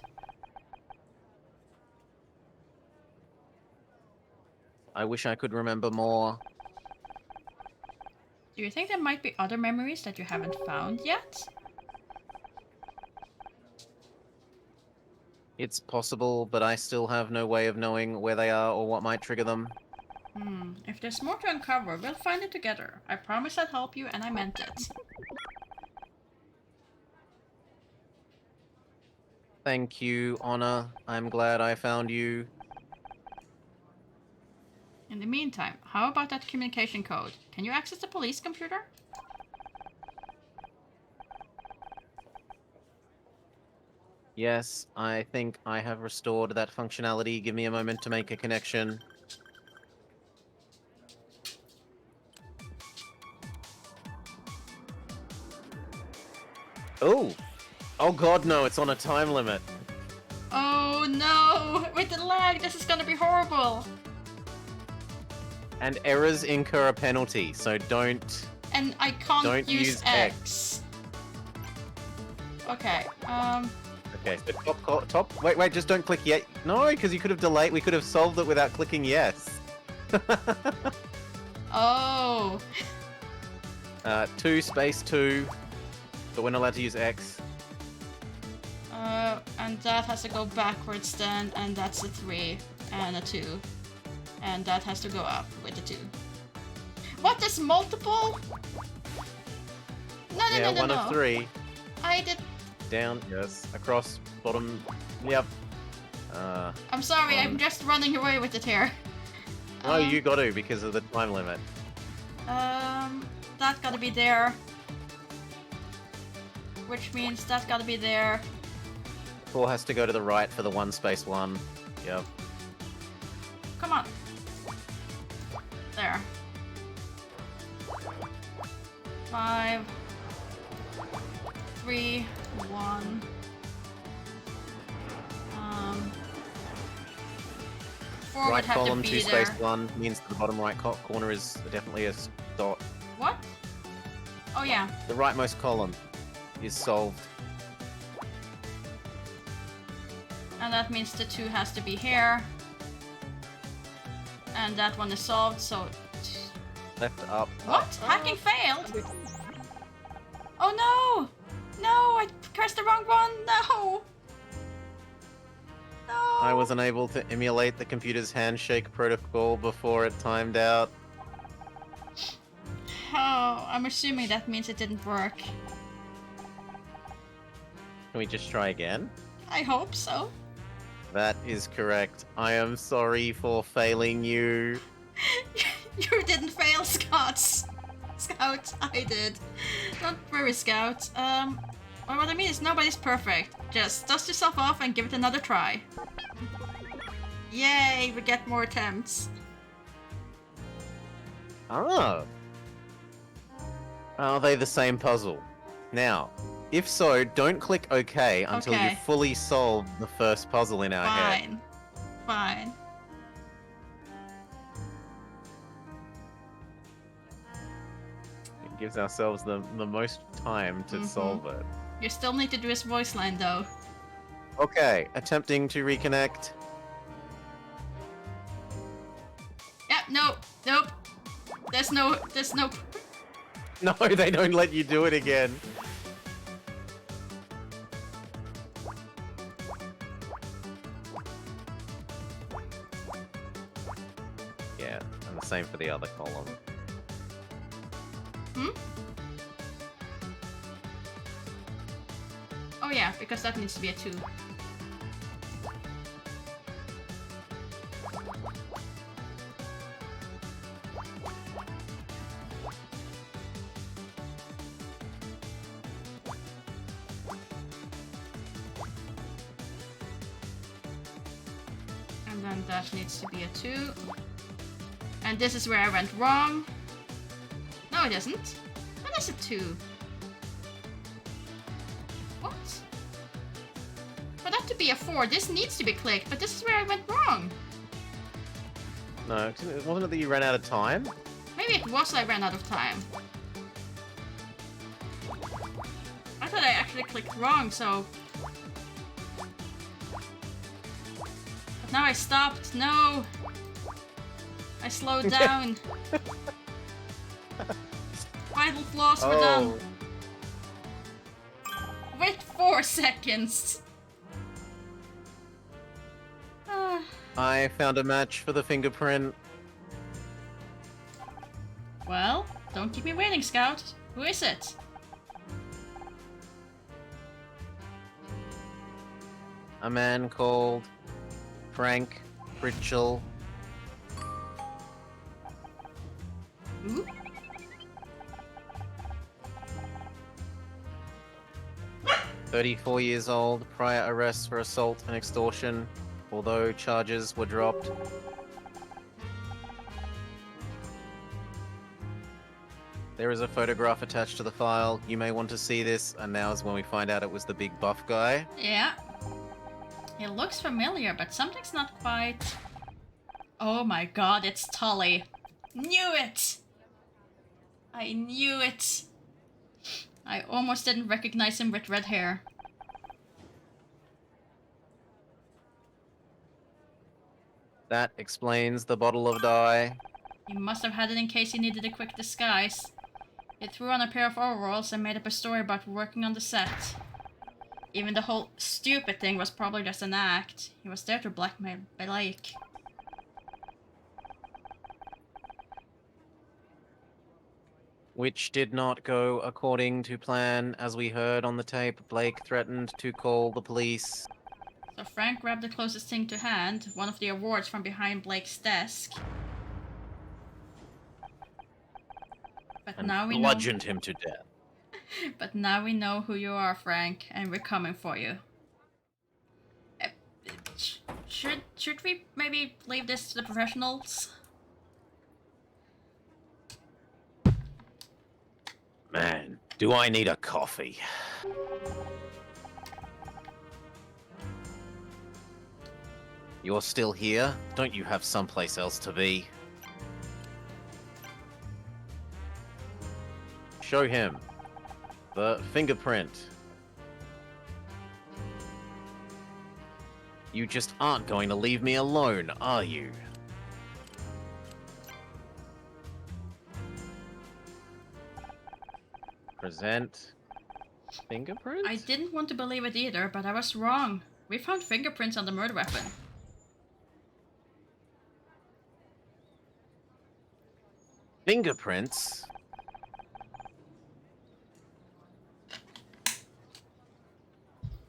I wish I could remember more. Do you think there might be other memories that you haven't found yet? It's possible, but I still have no way of knowing where they are or what might trigger them. If there's more to uncover, we'll find it together. I promise I'd help you, and I meant it. Thank you, Honor. I'm glad I found you. In the meantime, how about that communication code? Can you access the police computer? Yes, I think I have restored that functionality. Give me a moment to make a connection. Oh! Oh god, no, it's on a time limit. Oh no! With the lag, this is gonna be horrible! And errors incur a penalty, so don't... And I can't Don't use use X. Okay, Okay, so top... Wait, just don't click yet. No, because you could have delayed... We could have solved it without clicking yes. oh. 2 space 2. But we're not allowed to use X. And that has to go backwards then, and that's a 3 and a 2. And that has to go up with the 2. What, there's multiple? No, Yeah, no. one of 3. I did... Down, yes. Across, bottom, yep. I'm sorry, I'm just running away with it here. No, you got to because of the time limit. That gotta be there. Which means that gotta be there. 4 has to go to the right for the 1 space 1. Yep. Come on. There. 5, 3, 1. 4 would Right have column, to 2 be there. space 1 means the bottom right corner is definitely a dot. What? Oh yeah. The rightmost column is solved. And that means the 2 has to be here. And that one is solved, so... Left, up, What? up. Hacking failed? Oh no! No, I pressed the wrong one! No! No! I was unable to emulate the computer's handshake protocol before it timed out. Oh, I'm assuming that means it didn't work. Can we just try again? I hope so. That is correct. I am sorry for failing you. You didn't fail, Scout. Scout, I did. Not very Scout. Well, what I mean is nobody's perfect. Just dust yourself off and give it another try. Yay, we get more attempts. Oh. Are they the same puzzle? Now, if so, don't click OK until Okay. you've fully solved the first puzzle in our head. Fine. Fine. It gives ourselves the most time to Mhm. solve it. You still need to do his voice line though. Okay, attempting to reconnect. Yeah, no, nope. There's no. No, they don't let you do it again. Yeah, and the same for the other column. Oh yeah, because that needs to be a 2. And then that needs to be a 2. And this is where I went wrong. No, it isn't. That is a 2. What? For that to be a 4, this needs to be clicked, but this is where I went wrong. No, wasn't it that you ran out of time? Maybe it was I ran out of time. I thought I actually clicked wrong, so... But now I stopped. No! I slowed down. Vital flaws were done. Wait 4 seconds. I found a match for the fingerprint. Well, don't keep me waiting, Scout. Who is it? A man called Frank Pritchell. Who? "34 years old, prior arrests for assault and extortion, although charges were dropped." There is a photograph attached to the file. You may want to see this, and now is when we find out it was the big buff guy. Yeah. It looks familiar, but something's not quite... Oh my god, it's Tully. Knew it! I knew it! I almost didn't recognize him with red hair. That explains the bottle of dye. He must have had it in case he needed a quick disguise. He threw on a pair of overalls and made up a story about working on the set. Even the whole stupid thing was probably just an act. He was there to blackmail Blake. Which did not go according to plan. As we heard on the tape, Blake threatened to call the police. So Frank grabbed the closest thing to hand, one of the awards from behind Blake's desk. But And now we know. bludgeoned him to death. But now we know who you are, Frank, and we're coming for you. Should we maybe leave this to the professionals? Man, do I need a coffee? You're still here? Don't you have someplace else to be? Show him the fingerprint. You just aren't going to leave me alone, are you? Present fingerprint? I didn't want to believe it either, but I was wrong. We found fingerprints on the murder weapon. Fingerprints?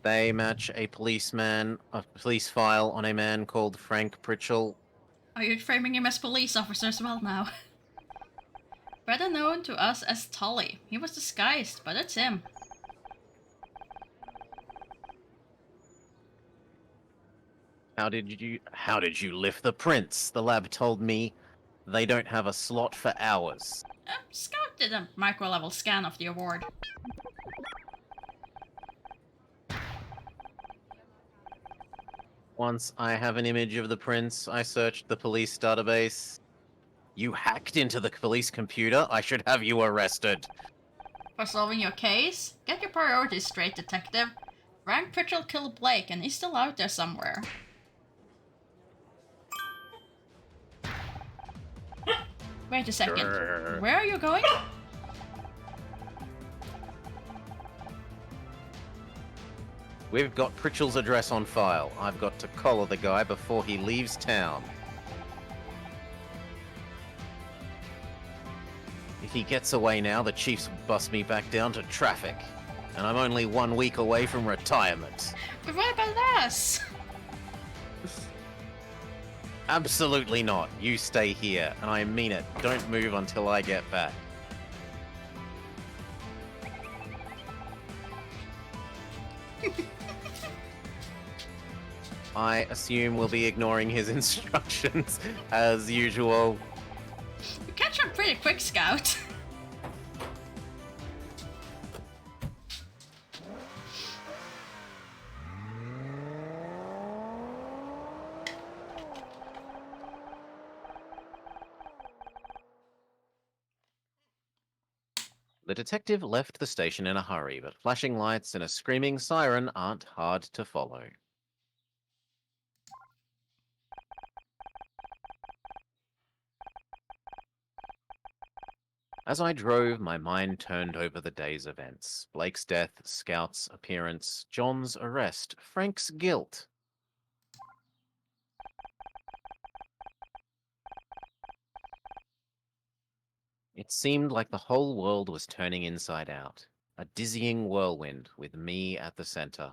They match a police file on a man called Frank Pritchell. Are you framing him as police officer as well now? Better known to us as Tully. He was disguised, but it's him. How did you lift the prints? The lab told me they don't have a slot for hours. Scout did a micro-level scan of the award. Once I have an image of the prints, I searched the police database. You hacked into the police computer? I should have you arrested. For solving your case? Get your priorities straight, detective. Frank Pritchell killed Blake and he's still out there somewhere. Wait a second. Grr. Where are you going? We've got Pritchell's address on file. I've got to collar the guy before he leaves town. If he gets away now, the Chiefs will bust me back down to traffic. and I'm only 1 week away from retirement. But what about us? Absolutely not. You stay here, and I mean it. Don't move until I get back. I assume we'll be ignoring his instructions as usual. You catch up pretty quick, Scout. The detective left the station in a hurry, but flashing lights and a screaming siren aren't hard to follow. As I drove, my mind turned over the day's events. Blake's death, Scout's appearance, John's arrest, Frank's guilt. It seemed like the whole world was turning inside out. A dizzying whirlwind with me at the center.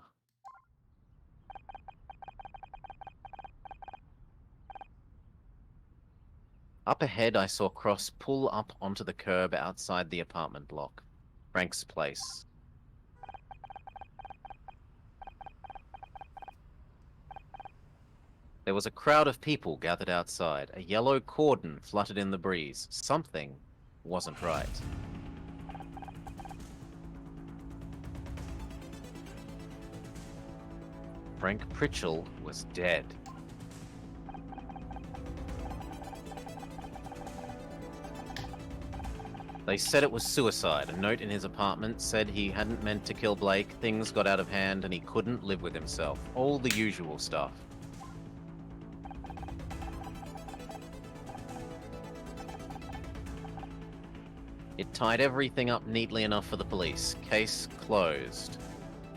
Up ahead, I saw Cross pull up onto the curb outside the apartment block. Frank's place. There was a crowd of people gathered outside. A yellow cordon fluttered in the breeze. Something wasn't right. Frank Pritchell was dead. They said it was suicide. A note in his apartment said he hadn't meant to kill Blake, things got out of hand, and he couldn't live with himself. All the usual stuff. It tied everything up neatly enough for the police. Case closed.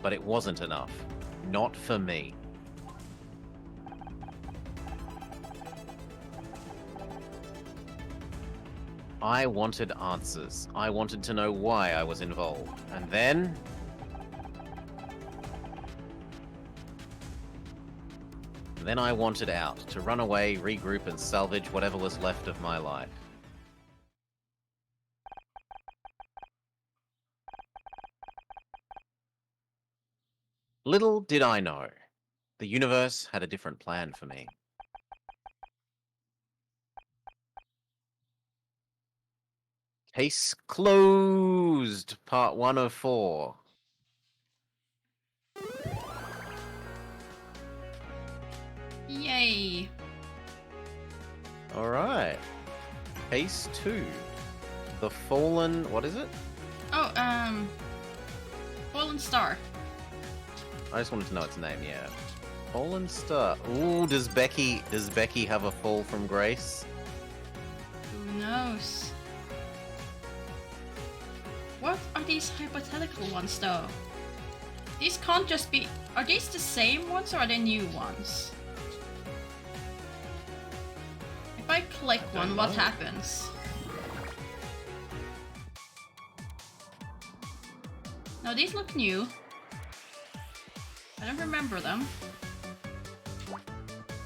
But it wasn't enough. Not for me. I wanted answers. I wanted to know why I was involved. And then... Then I wanted out, to run away, regroup, and salvage whatever was left of my life. Little did I know, the universe had a different plan for me. Case closed, part 1 of 4. Yay. Alright. Case 2. The Fallen... what is it? Oh, Fallen Star. I just wanted to know its name, yeah. Fallen Star. Ooh, does Becky have a fall from grace? Who knows? What are these hypothetical ones, though? These can't just be... Are these the same ones, or are they new ones? If I click one, what happens? No, these look new. I don't remember them.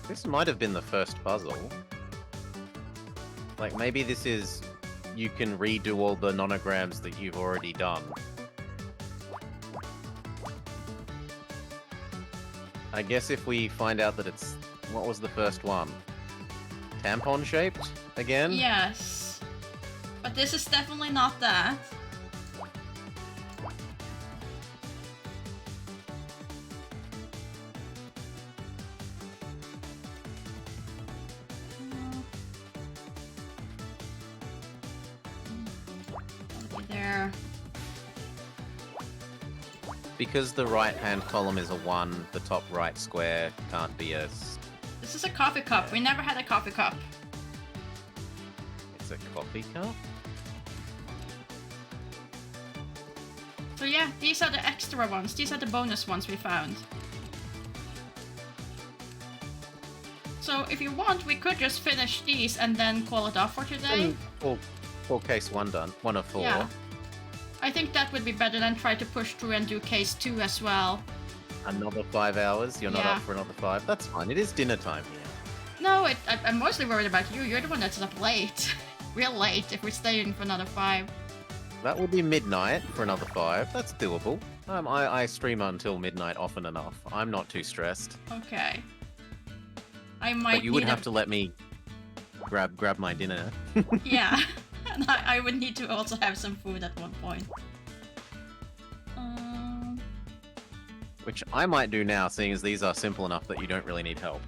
This might have been the first puzzle. Like, maybe this is... you can redo all the nonograms that you've already done. I guess if we find out that it's... what was the first one? Tampon shaped? Again? Yes. But this is definitely not that. There. Because the right-hand column is a 1, the top right square can't be a... This is a coffee cup. We never had a coffee cup. it's a coffee cup? So yeah, these are the extra ones. These are the bonus ones we found. So if you want, we could just finish these and then call it off for today. Full case 1 done. 1 of 4. Yeah. I think that would be better than try to push through and do case 2 as well. Another 5 hours? You're not Yeah. up for another 5? That's fine. It is dinner time here. No, I'm mostly worried about you. You're the one that's up late. Real late if we're staying for another 5. That will be midnight for another 5. That's doable. I stream until midnight often enough. I'm not too stressed. Okay. I might But you would need have to let me grab my dinner. Yeah. And I would need to also have some food at one point. Which I might do now, seeing as these are simple enough that you don't really need help.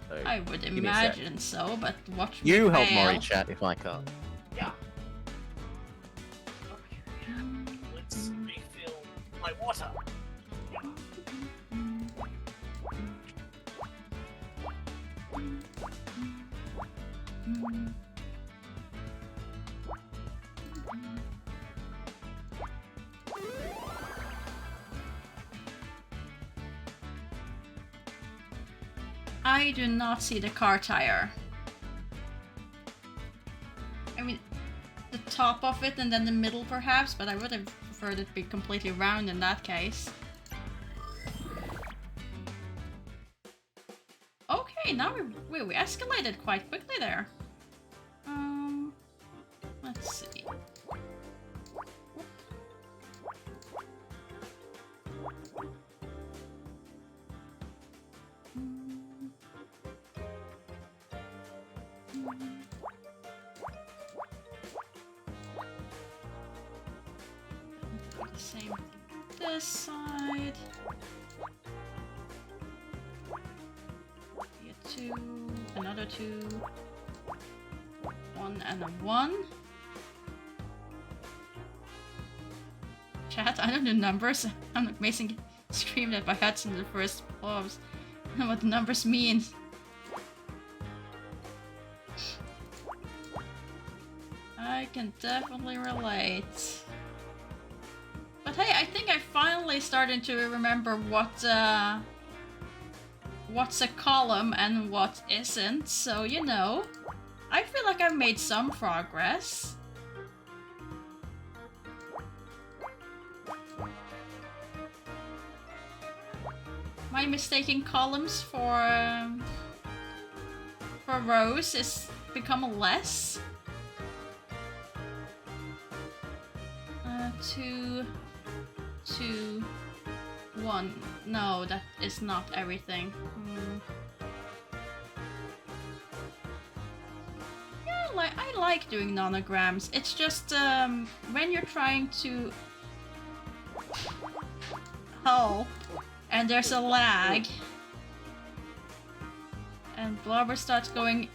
So, I would me a sec. imagine so, but watch me you help fail. Mori chat if I can't. Yeah. Let's refill my water. I do not see the car tire. I mean, the top of it and then the middle perhaps, but I would have preferred it to be completely round in that case. Okay, now we escalated quite quickly there. Let's see. The same thing this side. Be a 2, another 2, 1 and a 1. Chat, I don't do numbers. I'm like amazing stream that by Hudson the first blobs. I don't know what the numbers mean. I can definitely relate. But hey, I think I finally started to remember what's a column and what isn't, so you know. I feel like I've made some progress. Am I mistaking columns for rows is become less? 2, 2, 1. No, that is not everything. Yeah, I like doing nanograms. It's just when you're trying to help and there's a lag and Blobber starts going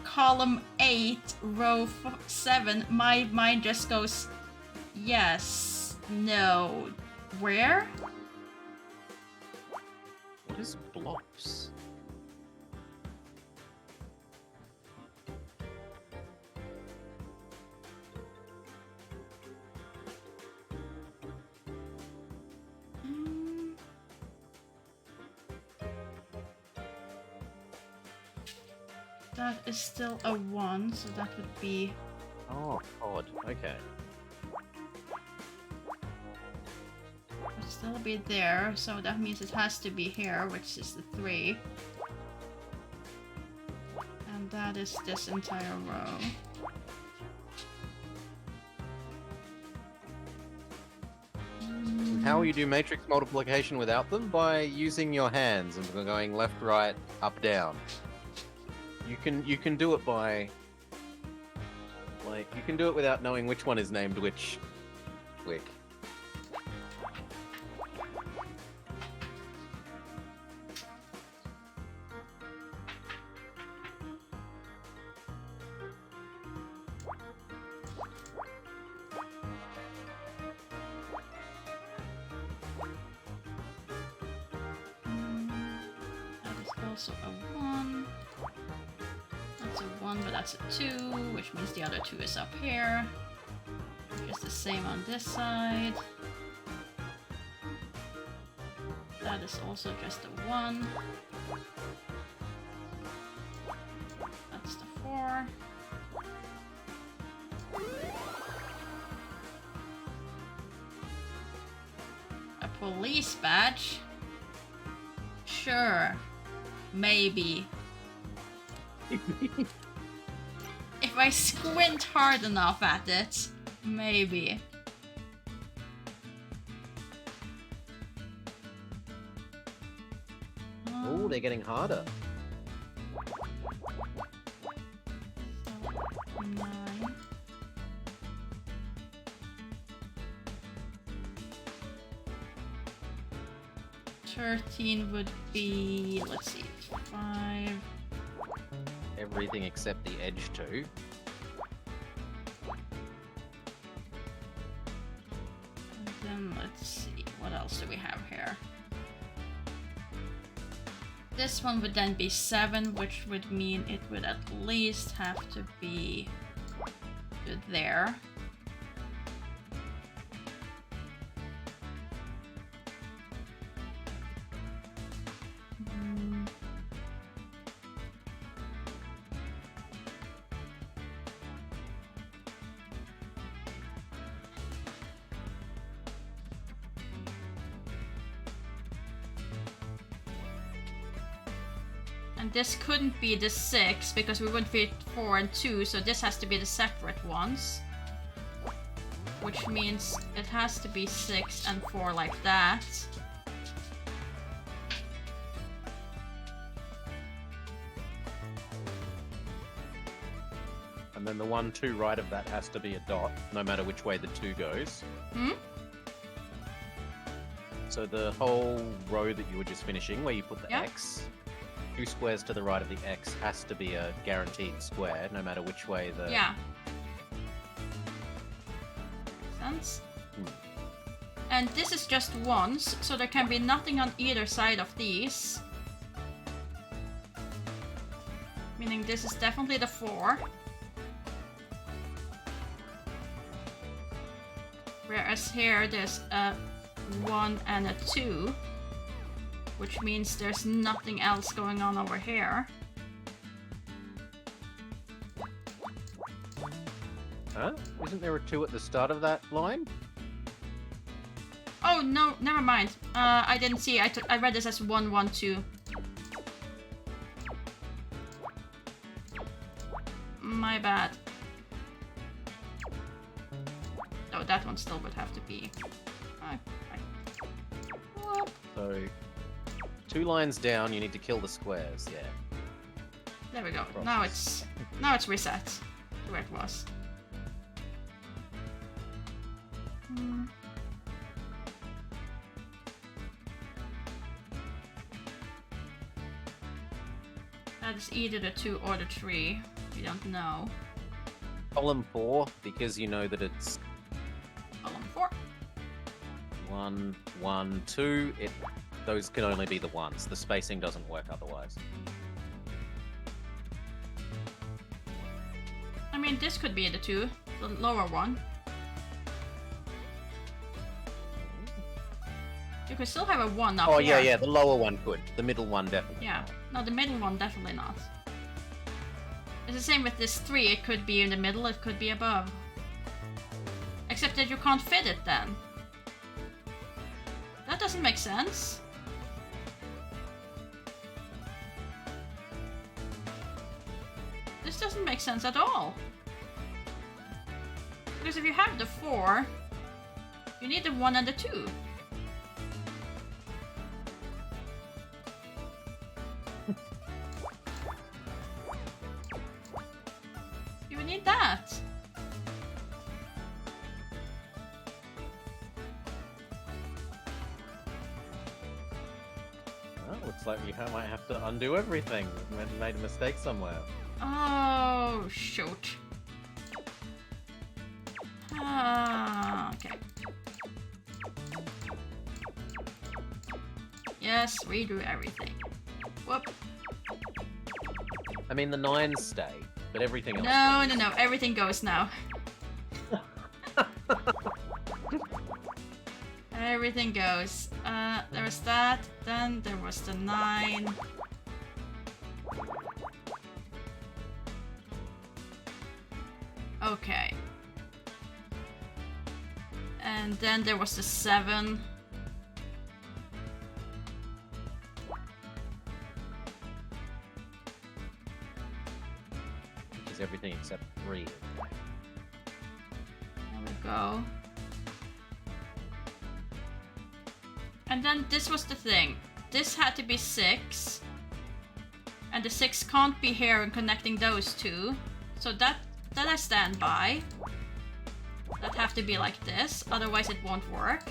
column 8, row 7, my mind just goes yes, no, where? What is blobs? That is still a 1, so that would be... Oh, odd. Okay. Would still be there, so that means it has to be here, which is the 3. And that is this entire row. How you do matrix multiplication without them? By using your hands and going left, right, up, down. You can do it by you can do it without knowing which one is named which click. That is also a 1. That's a 1, but that's a 2, which means the other 2 is up here. Which is the same on this side. That is also just a 1. That's the 4. Police badge? Sure. Maybe. If I squint hard enough at it, maybe. Oh, they're getting harder. So, 9. $13 would be, let's see, 5. Everything except the edge too. And then let's see, what else do we have here? This one would then be 7, which would mean it would at least have to be to there. Mm. And this couldn't be the 6 because we would fit 4 and 2, so this has to be the separate ones. Which means it has to be 6 and 4 like that. And then the 1, 2 right of that has to be a dot, no matter which way the 2 goes. Hmm? So the whole row that you were just finishing, where you put the Yeah. X, 2 squares to the right of the X has to be a guaranteed square, no matter which way the... Yeah. Sense? Hmm. And this is just ones, so there can be nothing on either side of these. Meaning this is definitely the 4. Whereas here there's a 1 and a 2. Which means there's nothing else going on over here. Huh? Isn't there a 2 at the start of that line? Oh no, never mind. I didn't see. I read this as 1, 1, 2. My bad. Oh, that one still would have to be. Whoop. So, 2 lines down, you need to kill the squares, yeah. There we go. Process. Now it's reset to where it was. Hmm. That is either the 2 or the 3. We don't know. Column 4, because you know that it's Column 4. 1, 1, 2. Those can only be the ones. The spacing doesn't work otherwise. I mean, this could be the 2, the lower one. You could still have a 1 up Oh, here. yeah, the lower one could. The middle one definitely. Yeah. No, the middle one definitely not. It's the same with this 3. It could be in the middle, it could be above. Except that you can't fit it then. That doesn't make sense. This doesn't make sense at all. Because if you have the 4, you need the 1 and the 2. You need that. Well, looks like we might have to undo everything. We made a mistake somewhere. Oh, shoot. Okay. Yes, redo everything. Whoop. I mean, the 9s stay, but everything else No, goes. no, no. Everything goes now. Everything goes. There was that. Then there was the 9. Okay. And then there was the 7. everything except 3. There we go. And then this was the thing. This had to be 6. And the 6 can't be here and connecting those two. So that I stand by. That have to be like this, otherwise it won't work.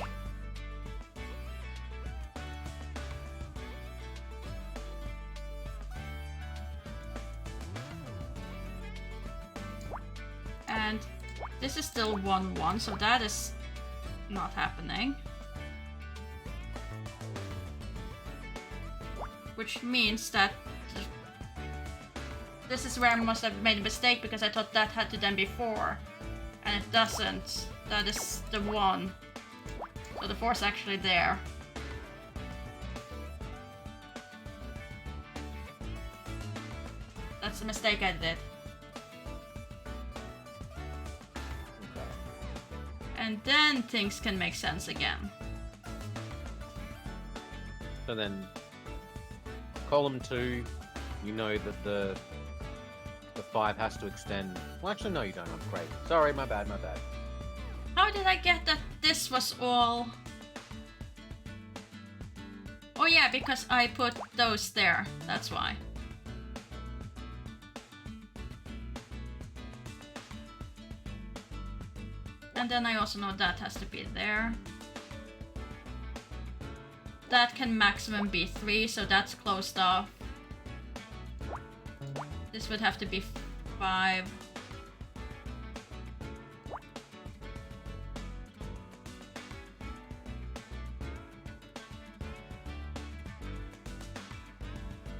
And this is still 1-1, so that is not happening. Which means that this is where I must have made a mistake, because I thought that had to then be 4. And it doesn't. That is the 1. So the 4 is actually there. That's the mistake I did. And then things can make sense again. So then, column 2, you know that the 5 has to extend. Well, actually, no, you don't. I'm great. Sorry, my bad. How did I get that this was all... Oh yeah, because I put those there. That's why. And then I also know that has to be there. That can maximum be 3, so that's closed off. This would have to be 5.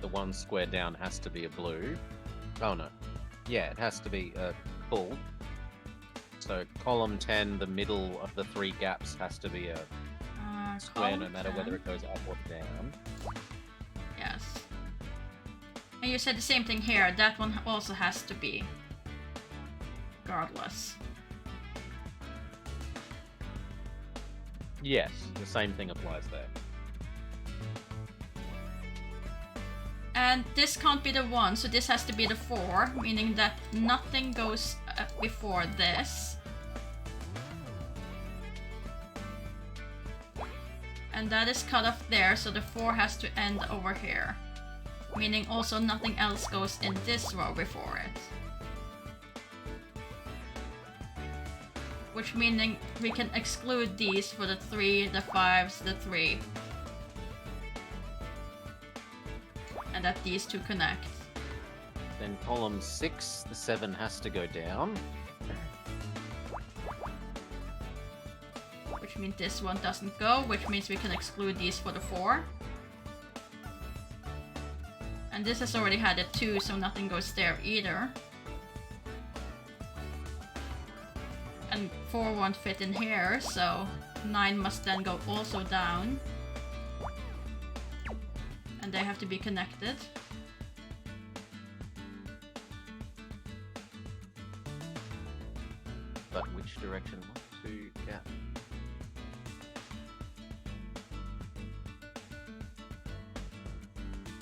The 1 square down has to be a blue. Oh no. Yeah, it has to be a full. So column 10, the middle of the 3 gaps has to be a square, no matter 10. whether it goes up or down. Yes. And you said the same thing here. That one also has to be. Regardless. Yes, the same thing applies there. And this can't be the 1, so this has to be the 4, meaning that nothing goes before this. And that is cut off there, so the 4 has to end over here. Meaning also nothing else goes in this row before it. Which meaning we can exclude these for the 3, the 5s, the 3. And that these two connect. Then column 6, the 7 has to go down. Which means this one doesn't go, which means we can exclude these for the 4. And this has already had a 2, so nothing goes there either. And 4 won't fit in here, so 9 must then go also down. And they have to be connected. But which direction? 1, 2, gap.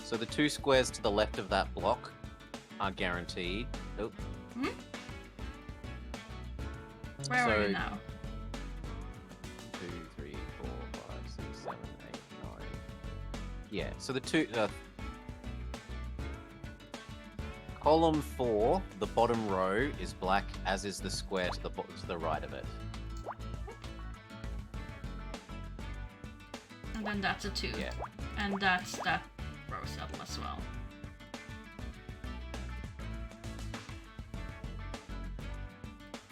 So the 2 squares to the left of that block are guaranteed. Oh. Hmm? Where are So- you now? 2, 3, 4, 5, 6, 7, 8, 9. Yeah, so the 2... column 4, the bottom row is black, as is the square to the right of it. And then that's a 2. Yeah. And that's that row cell as well.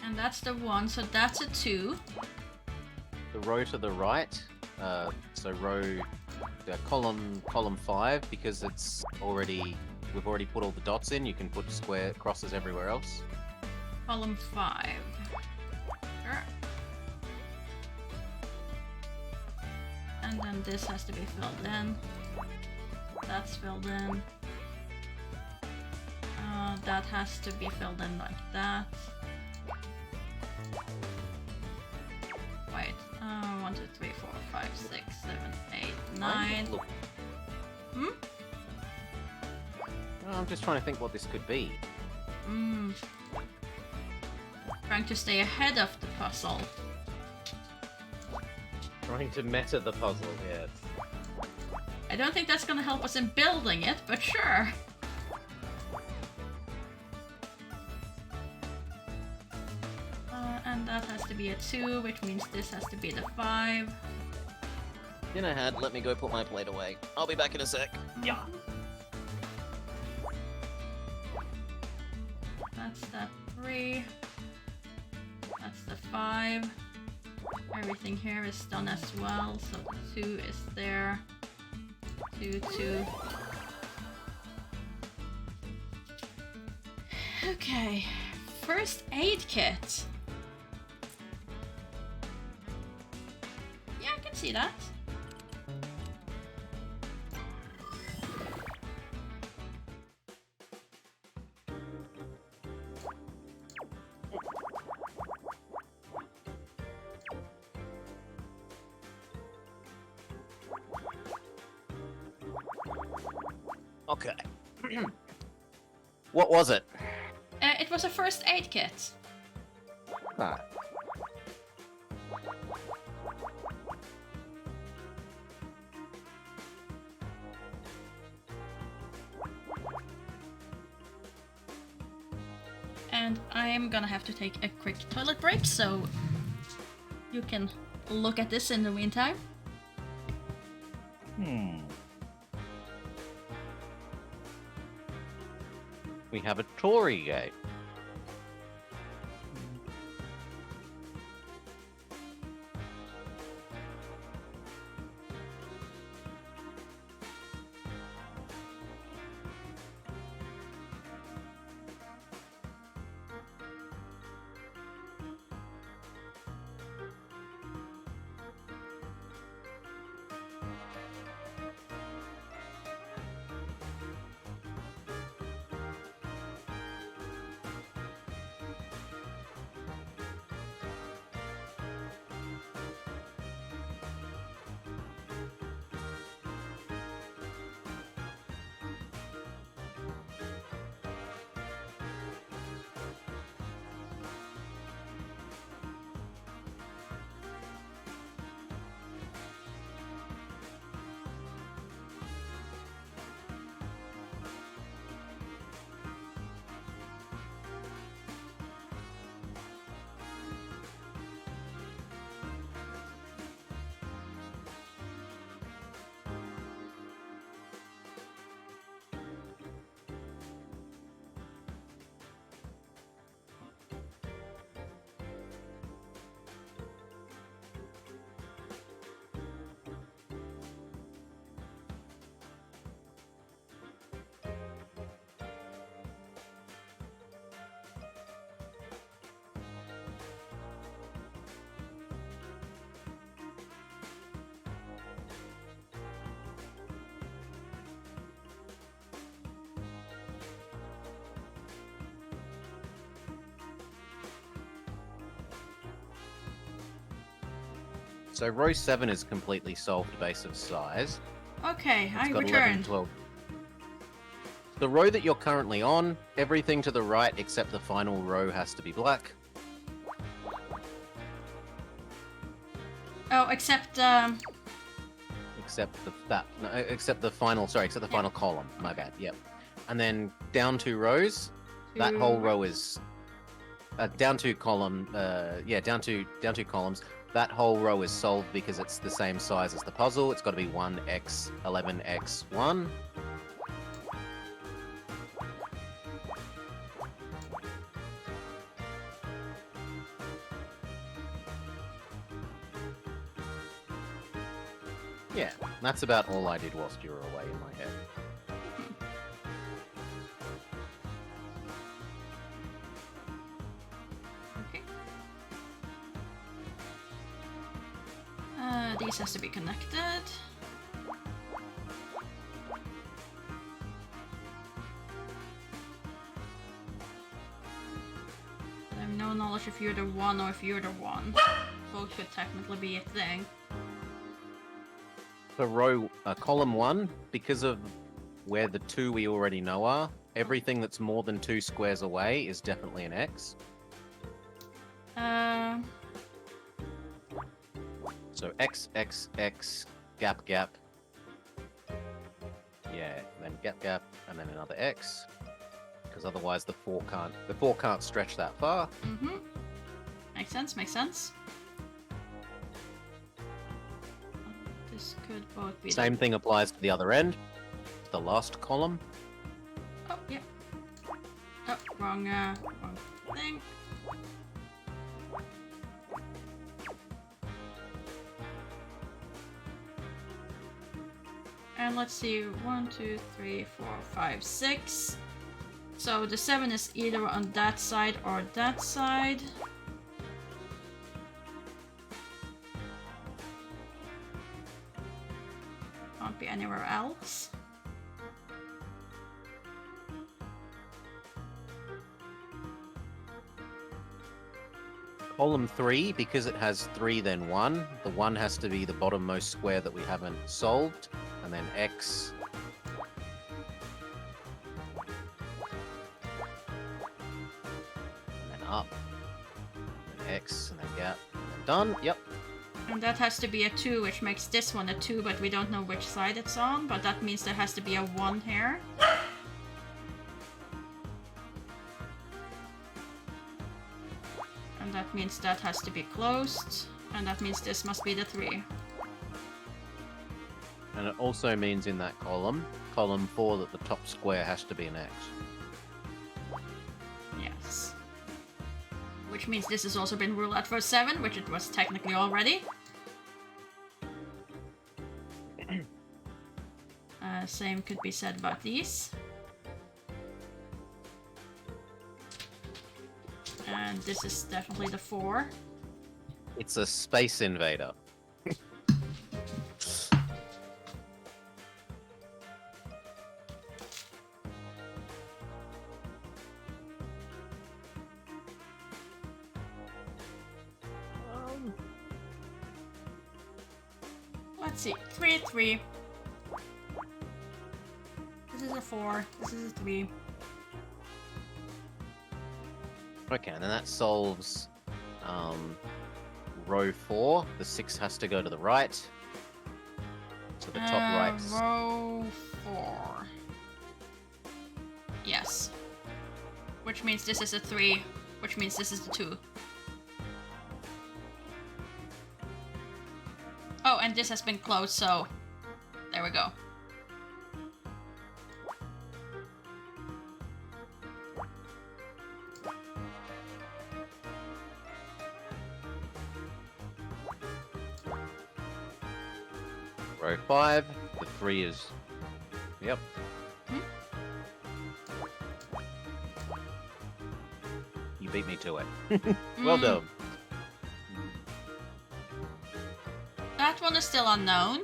And that's the 1, so that's a 2. The row to the right, so column 5, because it's already... We've already put all the dots in, you can put square crosses everywhere else. Column 5. Sure. And then this has to be filled in. That's filled in. That has to be filled in like that. Wait. 1, 2, 3, 4, 5, 6, 7, 8, 9. Look, Hmm? I'm just trying to think what this could be. trying to stay ahead of the puzzle. Trying to meta the puzzle, yes. I don't think that's gonna help us in building it, but sure. And that has to be a 2, which means this has to be the 5. Dinner had, let me go put my plate away. I'll be back in a sec. Yeah. That's the 3. That's the 5. Everything here is done as well, so the 2 is there. 2, 2. Okay, first aid kit. Yeah, I can see that. Okay. What was it? It was a first aid kit. Ah. And I'm gonna have to take a quick toilet break, so you can look at this in the meantime. We have a Tory gate. So row 7 is completely solved base of size. Okay, I It's got 11, returned. 12. The row that you're currently on, everything to the right except the final row has to be black. Oh, except Except except the final final column. My bad. Yep. And then down 2 rows, that whole row is down 2 column. Down two columns. That whole row is solved because it's the same size as the puzzle. It's got to be 1x 11x1. Yeah, that's about all I did whilst you were away in my head. Okay. These has to be connected. I have no knowledge if you're the one or if you're the one. Both could technically be a thing. For row column 1, because of where the 2 we already know are, everything that's more than 2 squares away is definitely an X. So X, X, X, gap, gap. Yeah, then gap, gap, and then another X. Because otherwise the 4 can't stretch that far. Mm-hmm. Makes sense, makes sense. This could both be Same thing applies to the other end. The last column. Oh, yeah. Oh, wrong thing. And let's see, 1, 2, 3, 4, 5, 6. So the 7 is either on that side or that side. Can't be anywhere else. Column 3, because it has 3 then 1, the 1 has to be the bottommost square that we haven't solved, and then X. And then up. And then X, and then gap. And then done. Yep. And that has to be a 2, which makes this one a 2, but we don't know which side it's on, but that means there has to be a 1 here. And that means that has to be closed, and that means this must be the 3. And it also means in that column 4, that the top square has to be an X. Yes. Which means this has also been ruled out for 7, which it was technically already. Same could be said about these. And this is definitely the 4. It's a space invader. Let's see. 3, 3. This is a 4. This is a 3. Okay, and then that solves row 4. The 6 has to go to the right. So the top right. Row 4. Yes. Which means this is a 3. Which means this is a 2. Oh, and this has been closed, so there we go. Row 5. The 3 is. Yep. You beat me to it. Well done. That one is still unknown.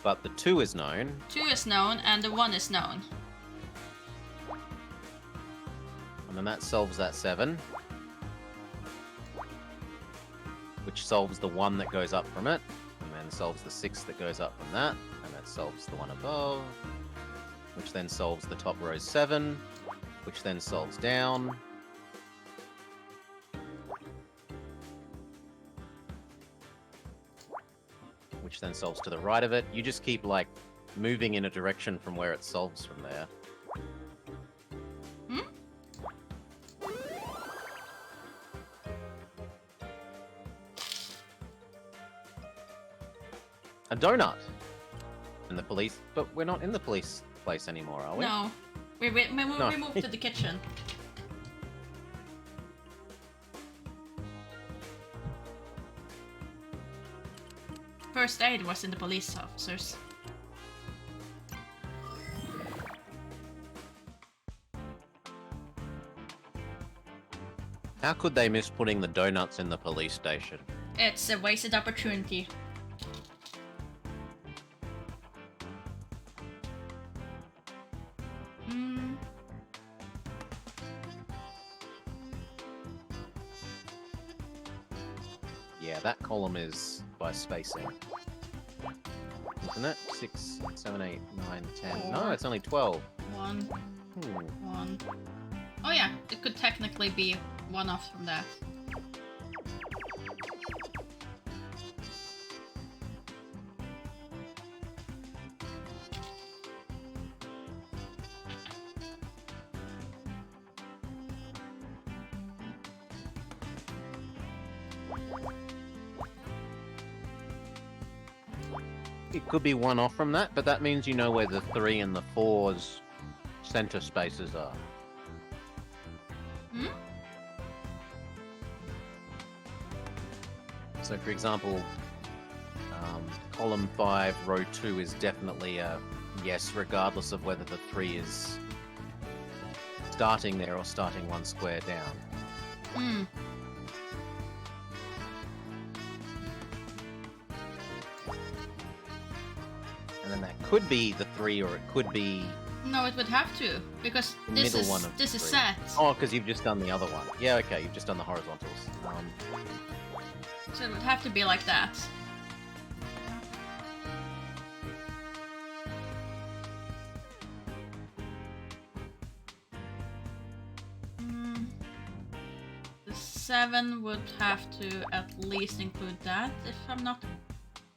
But the 2 is known. 2 is known, and the 1 is known. And then that solves that 7. Which solves the 1 that goes up from it. And then solves the 6 that goes up from that. And that solves the one above. Which then solves the top row 7. Which then solves down. Which then solves to the right of it. You just keep, like, moving in a direction from where it solves from there. A donut! And the police... But we're not in the police place anymore, are we? No. We No. moved to the kitchen. First aid was in the police officers. How could they miss putting the donuts in the police station? It's a wasted opportunity. Yeah, that column is by spacing. Isn't it? 6, 7, 8, 9, 10. No, it's only 12. 1, Hmm. 1, Oh yeah, it could technically be one off from that. It could be one off from that, but that means you know where the 3 and the 4's center spaces are. Hmm? So, for example, column 5, row 2 is definitely a yes, regardless of whether the 3 is starting there or starting one square down. Hmm. And then that could be the 3, or it could be No, it would have to, because the this middle is one of this the is 3. set. Oh, because you've just done the other one. Yeah, okay, you've just done the horizontals. So it would have to be like that. Hmm. The 7 would have to at least include that, if I'm not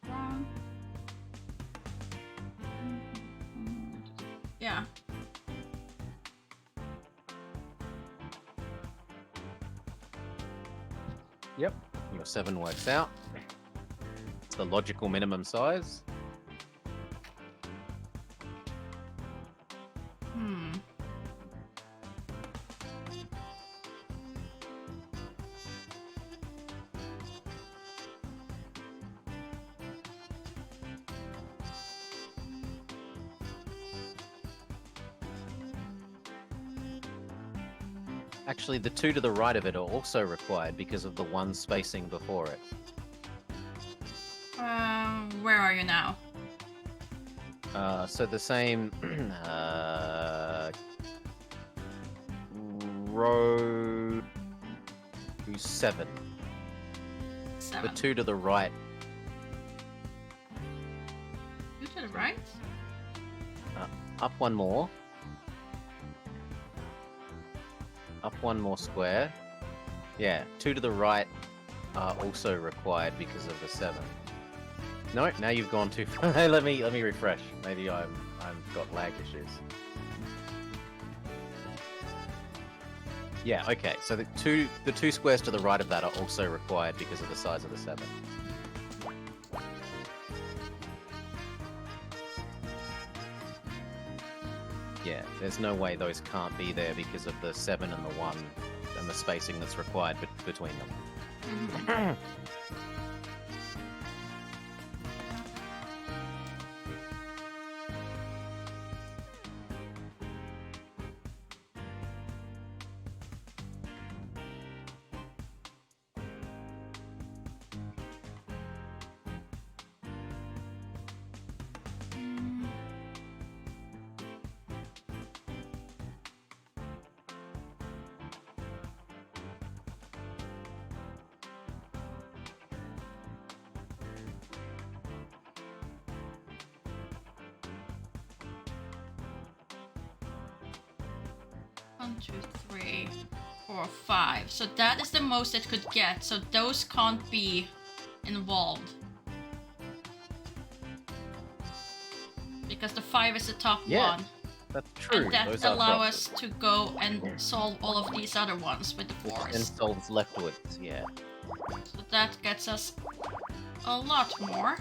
wrong. Yeah. Yep. Your 7 works out. It's the logical minimum size. Hmm. Actually, the 2 to the right of it are also required because of the 1 spacing before it. Where are you now? So the same row 7. The 7. 2 to the right. 2 to the right? Up one more. Up one more square. Yeah, 2 to the right are also required because of the 7. No, now you've gone too far. let me refresh. Maybe I've got lag issues. Yeah, okay. So the two squares to the right of that are also required because of the size of the 7. Yeah, there's no way those can't be there because of the 7 and the 1 and the spacing that's required between them. Mhm. One, two, three, 4, 5. So that is the most it could get. So those can't be involved. Because the 5 is the top Yeah, one. That's true. And that Those are allow crosses. us to go and solve all of these other ones with the And 4s. solves leftwards, yeah. So that gets us a lot more.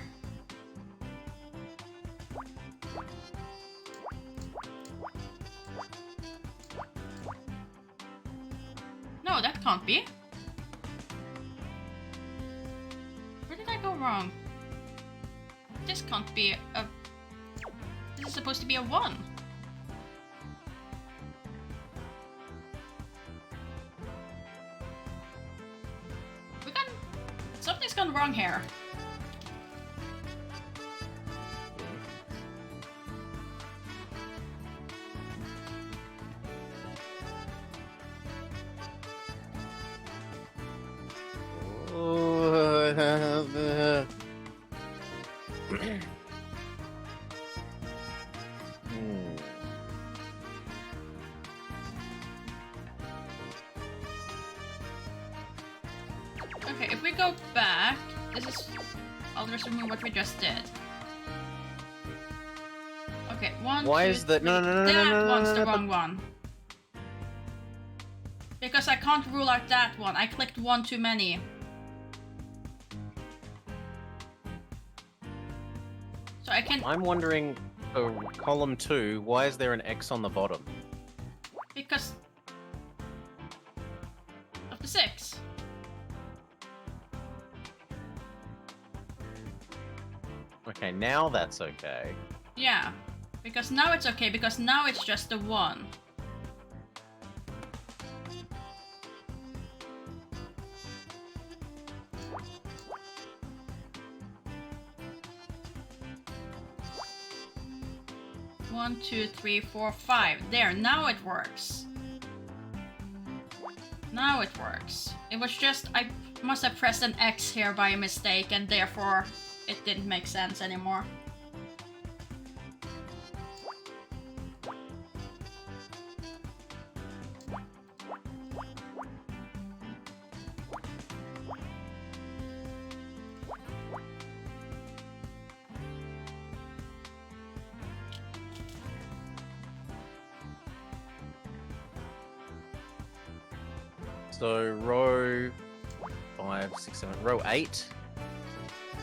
No, that can't be. Where did I go wrong? This can't be a... This is supposed to be a 1. Something's gone wrong here. Okay, if we go back, this is... I'll just remove what we just did. Okay, one, Why two, is that? No, three. no, no, no, That no, no, one's no, the no, wrong one. Because I can't rule out that one. I clicked one too many. So I can... I'm wondering, for column 2, why is there an X on the bottom? Because... of the 6. Okay, now that's okay. Yeah. Because now it's okay, because now it's just the 1. One, two, three, four, 5. There, now it works. Now it works. It was just, I must have pressed an X here by mistake and therefore it didn't make sense anymore. So row 5, 6, 7, row 8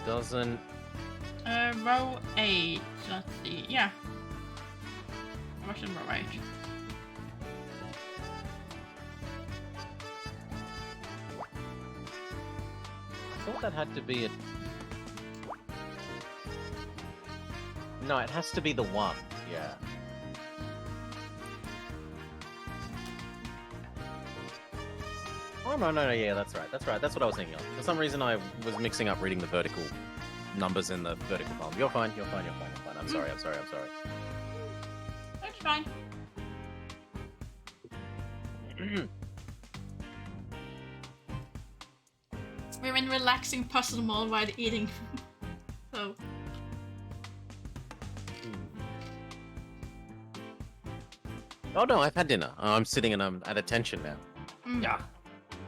doesn't. Row 8, let's see, yeah. I was in row 8. I thought that had to be a. No, it has to be the 1. Yeah. Oh no, yeah, that's right. That's right. That's what I was thinking of. For some reason, I was mixing up reading the vertical numbers in the vertical column. You're fine. You're fine. You're fine. You're fine. I'm sorry. I'm sorry. I'm sorry. That's fine. We're in relaxing puzzle mode while eating. So. Oh no, I've had dinner. I'm sitting and I'm at attention now. Yeah.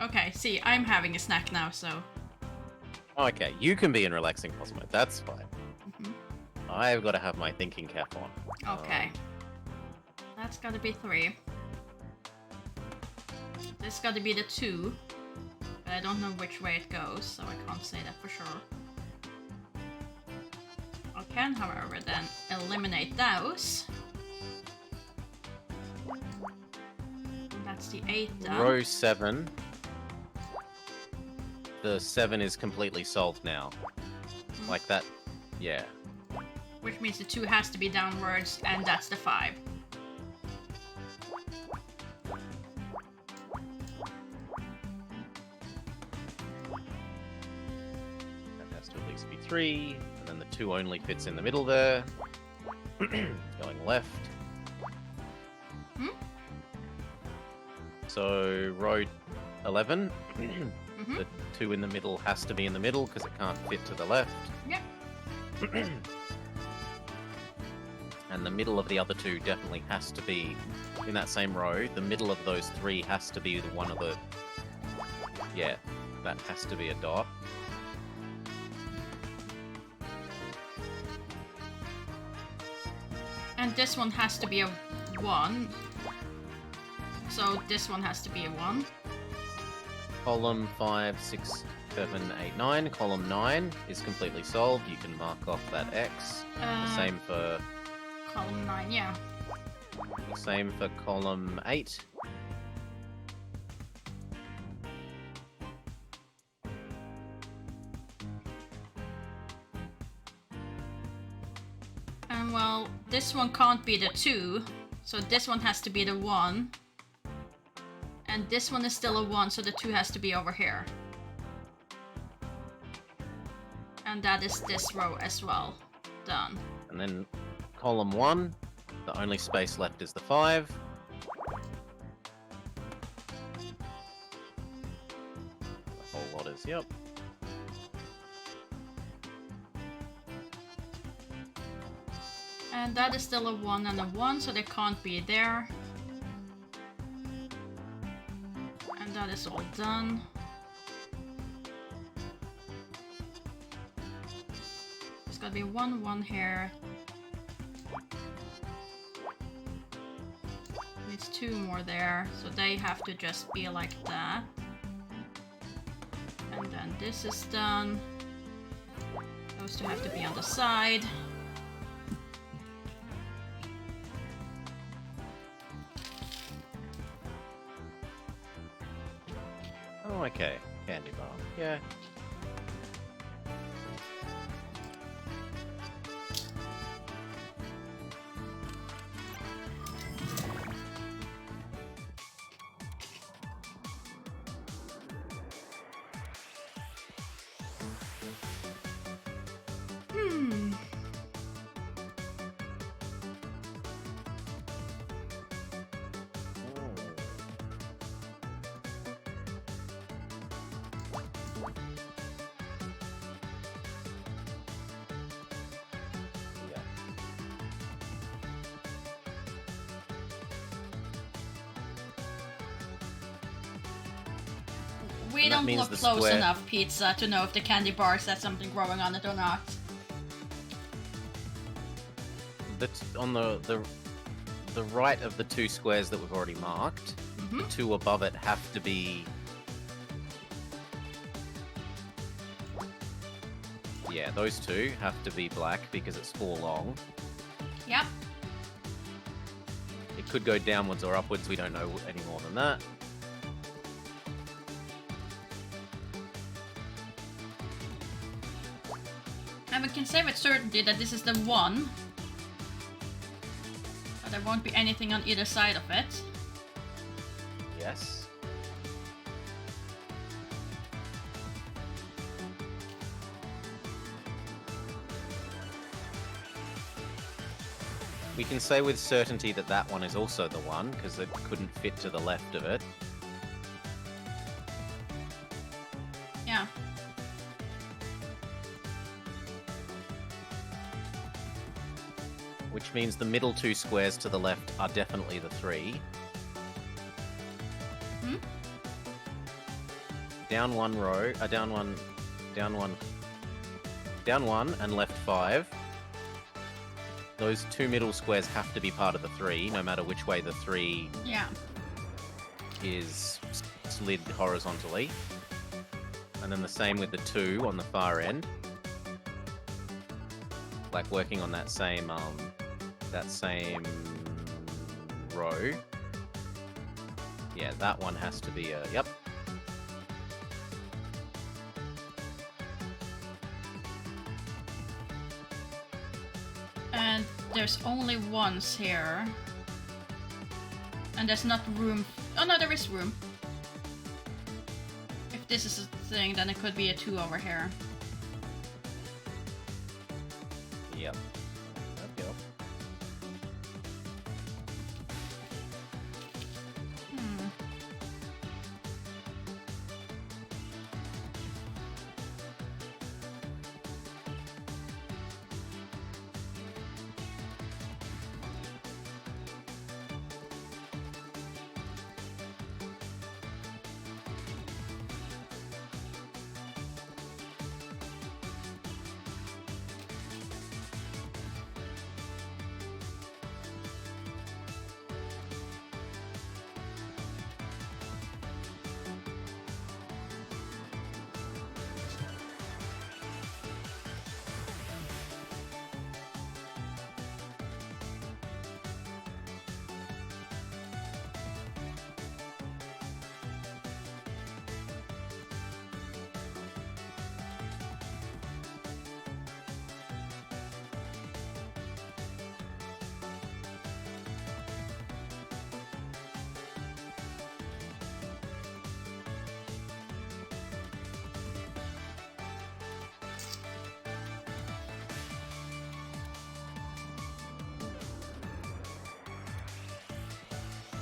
Okay, see, I'm having a snack now, so. Okay, you can be in relaxing puzzle mode. That's fine. Mhm. I've got to have my thinking cap on. Okay. That's gotta be 3. This gotta be the 2. But I don't know which way it goes, so I can't say that for sure. I can, however, then eliminate those. And that's the 8 done. Row 7. The 7 is completely solved now. Like that. Yeah. Which means the 2 has to be downwards, and that's the 5. That has to at least be 3. And then the 2 only fits in the middle there. Going left. Hmm? So row 11. Mhm. The 2 in the middle has to be in the middle because it can't fit to the left. Yep. And the middle of the other 2 definitely has to be in that same row. The middle of those 3 has to be the one of the... Yeah, that has to be a dot. And this one has to be a 1. So this one has to be a 1. Column 5, 6, 7, 8, 9. Column 9 is completely solved. You can mark off that X. The same for Column 9, yeah. column 8. And well, this one can't be the 2, so this one has to be the 1. And this one is still a 1, so the 2 has to be over here. And that is this row as well. Done. And then column 1, the only space left is the 5. The whole lot is, yep. And that is still a 1 and a 1, so they can't be there. And that is all done. There's gotta be 1 here. Needs 2 more there, so they have to just be like that. And then this is done. Those 2 have to be on the side. Oh, okay. Candy bar. Yeah. Hmm. Yeah. We And that don't means look the close square- enough, Pizza, to know if the candy bars has something growing on it or not. That's on the right of the 2 squares that we've already marked. Mm-hmm. 2 above it have to be. Yeah, those 2 have to be black because it's 4 long. Yep. It could go downwards or upwards. We don't know any more than that. And we can say with certainty that this is the 1. But there won't be anything on either side of it. Yes. We can say with certainty that that one is also the 1 because it couldn't fit to the left of it. Yeah. Which means the middle 2 squares to the left are definitely the 3. Hmm? Down 1 row, down 1, and left 5. Those 2 middle squares have to be part of the 3, no matter which way the 3 Yeah. is slid horizontally. And then the same with the 2 on the far end. Like working on that same row. Yeah, that one has to be a, yep. And there's only ones here. And there's not room. Oh no, there is room. If this is a thing, then it could be a 2 over here. Yep. Yep. Hmm.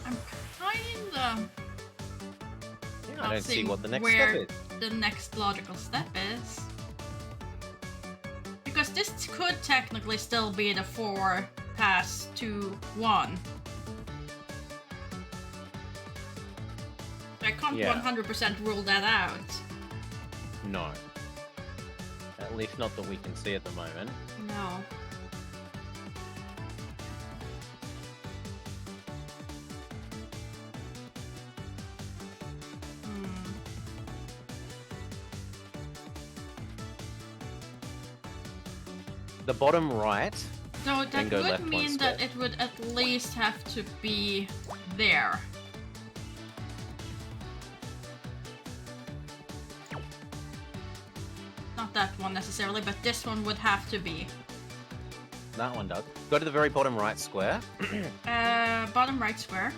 I'm kinda I don't see seeing what the next where step is. the next logical step is. Because this could technically still be the 4 pass to 1. So I can't Yeah. 100% rule that out. No. At least not that we can see at the moment. No. Hmm. The bottom right. No, Then that go would left one mean that square. it would at least have to be there. Not that one necessarily, but this one would have to be. That one does. Go to the very bottom right square Bottom right square.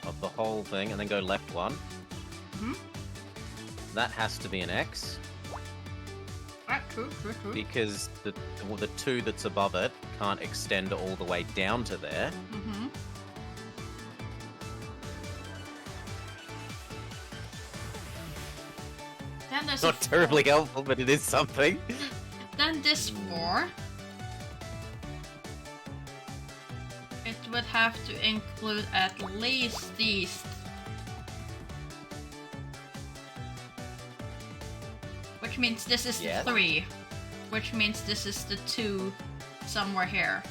of the whole thing, and then go left one. Mm-hmm. That has to be an X Ah, true. because the 2 that's above it can't extend all the way down to there. Mm-hmm. Then there's Not a terribly 4. helpful, but it is something. Then this 4. It would have to include at least these. Which means this is Yes. the 3. Which means this is the 2 somewhere here.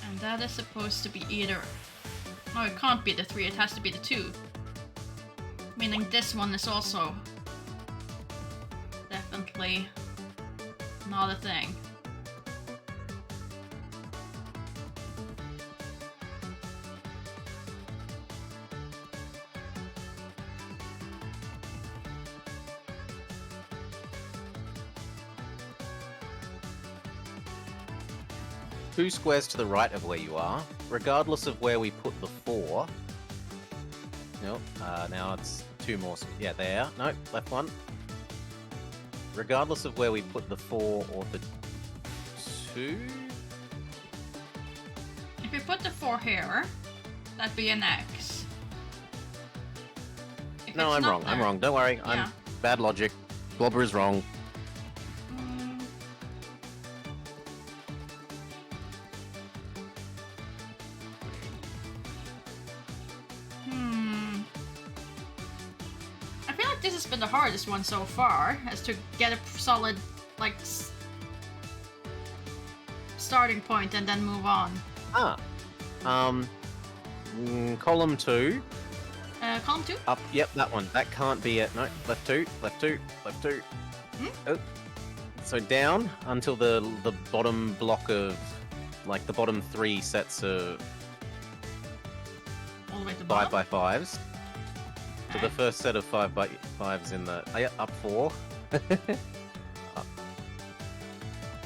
And that is supposed to be either... No, it can't be the 3, it has to be the 2. Meaning this one is also definitely not a thing. Two squares to the right of where you are, regardless of where we put the 4. Nope. Now it's 2 more. Yeah, there. Nope. Left one. Regardless of where we put the 4 or the 2. If you put the 4 here, that'd be an X. If No, it's I'm not wrong. I'm there- wrong. Don't worry. Yeah. I'm bad logic. Blobber is wrong. Mm. I feel like this has been the hardest one so far, as to get a solid, like, starting point and then move on. Column 2. Column 2? Up. Yep, that one. That can't be it. No. Left 2. Left 2. Left 2. Hmm? Oh. So down until the bottom block of, like, the bottom 3 sets of All the way to the 5 bottom? by 5s. So the Okay. first set of 5 by 5s in the up 4. Up.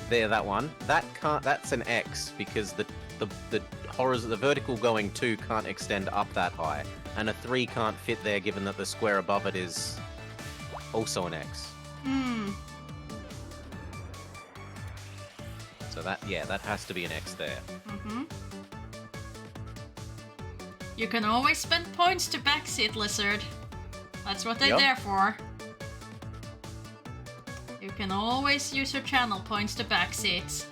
There, that one. That can't. That's an X because the vertical going 2 can't extend up that high, and a 3 can't fit there given that the square above it is also an X. Hmm. So that has to be an X there. Mm-hmm. You can always spend points to backseat, Lizard. That's what they're Yep. there for. You can always use your channel points to backseat.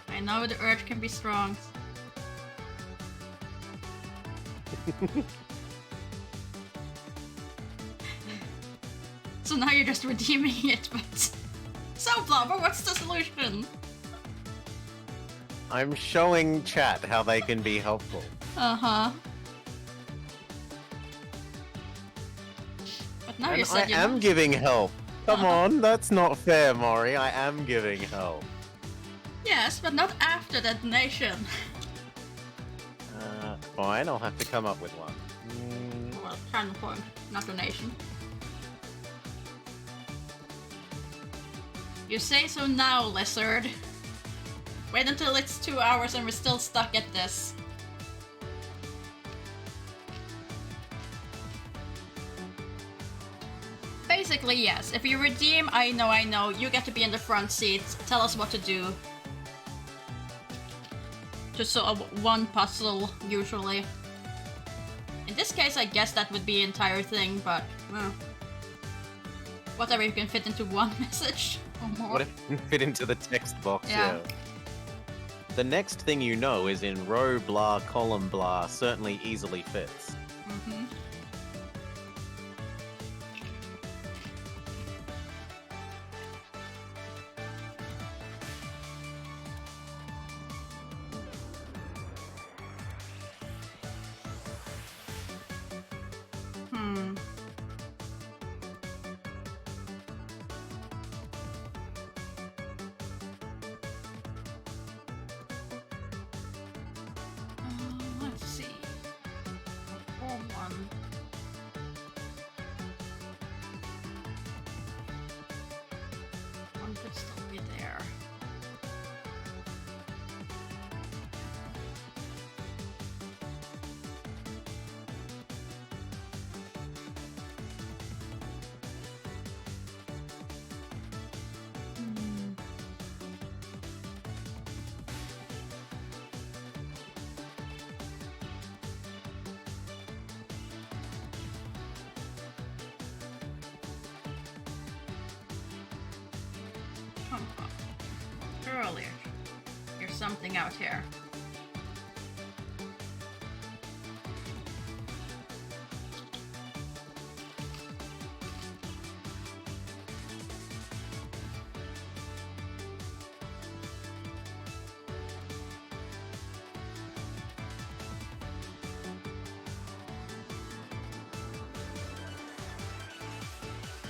I know the urge can be strong. So now you're just redeeming it, but... So, Blobber, what's the solution? I'm showing chat how they can be helpful. Uh-huh. But now you And I said you am know. giving help. Come Uh-huh. on, that's not fair, Maury. I am giving help. Yes, but not after that donation. Fine, I'll have to come up with one. Mm, Well, channel point, not donation. You say so now, Lizard. Wait until it's 2 hours and we're still stuck at this. Basically, yes. If you redeem I know, you get to be in the front seat. Tell us what to do. To solve one puzzle, usually. In this case, I guess that would be entire thing, but whatever you can fit into one message or more. What if it can fit into the text box? Yeah. The next thing you know is in row blah, column blah, certainly easily fits. Mm-hmm. Hmm. Let's see. Or one. One could still be there. Hmm. Come on. Earlier. There's something out here.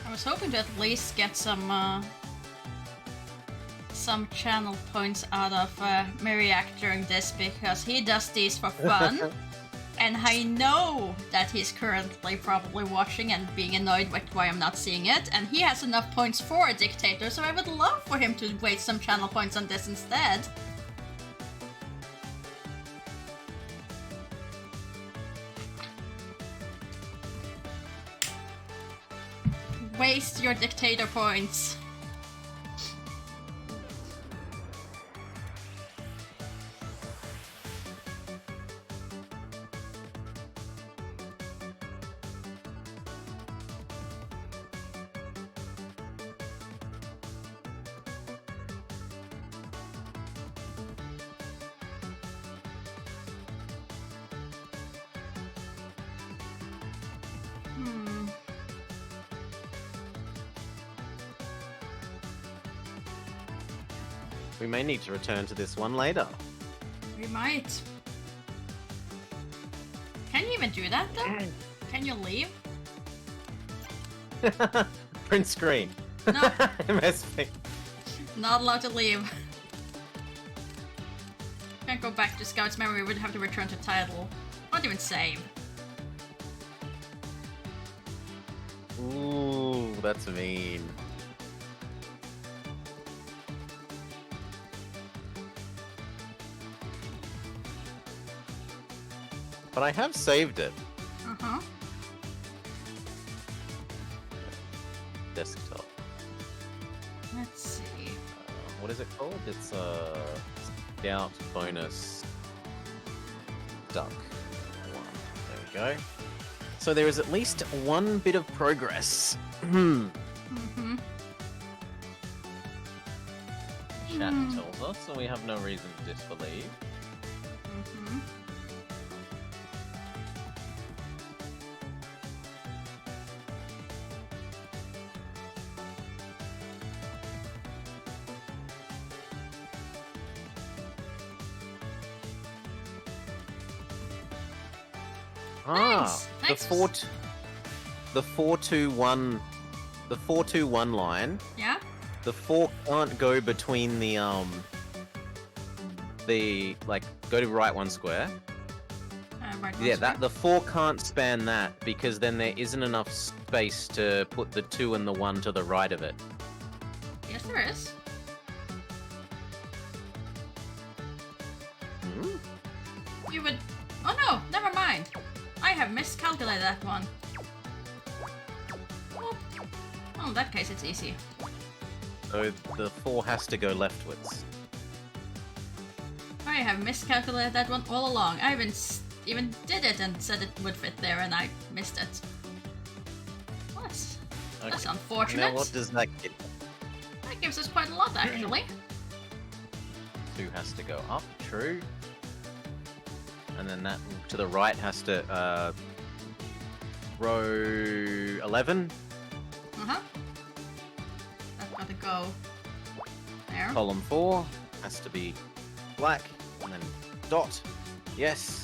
I was hoping to at least get some channel points out of Miriak during this because he does these for fun. And I know that he's currently probably watching and being annoyed with why I'm not seeing it. And he has enough points for a dictator, so I would love for him to waste some channel points on this instead. Waste your dictator points. Hmm. We may need to return to this one later. We might. Can you even do that though? Can you leave? Print screen. No. MSP. Not allowed to leave. Can't go back to Scout's memory, would have to return to title. Not even save. Ooh, that's mean. But I have saved it. Uh-huh. Desktop. Let's see. What is it called? It's Scout bonus duck one. There we go. So there is at least one bit of progress. Mm-hmm. Chat tells us, so we have no reason to disbelieve. Mm-hmm. Thanks. Thanks. The 421 line. Yeah? The 4 can't go between the like go to right one square. Right Yeah, one that the 4 can't span that because then there isn't enough space to put the 2 and the 1 to the right of it. square. Yes, there is. Hmm? You would... Oh no, never mind. I have miscalculated that one. Oh, in that case it's easy. So the 4 has to go leftwards. I have miscalculated that one all along. I've been even did it and said it would fit there, and I missed it. That's Okay. unfortunate. Now what does that get? That gives us quite a lot, actually. 2 has to go up, true. And then that to the right has to row 11, Uh-huh. That's gotta go there. column 4 has to be black, and then dot. Yes.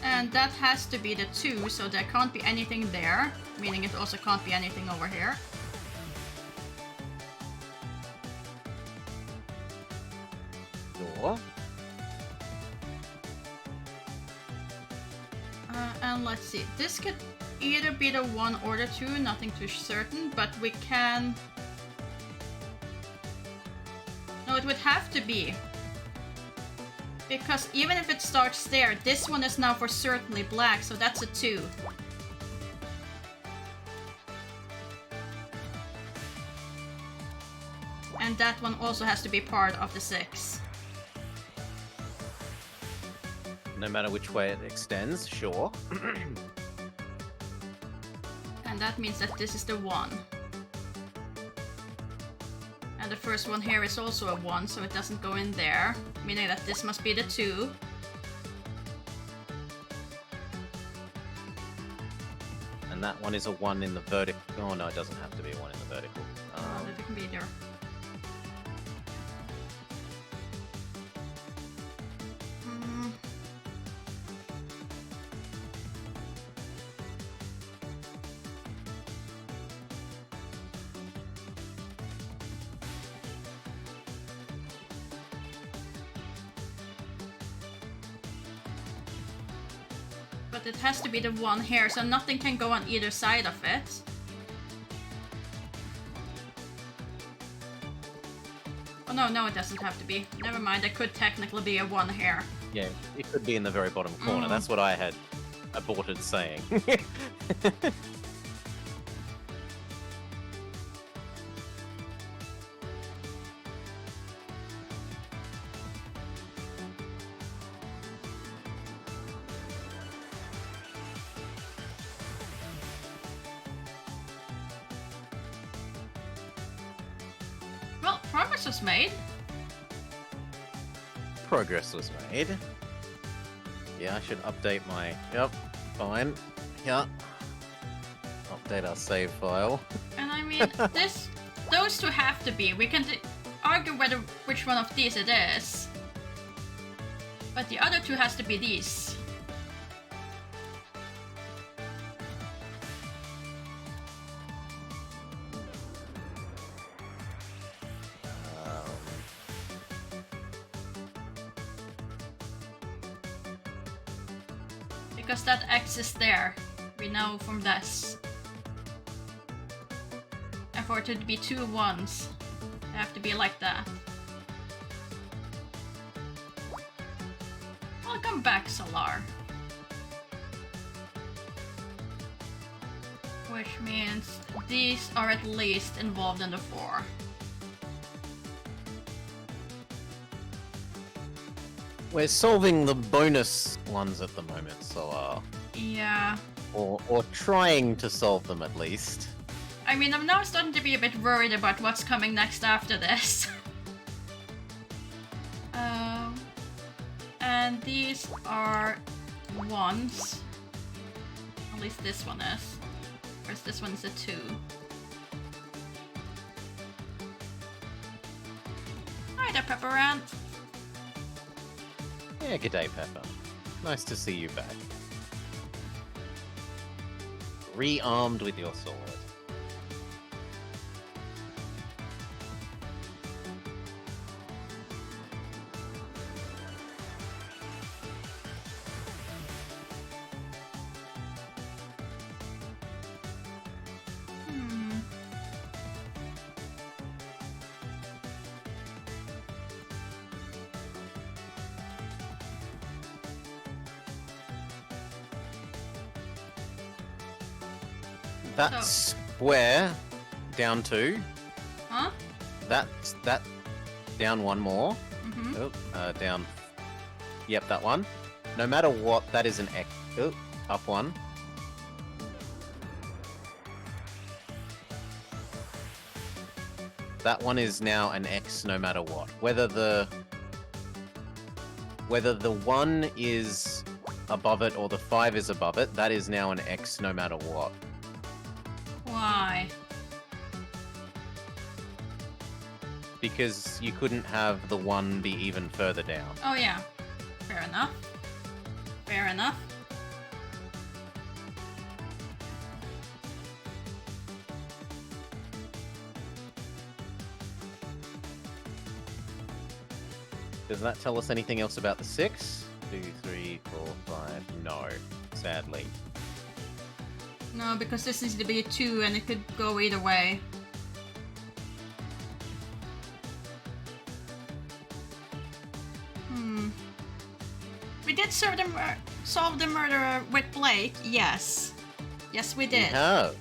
And that has to be the 2, so there can't be anything there, meaning it also can't be anything over here. Door. And let's see, this could either be the 1 or the 2, nothing too certain, but we can... No, it would have to be. Because even if it starts there, this one is now for certainly black, so that's a 2. And that one also has to be part of the 6. No matter which way it extends, sure. And that means that this is the 1. And the first one here is also a 1, so it doesn't go in there, meaning that this must be the 2. And that one is a 1 in the vertical. Oh no, it doesn't have to be a 1 in the vertical. It can be there. Mm. But it has to be the 1 here, so nothing can go on either side of it. Oh no, it doesn't have to be. Never mind, there could technically be a 1 here. Yeah, it could be in the very bottom corner. That's what I had aborted saying. Well, progress was made. Progress was made. Yeah, I should update my... Yep, fine. Yeah. Update our save file. And I mean, those 2 have to be. We can argue which one of these it is. But the other 2 has to be these. Because that X is there. We know from this. And for it to be 2 1s, they have to be like that. Welcome back, Solar. Which means these are at least involved in the 4. We're solving the bonus ones at the moment, so Yeah. or trying to solve them at least. I mean, I'm now starting to be a bit worried about what's coming next after this. And these are 1s. At least this one is. Whereas this one's a 2. Hi there, Pepper Ant. Yeah, g'day, Pepper. Nice to see you back. Rearmed with your sword. That square down 2. Huh? That down 1 more. Mm-hmm. Oh, down. Yep, that one. No matter what, that is an X. Oh, up 1. That one is now an X no matter what. Whether the 1 is above it or the 5 is above it, that is now an X no matter what. Why? Because you couldn't have the 1 be even further down. Oh yeah. Fair enough. Fair enough. Does that tell us anything else about the 6? 2, 3, 4, 5. No, sadly. No, because this needs to be a 2 and it could go either way. We did solve the murderer with Blake, yes. Yes, we did. No.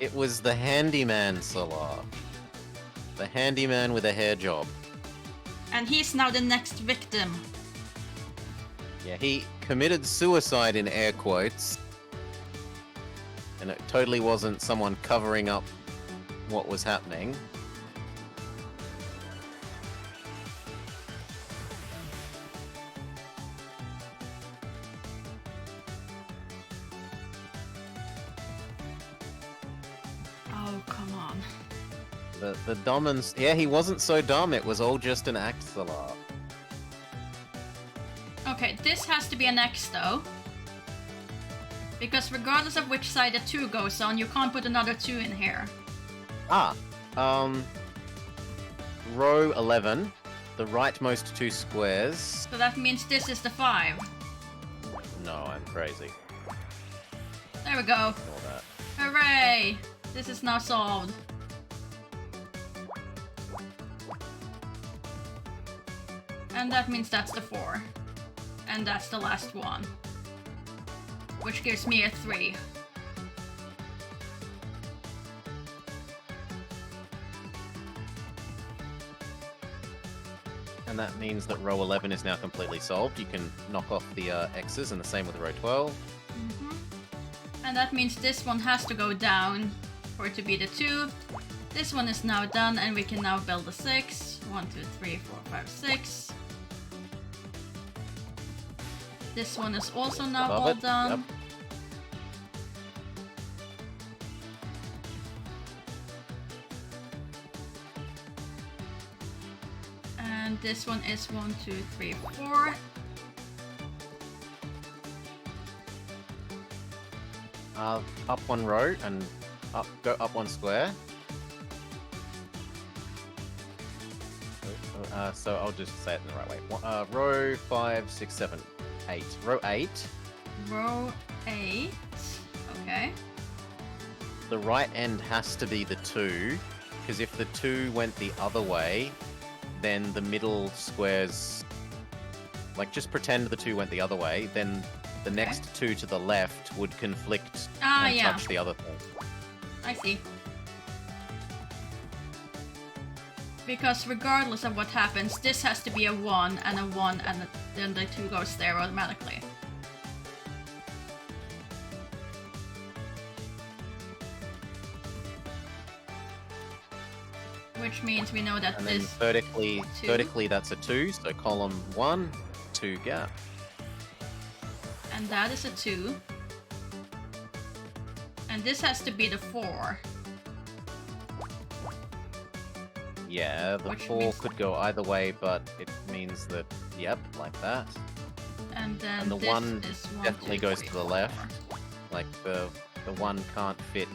It was the handyman, Salah. The handyman with a hair job. And he's now the next victim. Yeah, he committed suicide in air quotes. And it totally wasn't someone covering up what was happening. Oh, come on. The dumb and... Yeah, he wasn't so dumb. It was all just an act, Salah. Okay, this has to be an X though. Because regardless of which side the 2 goes on, you can't put another 2 in here. Row 11, the rightmost 2 squares. So that means this is the 5. No, I'm crazy. There we go. Ignore that. Hooray! This is now solved. And that means that's the 4. And that's the last one. Which gives me a 3. And that means that row 11 is now completely solved. You can knock off the X's, and the same with row 12. And that means this one has to go down for it to be the 2. This one is now done, and we can now build a 6. 1, 2, 3, 4, 5, 6. This one is also now Above all it, done. yep. And this one is 1, 2, 3, 4. Up 1 row and go up 1 square. So I'll just say it in the right way. Row 5, 6, 7, 8. Row 8. Row 8. Okay. The right end has to be the 2, because if the 2 went the other way, then the middle squares... Like, just pretend the 2 went the other way, then the next 2 to the left would conflict and yeah. touch the other thing. I see. Because regardless of what happens, this has to be a 1 and a 1, and then the 2 goes there automatically. Which means we know that And then this... vertically that's a 2, so column 1, 2 gap. And that is a 2. And this has to be the 4. Yeah, the Which 4 means- could go either way, but it means that, yep, like that. And then And the this 1 is 1, definitely 2, goes 3, to the 4. left. Like, the 1 can't fit.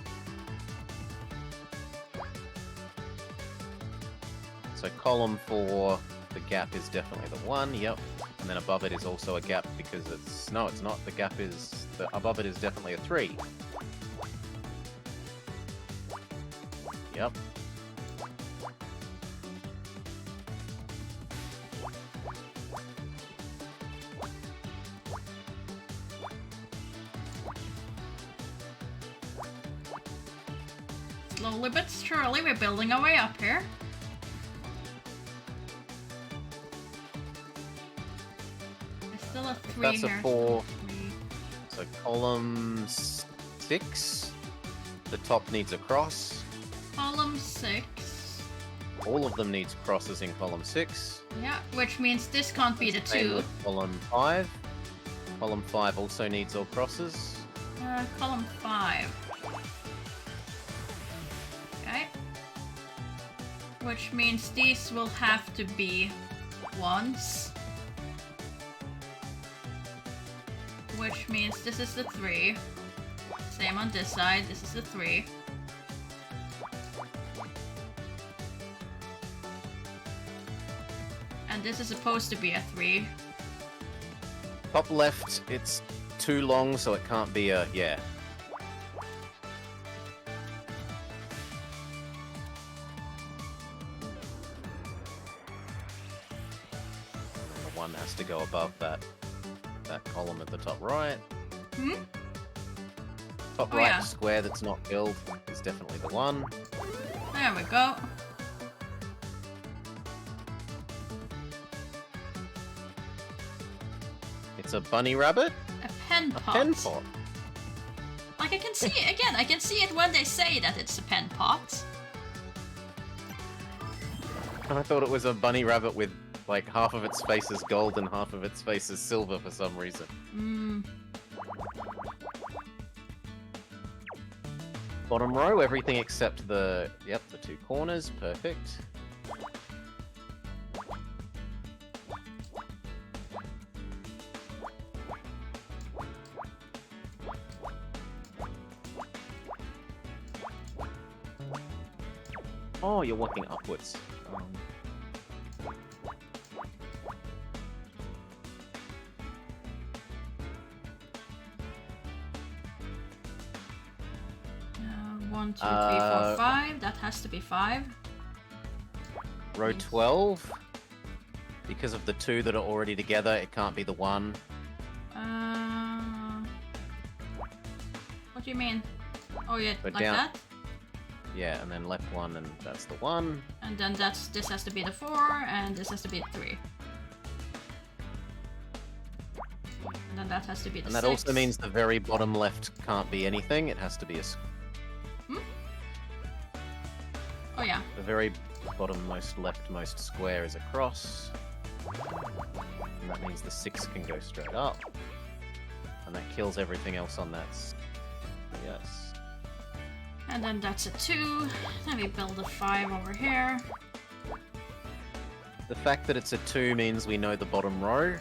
So column 4, the gap is definitely the 1, yep. And then above it is also a gap because it's... No, it's not. The gap is... above it is definitely a 3. Yep. Slowly but surely, we're building our way up here. There's still a 3 That's a here. 4. Three. So column 6. The top needs a cross. Column 6. All of them needs crosses in column 6. Yeah, which means this can't be the Same 2. with column 5. Column 5 also needs all crosses. Column 5. Okay. Which means these will have to be 1s. Which means this is the 3. Same on this side, this is the 3. And this is supposed to be a 3. Top left, it's too long, so it can't be a... yeah. The 1 has to go above that column at the top right. Hmm? Top Oh, right yeah. square that's not filled is definitely the 1. There we go. It's a bunny rabbit? A pen A pot. pen pot. Like I can see it again. I can see it when they say that it's a pen pot. I thought it was a bunny rabbit with like half of its face is gold and half of its face is silver for some reason. Bottom row, everything except the 2 corners, perfect. Oh, you're working upwards. One, two, three, four, 5. That has to be 5. Row 12, because of the 2 that are already together, it can't be the 1. What do you mean? Oh yeah, Go like down. that? Yeah, and then left 1, and that's the 1. And then this has to be the 4, and this has to be the 3. And then that has to be the And that 6. also means the very bottom left can't be anything, it has to be a... Oh yeah. The very bottommost leftmost square is a cross. And that means the 6 can go straight up. And that kills everything else on that. Yes. And then that's a 2. Then we build a 5 over here. The fact that it's a 2 means we know the bottom row.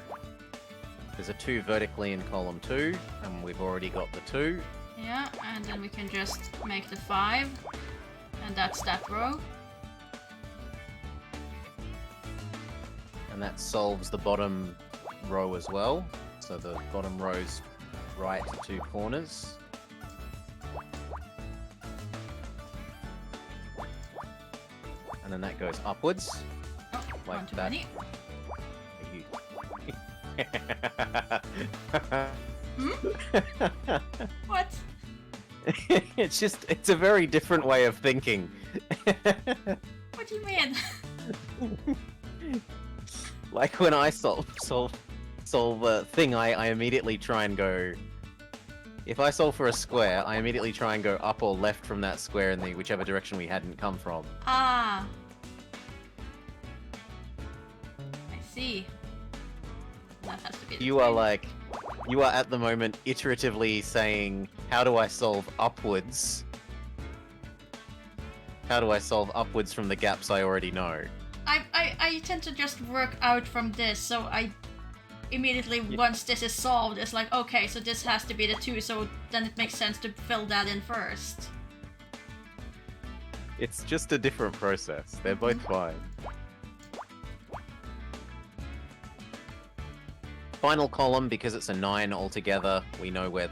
There's a 2 vertically in column 2, and we've already got the 2. Yeah, and then we can just make the 5. And that's that row. And that solves the bottom row as well. So the bottom row's right 2 corners. And then that goes upwards. Oh, Like one too that. many. What? It's just, it's a very different way of thinking. What do you mean? Like when I solve a thing, I immediately try and go. If I solve for a square, I immediately try and go up or left from that square in the whichever direction we hadn't come from. Ah. I see. That has to be the You are 3. like, you are at the moment iteratively saying, how do I solve upwards? How do I solve upwards from the gaps I already know? I tend to just work out from this, so I immediately, once this is solved, it's like, okay, so this has to be the 2, so then it makes sense to fill that in first. It's just a different process. They're both fine. Final column, because it's a 9 altogether, we know where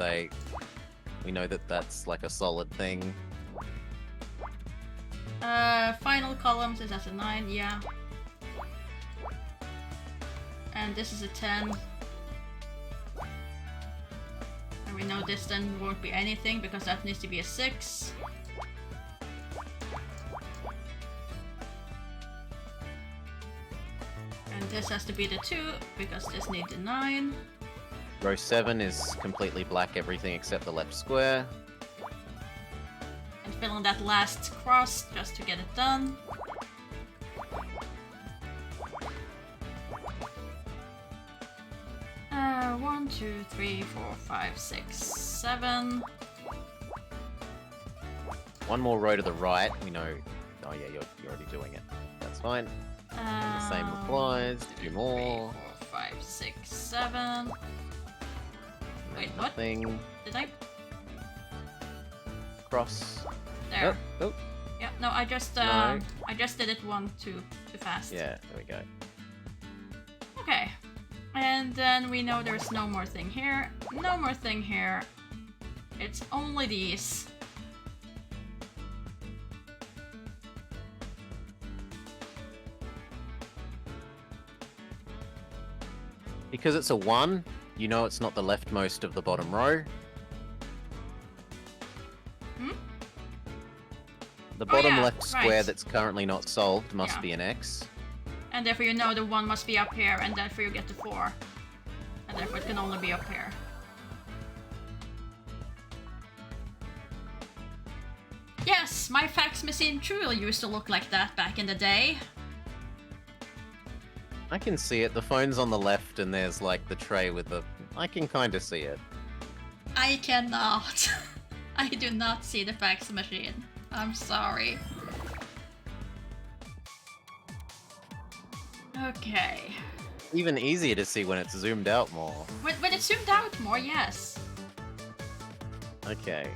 we know that that's like a solid thing. Final columns is as a 9, yeah. And this is a 10. And we know this then won't be anything because that needs to be a 6. this has to be the 2 because this needs a 9. Row 7 is completely black, everything except the left square. And fill in that last cross just to get it done. One, 2, 3, 4, 5, 6, 7. One more row to the right. We know. Oh yeah, you're already doing it. That's fine. The same applies. 2 more. 3, 4, 5, 6, 7. Wait, what? Nothing. Did I? Cross. There. Oh, oh. Yeah. No, I just No. did it one too fast. Yeah, there we go. Okay. And then we know there's no more thing here. No more thing here. It's only these. Because it's a 1, you know it's not the leftmost of the bottom row. Hmm? The Oh, bottom yeah, left square right. that's currently not solved must Yeah. be an X. And therefore you know the 1 must be up here, and therefore you get the 4. And therefore it can only be up here. Yes, my fax machine truly used to look like that back in the day. I can see it. The phone's on the left and there's like the tray with the... I can kind of see it. I cannot. I do not see the fax machine. I'm sorry. Okay. Even easier to see when it's zoomed out more. When it's zoomed out more, yes. Okay.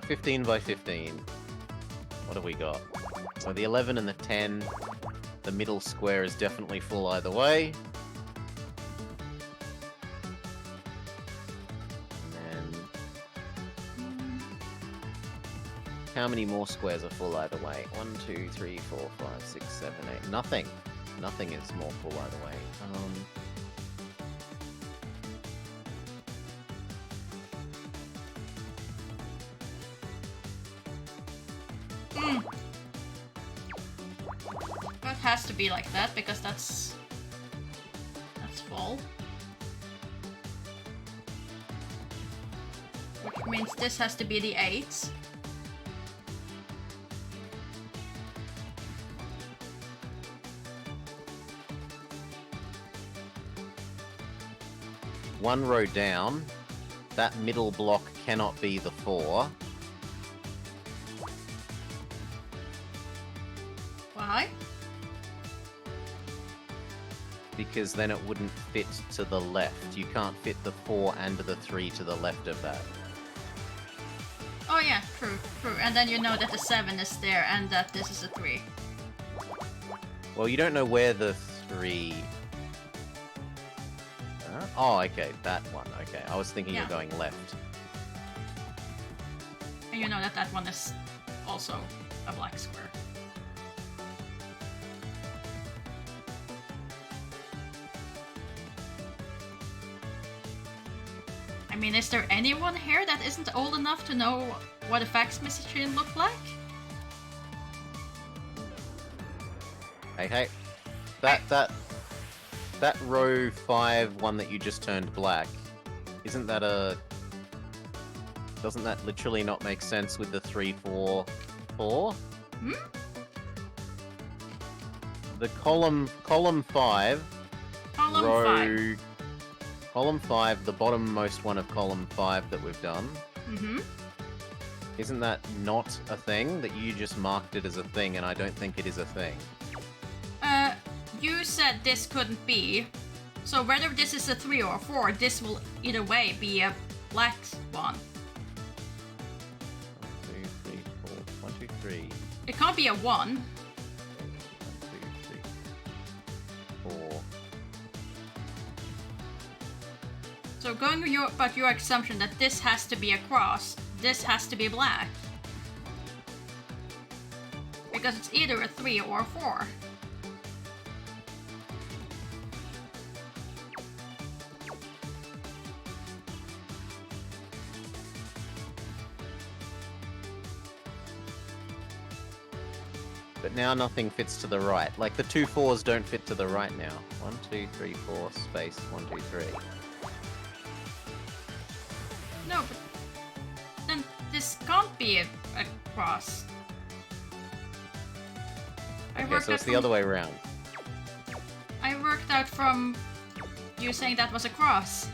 15 by 15. What have we got? So the 11 and the 10. The middle square is definitely full either way. And then... how many more squares are full either way? 1, 2, 3, 4, 5, 6, 7, 8. Nothing. Nothing is more full either way. That has to be like that because that's full. Which means this has to be the 8. One row down, that middle block cannot be the 4. Why? Because then it wouldn't fit to the left. You can't fit the 4 and the 3 to the left of that. Oh yeah, true, true. And then you know that the 7 is there and that this is a 3. Well, you don't know where the 3... Oh, okay, that one. Okay, I was thinking Yeah. you're going left. And you know that that one is also a black square. I mean, is there anyone here that isn't old enough to know what a fax machine looked like? Hey, hey. That row 5 one that you just turned black, isn't that a... doesn't that literally not make sense with the 3, 4, 4? Hmm? The column 5, Column row... 5. Column 5, the bottommost one of column 5 that we've done. Mm-hmm. Isn't that not a thing? That you just marked it as a thing, and I don't think it is a thing. You said this couldn't be. So whether this is a 3 or a 4, this will either way be a black one. 1, 2, 3, 4. 1, 2, 3. It can't be a 1. 1, 2, 3, 4. So going with your assumption that this has to be a cross, this has to be black. Because it's either a 3 or a 4. but now nothing fits to the right. Like the 2 4s don't fit to the right now. 1, 2, 3, 4, space, 1, 2, 3. No, but then this can't be a cross. Okay, so it's the other way around. I worked out from you saying that was a cross.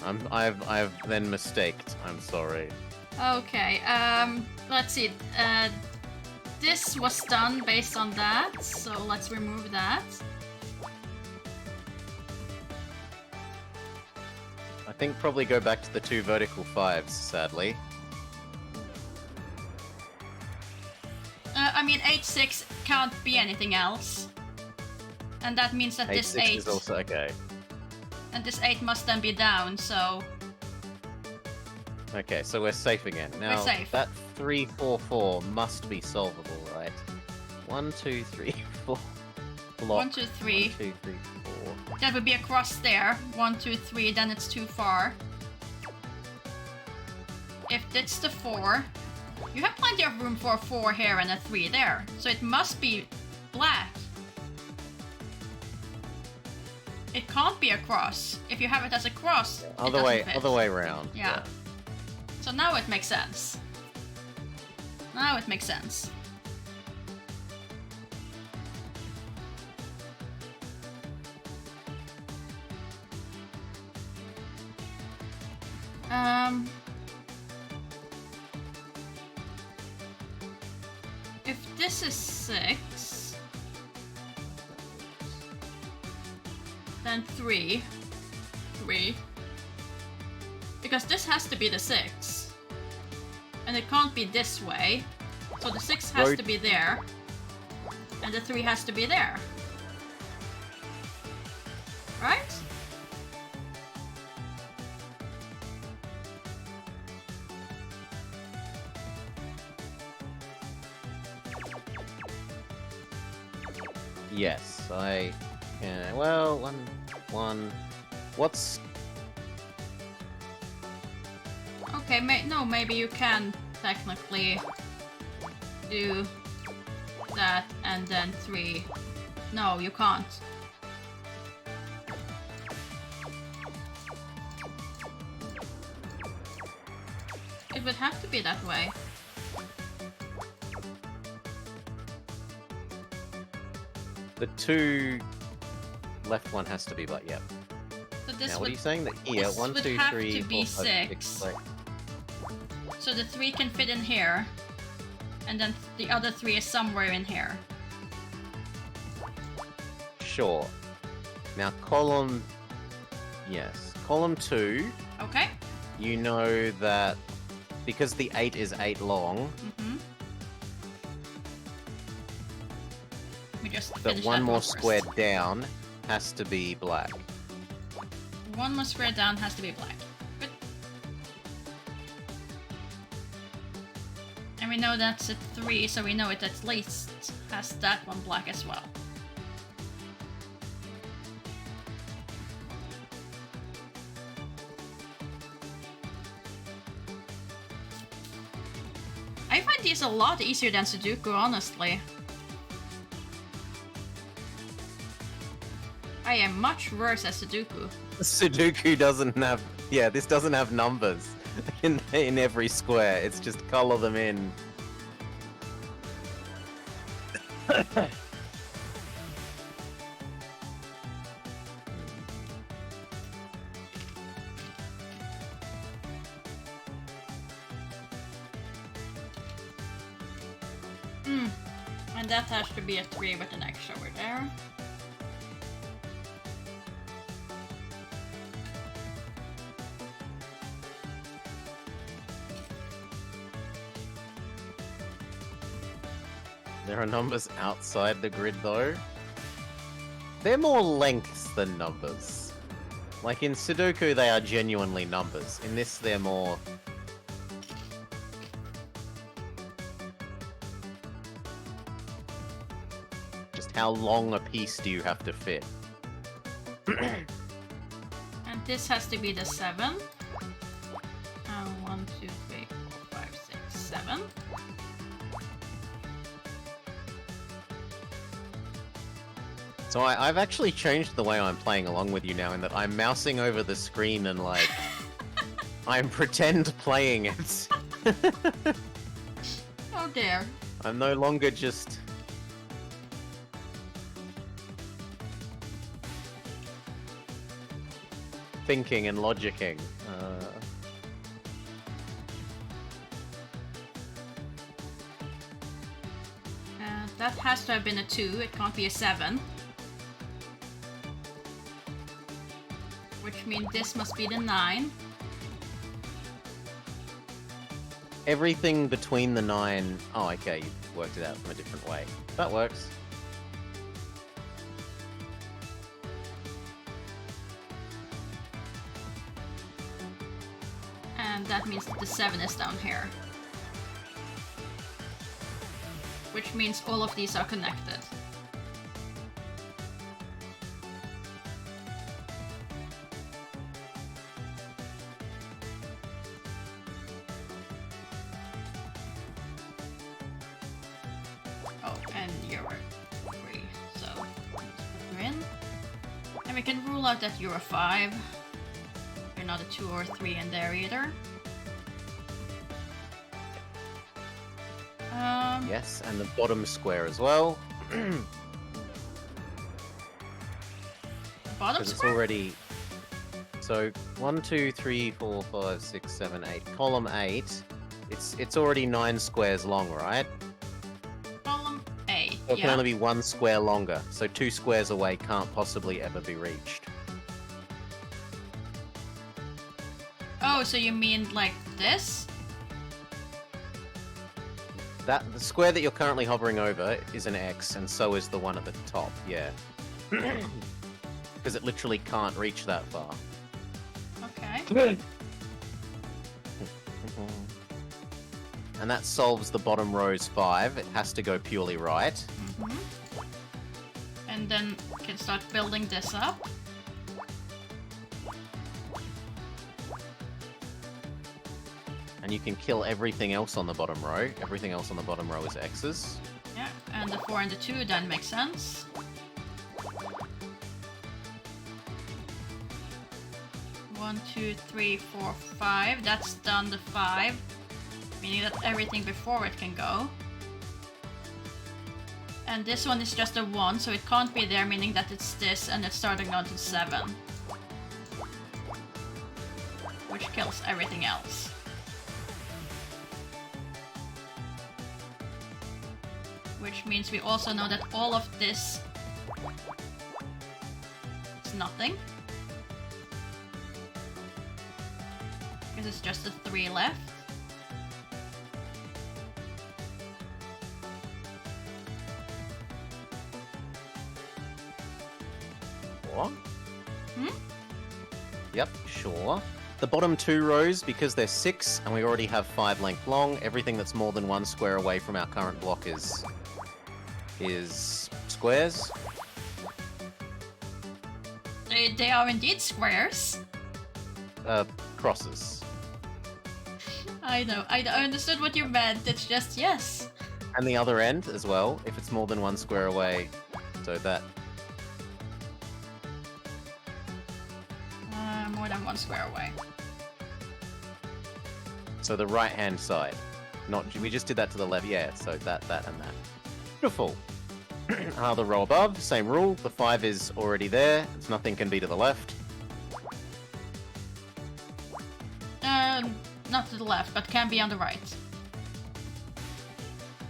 I've then mistaked. I'm sorry. Okay, let's see. This was done based on that, so let's remove that. I think probably go back to the 2 vertical 5s, sadly. I mean, 8, 6 can't be anything else. And that means that 8, this 6 8... is also okay. And this 8 must then be down, so... Okay, so we're safe again. Now, safe. that 3, 4, 4 must be solvable, right? 1, 2, 3, 4. Block. 1, 2, 3. 1, 2, 3, 4. That would be a cross there. 1, 2, 3, then it's too far. If it's the 4, you have plenty of room for a 4 here and a 3 there. So it must be black. It can't be a cross. If you have it as a cross, it Other doesn't fit. way around. Yeah. So now it makes sense. Now it makes sense. If this is 6, then 3. Because this has to be the 6. And it can't be this way. So the 6 has Right. to be there. And the 3 has to be there. Right? Yes, I can. Well, 1. What's. Okay, no, maybe you can technically do that and then 3. No, you can't. It would have to be that way. The 2 left one has to be, but yep. So this Now, what would, are you saying? That here, this 1, would 2, have 3, to 4, be 5, 6. 6. So the 3 can fit in here. And then the other 3 is somewhere in here. Sure. Now, column. Yes. Column 2, Okay? you know that because the 8 is 8 long, Mm-hmm. We just that finish one that more off first. square down has to be black. One more square down has to be black. Good. And we know that's a 3, so we know it at least has that one black as well. I find these a lot easier than Sudoku, honestly. I am much worse at Sudoku. Sudoku doesn't have. Yeah, this doesn't have numbers in every square. It's just color them in. And that has to be a 3 with an X over there. There are numbers outside the grid, though. They're more lengths than numbers. Like in Sudoku, they are genuinely numbers. In this, they're more. Just how long a piece do you have to fit? And this has to be the 7. 1, 2, 3, 4, 5, 6, 7. So I've actually changed the way I'm playing along with you now, in that I'm mousing over the screen and like I'm pretend playing it. Oh dear. I'm no longer just thinking and logicking. That has to have been a 2, it can't be a 7. Which means this must be the 9. Everything between the 9... Oh, okay, you worked it out from a different way. That works. And that means that the 7 is down here. Which means all of these are connected. Oh, and you're 3, so let's put you in. And we can rule out that you're a 5. You're not a 2 or 3 in there either. Yes, and the bottom square as well. Bottom Because it's square? already... So, 1, 2, 3, 4, 5, 6, 7, 8. Column 8. It's already 9 squares long, right? Column A. So it can Yeah. only be 1 square longer. So 2 squares away can't possibly ever be reached. Oh, so you mean like this? The square that you're currently hovering over is an X, and so is the one at the top, yeah. Because it literally can't reach that far. Okay. And that solves the bottom row's 5. It has to go purely right. Mhm. And then we can start building this up. And you can kill everything else on the bottom row. Everything else on the bottom row is X's. Yeah, and the 4 and the 2 then makes sense. One, 2, 3, 4, 5. That's done the 5. Meaning that everything before it can go. And this one is just a 1, so it can't be there, meaning that it's this and it's starting on to 7. Which kills everything else. Which means we also know that all of this is nothing. Because it's just the 3 left. What? Hmm? Yep, sure. The bottom 2 rows, because they're 6 and we already have 5 length long, everything that's more than 1 square away from our current block is squares. They are indeed squares. Crosses. I know, I understood what you meant, it's just yes. And the other end as well, if it's more than 1 square away. So that... More than 1 square away. So the right-hand side. We just did that to the left. Yeah, so that, and that. Beautiful. The row above, same rule. The 5 is already there. It's nothing can be to the left. Not to the left, but can be on the right.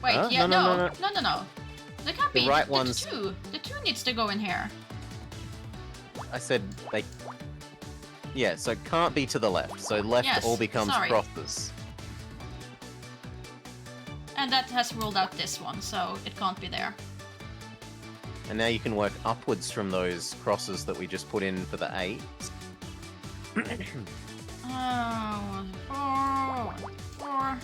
Wait, Huh? yeah, No. no. They can't The be. right The one's- 2. The 2 needs to go in here. I said they... Yeah, so it can't be to the left. So left Yes, all becomes sorry. crosses. And that has ruled out this one, so it can't be there. And now you can work upwards from those crosses that we just put in for the 8. Oh, 4.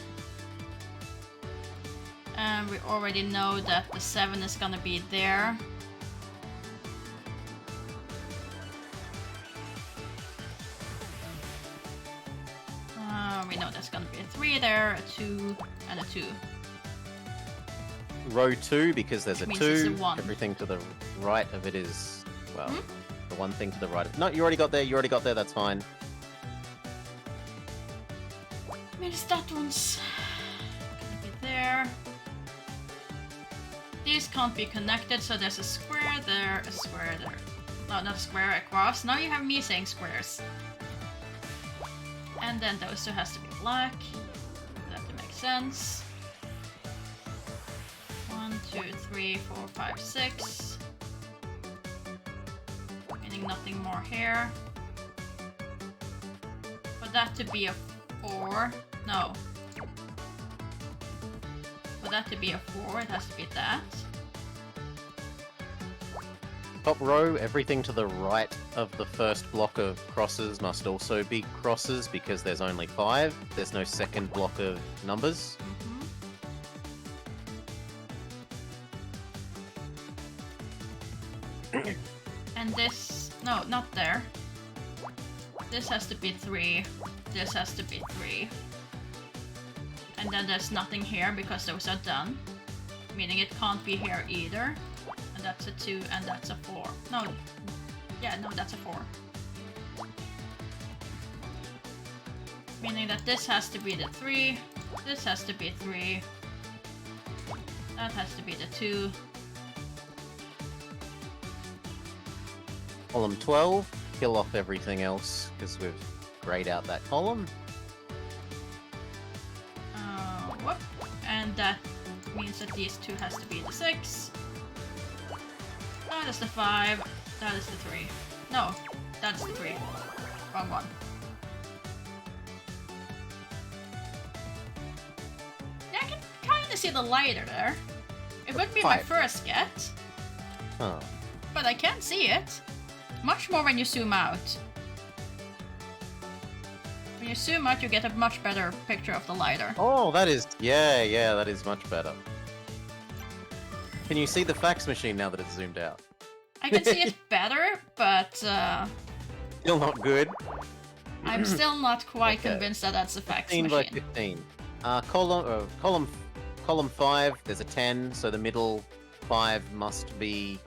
And we already know that the 7 is gonna be there. We know there's gonna be a 3 there, a 2, and a 2. row 2 because there's a Which means it's 2. a 1. Everything to the right of it is, well, Hmm? the one thing to the right. No, you already got there. You already got there. That's fine. Means that one's gonna be there. These can't be connected, so there's a square there, a square there. No, not a square across. Now you have me saying squares. And then those two has to be black. That makes sense. 1, 2, 3, 4, 5, 6. Meaning nothing more here. For that to be a 4. No. For that to be a 4, it has to be that. Top row, everything to the right of the first block of crosses must also be crosses because there's only 5. There's no second block of numbers. And this... No, not there. This has to be 3. This has to be 3. And then there's nothing here because those are done. Meaning it can't be here either. And that's a 2 and that's a 4. No. Yeah, no, that's a 4. Meaning that this has to be the 3. This has to be 3. That has to be the 2. Column 12, kill off everything else because we've grayed out that column. Whoop. And that means that these two has to be the 6. That is the 5. That is the 3. No, that's the 3. Wrong one. Yeah, I can kind of see the lighter there. It would be my 5. first get, Huh. but I can see it. Much more when you zoom out. When you zoom out, you get a much better picture of the lighter. Oh, that is... Yeah, that is much better. Can you see the fax machine now that it's zoomed out? I can see it better, but Still not good. I'm still not quite Okay. convinced that that's a fax 15 by machine. 15. Column 5, there's a 10, so the middle 5 must be...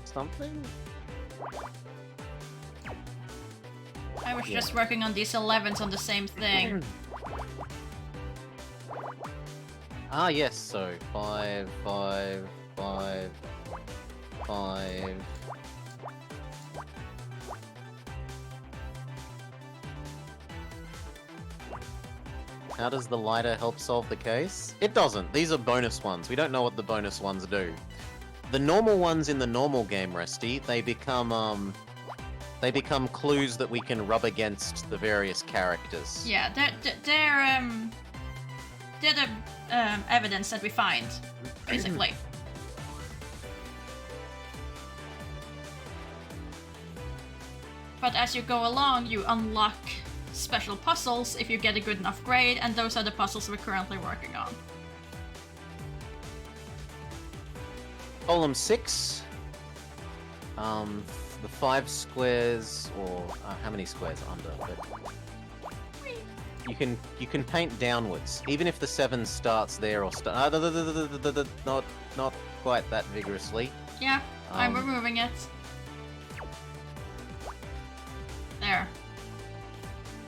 something? I was Yeah. just working on these 11s on the same thing. Ah, yes, so 5, 5, 5, 5. How does the lighter help solve the case? It doesn't. These are bonus ones. We don't know what the bonus ones do. The normal ones in the normal game, Resty, they become clues that we can rub against the various characters. Yeah, they're the evidence that we find, basically. But as you go along, you unlock special puzzles if you get a good enough grade, and those are the puzzles we're currently working on. Column 6. The 5 squares, or how many squares under? But you can paint downwards, even if the 7 starts there or not quite that vigorously. Yeah, I'm Um, removing it. There.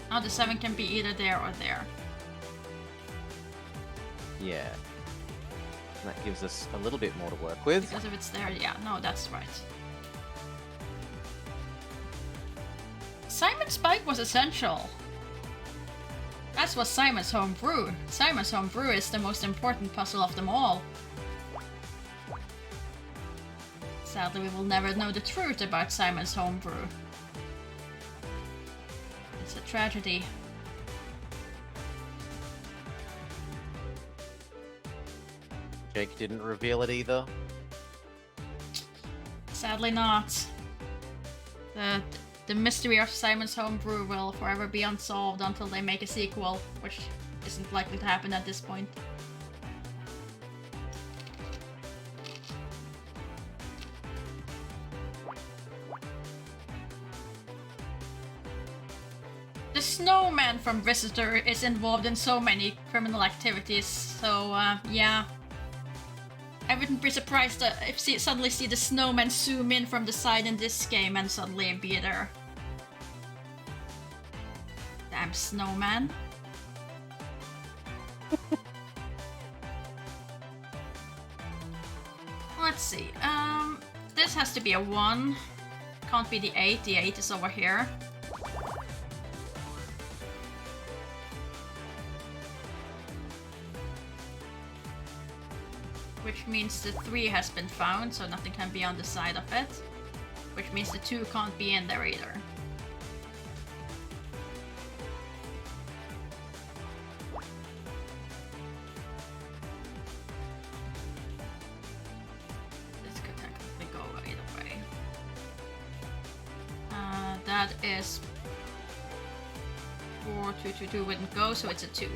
Now the 7 can be either there or there. Yeah. And that gives us a little bit more to work with. Because if it's there, yeah, no, that's right. Simon's Spike was essential. That's what Simon's Homebrew. Simon's Homebrew is the most important puzzle of them all. Sadly, we will never know the truth about Simon's Homebrew. It's a tragedy. Jake didn't reveal it either. Sadly not. The mystery of Simon's Homebrew will forever be unsolved until they make a sequel, which isn't likely to happen at this point. The snowman from Visitor is involved in so many criminal activities, so yeah, wouldn't be surprised if suddenly see the snowman zoom in from the side in this game and suddenly be there. Damn snowman. Let's see. This has to be a 1. Can't be the 8. The 8 is over here. Which means the 3 has been found, so nothing can be on the side of it. Which means the 2 can't be in there either. This could technically go either way. That is 4, 2, 2, 2 wouldn't go, so it's a 2.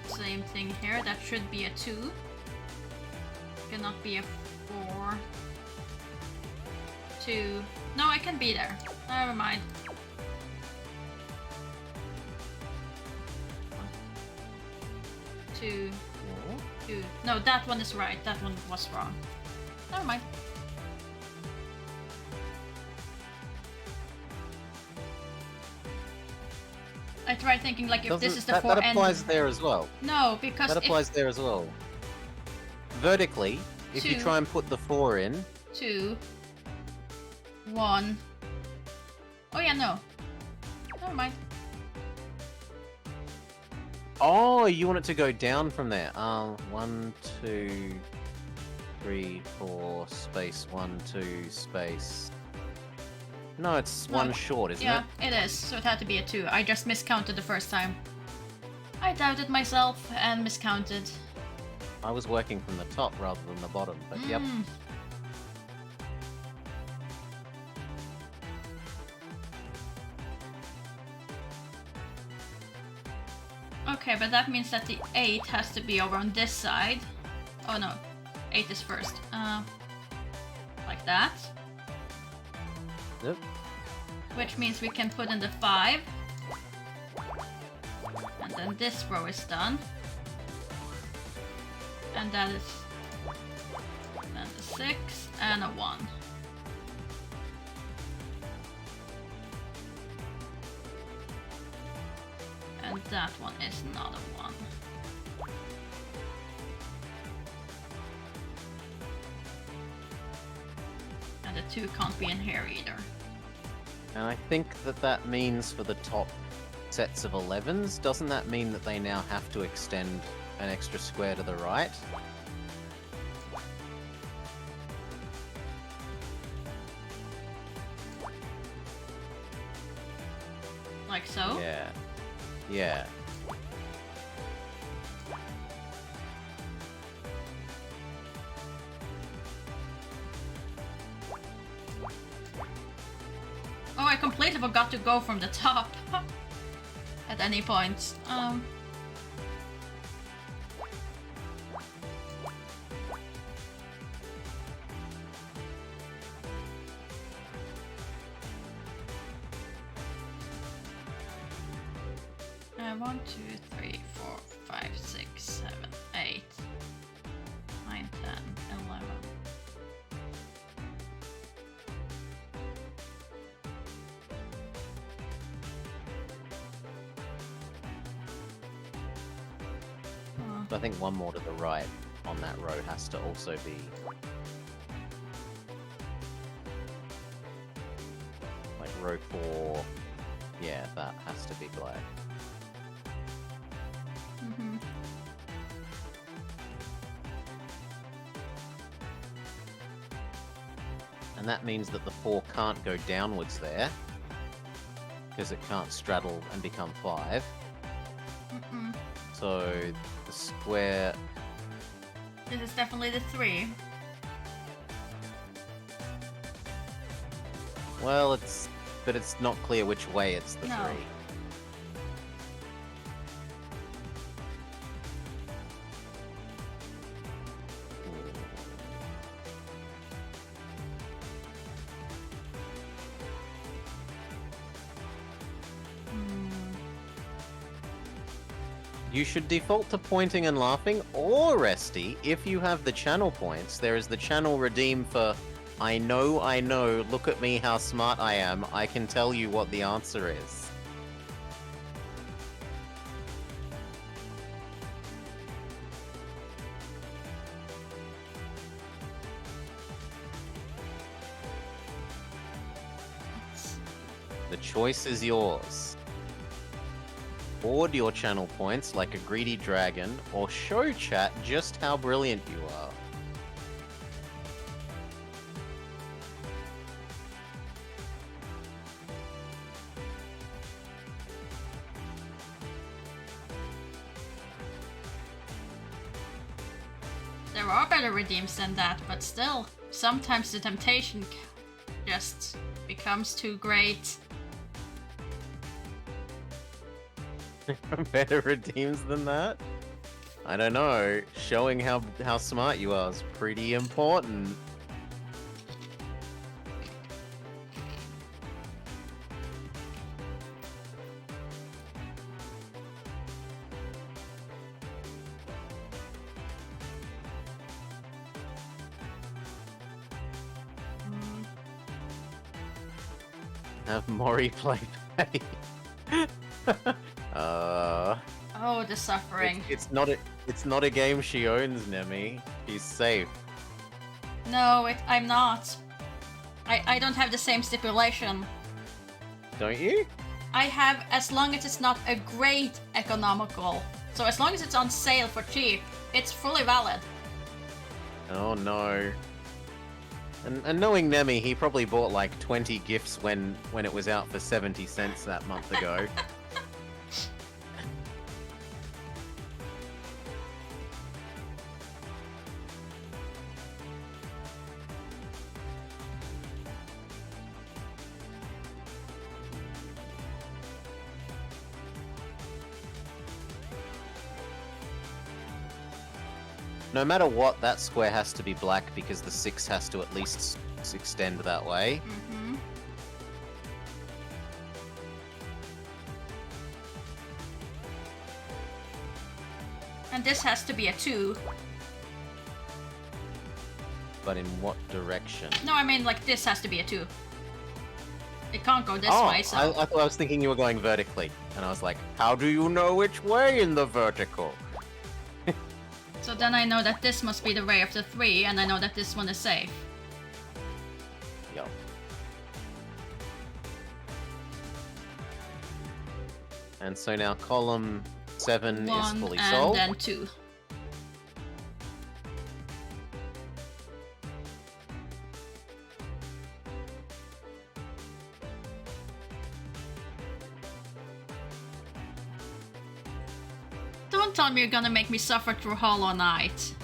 Same thing here, that should be a 2. Cannot be a 4. 2. No, I can be there. Never mind. 2. 2. No, that one is right. That one was wrong. Never mind. I tried thinking like if this is the 4 that end. applies there as well. No, because That applies there as well. Vertically, if you 2. try and put the 4 in, 2, 1. Oh yeah, no. Never mind. oh, you want it to go down from there. 1, 2, 3, 4, space 1, 2, space. No, it's No. 1 short, isn't Yeah, it? it is. So it had to be a 2. I just miscounted the first time. I doubted myself and miscounted. I was working from the top rather than the bottom, but yep. Mm. Okay, but that means that the 8 has to be over on this side. Oh no, 8 is first. Like that. Yep. Which means we can put in the 5. And then this row is done. And that is then the 6 and a 1. And that one is not a 1. And the 2 can't be in here either. And I think that means for the top sets of 11s, doesn't that mean that they now have to extend an extra square to the right? Like so? Yeah. Yeah. Oh, I completely forgot to go from the top at any point. 1, 2, 3, 4, 5, 6, 7, 8, 9, 10, 11. So I think one more to the right on that row has to also be... like row 4... yeah, that has to be black. Mm-hmm. And that means that the 4 can't go downwards there, because it can't straddle and become 5. Mm-mm. So the square... This is definitely the 3. well, it's... but it's not clear which way it's the No. 3. You should default to pointing and laughing, or Resty, if you have the channel points, there is the channel redeem for I know, look at me how smart I am, I can tell you what the answer is. The choice is yours. Hoard your channel points like a greedy dragon, or show chat just how brilliant you are. There are better redeems than that, but still, sometimes the temptation just becomes too great. Better redeems than that? I don't know. Showing how smart you are is pretty important. Have Mori play Pay. Oh, the suffering. It's not a game she owns, Nemi. She's safe. No, I'm not. I don't have the same stipulation. Don't you? I have, as long as it's not a great economical. So as long as it's on sale for cheap, it's fully valid. Oh no. And knowing Nemi, he probably bought like 20 gifts when it was out for 70 cents that month ago. No matter what, that square has to be black because the 6 has to at least extend that way. Mm-hmm. And this has to be a 2. But in what direction? No, I mean, like, this has to be a 2. It can't go this way, so... I thought I was thinking you were going vertically. And I was like, how do you know which way in the vertical? So then I know that this must be the way of the 3, and I know that this one is safe. Yup. And so now column 7 is 1 fully and solved. then 2. Don't tell me you're gonna make me suffer through Hollow Knight.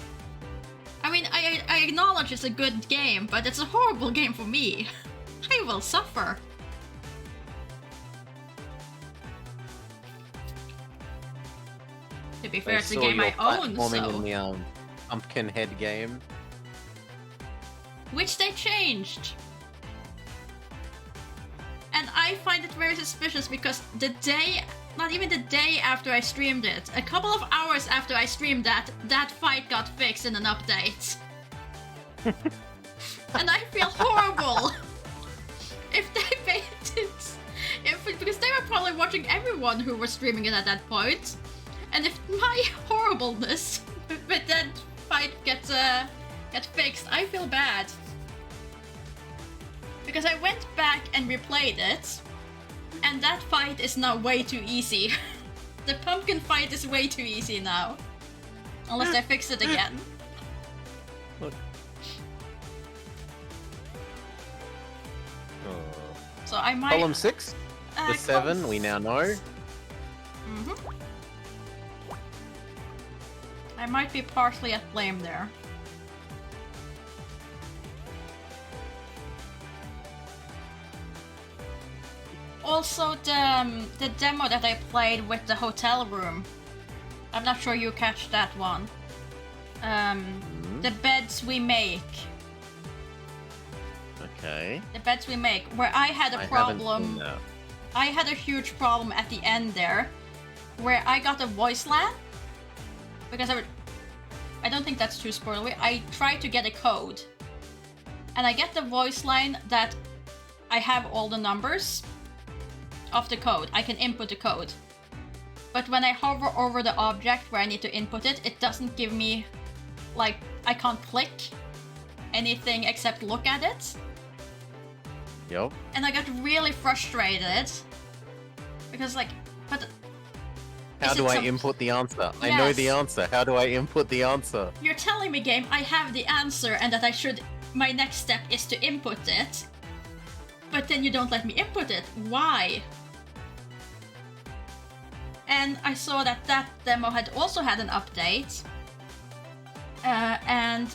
I mean, I acknowledge it's a good game, but it's a horrible game for me. I will suffer. To be fair, it's a saw game I your own, platforming so... in the Pumpkinhead game. Which they changed. And I find it very suspicious because the day, not even the day after I streamed it, a couple of hours after I streamed that fight got fixed in an update. And I feel horrible if they made it, because they were probably watching everyone who was streaming it at that point. And if my horribleness with that fight gets fixed, I feel bad. Because I went back and replayed it, and that fight is now way too easy. The pumpkin fight is way too easy now. Unless I fix it again. Look. So I might... Column 6, the 7, we now know. Mm-hmm. I might be partially at blame there. Also, the demo that I played with the hotel room. I'm not sure you catch that one. The beds we make. Okay. The beds we make, where I had a problem. I haven't seen that. I had a huge problem at the end there, where I got a voice line because I don't think that's too spoilery. I tried to get a code, and I get the voice line that I have all the numbers of the code. I can input the code. But when I hover over the object where I need to input it, it doesn't give me, like, I can't click anything except look at it. Yep. And I got really frustrated because, like, but How is do it I some- input the answer? I know the Yes. answer. How do I input the answer? You're telling me, game, I have the answer and that my next step is to input it, but then you don't let me input it. Why? And I saw that demo had also had an update, and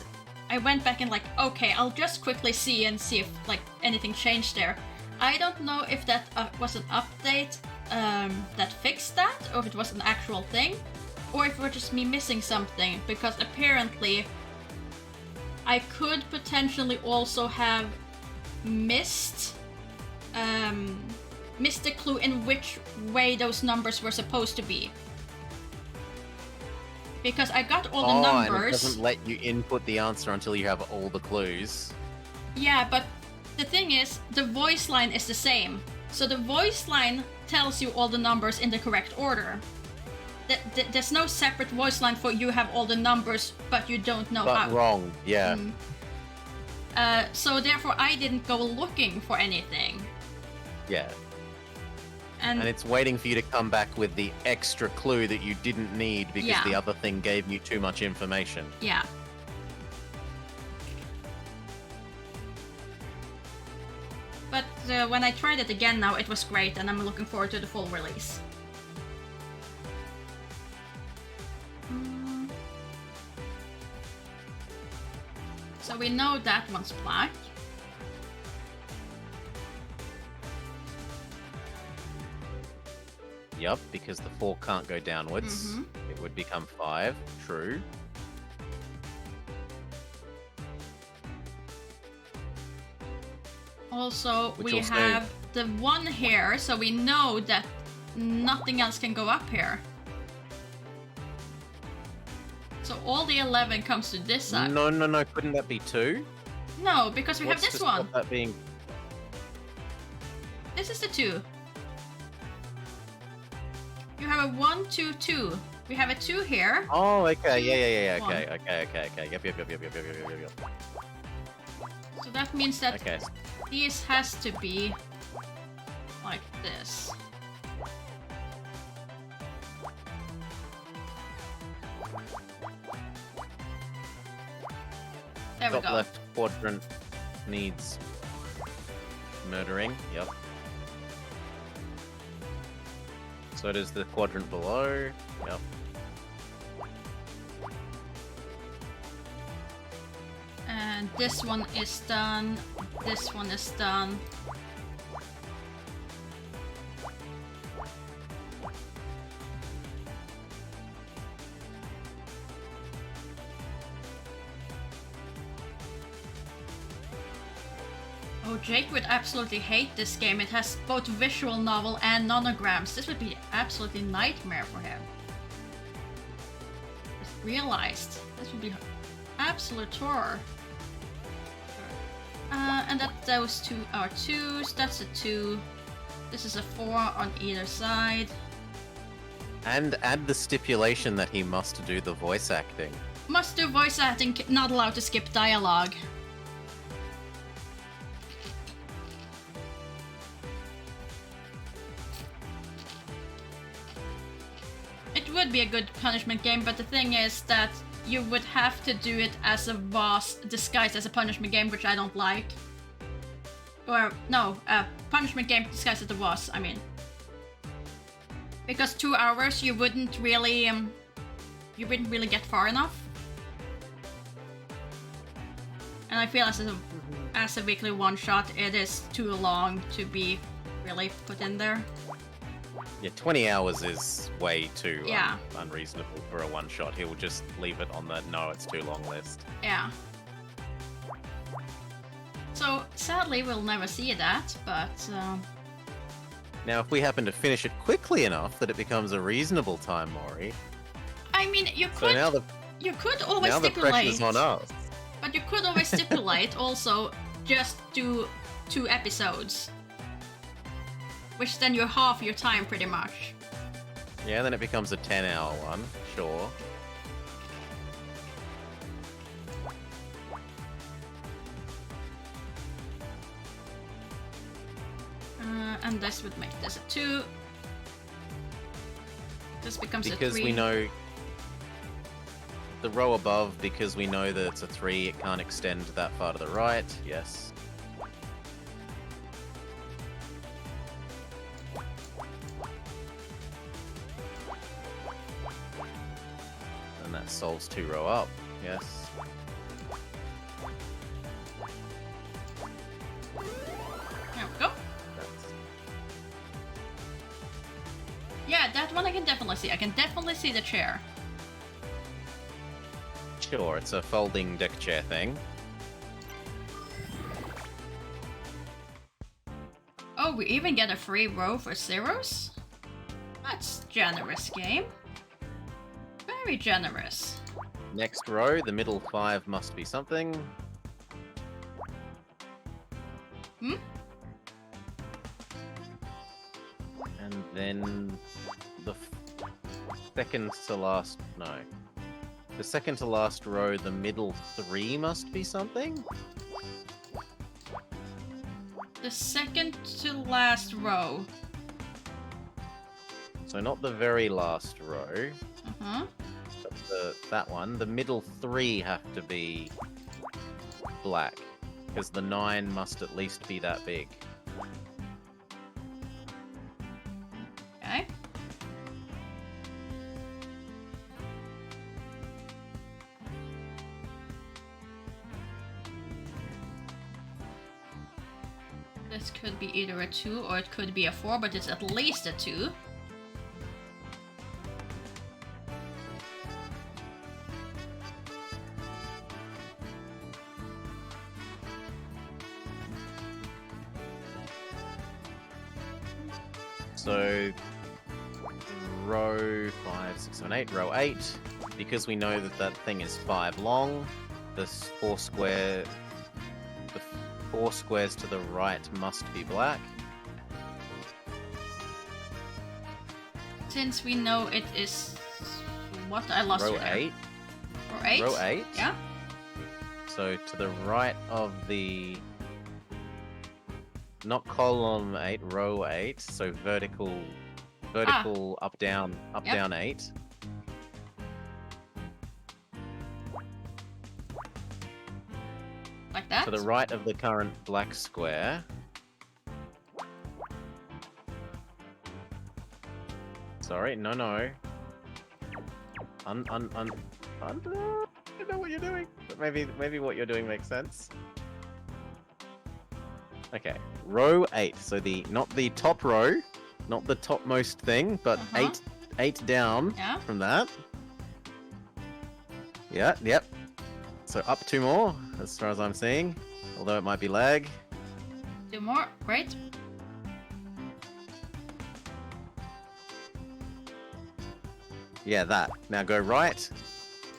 I went back and like, okay, I'll just quickly see if like anything changed there. I don't know if that was an update that fixed that, or if it was an actual thing, or if it was just me missing something, because apparently I could potentially also have missed the clue in which way those numbers were supposed to be. Because I got all the And it numbers. doesn't let you input the answer until you have all the clues. Yeah, but the thing is, the voice line is the same. So the voice line tells you all the numbers in the correct order. There's no separate voice line for you have all the numbers, but you don't know But how. wrong, yeah. So therefore, I didn't go looking for anything. Yeah. And And it's waiting for you to come back with the extra clue that you didn't need because Yeah. the other thing gave you too much information. yeah. But when I tried it again now, it was great, and I'm looking forward to the full release. So we know that one's black. Yep, because the 4 can't go downwards. Mhm. It would become 5. True. Also, Which we also- have the one here, so we know that nothing else can go up here. So all the 11 comes to this side. No. Couldn't that be 2? No, because we What's have to this stop one. that being... This is the 2. You have a 1, 2, 2. We have a 2 here. Oh, okay. Yeah. One. Okay. Yep. So that means that Okay. this has to be like this. There we Top go. left quadrant needs murdering. Yep. So does the quadrant below. Yep. And this one is done. This one is done. Oh, Jake would absolutely hate this game. It has both visual novel and nonograms. This would be absolutely nightmare for him. Just realized this would be absolute horror. And that those two are 2s. That's a 2. This is a 4 on either side. And add the stipulation that he must do the voice acting. Must do voice acting, not allowed to skip dialogue. It would be a good punishment game, but the thing is that you would have to do it as a boss disguised as a punishment game, which I don't like. Or, no, a punishment game disguised as a boss, I mean. Because 2 hours, you wouldn't really get far enough. And I feel as a weekly one-shot, it is too long to be really put in there. Yeah, 20 hours is way too Yeah. unreasonable for a one shot. He will just leave it on the no, it's too long list. Yeah. So sadly, we'll never see that, but Now, if we happen to finish it quickly enough that it becomes a reasonable time, Maury. I mean, So now the always now the stipulate. pressure's on us. But you could always stipulate also just do 2 episodes. Which then you half your time pretty much. Yeah, then it becomes a 10-hour one. Sure. And this would make this a 2. This becomes a 3. Because we know the row above, because we know that it's a 3, it can't extend that far to the right. Yes. And that solves 2 row up. Yes. There we go. That's... Yeah, that one I can definitely see. I can definitely see the chair. Sure, it's a folding deck chair thing. Oh, we even get a free row for zeros? That's generous, game. Very generous. Next row, the middle 5 must be something. Hmm? And then the second to last... No. The second to last row, the middle 3 must be something? The second to last row. So not the very last row, Uh-huh. but that one. The middle 3 have to be black, because the 9 must at least be that big. Okay. This could be either a 2 or it could be a 4, but it's at least a 2. So row 5, 6, 7, 8, row 8, because we know that that thing is 5 long, this 4 squares to the right must be black. Since we know it is... What? I lost you Row there. 8. Row 8? Row 8. Yeah? So to the right of the... Not column 8, row 8. So vertical up, down, up, Yep. down 8. Like that? To the right of the current black square. Sorry, no. I don't know what you're doing. But maybe what you're doing makes sense. Okay, row 8. So not the top row, not the topmost thing, but Uh-huh. eight down Yeah? from that. Yeah, yep. So up 2 more, as far as I'm seeing. Although it might be lag. 2 more. Great. Yeah, that. Now go right.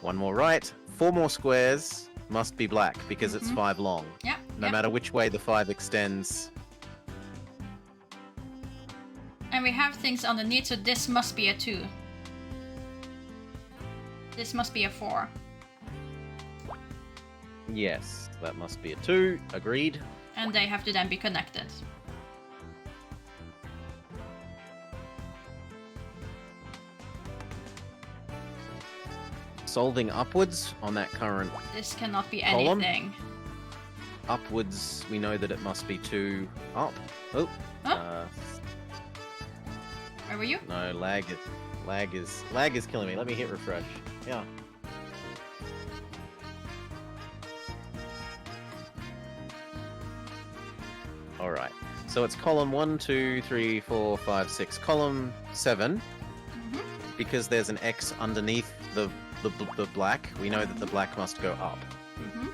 1 more right. 4 more squares must be black because it's Mhm. 5 long. Yeah. No Yep. matter which way the 5 extends. And we have things underneath, so this must be a 2. This must be a 4. Yes, that must be a 2. Agreed. And they have to then be connected. Solving upwards on that current This cannot be Column? anything. upwards, we know that it must be 2 up. Oh. Huh? Where were you? No, lag is killing me. Let me hit refresh. Yeah. All right. So it's column 1, 2, 3, 4, 5, 6. Column 7, Mhm. because there's an X underneath the black. We know that the black must go up, Mhm.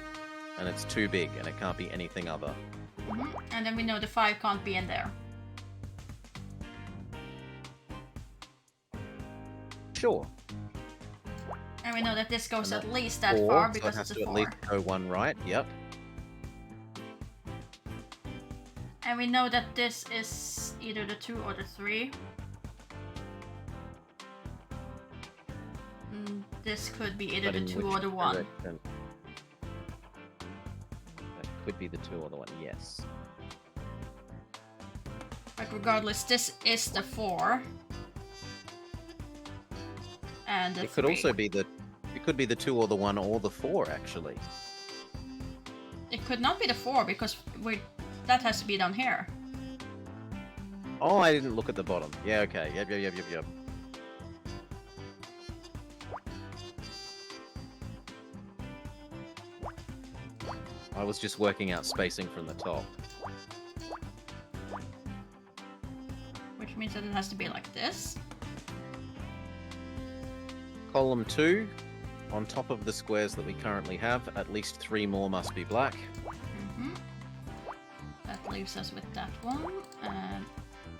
and it's too big, and it can't be anything other. Mhm. And then we know the 5 can't be in there. Sure. And we know that this goes And at least that 4, far so it because has it's to a at 4. least go one right. Yep. And we know that this is either the 2 or the 3. This could be either But the in 2 which or the 1. direction? That could be the 2 or the 1, yes. But regardless, this is the 4. And the It could 3. also be the... It could be the 2 or the 1 or the 4, actually. It could not be the 4 because that has to be down here. Oh, I didn't look at the bottom. Yeah, okay. Yep. I was just working out spacing from the top. Which means that it has to be like this. Column 2, on top of the squares that we currently have, at least 3 more must be black. That leaves us with that one and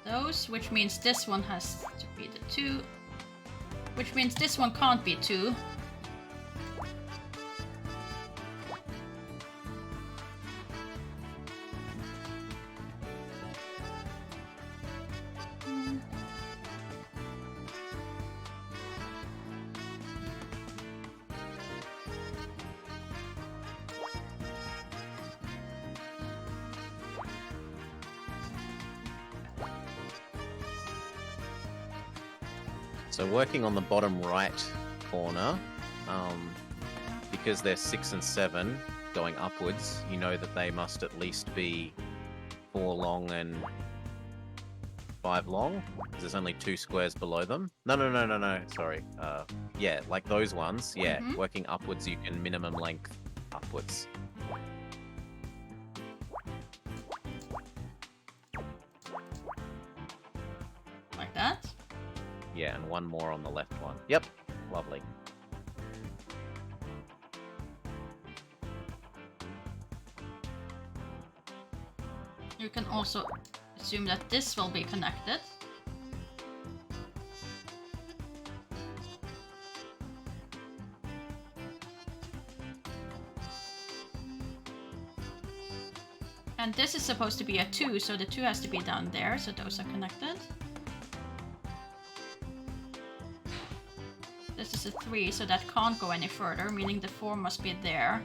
those, which means this one has to be the 2. Which means this one can't be 2. So working on the bottom right corner, because they're 6 and 7 going upwards, you know that they must at least be 4 long and 5 long. 'Cause there's only 2 squares below them. No. Sorry. Yeah, like those ones. Yeah, working upwards, you can minimum length upwards. Like that. Yeah, and 1 more on the left one. Yep, lovely. You can also assume that this will be connected. And this is supposed to be a 2, so the 2 has to be down there, so those are connected. This is a 3, so that can't go any further, meaning the 4 must be there.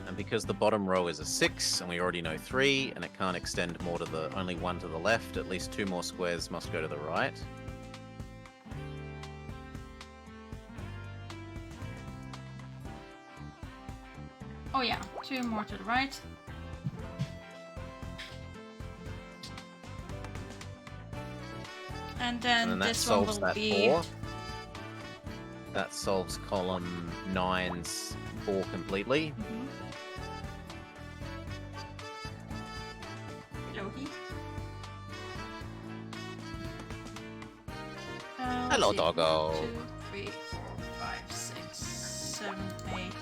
And because the bottom row is a 6, and we already know 3, and it can't extend more to the only 1 to the left, at least 2 more squares must go to the right. Oh yeah, 2 more to the right. And then that this one solves will that be 4. That solves column 9's 4 completely. Loki. Hello, doggo. 1, 2, 3, 4, 5, 6, 7, 8.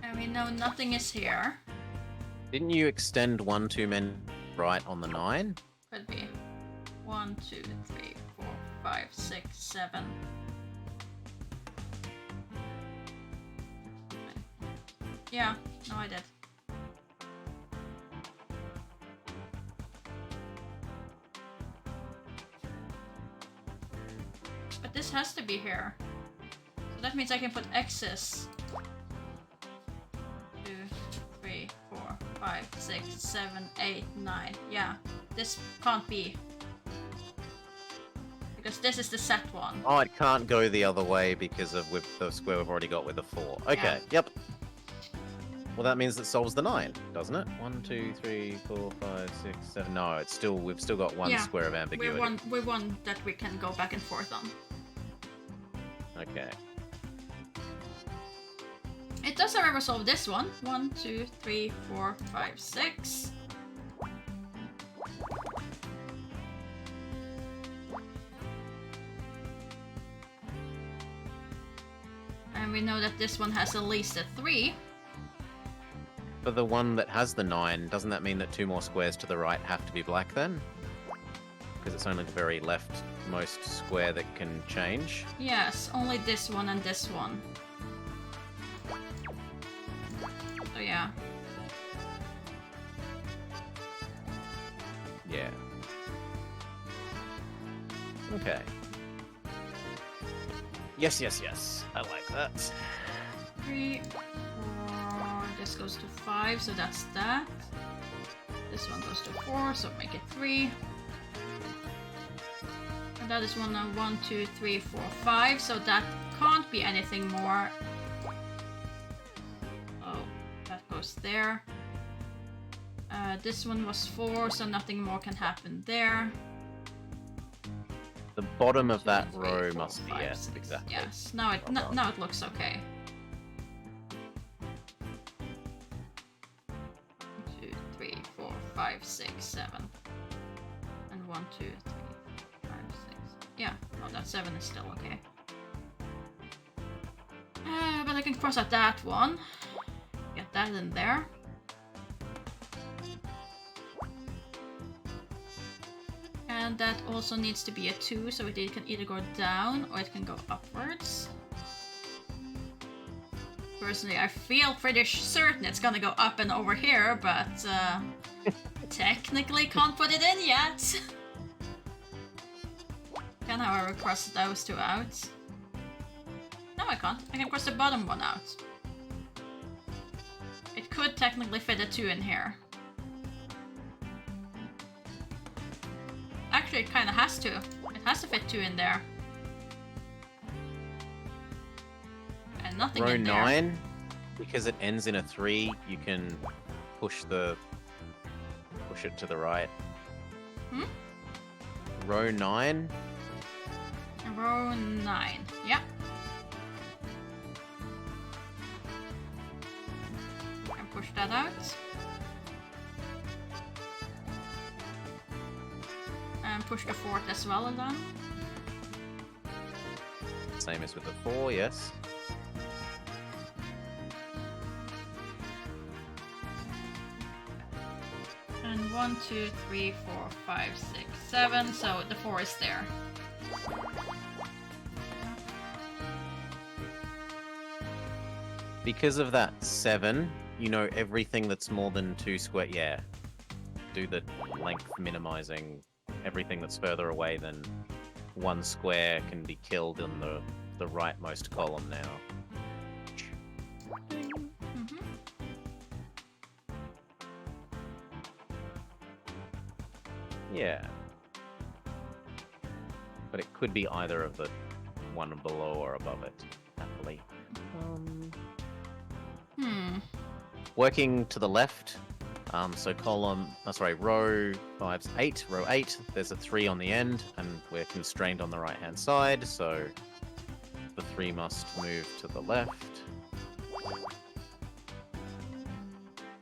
And we know nothing is here. Didn't you extend 1 too many right on the 9? Could be 1, 2, 3, 4, 5, 6, 7. Yeah, no, I did. But this has to be here. So that means I can put X's. 2, 3, 4, 5, 6, 7, 8, 9. Yeah, this can't be. Because this is the set one. Oh, it can't go the other way because of with the square we've already got with the 4. Okay, yep. Well, that means that solves the 9, doesn't it? 1, 2, 3, 4, 5, 6, 7. No, it's still we've still got 1 square of ambiguity. We're one that we can go back and forth on. Okay. It does, however, solve this one. 1, 2, 3, 4, 5, 6. we know that this one has at least a 3. For the one that has the 9, doesn't that mean that 2 more squares to the right have to be black then? Because it's only the very leftmost square that can change. Yes, only this one and this one. So yeah. Yeah. Okay. Yes, yes, yes. I like that. 3, 4. This goes to 5, so that's that. This one goes to 4, so make it 3. And that is 1, 2, 3, 4, 5, so that can't be anything more. Oh, that goes there. This one was 4, so nothing more can happen there. The bottom of 2, that 3, row 4, must be 5, yes, 6. exactly. Yes, now it looks okay. 2, 3, 4, 5, 6, 7. And 1, 2, 3, 5, 6. Yeah, no, that 7 is still okay. But I can cross out that one. Get that in there. And that also needs to be a 2, so it can either go down or it can go upwards. Personally, I feel pretty certain it's gonna go up and over here, but technically can't put it in yet. Can, however, cross those 2 out. No, I can't. I can cross the bottom one out. It could technically fit a 2 in here. Actually, it kind of has to. It has to fit 2 in there. And nothing Row in there. 9, because it ends in a 3, you can push it to the right. Hmm? Row 9. Row 9. Yeah. And push that out. And push the 4th as well then. Same as with the 4, yes. And 1, 2, 3, 4, 5, 6, 7. So the 4 is there. Because of that 7, you know everything that's more than 2 square. Yeah. Do the length minimizing. Everything that's further away than 1 square can be killed in the rightmost column now. Mm-hmm. Yeah. But it could be either of the one below or above it, happily. Working to the left, so row 5's 8, row 8, there's a 3 on the end, and we're constrained on the right-hand side, so the 3 must move to the left.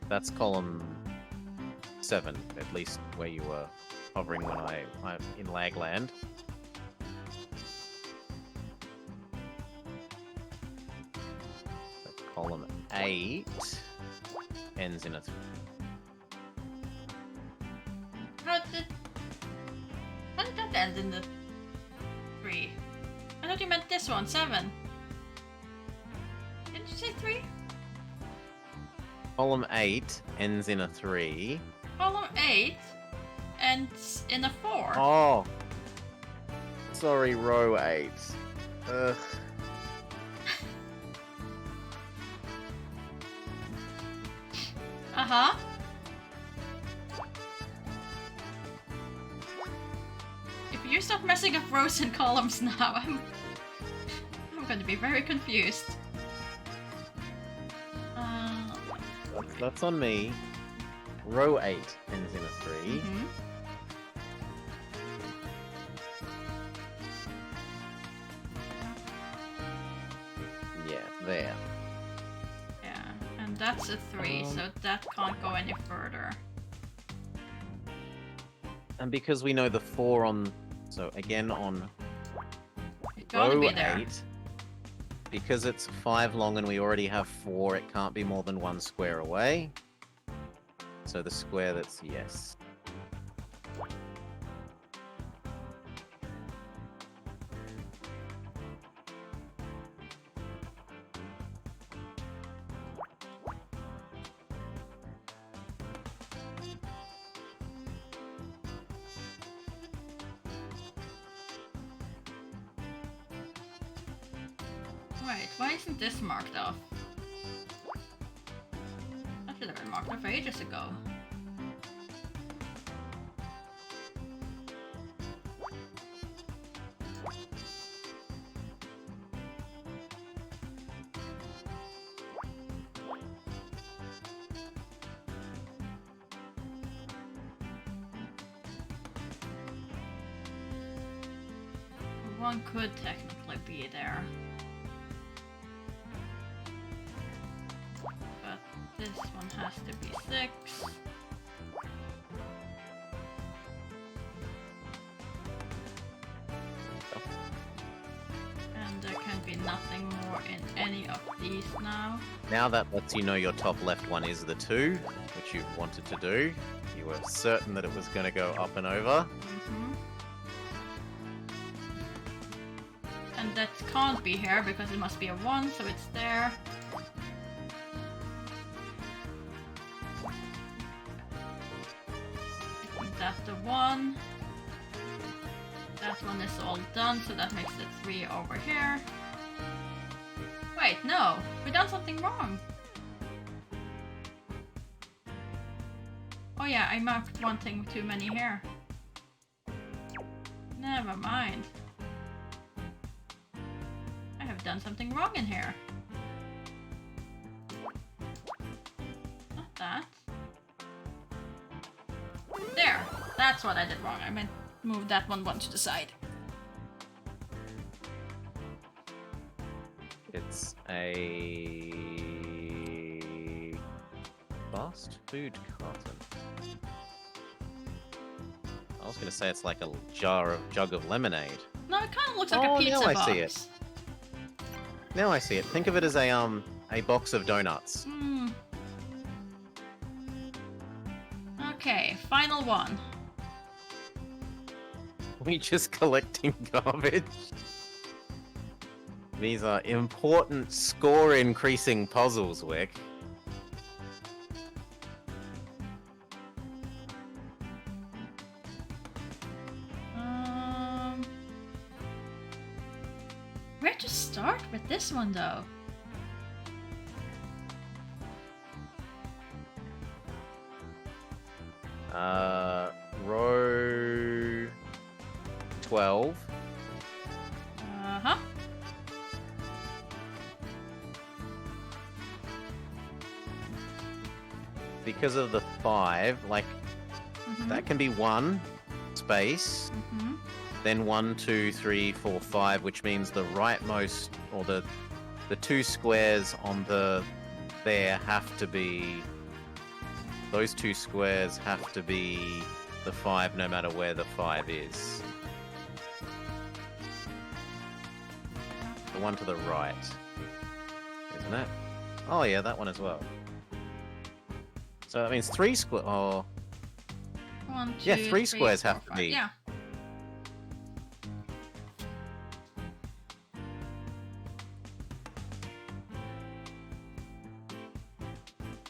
That's column 7, at least where you were hovering when I'm in Lagland. So column 8 ends in a 3. How did that end in the 3? I thought you meant this one, 7. Didn't you say 3? Column 8 ends in a 3. Column 8 ends in a 4. Oh! Sorry, row 8. Ugh. Uh-huh. If you stop messing up rows and columns now, I'm going to be very confused. That's on me. Row 8 ends in a 3. Mhm. Yeah, there. Yeah, and that's a 3, so that can't go any further. And because we know the 4 on... So again on It gotta row be there. 8, because it's 5 long and we already have 4, it can't be more than 1 square away. So the square that's yes. Wait, why isn't this marked off? That should have been marked off ages ago. One could technically be there. But this one has to be 6. And there can be nothing more in any of these now. Now that lets you know your top left one is the 2, which you wanted to do. You were certain that it was going to go up and over. And that can't be here because it must be a 1, so it's there. Isn't that the 1? That one is all done, so that makes it 3 over here. Wait, no! We done something wrong! Oh yeah, I marked one thing too many here. Never mind. I have done something wrong in here. Not that. There! That's what I did wrong. I meant move that one to the side. It's a fast food carton. I was going to say it's like a jug of lemonade. No, it kind of looks like Oh, a pizza now I box. see it. Now I see it. Think of it as a box of donuts. Hmm. Okay, final one. We just collecting garbage. These are important score increasing puzzles, Wick. Where to start with this one though? Row 12. Uh-huh. Because of the 5, like, Mhm. that can be 1 space, Mhm. then 1, 2, 3, 4, 5, which means the rightmost, or the 2 squares on there have to be, those 2 squares have to be the 5 no matter where the 5 is. The one to the right, isn't it? Oh yeah, that one as well. So that means 3 square. Oh, 1, 2, yeah, 3 squares 4, have to 5. be. Yeah.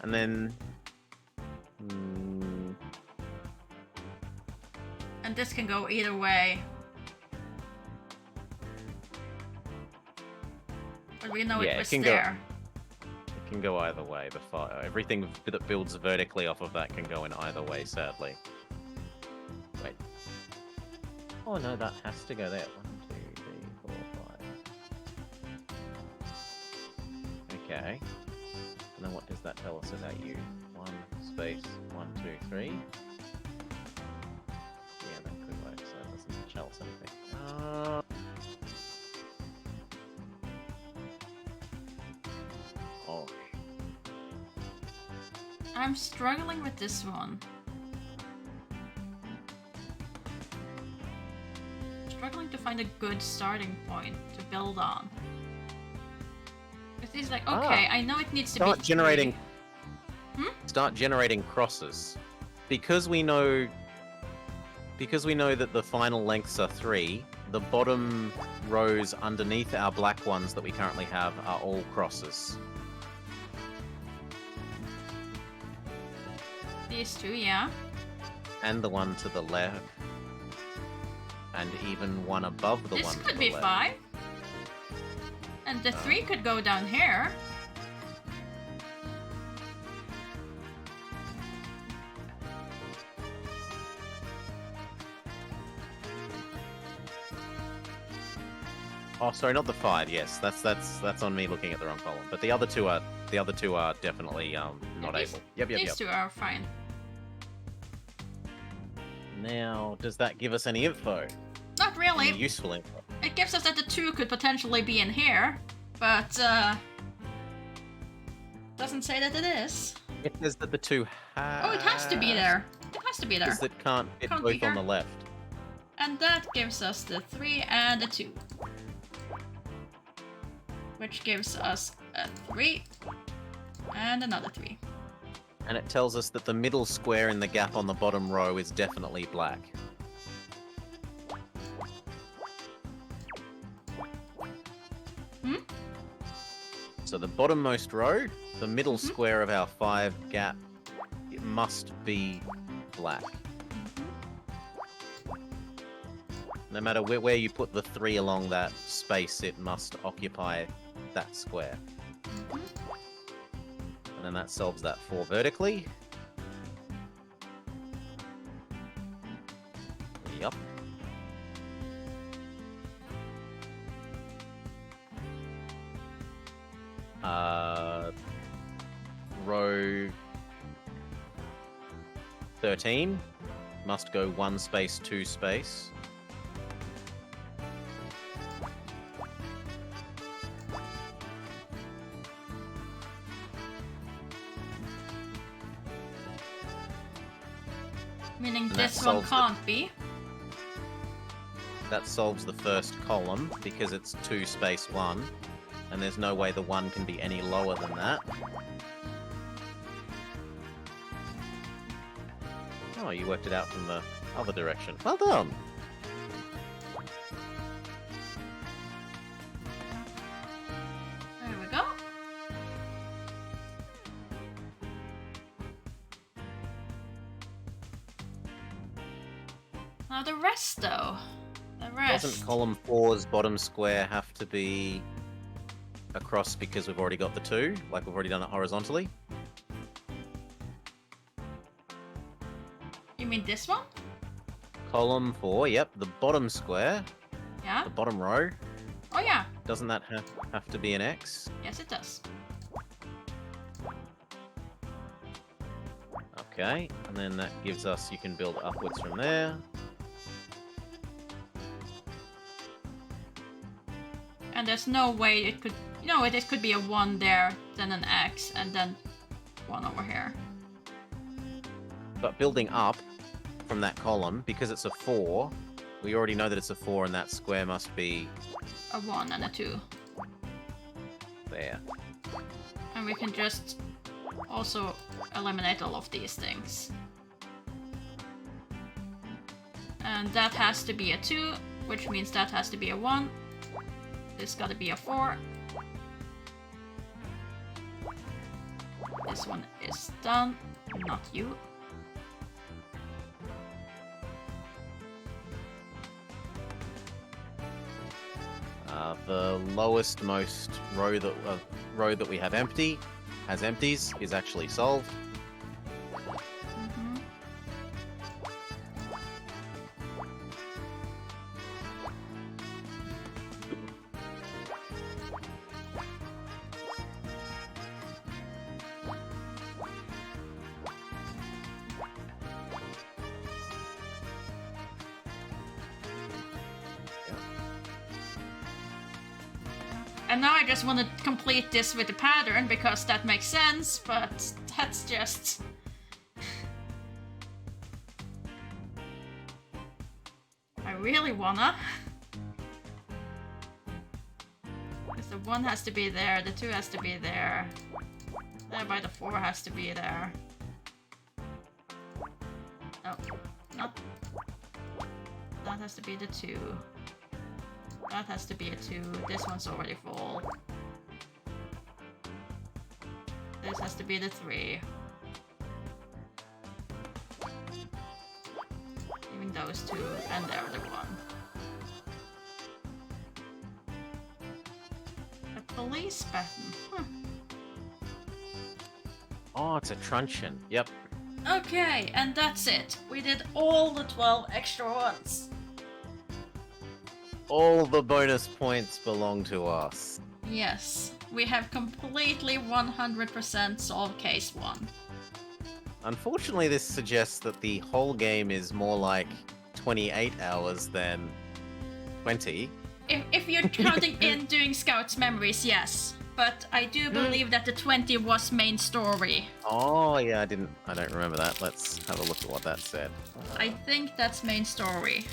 And then. And this can go either way. But we know Yeah, it it was can go- there. It can go either way. Everything that builds vertically off of that can go in either way, sadly. Wait. Oh no, that has to go there. 1, 2, 3, 4, 5. Okay. And then what does that tell us about you? 1 space, 1, 2, 3. Yeah, that could work, so it doesn't tell us anything. Oh. I'm struggling with this one. Struggling to find a good starting point to build on. He's like, Ah. okay, I know it needs to Start be generating. 3. Start generating crosses, because we know. Because we know that the final lengths are 3. The bottom rows underneath our black ones that we currently have are all crosses. These 2, yeah. And the one to the left. And even one above the This one to could the be left. 5. And the 3 could go down here. Oh, sorry, not the 5. Yes, that's on me looking at the wrong column. But the other two are definitely not these- able. Yep. These 2 are fine. Now, does that give us any info? Not really. Any useful info? It gives us that the 2 could potentially be in here, but doesn't say that it is. It says that the 2 Oh, it has to be there. It has to be there. Because it can't fit Can't be both on here. the left. And that gives us the 3 and a 2. Which gives us a 3 and another 3. And it tells us that the middle square in the gap on the bottom row is definitely black. Hmm? So the bottommost row, the middle Mhm. square of our 5 gap, it must be black. No matter where you put the 3 along that space, it must occupy that square. And then that solves that 4 vertically. Yup. Row 13 must go 1 space, 2 space. Meaning that this one solves it. can't be. That solves the first column because it's 2 space 1, and there's no way the 1 can be any lower than that. Oh, you worked it out from the other direction. Well done! There we go. Now the rest though. The rest. Doesn't column 4's bottom square have to be across because we've already got the 2? Like we've already done it horizontally? You mean this one? Column 4, yep, the bottom square, Yeah? the bottom row, Oh yeah. doesn't that have to be an X? Yes it does. Okay, and then that gives us, you can build upwards from there. And there's no way it could... You know, it could be a 1 there, then an X, and then 1 over here. But building up from that column, because it's a 4, we already know that it's a 4 and that square must be A 1 and a 2. there. And we can just also eliminate all of these things. And that has to be a 2, which means that has to be a 1. This gotta be a 4. This one is done, not you. The lowest most row that we have empty has empties is actually solved. Mhm. And now I just want to complete this with the pattern because that makes sense, but that's just... I really wanna. Because The 1 has to be there, the 2 has to be there. Thereby the 4 has to be there. No, not. That has to be the 2. That has to be a 2. This one's already full. This has to be the 3. Even those 2, and there the 1. A police button. Oh, it's a truncheon. Yep. Okay, and that's it. We did all the 12 extra ones. All the bonus points belong to us. Yes, we have completely 100% solved case 1. Unfortunately, this suggests that the whole game is more like 28 hours than 20. If you're counting in doing Scout's memories, yes. But I do believe that the 20 was main story. Oh, yeah, I don't remember that. Let's have a look at what that said. I think that's main story.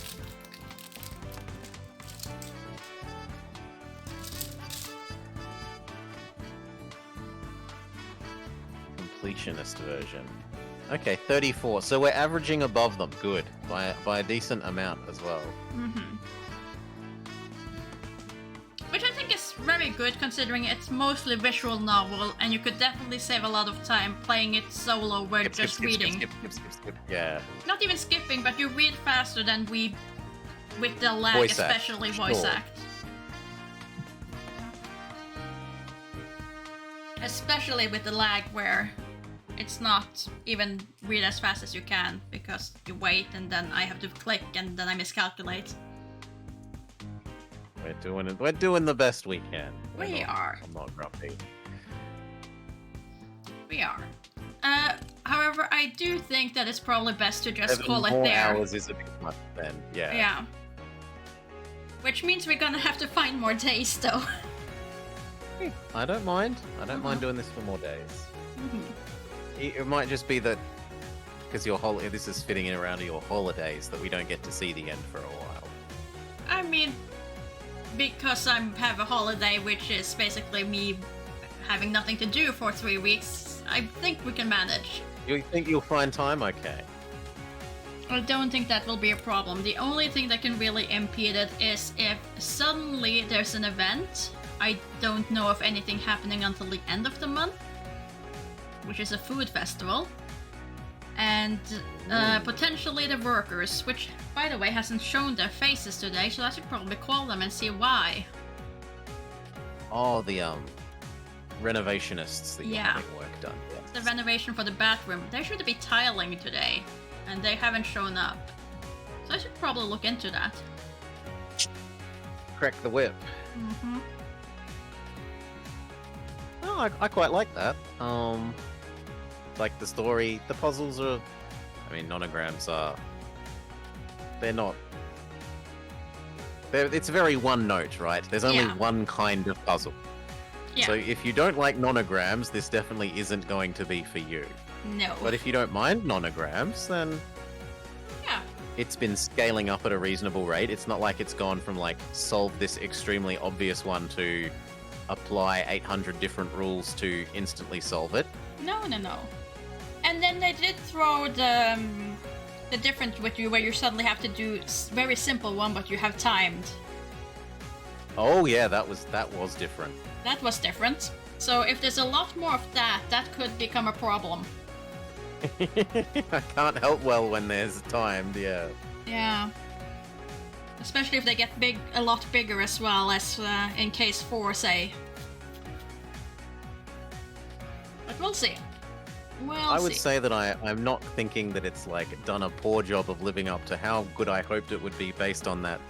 Completionist version. Okay, 34. So we're averaging above them. Good. By a decent amount as well. Mm-hmm. Which I think is very good considering it's mostly visual novel and you could definitely save a lot of time playing it solo where just reading. Skip. Yeah. Not even skipping, but you read faster than we with the lag, Voice act, especially voice sure. act. Especially with the lag where it's not even read as fast as you can because you wait and then I have to click and then I miscalculate. We're doing the best we can. We are. I'm not grumpy. We are. However, I do think that it's probably best to just 7 call it more there. hours is a bit much then. Yeah. Yeah. Which means we're gonna have to find more days though. I don't mind. I don't mind doing this for more days. It might just be that because this is fitting in around your holidays that we don't get to see the end for a while. I mean, because I have a holiday, which is basically me having nothing to do for 3 weeks, I think we can manage. You think you'll find time? Okay. I don't think that will be a problem. The only thing that can really impede it is if suddenly there's an event. I don't know of anything happening until the end of the month, which is a food festival. And potentially the workers, which, by the way, hasn't shown their faces today, so I should probably call them and see why. Oh, the renovationists that you're Yeah. having work done. Yes. The renovation for the bathroom. They should be tiling today, and they haven't shown up. So I should probably look into that. Crack the whip. Mm-hmm. Oh, I quite like that. Like the story, the puzzles are. I mean, nonograms are. They're not. It's very one note, right? There's only Yeah. one kind of puzzle. Yeah. So if you don't like nonograms, this definitely isn't going to be for you. No. But if you don't mind nonograms, then Yeah. it's been scaling up at a reasonable rate. It's not like it's gone from like solve this extremely obvious one to apply 800 different rules to instantly solve it. No. And then they did throw the difference with you, where you suddenly have to do very simple one, but you have timed. Oh yeah, that was different. That was different. So if there's a lot more of that, that could become a problem. I can't help well when there's timed, yeah. Yeah. Especially if they get a lot bigger as well, as in case 4, say. But we'll see. I would say that I'm not thinking that it's like done a poor job of living up to how good I hoped it would be based on that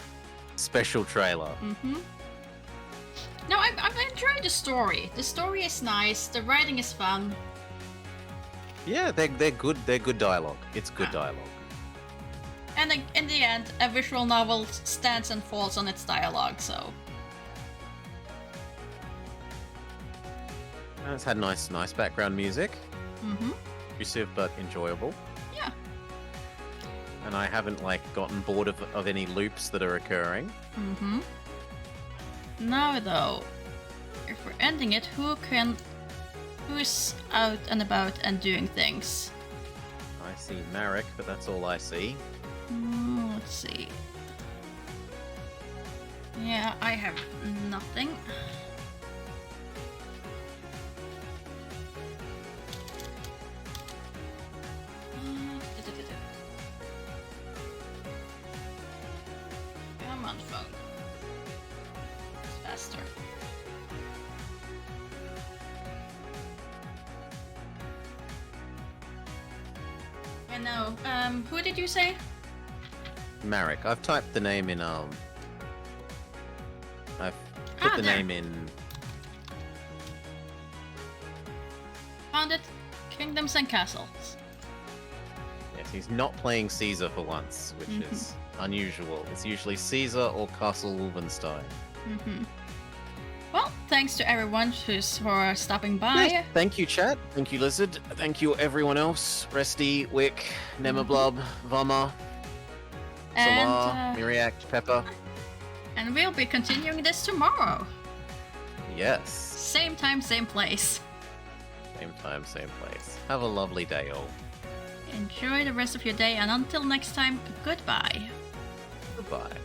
special trailer. Mm-hmm. No, I'm enjoying the story. The story is nice. The writing is fun. Yeah, they're good. They're good dialogue. It's good dialogue. And in the end, a visual novel stands and falls on its dialogue, so... And it's had nice background music. Mm-hmm. Intrusive but enjoyable. Yeah. And I haven't like gotten bored of any loops that are occurring. Mm-hmm. No, though. if we're ending it, who's out and about and doing things? I see Marek, but that's all I see. Let's see. Yeah, I have nothing. Come on, phone. It's faster. Yeah, no. Who did you say? Marek. I've typed the name in I've put the there. name in. Found it. Kingdoms and Castles. Yes, he's not playing Caesar for once, which is unusual. It's usually Caesar or Castle Wolfenstein. Well, thanks to everyone for stopping by. Yes, thank you, chat. Thank you, Lizard. Thank you, everyone else. Resty, Wick, Nemablob, Vama, And, Solar, Miriact, Pepper. And we'll be continuing this tomorrow. Yes. Same time, same place. Same time, same place. Have a lovely day, all. Enjoy the rest of your day, and until next time, goodbye. Goodbye.